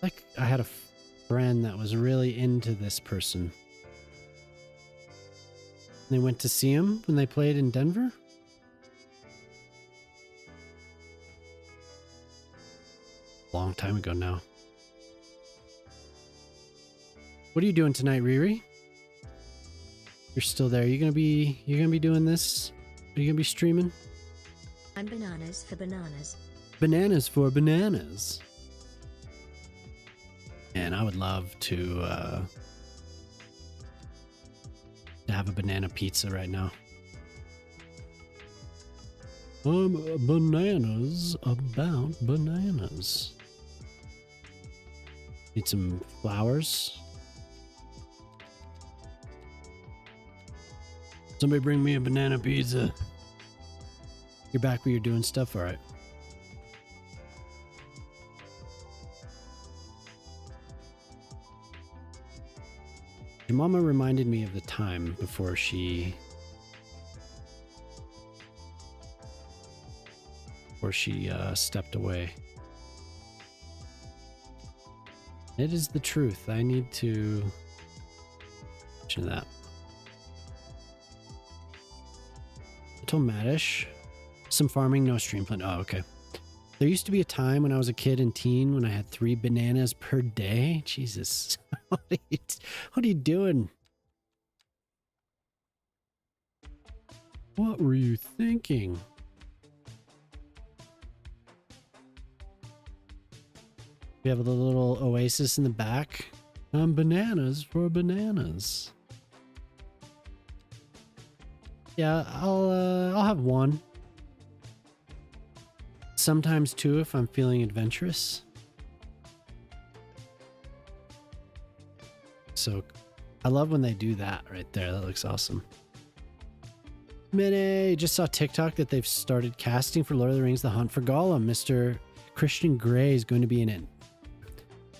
[SPEAKER 1] Like I had a friend that was really into this person. They went to see him when they played in Denver. Long time ago now. What are you doing tonight, Riri? You're still there. You're gonna be doing this? Are you gonna be streaming?
[SPEAKER 12] I'm bananas for bananas.
[SPEAKER 1] Bananas for bananas. And I would love to have a banana pizza right now. Bananas about bananas. Need some flowers. Somebody bring me a banana pizza. You're back where you're doing stuff? All right. Your mama reminded me of the time before she stepped away. It is the truth. I need to mention that. I told Madish, some farming, no stream plan. Oh, okay. There used to be a time when I was a kid and teen when I had 3 bananas per day. Jesus. What are you doing? What were you thinking? We have a little oasis in the back. Bananas for bananas. Yeah, I'll have one. Sometimes 2 if I'm feeling adventurous. So I love when they do that right there. That looks awesome. Mene, just saw TikTok that they've started casting for Lord of the Rings The Hunt for Gollum. Mr. Christian Grey is going to be in it.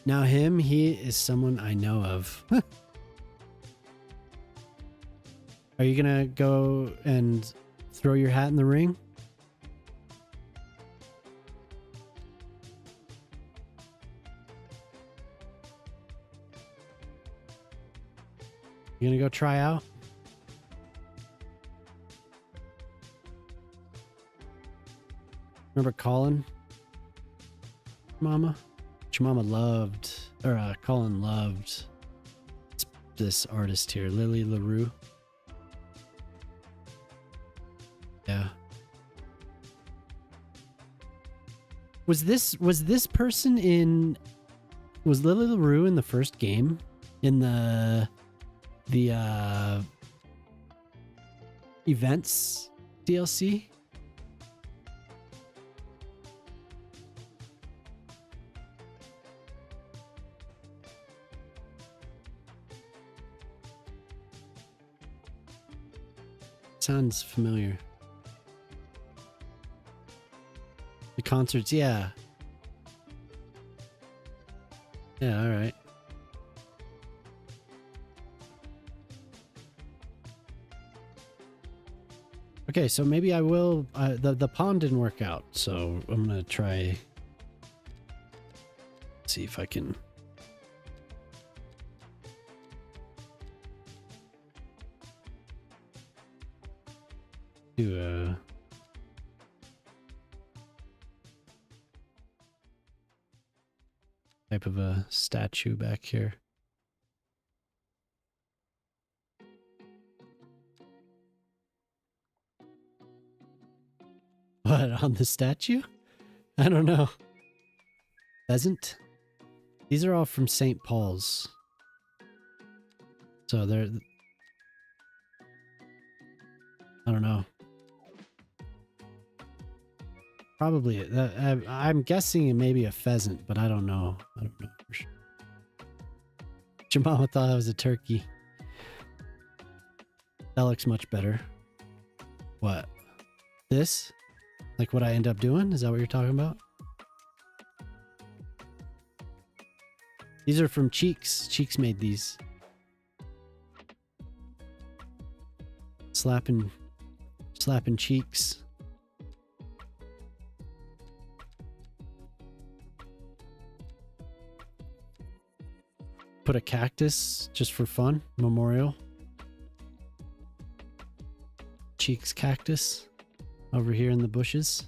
[SPEAKER 1] Now he is someone I know of. Are you going to go and throw your hat in the ring? You gonna go try out? Remember Colin? Mama? Mama loved, or Colin loved this artist here, Lily LaRue. Yeah. Was this person in? Was Lily LaRue in the first game? In the events DLC? Sounds familiar. The concerts, yeah. Yeah, all right. Okay, so maybe I will. The pond didn't work out, so I'm gonna try. See if I can. Do a type of a statue back here. What, on the statue? I don't know. Pheasant? These are all from St. Paul's. So they're... I don't know. Probably, I'm guessing it may be a pheasant, but I don't know. I don't know for sure. Jemima thought I was a turkey. That looks much better. What? This? Like what I end up doing? Is that what you're talking about? These are from Cheeks. Cheeks made these. Slapping cheeks. Put a cactus just for fun. Memorial. Cheeks cactus over here in the bushes.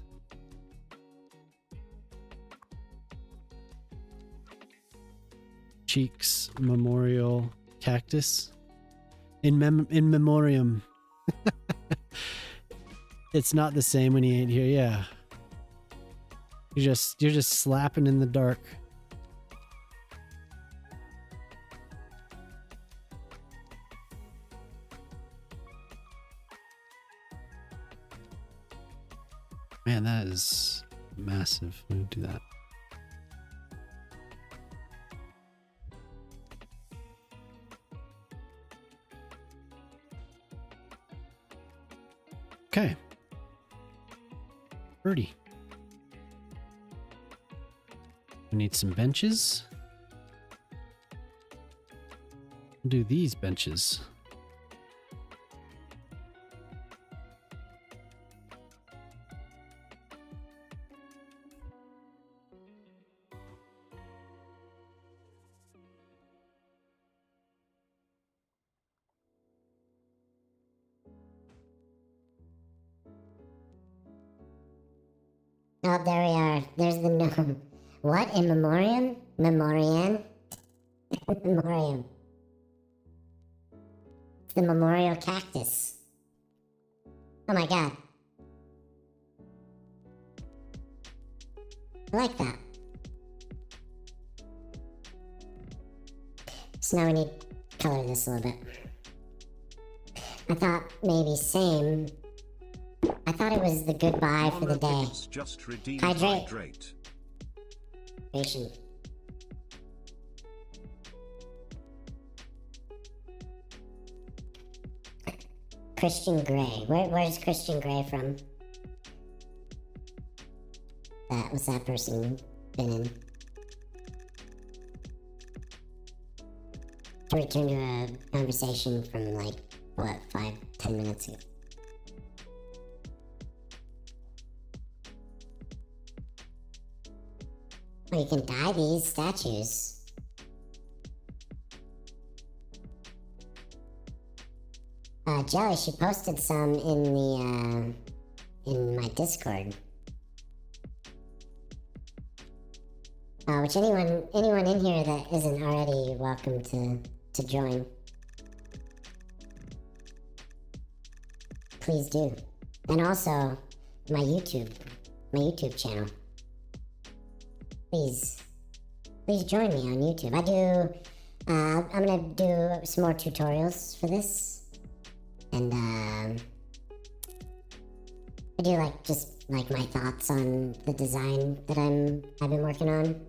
[SPEAKER 1] Cheeks memorial cactus. In memoriam. It's not the same when he ain't here. Yeah. You're just slapping in the dark. Man, that is massive. Let me do that. Okay. Birdie. We need some benches. We'll do these benches.
[SPEAKER 3] Oh, there we are. There's the gnome. What? In memoriam? Memoriam? Memoriam. It's the memorial cactus. Oh my god. I like that. So now we need to color this a little bit. I thought maybe same. I thought it was the goodbye for the day.
[SPEAKER 6] Just
[SPEAKER 3] Hydrate. Hydration. Christian Grey. Where's Christian Grey from? What's that person been in? To return to a conversation from like, what, 5-10 minutes ago. Oh, you can dye these statues. Jelly, she posted some in my Discord. Which anyone in here that isn't already welcome to join. Please do. And also my YouTube channel. Please join me on YouTube. I'm gonna do some more tutorials for this. And I do just my thoughts on the design that I've been working on.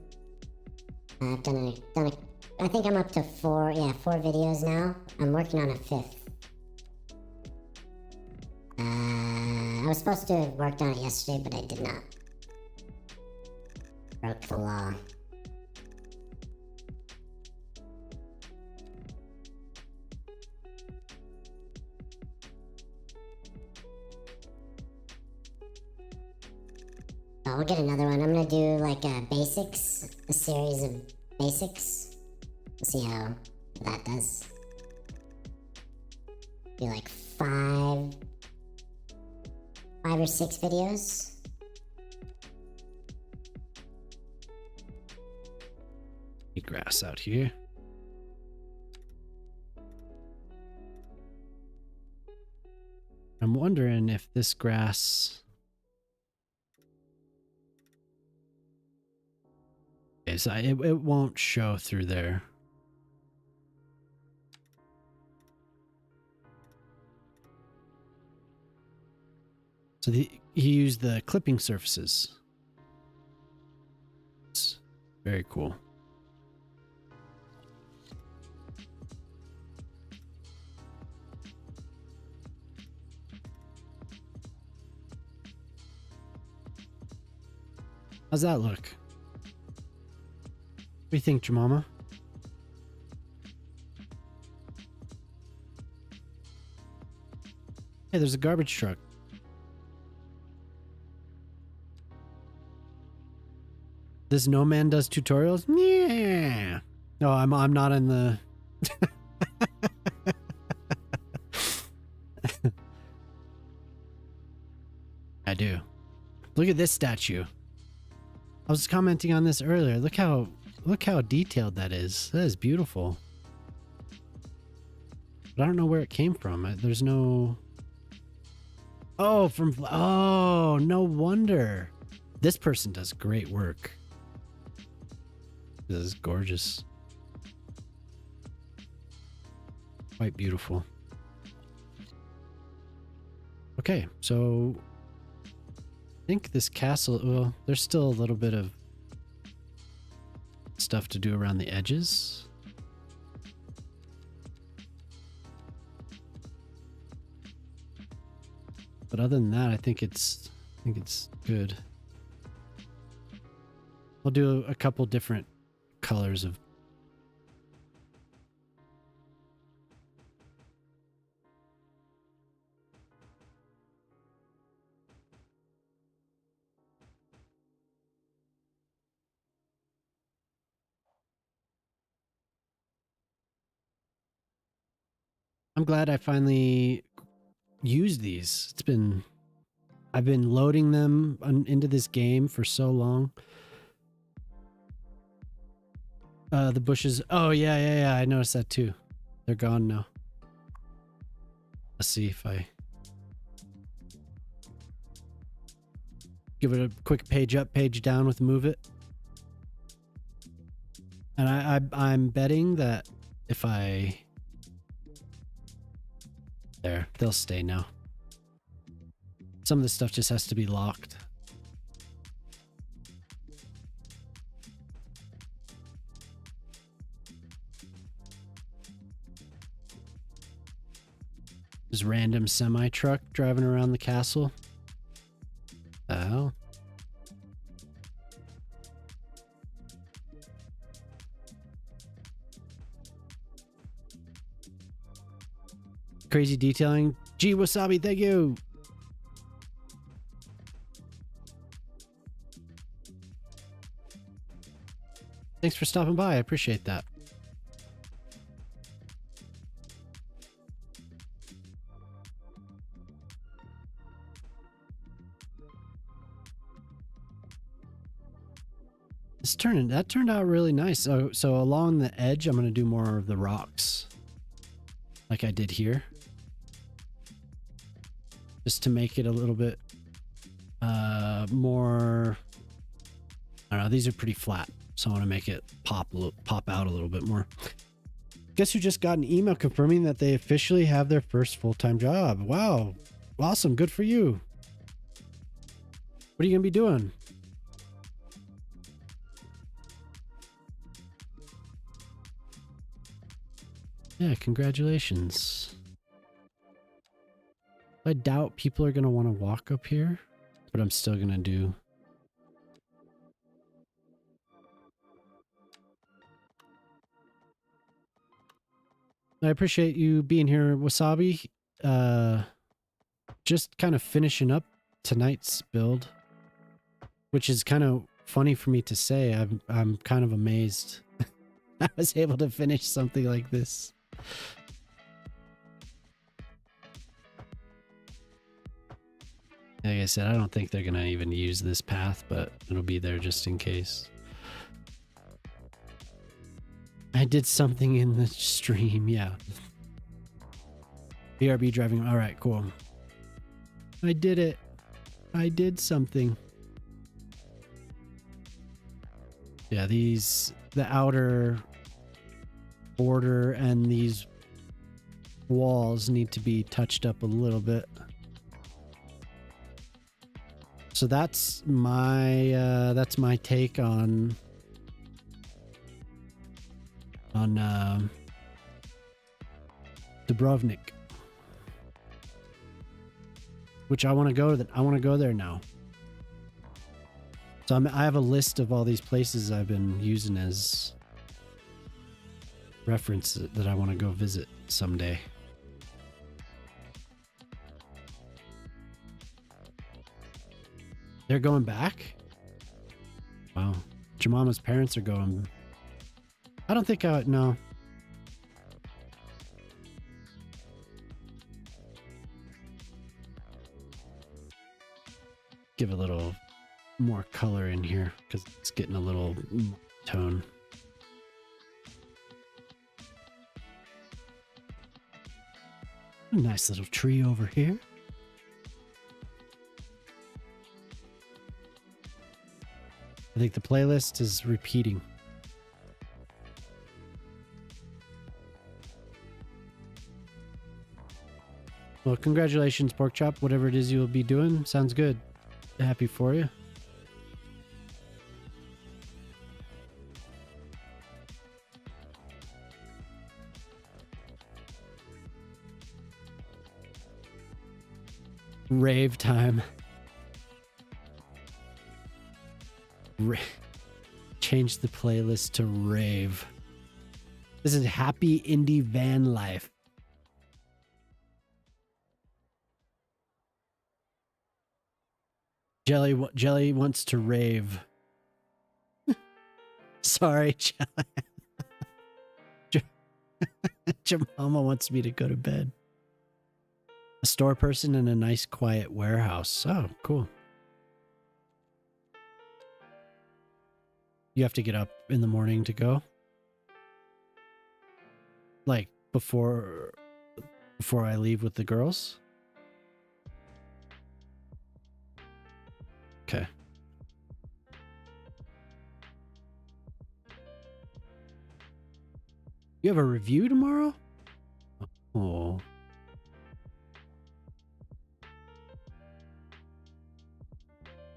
[SPEAKER 3] I've done a I think I'm up to four videos now. I'm working on a fifth. I was supposed to have worked on it yesterday, but I did not. Broke the law. Oh, we'll get another one. I'm gonna do like a series of basics. We'll see how that does. Do like five or six videos.
[SPEAKER 1] Grass out here. I'm wondering if this grass is it won't show through there. So he used the clipping surfaces. It's very cool. How's that look? What do you think, Jemima? Hey, there's a garbage truck. This no man does tutorials? Yeah. No, I'm not in the I do. Look at this statue. I was commenting on this earlier. Look how detailed that is. That is beautiful. But I don't know where it came from. There's no... Oh, oh, no wonder. This person does great work. This is gorgeous. Quite beautiful. Okay, so I think this castle, well, there's still a little bit of stuff to do around the edges. But other than that, I think it's good. I'll do a couple different colors of I'm glad I finally used these. I've been loading them into this game for so long. The bushes. Oh, yeah. I noticed that too. They're gone now. Let's see if I give it a quick page up, page down with move it. And I'm betting that if I... There, they'll stay now. Some of this stuff just has to be locked. This random semi-truck driving around the castle. The hell? Crazy detailing. Gee, Wasabi, thank you. Thanks for stopping by. I appreciate that. that turned out really nice. So along the edge, I'm going to do more of the rocks like I did here. Just to make it a little bit more, I don't know, these are pretty flat. So I want to make it pop out a little bit more. Guess who just got an email confirming that they officially have their first full-time job? Wow. Awesome. Good for you. What are you going to be doing? Yeah, congratulations. I doubt people are going to want to walk up here, but I'm still going to do. I appreciate you being here, Wasabi. Just kind of finishing up tonight's build, which is kind of funny for me to say. I'm kind of amazed I was able to finish something like this. Like I said, I don't think they're gonna even use this path, but it'll be there just in case. I did something in the stream, yeah. BRB driving. All right, cool. I did it. I did something. Yeah, the outer border and these walls need to be touched up a little bit. So that's my take on Dubrovnik, which I want to go. I want to go there now. So I have a list of all these places I've been using as reference that I want to go visit someday. They're going back? Wow. Jemama's parents are going. I don't think no. Give a little more color in here because it's getting a little tone. A nice little tree over here. I think the playlist is repeating. Well, congratulations, Pork Chop. Whatever it is you'll be doing, sounds good. Happy for you. Rave time. Change the playlist to rave. This is happy indie van life. Jelly wants to rave. Sorry, Jelly. Jamama wants me to go to bed. A store person in a nice quiet warehouse. Oh, cool. You have to get up in the morning to go? Like before I leave with the girls? Okay. You have a review tomorrow? Oh.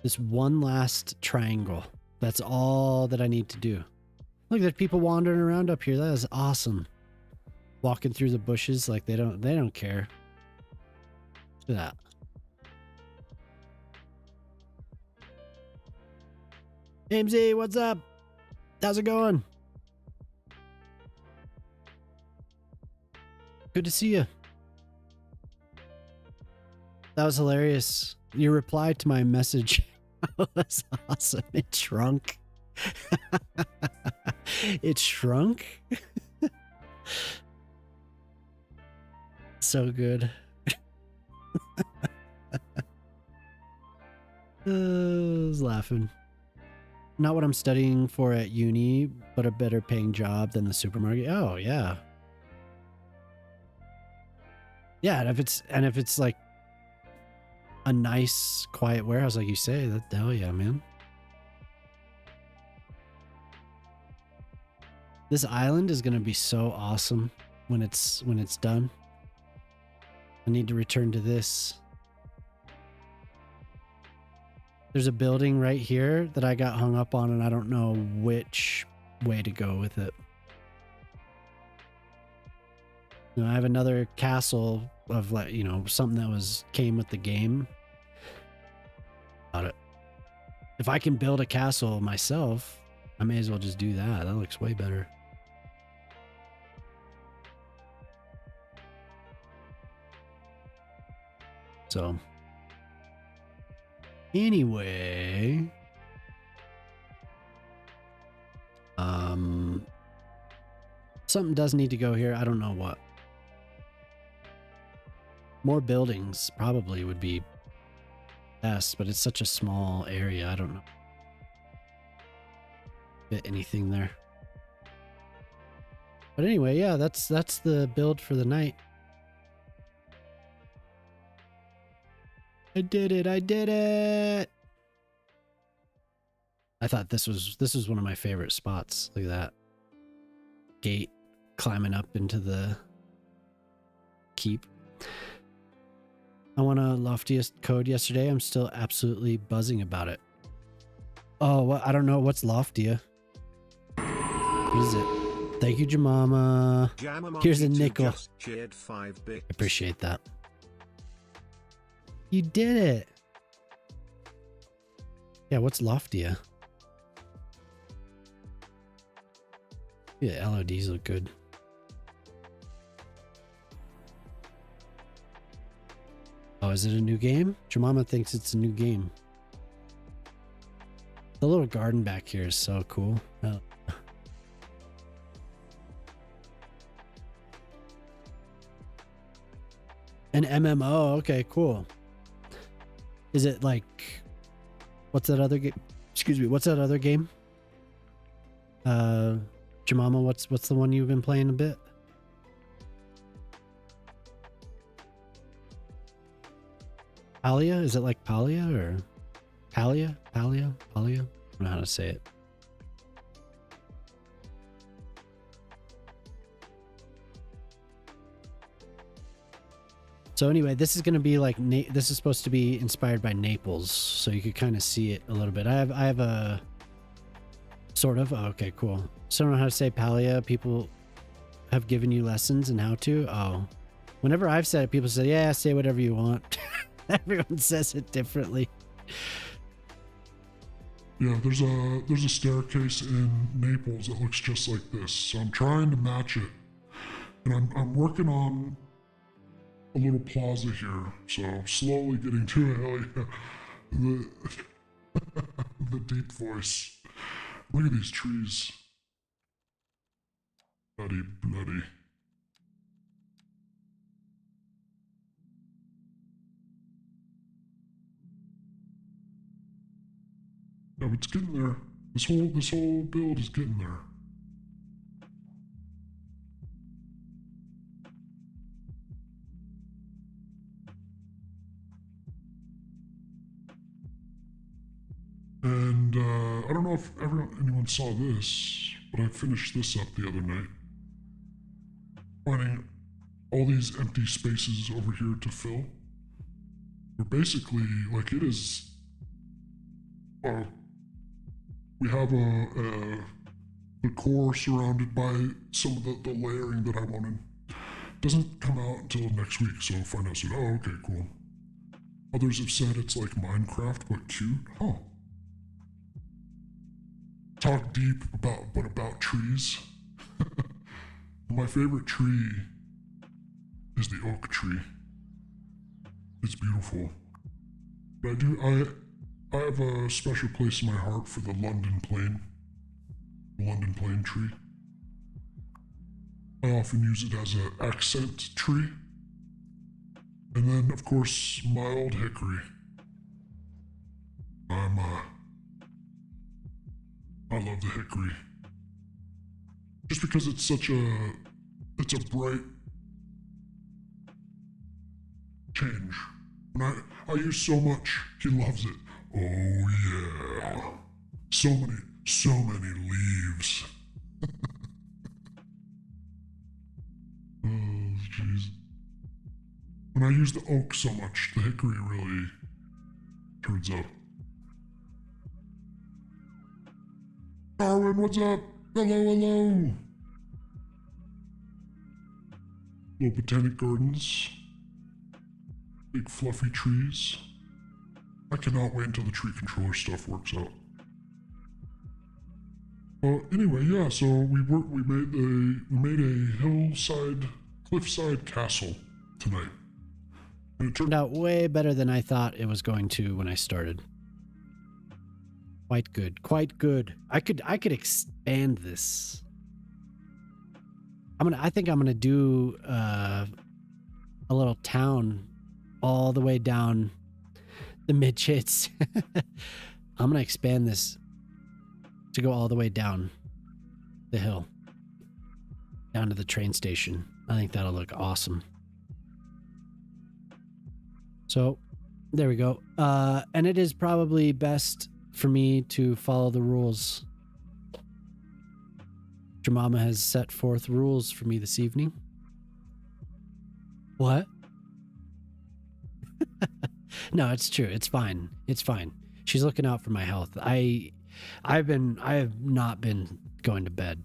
[SPEAKER 1] This one last triangle. That's all that I need to do. Look, there's people wandering around up here. That is awesome. Walking through the bushes like they don't care. Look at that. AMZ, what's up? How's it going? Good to see you. That was hilarious. Your reply to my message was awesome. It shrunk. It shrunk. So good. I was laughing. not what I'm studying for at uni, but a better paying job than the supermarket. Oh yeah. Yeah, and if it's like a nice quiet warehouse like you say, that hell yeah, man. This island is gonna be so awesome when it's done. I need to return to this. There's a building right here that I got hung up on, and I don't know which way to go with it. You know, I have another castle of, like, you know, something that came with the game. Got it. If I can build a castle myself, I may as well just do that. That looks way better. So, anyway, something does need to go here. I don't know what. More buildings probably would be best, but it's such a small area. I don't know. Fit anything there. But anyway, yeah, that's the build for the night. I did it. I did it. I thought this was one of my favorite spots. Look at that. Gate climbing up into the keep. I won a loftiest code yesterday. I'm still absolutely buzzing about it. Oh, well, I don't know. What's loftia? What is it? Thank you, Jamama. Here's a nickel.
[SPEAKER 6] Cheered 5 bits.
[SPEAKER 1] Appreciate that. You did it. Yeah, what's loftia? Yeah, LODs look good. Oh, is it a new game? Jamama thinks it's a new game. The little garden back here is so cool. Oh. An MMO. Okay, cool. Is it like, what's that other game? Excuse me. What's that other game? Jamama, what's the one you've been playing a bit? Palia? Is it like Palia or Palia? Palia? Palia? I don't know how to say it. So anyway, this is going to be like, this is supposed to be inspired by Naples, so you could kind of see it a little bit. I have a sort of, oh, okay, cool. So I don't know how to say Palia. People have given you lessons and how to. Oh, whenever I've said it, people say, yeah, say whatever you want. Everyone says it differently.
[SPEAKER 5] Yeah, there's a staircase in Naples that looks just like this. So I'm trying to match it, and I'm working on a little plaza here. So slowly getting to it. Hell yeah. The deep voice. Look at these trees. Bloody, bloody. No, it's getting there. This whole build is getting there. And I don't know if anyone saw this, but I finished this up the other night. Finding all these empty spaces over here to fill. We're basically, like, it is... we have the core surrounded by some of the layering that I wanted. Doesn't come out until next week, so I'll find out soon. Oh, okay, cool. Others have said it's like Minecraft, but cute. Huh. Talk deep about trees. My favorite tree is the oak tree. It's beautiful. But I have a special place in my heart for the London plane. The London plane tree. I often use it as an accent tree. And then, of course, my old hickory. I love the hickory. Just because it's such a bright change. When I use so much, he loves it. Oh yeah. So many leaves. Oh jeez. When I use the oak so much, the hickory really turns up. Darwin, what's up? Hello. Little botanic gardens. Big fluffy trees. I cannot wait until the tree controller stuff works out. Anyway, yeah, so we made a hillside, cliffside castle tonight. And it
[SPEAKER 1] Turned out way better than I thought it was going to when I started. Quite good. I could expand this. I think I'm gonna do a little town all the way down the mid-chits. I'm gonna expand this to go all the way down the hill, down to the train station. I think that'll look awesome. So there we go. And it is probably best for me to follow the rules. Your mama has set forth rules for me this evening. What? No, it's true. It's fine. It's fine. She's looking out for my health. I have not been going to bed,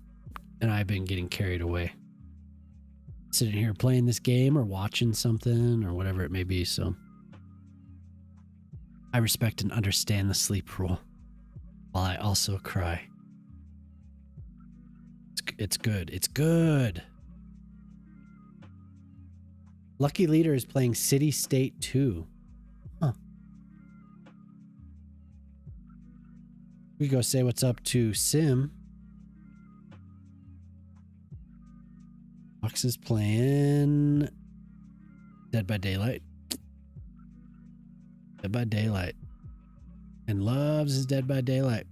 [SPEAKER 1] and I've been getting carried away. Sitting here playing this game or watching something or whatever it may be, so I respect and understand the sleep rule, while I also cry. It's good. It's good. Lucky Leader is playing City State 2. Huh. We go say what's up to Sim. Fox is playing Dead by Daylight. Dead by Daylight. And loves his Dead by Daylight.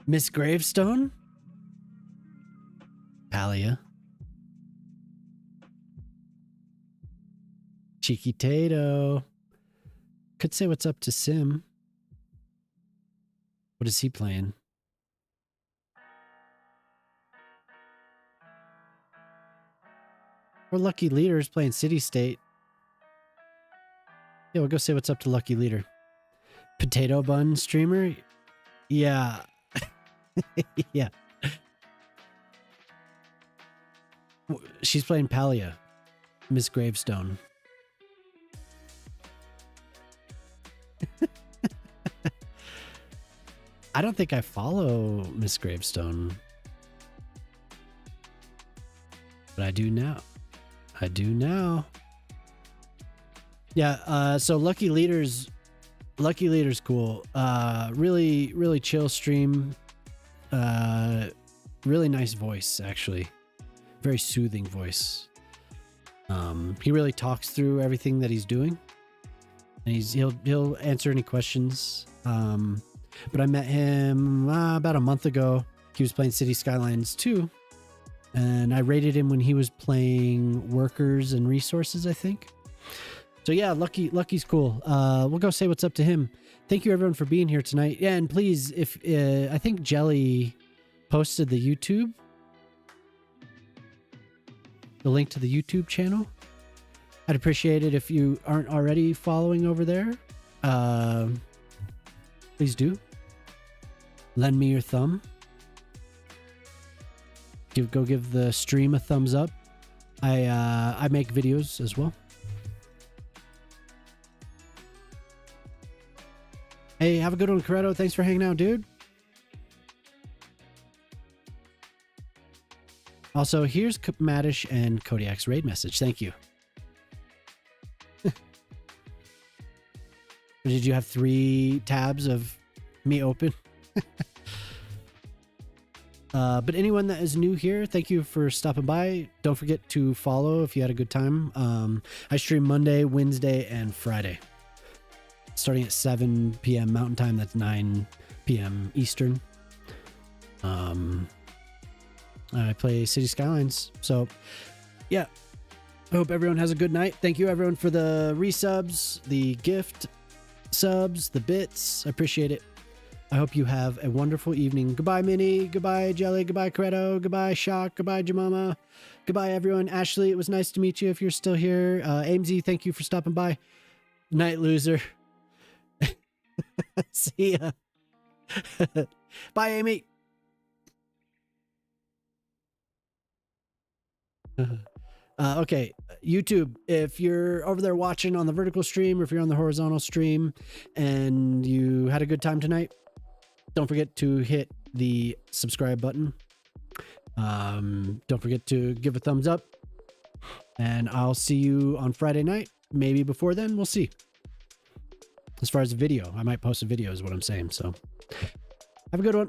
[SPEAKER 1] Miss Gravestone? Palia. Cheeky Tato. Could say what's up to Sim. What is he playing? Or Lucky Leader is playing City State. Yeah, we'll go say what's up to Lucky Leader. Potato Bun streamer? Yeah. Yeah. She's playing Palia. Miss Gravestone. I don't think I follow Miss Gravestone. But I do now. I do now. Yeah, so Lucky Leader's cool. Really chill stream. Really nice voice, actually. Very soothing voice. He really talks through everything that he's doing. And he'll answer any questions. But I met him about a month ago. He was playing City Skylines 2. And I rated him when he was playing Workers and Resources, I think. So yeah, Lucky's cool. We'll go say what's up to him. Thank you everyone for being here tonight. Yeah, and please, if I think Jelly posted the link to the YouTube channel. I'd appreciate it if you aren't already following over there. Please do. Lend me your thumb. Go give the stream a thumbs up. I make videos as well. Hey, have a good one, Corretto. Thanks for hanging out, dude. Also, here's Madish and Kodiak's raid message. Thank you. Did you have 3 tabs of me open? But anyone that is new here, thank you for stopping by. Don't forget to follow if you had a good time. I stream Monday, Wednesday, and Friday. Starting at 7 p.m. Mountain Time, that's 9 p.m. Eastern. I play City Skylines. So, yeah. I hope everyone has a good night. Thank you, everyone, for the resubs, the gift subs, the bits. I appreciate it. I hope you have a wonderful evening. Goodbye, Minnie. Goodbye, Jelly. Goodbye, Credo. Goodbye, Shock. Goodbye, Jamama. Goodbye, everyone. Ashley, it was nice to meet you if you're still here. Amesy, thank you for stopping by. Night, loser. See ya. Bye, Amy. Okay, YouTube, if you're over there watching on the vertical stream or if you're on the horizontal stream and you had a good time tonight, don't forget to hit the subscribe button. Don't forget to give a thumbs up, and I'll see you on Friday night. Maybe before then, we'll see. As far as the video, I might post a video is what I'm saying. So have a good one.